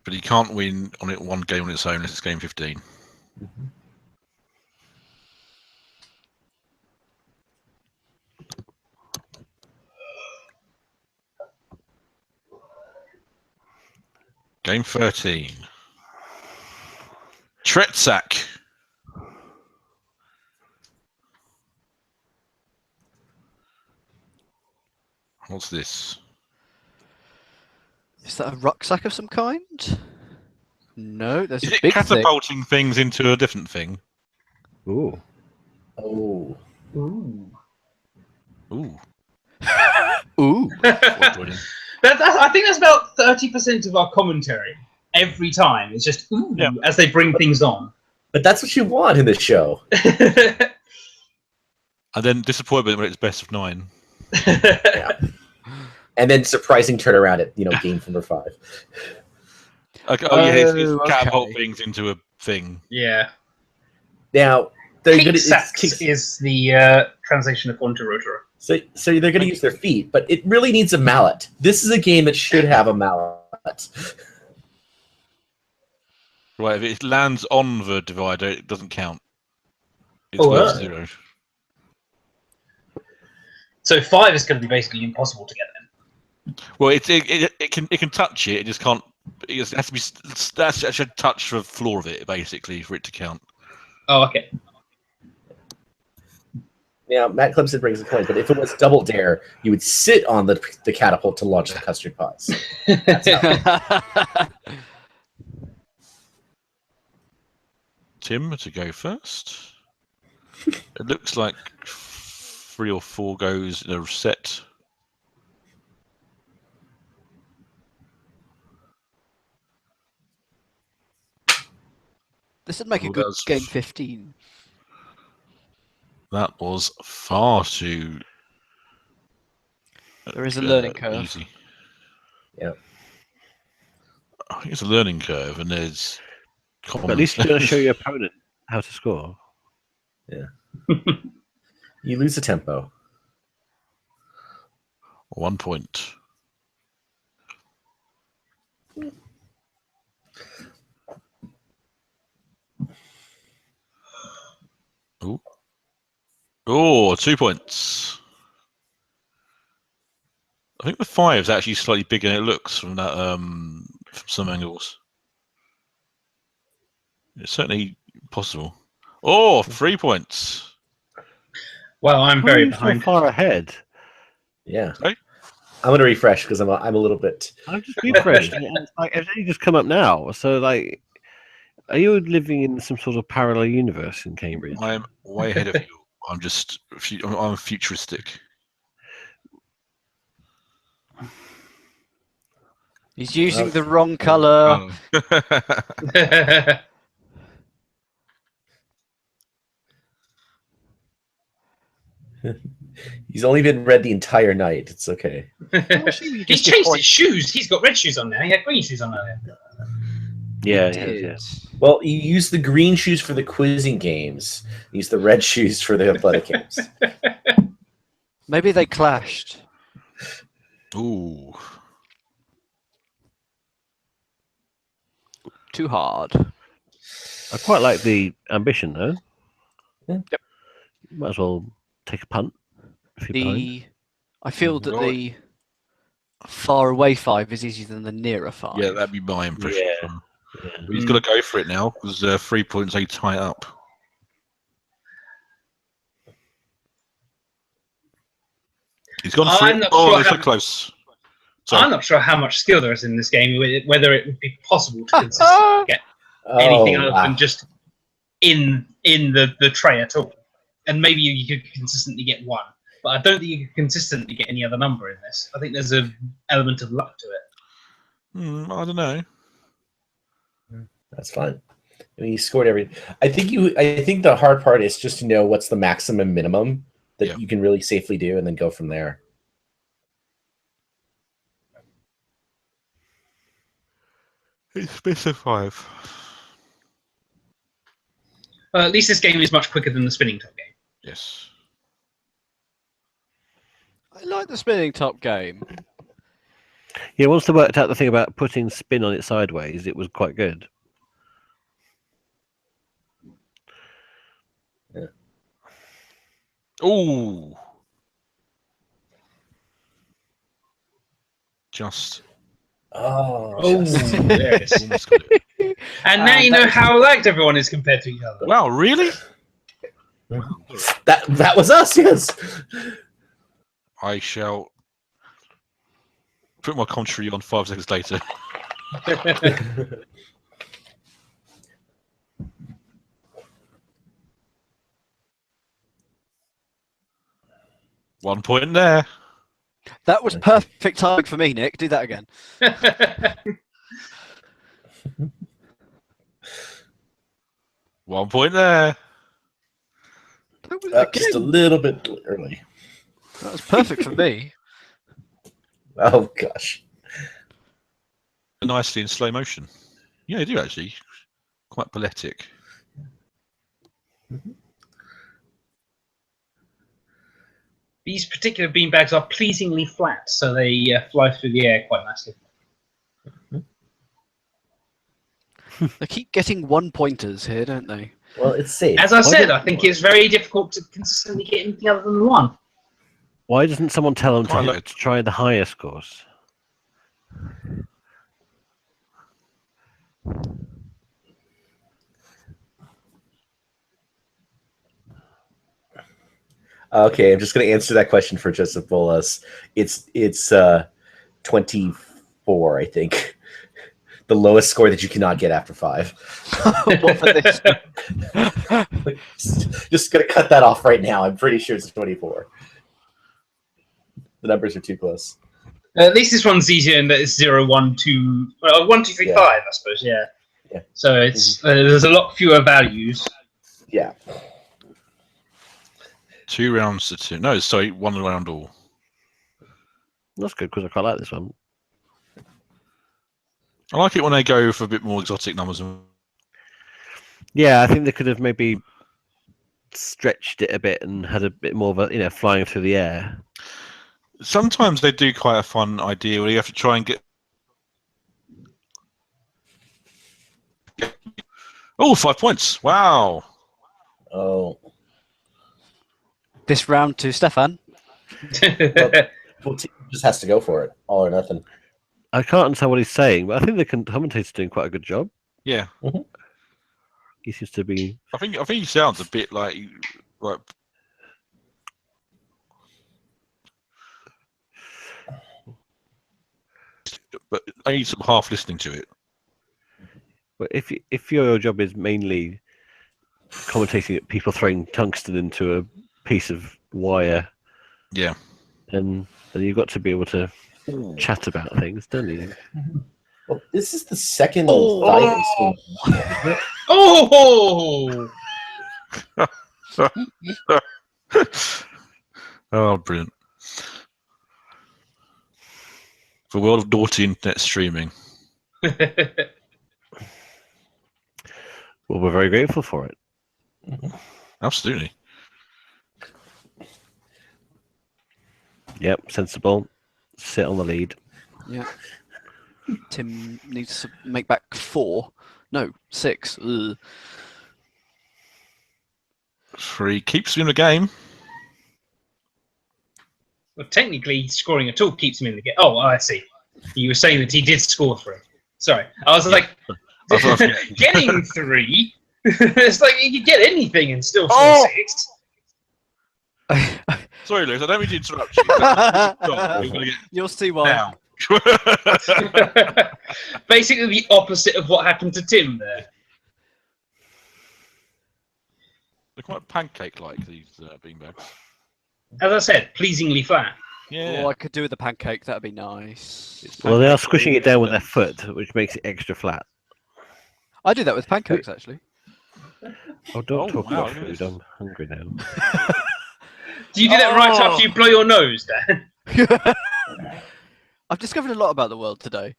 But he can't win on it one game on its own unless it's game 15. Game 13. Tretzak. What's this? Is that a rucksack of some kind? No, there's Is a it big thing. catapulting things into a different thing? Ooh. Oh. Ooh. Ooh. Ooh. I think that's about 30% of our commentary every time. It's just ooh as they bring things on. But that's what you want in this show. And then disappointment when it's best of 9. Yeah. And then surprising turnaround at game number 5. Okay, it's Oh, catapult okay. things into a thing. Yeah. Now they're Kick gonna sacks is the translation of Quanta Rotor. so they're gonna use their feet, but it really needs a mallet. This is a game that should have a mallet. Right, if it lands on the divider, it doesn't count. It's Oh, worth wow. 0. So 5 is going to be basically impossible to get then. Well, it can touch it. It just can't. It just has to be. That's actually touch the floor of it basically for it to count. Oh, okay. Now Matt Clemson brings a point, but if it was double dare, you would sit on the catapult to launch the custard pies. That's how Tim to go first. It looks like 3 or 4 goes in a set. This would make a Well, good that's- game 15. That was far too. There is a learning curve. Easy. Yeah. I think it's a learning curve, and there's. But at least you're going to show your opponent how to score. you lose the tempo. 1 point. Ooh. Oh, 2 points. I think the 5 is actually slightly bigger than it looks from that from some angles. It's certainly possible. Oh, 3 points. Well, I'm How are very you so behind. far ahead. Yeah. Okay. I'm gonna refresh because I'm a little bit. I'm just refreshed. and it's like it's only just come up now. So like, are you living in some sort of parallel universe in Cambridge? I'm way ahead of you. I'm just. I'm futuristic. He's using the wrong colour. Oh. He's only been red the entire night. It's okay. He's changed his shoes. He's got red shoes on now. He had green shoes on earlier. Yeah, Did. Well, you use the green shoes for the quizzing games. Use the red shoes for the athletic games. Maybe they clashed. Ooh. Too hard. I quite like the ambition, though. Yeah. Yep. Might as well take a punt. If you're behind. I feel that Right. the far away 5 is easier than the nearer 5. Yeah, that'd be my impression. Yeah. But he's got to go for it now because 3 points they tie it up. He's gone for I'm it. not Oh, sure they're so how- close. I'm not sure how much skill there is in this game, whether it would be possible to consistently get anything other than just in the tray at all. And maybe you could consistently get 1, but I don't think you could consistently get any other number in this. I think there's an element of luck to it. I don't know. That's fine. I mean, you scored every. I think the hard part is just to know what's the maximum minimum that you can really safely do, and then go from there. It's best of 5. At least this game is much quicker than the spinning top game. Yes. I like the spinning top game. Yeah, once they worked out the thing about putting spin on it sideways, it was quite good. Yeah. Ooh. Just. Oh, there it is. Almost got it. And now you know how liked everyone is compared to each other. Wow, really? that was us. Yes. I shall put my commentary on 5 seconds later. One point there. That was perfect timing for me, Nick. Do that again. 1 point there. That was, Just a again, little bit early. that was perfect for me. Oh gosh. Nicely in slow motion. Yeah, they do actually. Quite poetic. These particular beanbags are pleasingly flat, so they fly through the air quite nicely. They keep getting 1-pointers here, don't they? Well, it's safe. As I said, I think it's very difficult to consistently get anything other than 1. Why doesn't someone tell them Quite to like- try the higher scores? Okay, I'm just going to answer that question for Joseph Bolas. It's 24, I think. The lowest score that you cannot get after 5. What for this? Just going to cut that off right now. I'm pretty sure it's 24. The numbers are too close. At least this one's easier in that it's 0, 1, 2, 1, 2, 3, Yeah. 5, I suppose. Yeah. Yeah. So it's there's a lot fewer values. Yeah. 2 rounds to 2. No, sorry, 1 round all. That's good because I quite like this one. I like it when they go for a bit more exotic numbers. Yeah, I think they could have maybe stretched it a bit and had a bit more of a flying through the air. Sometimes they do quite a fun idea where you have to try and get. Oh, 5 points! Wow. Oh. This round to Stefan. Well, team just has to go for it. All or nothing. I can't understand what he's saying, but I think the commentator's doing quite a good job. Yeah, He seems to be. I think he sounds a bit like. But only sort of half listening to it. But if your job is mainly commentating at people throwing tungsten into a piece of wire, Yeah. then you've got to be able to chat about things, don't you? Well, this is the second Oh. fight game. Oh! Oh, brilliant. For world of naughty internet streaming. Well, we're very grateful for it. Absolutely. Yep, sensible. Sit on the lead. Yeah. Tim needs to make back 4. No, 6. Ugh. 3 keeps me in the game. Well, technically, scoring at all keeps him in the game. Oh, I see. You were saying that he did score 3. Sorry. I was like, getting 3? It's like you could get anything and still score 6. Sorry, Lewis, I don't mean to interrupt you. You'll see why. Now. Basically, the opposite of what happened to Tim there. They're quite pancake-like, these beanbags. As I said, pleasingly flat. Yeah. Oh, I could do with a pancake. That'd be nice. Well, they are squishing it down with their foot, which makes it extra flat. I do that with pancakes, actually. Oh, don't talk wow, about food. I'm hungry now. Do you do that right after you blow your nose, Dan? I've discovered a lot about the world today.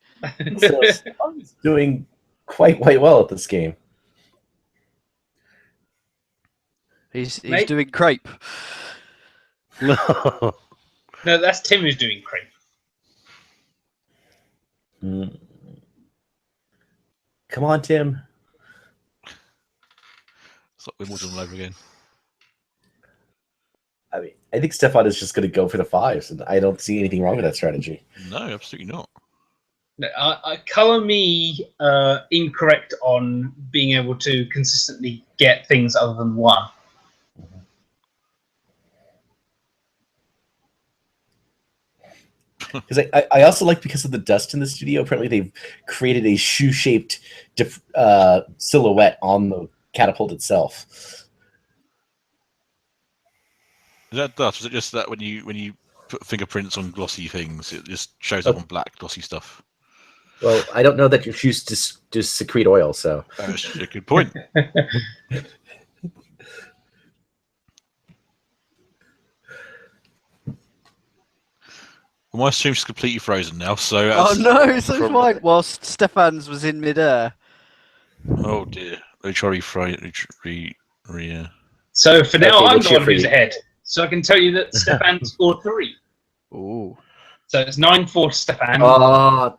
So Stefan's doing quite well at this game. He's Mate. doing crepe. No, that's Tim who's doing crepe. Come on, Tim. It's like Wimbledon all over again. I mean, I think Stefan is just going to go for the 5s, and I don't see anything wrong with that strategy. No, absolutely not. No, colour me incorrect on being able to consistently get things other than 1. Because I also like, because of the dust in the studio, apparently they've created a shoe-shaped silhouette on the catapult itself. Is that dust? Was it just that when you put fingerprints on glossy things, it just shows up on black glossy stuff? Well, I don't know that your shoes just secrete oil, so. That's a good point. Well, my stream's completely frozen now, so. Oh no, so mine. Whilst Stefan's was in midair. Oh dear. Let me try So for now, Okay, I'm what's the your one who's free? ahead. So I can tell you that Stefan scored 3. Ooh. So it's 9-4 Stefan.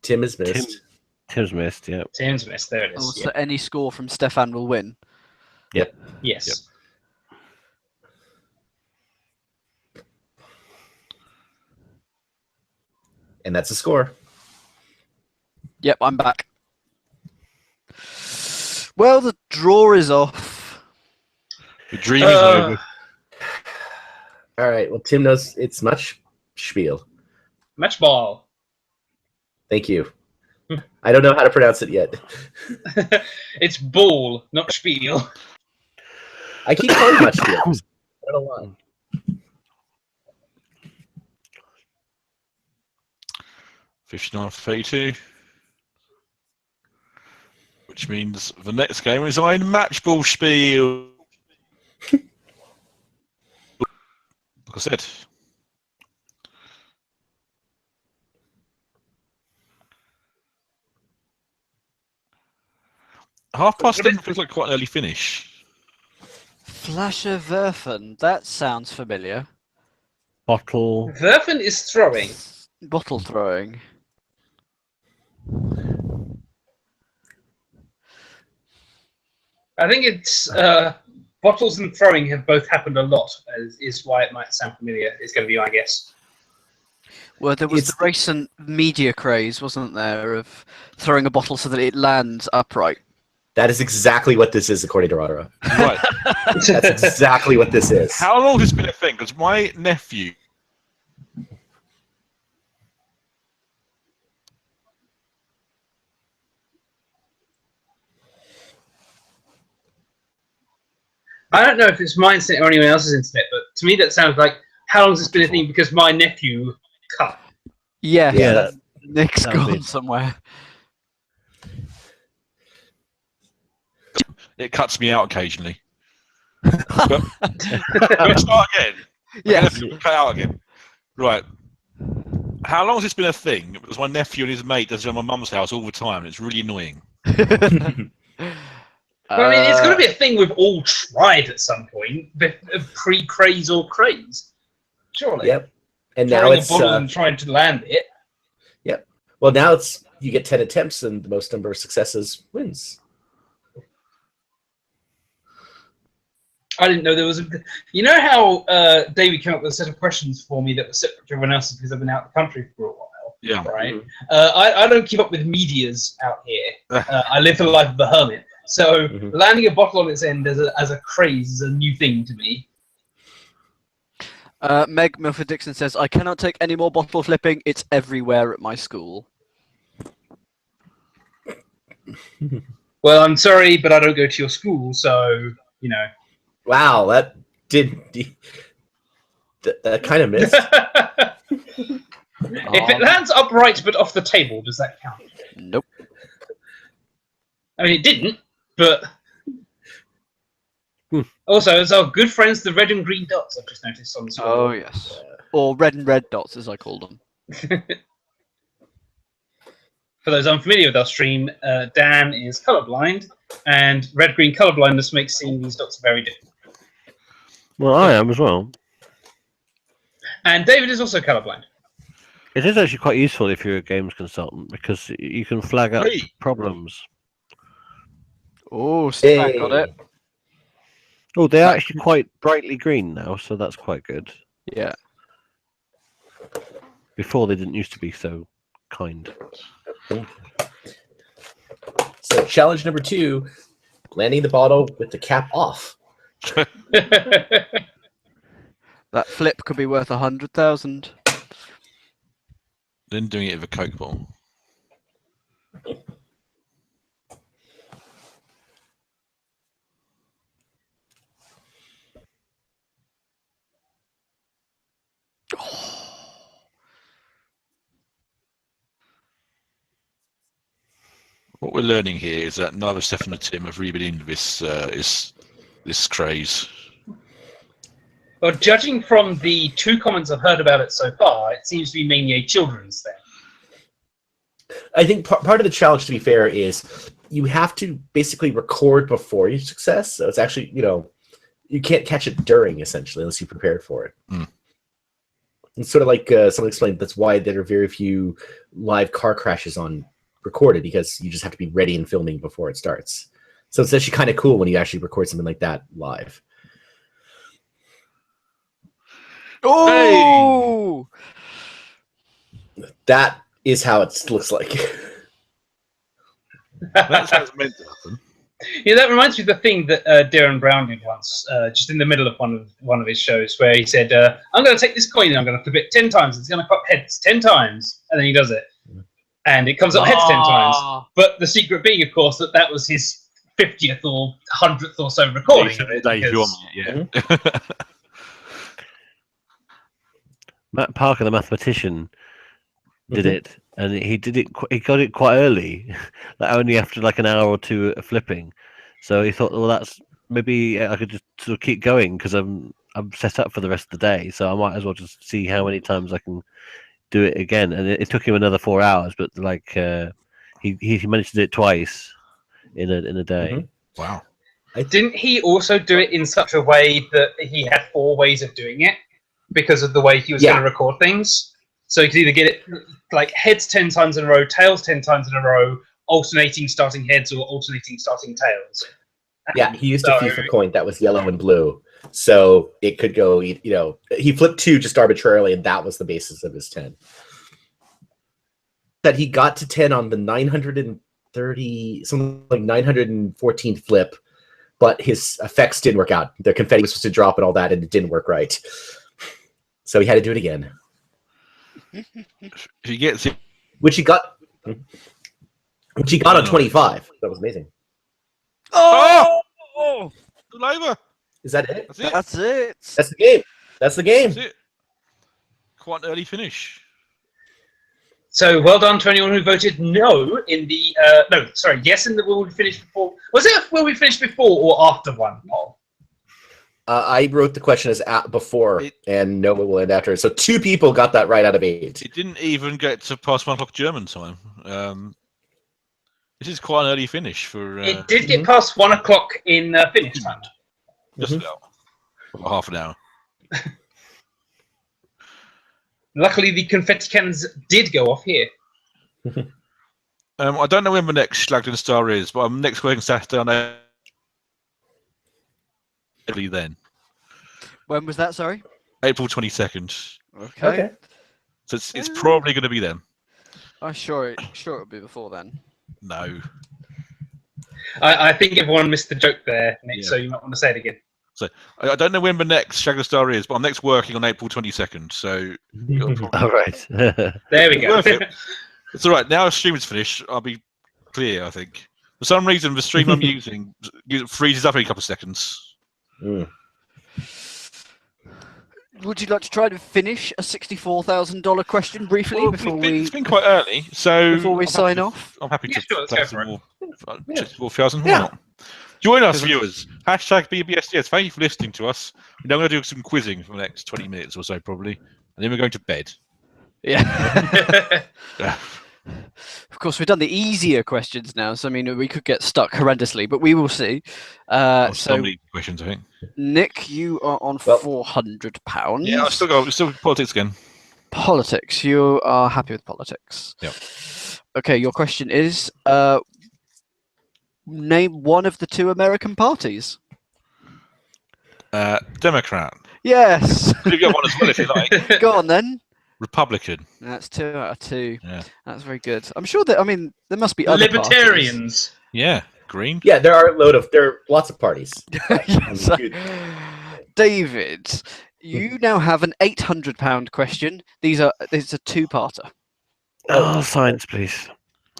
Tim has missed. Tim's missed, yeah. Tim's missed. There it Oh, is. so any score from Stefan will win. Yep. Yes. Yep. And that's a score. Yep, I'm back. Well, the draw is off. The dream is over. All right. Well, Tim knows it's much spiel. Match ball. Thank you. I don't know how to pronounce it yet. It's ball, not spiel. I keep calling it much spiel. I don't know why. 59-32. Which means the next game is ein Matchball Spiel. Like I said. Half past 10 feels like quite an early finish. Flasherwerfen. That sounds familiar. Bottle. Werfen is throwing. Bottle throwing. I think it's bottles and throwing have both happened a lot, is why it might sound familiar. It's going to be my guess. Well, there was the recent media craze, wasn't there, of throwing a bottle so that it lands upright. That is exactly what this is, according to Rodera. Right. That's exactly what this is. How long has this been a thing? Because my nephew. I don't know if it's my internet or anyone else's internet, but to me that sounds like, how long has this been a thing? Because my nephew cut. Yeah, Yeah, Nick's sounds gone it. somewhere. It cuts me out occasionally. But, can we start again? Yes. Cut out again. Right. How long has this been a thing? Because my nephew and his mate does it at my mum's house all the time, and it's really annoying. Well, I mean, it's got to be a thing we've all tried at some point, pre-craze or craze. Surely. Yep. And now Throwing it's a bottle and trying to land it. Yep. Well, now it's you get 10 attempts, and the most number of successes wins. I didn't know there was a. You know how David came up with a set of questions for me that were separate to everyone else's because I've been out of the country for a while. Yeah. Right. I don't keep up with medias out here. I live the life of a hermit. So landing a bottle on its end as a craze is a new thing to me. Meg Milford Dixon says, "I cannot take any more bottle flipping. It's everywhere at my school." Well, I'm sorry, but I don't go to your school, so you know. Wow, that kind of missed. If it lands upright but off the table, does that count? Nope. I mean, it didn't, but also, as our good friends, the red and green dots, I've just noticed on the screen. Oh yes, or red and red dots, as I call them. For those unfamiliar with our stream, Dan is colorblind, and red-green colorblindness makes seeing these dots very different. Well, I am as well. And David is also colorblind. It is actually quite useful if you're a games consultant because you can flag up problems. Oh, Stack got it. Oh, they're actually quite brightly green now, so that's quite good. Yeah. Before they didn't used to be so kind. So challenge number 2, landing the bottle with the cap off. That flip could be worth 100,000. Then doing it with a Coke bottle. What we're learning here is that neither Stefan nor Tim have really been into this craze. Well, judging from the 2 comments I've heard about it so far, it seems to be mainly a children's thing. I think part of the challenge, to be fair, is you have to basically record before your success. So it's actually, you can't catch it during, essentially, unless you prepared for it. It's sort of like someone explained, that's why there are very few live car crashes on recorded, because you just have to be ready and filming before it starts. So it's actually kind of cool when you actually record something like that live. Oh! That is how it looks like. That's how it's meant to happen. Yeah, that reminds me of the thing that Darren Brown did once, just in the middle of one of his shows, where he said, "I'm going to take this coin and I'm going to flip it 10 times. It's going to cut heads 10 times," and then he does it, and it comes up heads 10 times. But the secret being, of course, that was his 50th or 100th or so recording of it. Matt Parker, the mathematician, did it, and he did it. He got it quite early, like only after like an hour or 2 of flipping. So he thought, well, that's maybe I could just sort of keep going because I'm set up for the rest of the day. So I might as well just see how many times I can do it again. And it took him another 4 hours, but like he managed to do it twice in a day. Wow! Didn't he also do it in such a way that he had 4 ways of doing it because of the way he was going to record things? So you could either get it like heads 10 times in a row, tails 10 times in a row, alternating starting heads or alternating starting tails. Yeah, he used a FIFA coin that was yellow and blue. So it could go, he flipped 2 just arbitrarily, and that was the basis of his 10. That he got to 10 on the 930, something like 914 flip, but his effects didn't work out. The confetti was supposed to drop and all that, and it didn't work right. So he had to do it again. If he gets it, which he got on 25. That was amazing. Oh! Good over. Is that it? That's it. That's the game. That's the game. That's it. Quite an early finish. So well done to anyone who voted no in the yes in the will we finish before. Was it will we finish before or after one poll? I wrote the question as before, and Noah will end after. So 2 people got that right out of 8. It didn't even get to past 1 o'clock German time. This is quite an early finish for. It did get past 1 o'clock in Finnish time. Just about half an hour. Luckily, the confetti cannons did go off here. I don't know when the next Schlag Star is, but I'm next working Saturday on then. When was that? Sorry. April 22nd. Okay. So it's probably going to be then. I'm sure it'll be before then. No. I think everyone missed the joke there, Nick, so you might want to say it again. So I don't know when the next Schlag Star is, but I'm next working on April 22nd. So. All right. There we go. It's all right. Now the stream is finished. I'll be clear, I think. For some reason, the stream I'm using freezes up every couple of seconds. Would you like to try to finish a $64,000 question briefly It's been quite early, so before we sign off? I'm happy to sure, play some more. Join us, viewers. Hashtag BBSDS. Thank you for listening to us. We're now going to do some quizzing for the next 20 minutes or so, probably, and then we're going to bed. Yeah. Of course, we've done the easier questions now, so I mean, we could get stuck horrendously, but we will see. So many questions, I think. Nick, you are on £400. Yeah, I've still politics again. Politics. You are happy with politics. Yep. Okay, your question is: name one of the 2 American parties. Democrat. Yes. You get one as well if you like. Go on then. Republican. That's 2 out of 2. Yeah. That's very good. I'm sure that. I mean, there must be other Libertarians. parties. Yeah. Green. Yeah, there are lots of parties. Yes. David, you now have an £800 question. This is a 2-parter. Oh, science, please.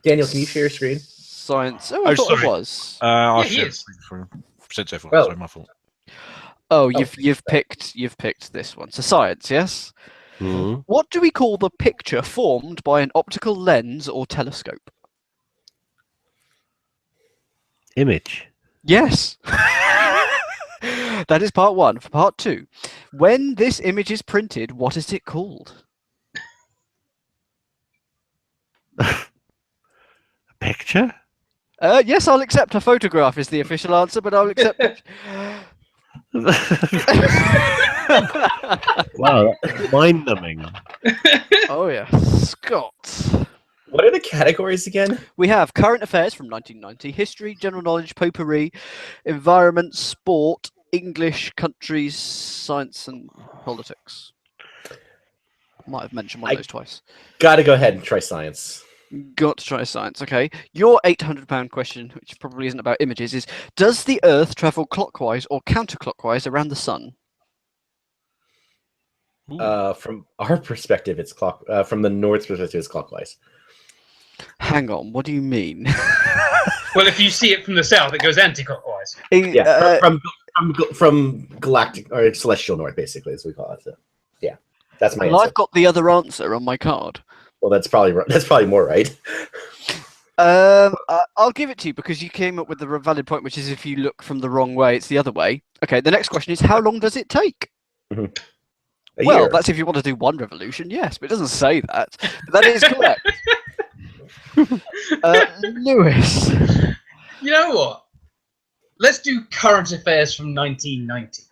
Daniel, can you share your screen? Science. Oh, I thought sorry. it was. I'll he share is. Sorry, my fault. Oh, you've picked this one. So science, yes. Mm. What do we call the picture formed by an optical lens or telescope? Image. Yes. That is part 1. For part 2, when this image is printed, what is it called? A picture? Yes, I'll accept a photograph is the official answer, but I'll accept it. Wow, that's mind-numbing. Oh yeah, Scott. What are the categories again? We have current affairs from 1990, history, general knowledge, potpourri, environment, sport, English, countries, science, and politics. Might have mentioned one of those twice. Gotta go ahead and try science. Got to try science. Okay. Your £800 question, which probably isn't about images, is: does the Earth travel clockwise or counterclockwise around the sun? From our perspective, it's from the North's perspective, it's clockwise. Hang on. What do you mean? Well, if you see it from the south, it goes anti-clockwise. Yeah, from galactic or celestial north, basically, as we call it. So, yeah, that's my answer. I've got the other answer on my card. Well, that's probably more right. I'll give it to you because you came up with the valid point, which is if you look from the wrong way, it's the other way. Okay, the next question is: how long does it take? A Well, year. that's if you want to do one revolution, yes, but it doesn't say that. But that is correct. Lewis. You know what? Let's do current affairs from 1990.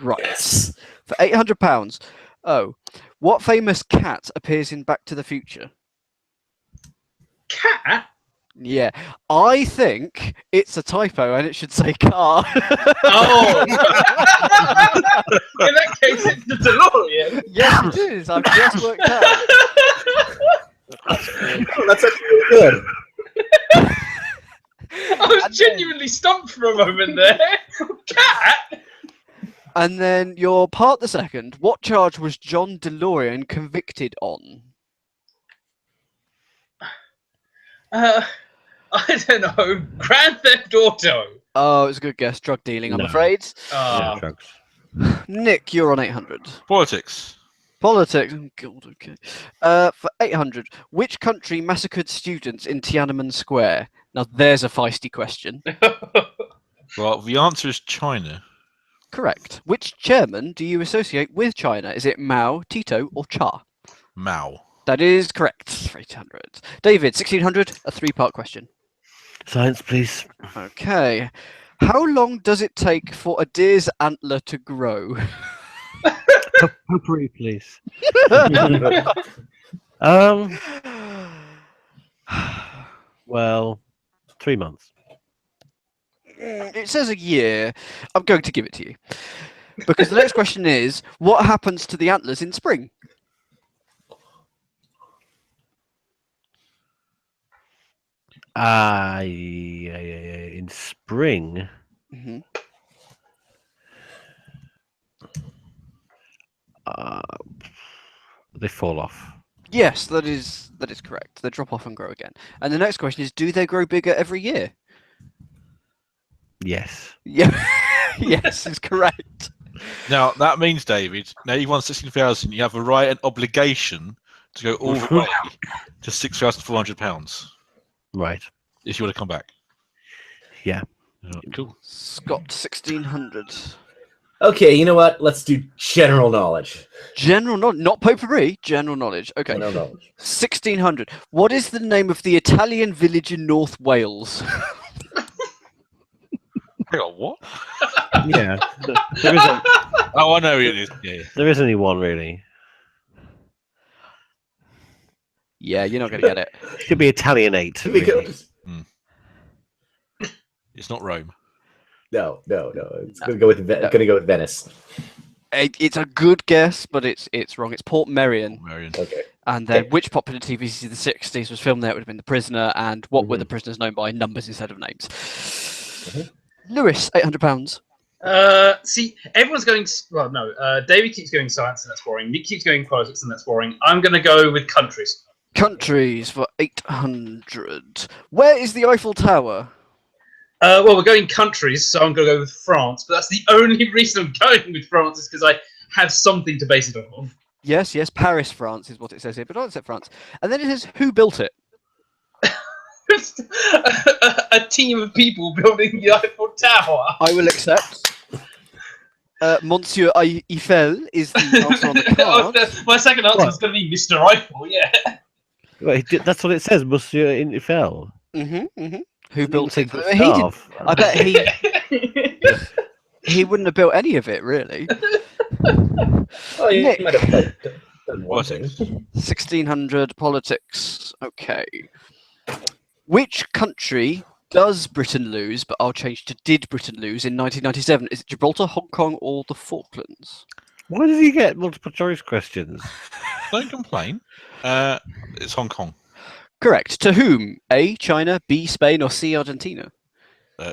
Right. Yes. For £800. Oh, what famous cat appears in Back to the Future? Cat? Yeah, I think it's a typo and it should say car. Oh! In that case, it's the DeLorean. Yes, it is. I've just worked out. Oh, that's actually really good. I was genuinely stumped for a moment there. Cat? And then your part the second. What charge was John DeLorean convicted on? I don't know. Grand Theft Auto. Oh, it was a good guess. Drug dealing, I'm No. afraid. Yeah, drugs. Nick, you're on 800. Politics. Politics. Oh, God, okay. For 800, which country massacred students in Tiananmen Square? Now, there's a feisty question. Well, the answer is China. Correct. Which chairman do you associate with China? Is it Mao, Tito, or Cha? Mao. That is correct. 800. David, 1600, a three-part question. Science, please. Okay. How long does it take for a deer's antler to grow? Potpourri, please. Well, 3 months. It says a year. I'm going to give it to you. Because the next question is, what happens to the antlers in spring? In spring. Mm-hmm. They fall off. Yes, that is correct. They drop off and grow again. And the next question is, do they grow bigger every year? Yes. Yeah. Yes, is correct. Now that means, David, now you've won 16,000. You have a right and obligation to go all the way to £6,400 Right. if you want to come back. Yeah. Cool. Scott, 1600. Okay, you know what? Let's do general knowledge. General knowledge, not potpourri, general knowledge. Okay. General knowledge. 1600. What is the name of the Italian village in North Wales? Hang on, what? Yeah. There isn't. Oh, I know who it is. Yeah. There isn't any one really. Yeah, you're not going to get it. Should be Italianate. Really. It's not Rome. No. It's gonna go with Venice. It's a good guess, but it's wrong. It's Port Merion. Okay. And then which popular TV series of the 60s was filmed there? It would have been The Prisoner. And what were the prisoners known by? Numbers instead of names. Lewis, £800. See, everyone's going. Well, no. David keeps going science, and that's boring. Nick keeps going politics, and that's boring. I'm going to go with countries. Countries for 800. Where is the Eiffel Tower? Well, we're going countries, so I'm going to go with France. But that's the only reason I'm going with France is because I have something to base it off of. Yes, Paris, France is what it says here, but I don't say France. And then it says, who built it? A team of people building the Eiffel Tower. I will accept. Monsieur Eiffel is the answer on the card. My second answer is going to be Mr. Eiffel, yeah. Wait, that's what it says, Monsieur Eiffel. Who built it? The He did. I bet he wouldn't have built any of it, really. Oh, you Nick. might have done one thing. 1600 politics. Okay. Which country does Britain lose, but I'll change to did Britain lose in 1997? Is it Gibraltar, Hong Kong, or the Falklands? Why did he get multiple choice questions? Don't complain. It's Hong Kong. Correct. To whom? A, China, B, Spain, or C, Argentina?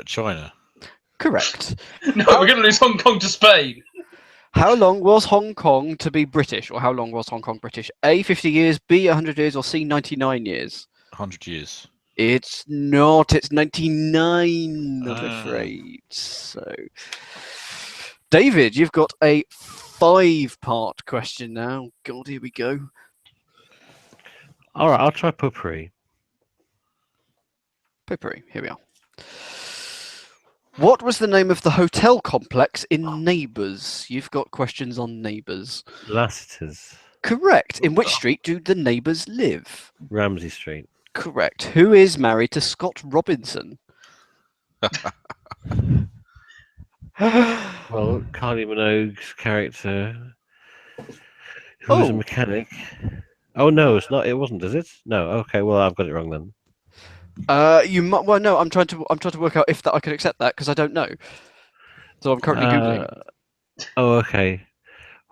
China. Correct. No, we're going to lose Hong Kong to Spain. How long was Hong Kong to be British, or how long was Hong Kong British? A, 50 years, B, 100 years, or C, 99 years? 100 years. It's not. It's 99, I'm afraid. So, David, you've got a 5-part question now. God, here we go. All right, I'll try potpourri. Potpourri, here we are. What was the name of the hotel complex in Neighbours? You've got questions on Neighbours. Lassiter's. Correct. In which street do the neighbours live? Ramsey Street. Correct. Who is married to Scott Robinson? Well, Kylie Minogue's character, who was a mechanic. Oh no, it's not. It wasn't, is it? No. Okay. Well, I've got it wrong then. You might. Well, no. I'm trying to work out if that I could accept that because I don't know. So I'm currently googling. Oh, okay.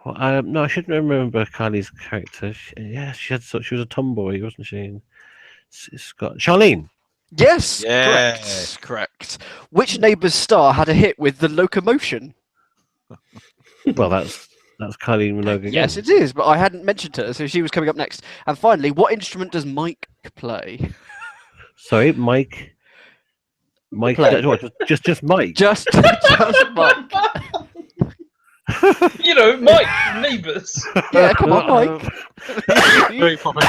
Well, no, I shouldn't remember Kylie's character. She was a tomboy, wasn't she? Scott. Charlene. Yes. Yeah. Correct. Which Neighbours star had a hit with The Locomotion? Well, that's Kylie Minogue again. Yes, it is, but I hadn't mentioned her, so she was coming up next. And finally, what instrument does Mike play? Sorry, Mike. Mike. Just Mike. Just Mike. You know, Mike from Neighbours. Yeah, come on, Mike. Very proper.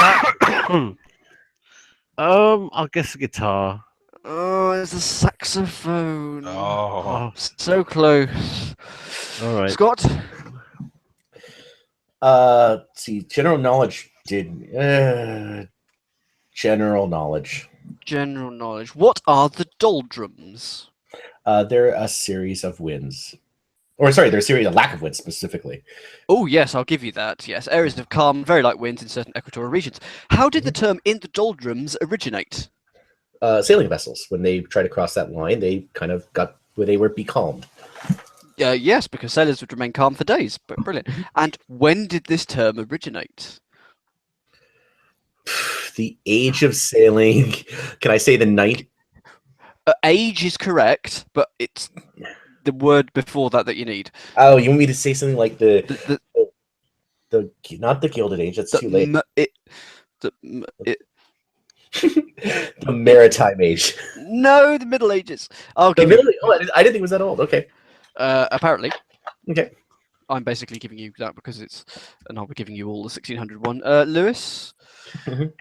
I'll guess the guitar. Oh, it's a saxophone. Oh, So close. All right. Scott? See, general knowledge did. General knowledge. General knowledge. What are the doldrums? They're a series of winds. Or sorry, they're a series of lack of winds specifically. Oh, yes, I'll give you that. Yes, areas of calm, very light winds in certain equatorial regions. How did the term in the doldrums originate? Sailing vessels, when they try to cross that line, they kind of got where they were becalmed. Yes, because sailors would remain calm for days. But brilliant. And when did this term originate? The age of sailing. Can I say the night? Age is correct, but it's the word before that you need. Oh, you want me to say something like The not the Gilded Age? That's too late. the Maritime Age. No, the Middle Ages. The Middle. Oh, I didn't think it was that old. Okay. Apparently. Okay. I'm basically giving you that because and I'll be giving you all the 1600 one. Lewis? You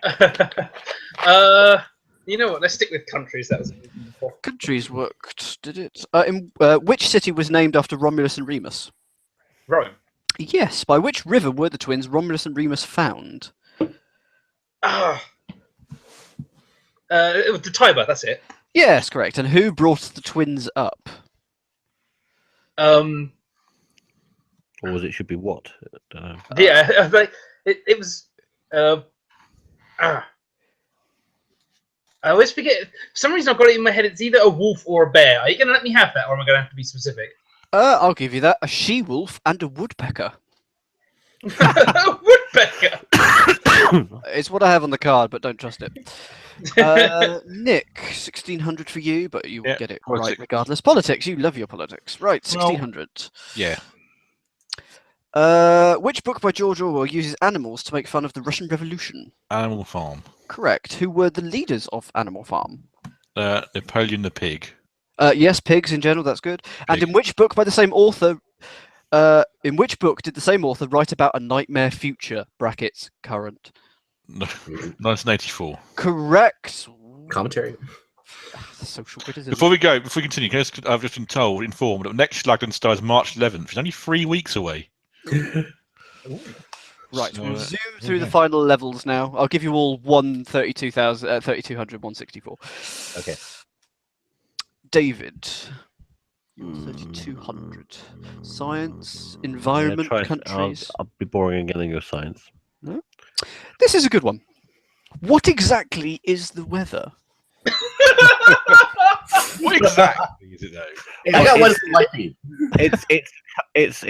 know what? Let's stick with countries. That was Countries worked, did it? Which city was named after Romulus and Remus? Rome. Yes. By which river were the twins Romulus and Remus found? It was the Tiber. That's it. Yes, correct. And who brought the twins up? Or was it should be what? Yeah, it was. I always forget. For some reason, I've got it in my head. It's either a wolf or a bear. Are you going to let me have that, or am I going to have to be specific? I'll give you that. A she-wolf and a woodpecker. Woodpecker. It's what I have on the card, but don't trust it. Nick, 1600 for you, but you will get it right regardless. Politics, you love your politics. Right, 1600. yeah. Which book by George Orwell uses animals to make fun of the Russian Revolution? Animal Farm. Correct. Who were the leaders of Animal Farm? Napoleon the Pig. Yes, pigs in general, that's good. And Pig. in which book by the same author... in which book did the same author write about a nightmare future, brackets, current? 1984. Correct. Commentary. The social criticism. Before we continue, I've just been informed that next Schlag starts March 11th. It's only 3 weeks away. Right, So, we'll zoom through the final levels now. I'll give you all 3200, 164. Okay. David. 3200. Science, environment, countries. I'll be boring again in your science. No? This is a good one. What exactly is the weather? What exactly is it though? I got one lucky. It's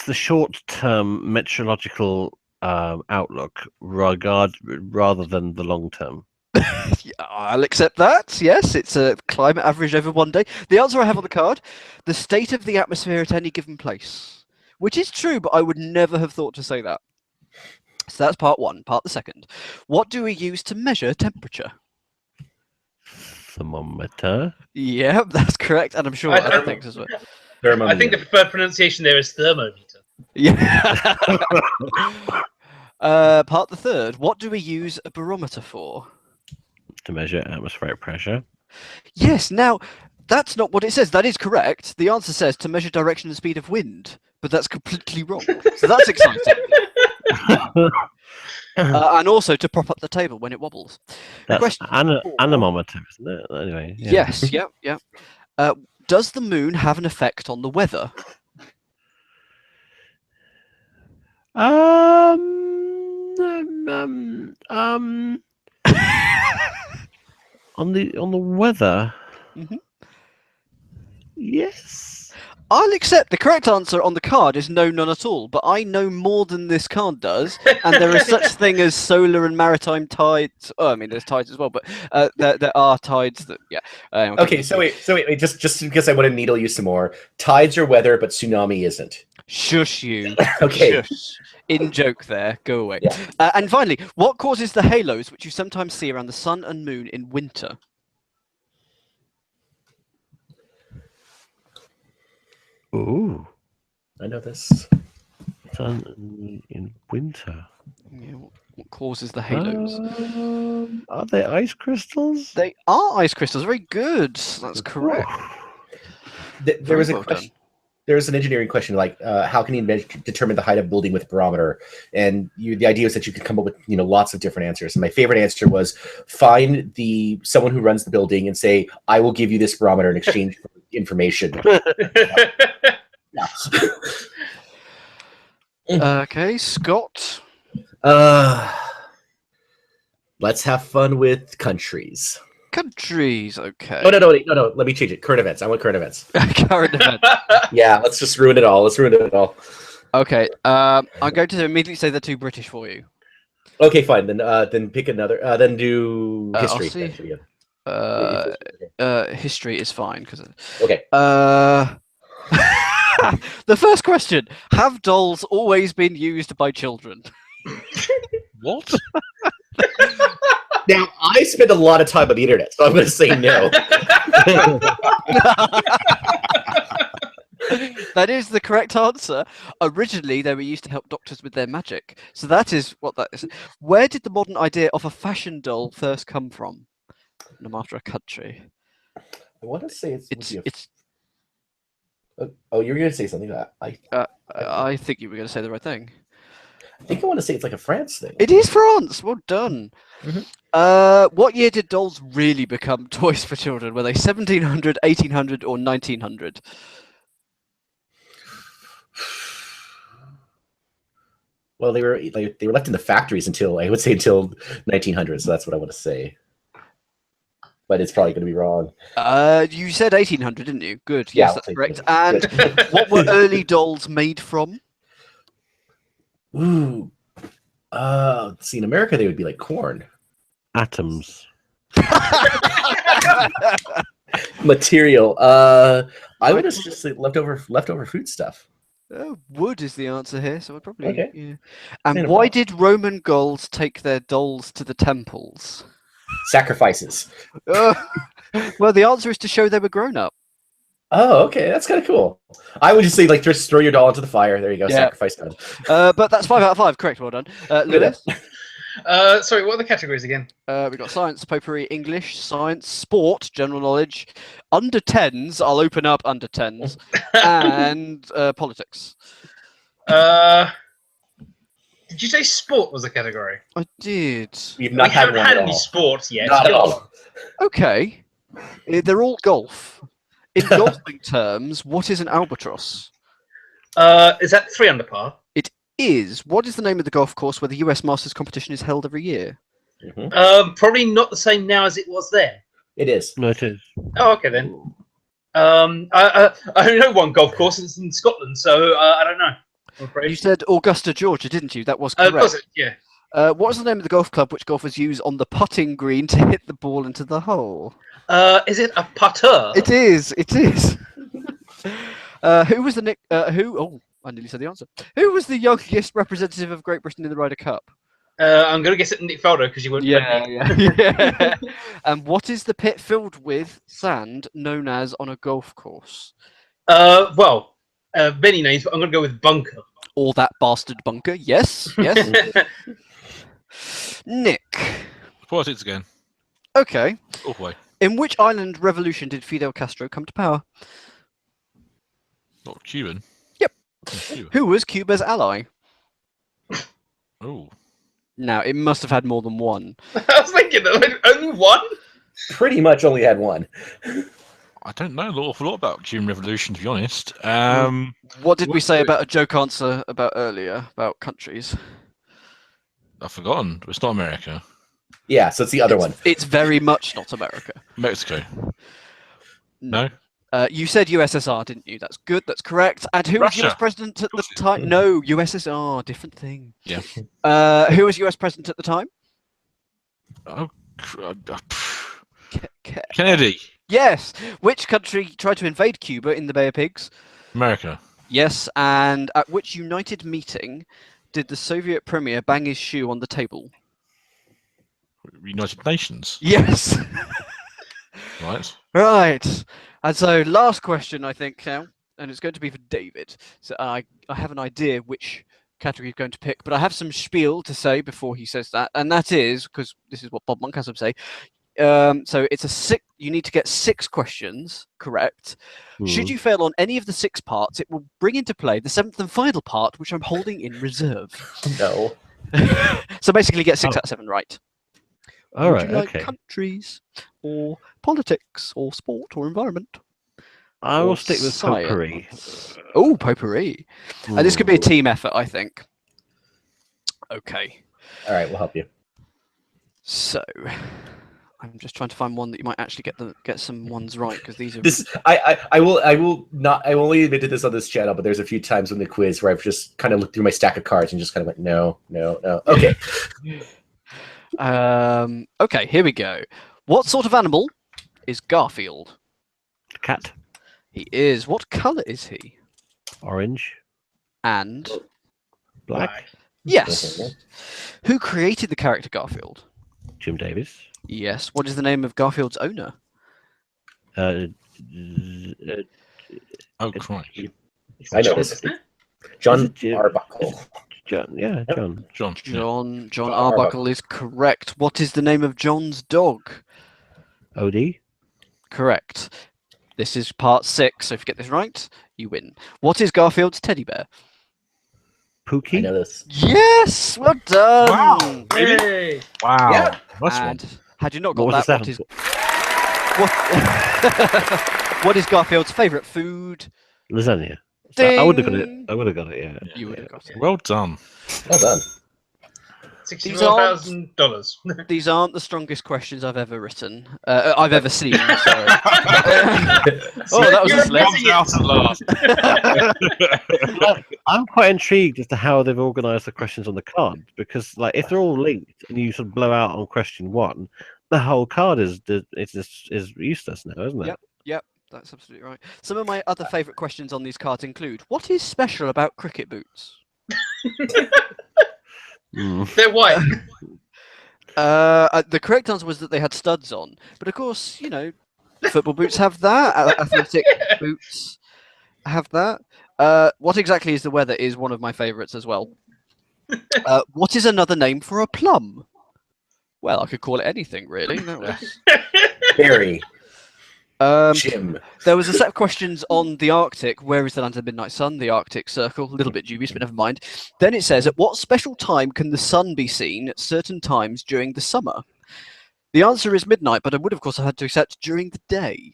the short-term meteorological outlook rather than the long-term. Yeah, I'll accept that. Yes, it's a climate average over one day. The answer I have on the card: the state of the atmosphere at any given place, which is true, but I would never have thought to say that. So that's part one. Part the second. What do we use to measure temperature? Thermometer. Yeah, that's correct, and I'm sure other things as well. I think the preferred pronunciation there is thermometer. Yeah. Part the third. What do we use a barometer for? To measure atmospheric pressure. Yes. Now, that's not what it says. That is correct. The answer says to measure direction and speed of wind, but that's completely wrong. So that's exciting. And also to prop up the table when it wobbles. That's Question anemometer, isn't it? Anyway. Yeah. Yes. Yeah. Does the moon have an effect on the weather? On the weather. Mhm. Yes. I'll accept the correct answer on the card is no, none at all. But I know more than this card does, and there is such thing as solar and maritime tides. Oh, I mean, there's tides as well, but there are tides that. Yeah. Okay, so wait, just because I want to needle you some more. Tides are weather, but tsunami isn't. Shush you. Okay. Shush. In joke there. Go away. Yeah. And finally, what causes the halos which you sometimes see around the sun and moon in winter? Ooh. I know this. Sun in winter. Yeah, What causes the halos? Are they ice crystals? They are ice crystals. Very good. That's correct. There was a well question. There was an engineering question like, how can you determine the height of building with a barometer? And the idea is that you could come up with lots of different answers. And my favorite answer was find someone who runs the building and say, I will give you this barometer in exchange for information. Yeah. Okay, Scott. Let's have fun with countries. Countries. Okay. Oh, no. Let me change it. Current events. I want current events. Current events. Yeah, let's just ruin it all. Okay. I'm going to immediately say they're too British for you. Okay, fine. Then pick another. Then do I'll history. see. History is fine because. Okay. The first question: have dolls always been used by children? What? Now, I spend a lot of time on the internet, so I'm going to say no. That is the correct answer. Originally, they were used to help doctors with their magic. So that is what that is. Where did the modern idea of a fashion doll first come from? No matter a country. I want to say it's. Oh, you were going to say something. I think you were going to say the right thing. I think I want to say it's like a France thing. It is France. Well done. Mm-hmm. What year did dolls really become toys for children? Were they 1700, 1800, or 1900? Well, they were left in the factories until 1900. So that's what I want to say. But it's probably going to be wrong. You said 1800, didn't you? Good. Yeah, Yes, that's correct. And what were early dolls made from? Ooh. See, in America, they would be like corn. Atoms. Material. I would have just said leftover food stuff. Wood is the answer here, so I probably. Okay. Yeah. And why did Roman girls take their dolls to the temples? Sacrifices. Well, the answer is to show they were grown up. Oh, okay, that's kind of cool. I would just say just throw your doll into the fire. There you go, Yeah. Sacrifice done. But that's 5 out of 5. Correct. Well done, Lewis. Sorry, what are the categories again? We've got science, potpourri, English, science, sport, general knowledge, under 10s. I'll open up under 10s, and politics. Did you say sport was a category? I did. We We haven't had any sports yet. Not at all. Okay. They're all golf. In golfing terms, what is an albatross? Is that 3 under par? It is. What is the name of the golf course where the US Masters competition is held every year? Mm-hmm. Probably not the same now as it was then. It is. No, it is. Oh, okay then. I know one golf course. It's in Scotland, so I don't know. I'm afraid. You said Augusta, Georgia, didn't you? That was correct. Was it? Yeah. What was the name of the golf club which golfers use on the putting green to hit the ball into the hole? Is it a putter? It is. It is. Who was the Nick? Who? Oh, I nearly said the answer. Who was the youngest representative of Great Britain in the Ryder Cup? I'm going to guess it Nick Felder because you wouldn't. Yeah. And what is the pit filled with sand known as on a golf course? Well, many names, but I'm going to go with bunker. Or that bastard bunker? Yes. Yes. Nick. Politics again. Okay. Oh boy. In which island revolution did Fidel Castro come to power? Not Cuban. Yep. Cuba. Who was Cuba's ally? Oh. Now, it must have had more than one. I was thinking that only one. Pretty much only had one. I don't know an awful lot about Cuban Revolution, to be honest. What did we say about a joke answer about earlier, about countries? I've forgotten. It's not America. Yeah, so it's the other one. It's very much not America. Mexico. No? You said USSR, didn't you? That's good. That's correct. And who was Russia. US president at the time? No, USSR, different thing. Yeah. Who was US president at the time? Oh, Kennedy. Yes. Which country tried to invade Cuba in the Bay of Pigs? America. Yes. And at which United meeting did the Soviet premier bang his shoe on the table? United Nations. Yes. Right. Right. And so last question, I think now, and it's going to be for David. So I have an idea which category he's going to pick, but I have some spiel to say before he says that, and that is because this is what Bob Monk has to say. So it's a six. You need to get 6 questions correct. Should you fail on any of the 6 parts, it will bring into play the 7th and final part, which I'm holding in reserve. No. So basically, get 6 out of 7 right. All Would right. you like Okay. countries or politics or sport or environment? I will or stick with science? potpourri. Oh, potpourri. This could be a team effort, I think. Okay. All right, we'll help you. So, I'm just trying to find one that you might actually get some ones right because these are. This I will not. I only admitted this on this channel, but there's a few times in the quiz where I've just kind of looked through my stack of cards and just kind of went, no. Okay. Okay, here we go. What sort of animal is Garfield? Cat. He is. What colour is he? Orange. And Black. yes. Who created the character Garfield? Jim Davis. Yes. What is the name of Garfield's owner? Oh, Christ. I know this. John Jim? Arbuckle. John. Yeah, John. John Arbuckle is correct. What is the name of John's dog? Odie. Correct. This is part 6, so if you get this right, you win. What is Garfield's teddy bear? Pookie. I know this. Yes! Well done! Wow. Hey. Wow. Yeah. That's one. And had you not got What was that, the what is Garfield's favourite food? Lasagna. So I would have got it. Ding! I would have got it. Yeah. You would have got it. Well done. Well done. $64,000. These aren't the strongest questions I've ever written. I've ever seen. Sorry. Oh, that was a slip. Comes out at last. I'm quite intrigued as to how they've organised the questions on the card because, like, if they're all linked and you sort of blow out on question 1, the whole card is useless now, isn't it? Yep, that's absolutely right. Some of my other favourite questions on these cards include: what is special about cricket boots? They're white. The correct answer was that they had studs on, but of course, football boots have that. Athletic boots have that. What exactly is the weather is one of my favourites as well. What is another name for a plum? Well, I could call it anything, really. That was... Barry. Jim. There was a set of questions on the Arctic. Where is the land of the midnight sun? The Arctic Circle. A little bit dubious, but never mind. Then it says, at what special time can the sun be seen at certain times during the summer? The answer is midnight, but I would, of course, have had to accept during the day.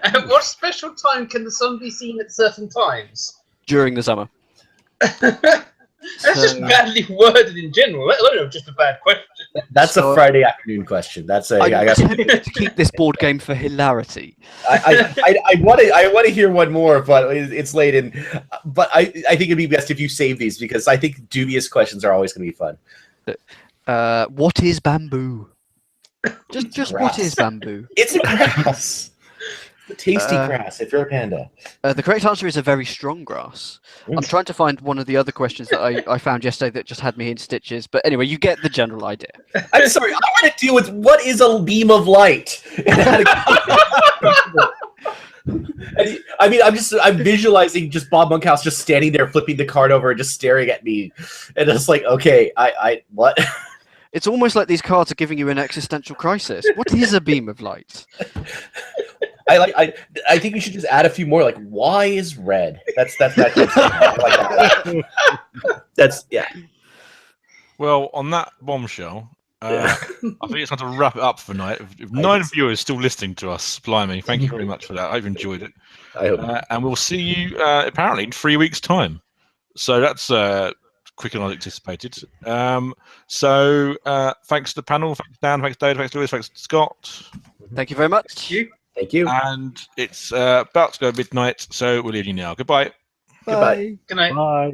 At what special time can the sun be seen at certain times? During the summer. That's just badly worded in general, let alone just a bad question. That's a Friday afternoon question. That's a. I I got attempted to keep this board game for hilarity. I want to hear one more, but it's late. But I think it'd be best if you save these because I think dubious questions are always going to be fun. What is bamboo? Just Grass. what is bamboo? It's a grass. Tasty grass if you're a panda. The correct answer is a very strong grass. I'm trying to find one of the other questions that I found yesterday that just had me in stitches. But anyway, you get the general idea. I'm sorry. I want to deal with what is a beam of light. I'm visualizing just Bob Monkhouse just standing there flipping the card over and just staring at me, and it's like, okay, I what? It's almost like these cards are giving you an existential crisis. What is a beam of light? I think we should just add a few more. Like, why is red? That's I like that. That's yeah. Well, on that bombshell, I think it's time to wrap it up for tonight. If 9 viewers still listening to us, blimey, thank you very much for that. I've enjoyed it. I hope. And we'll see you apparently in 3 weeks' time. So that's quicker than I anticipated. So thanks to the panel. Thanks Dan. Thanks Dave. Thanks Lewis. Thanks Scott. Thank you very much. Thank you. And it's about to go midnight, so we'll leave you now. Goodbye. Goodbye. Good night. Bye.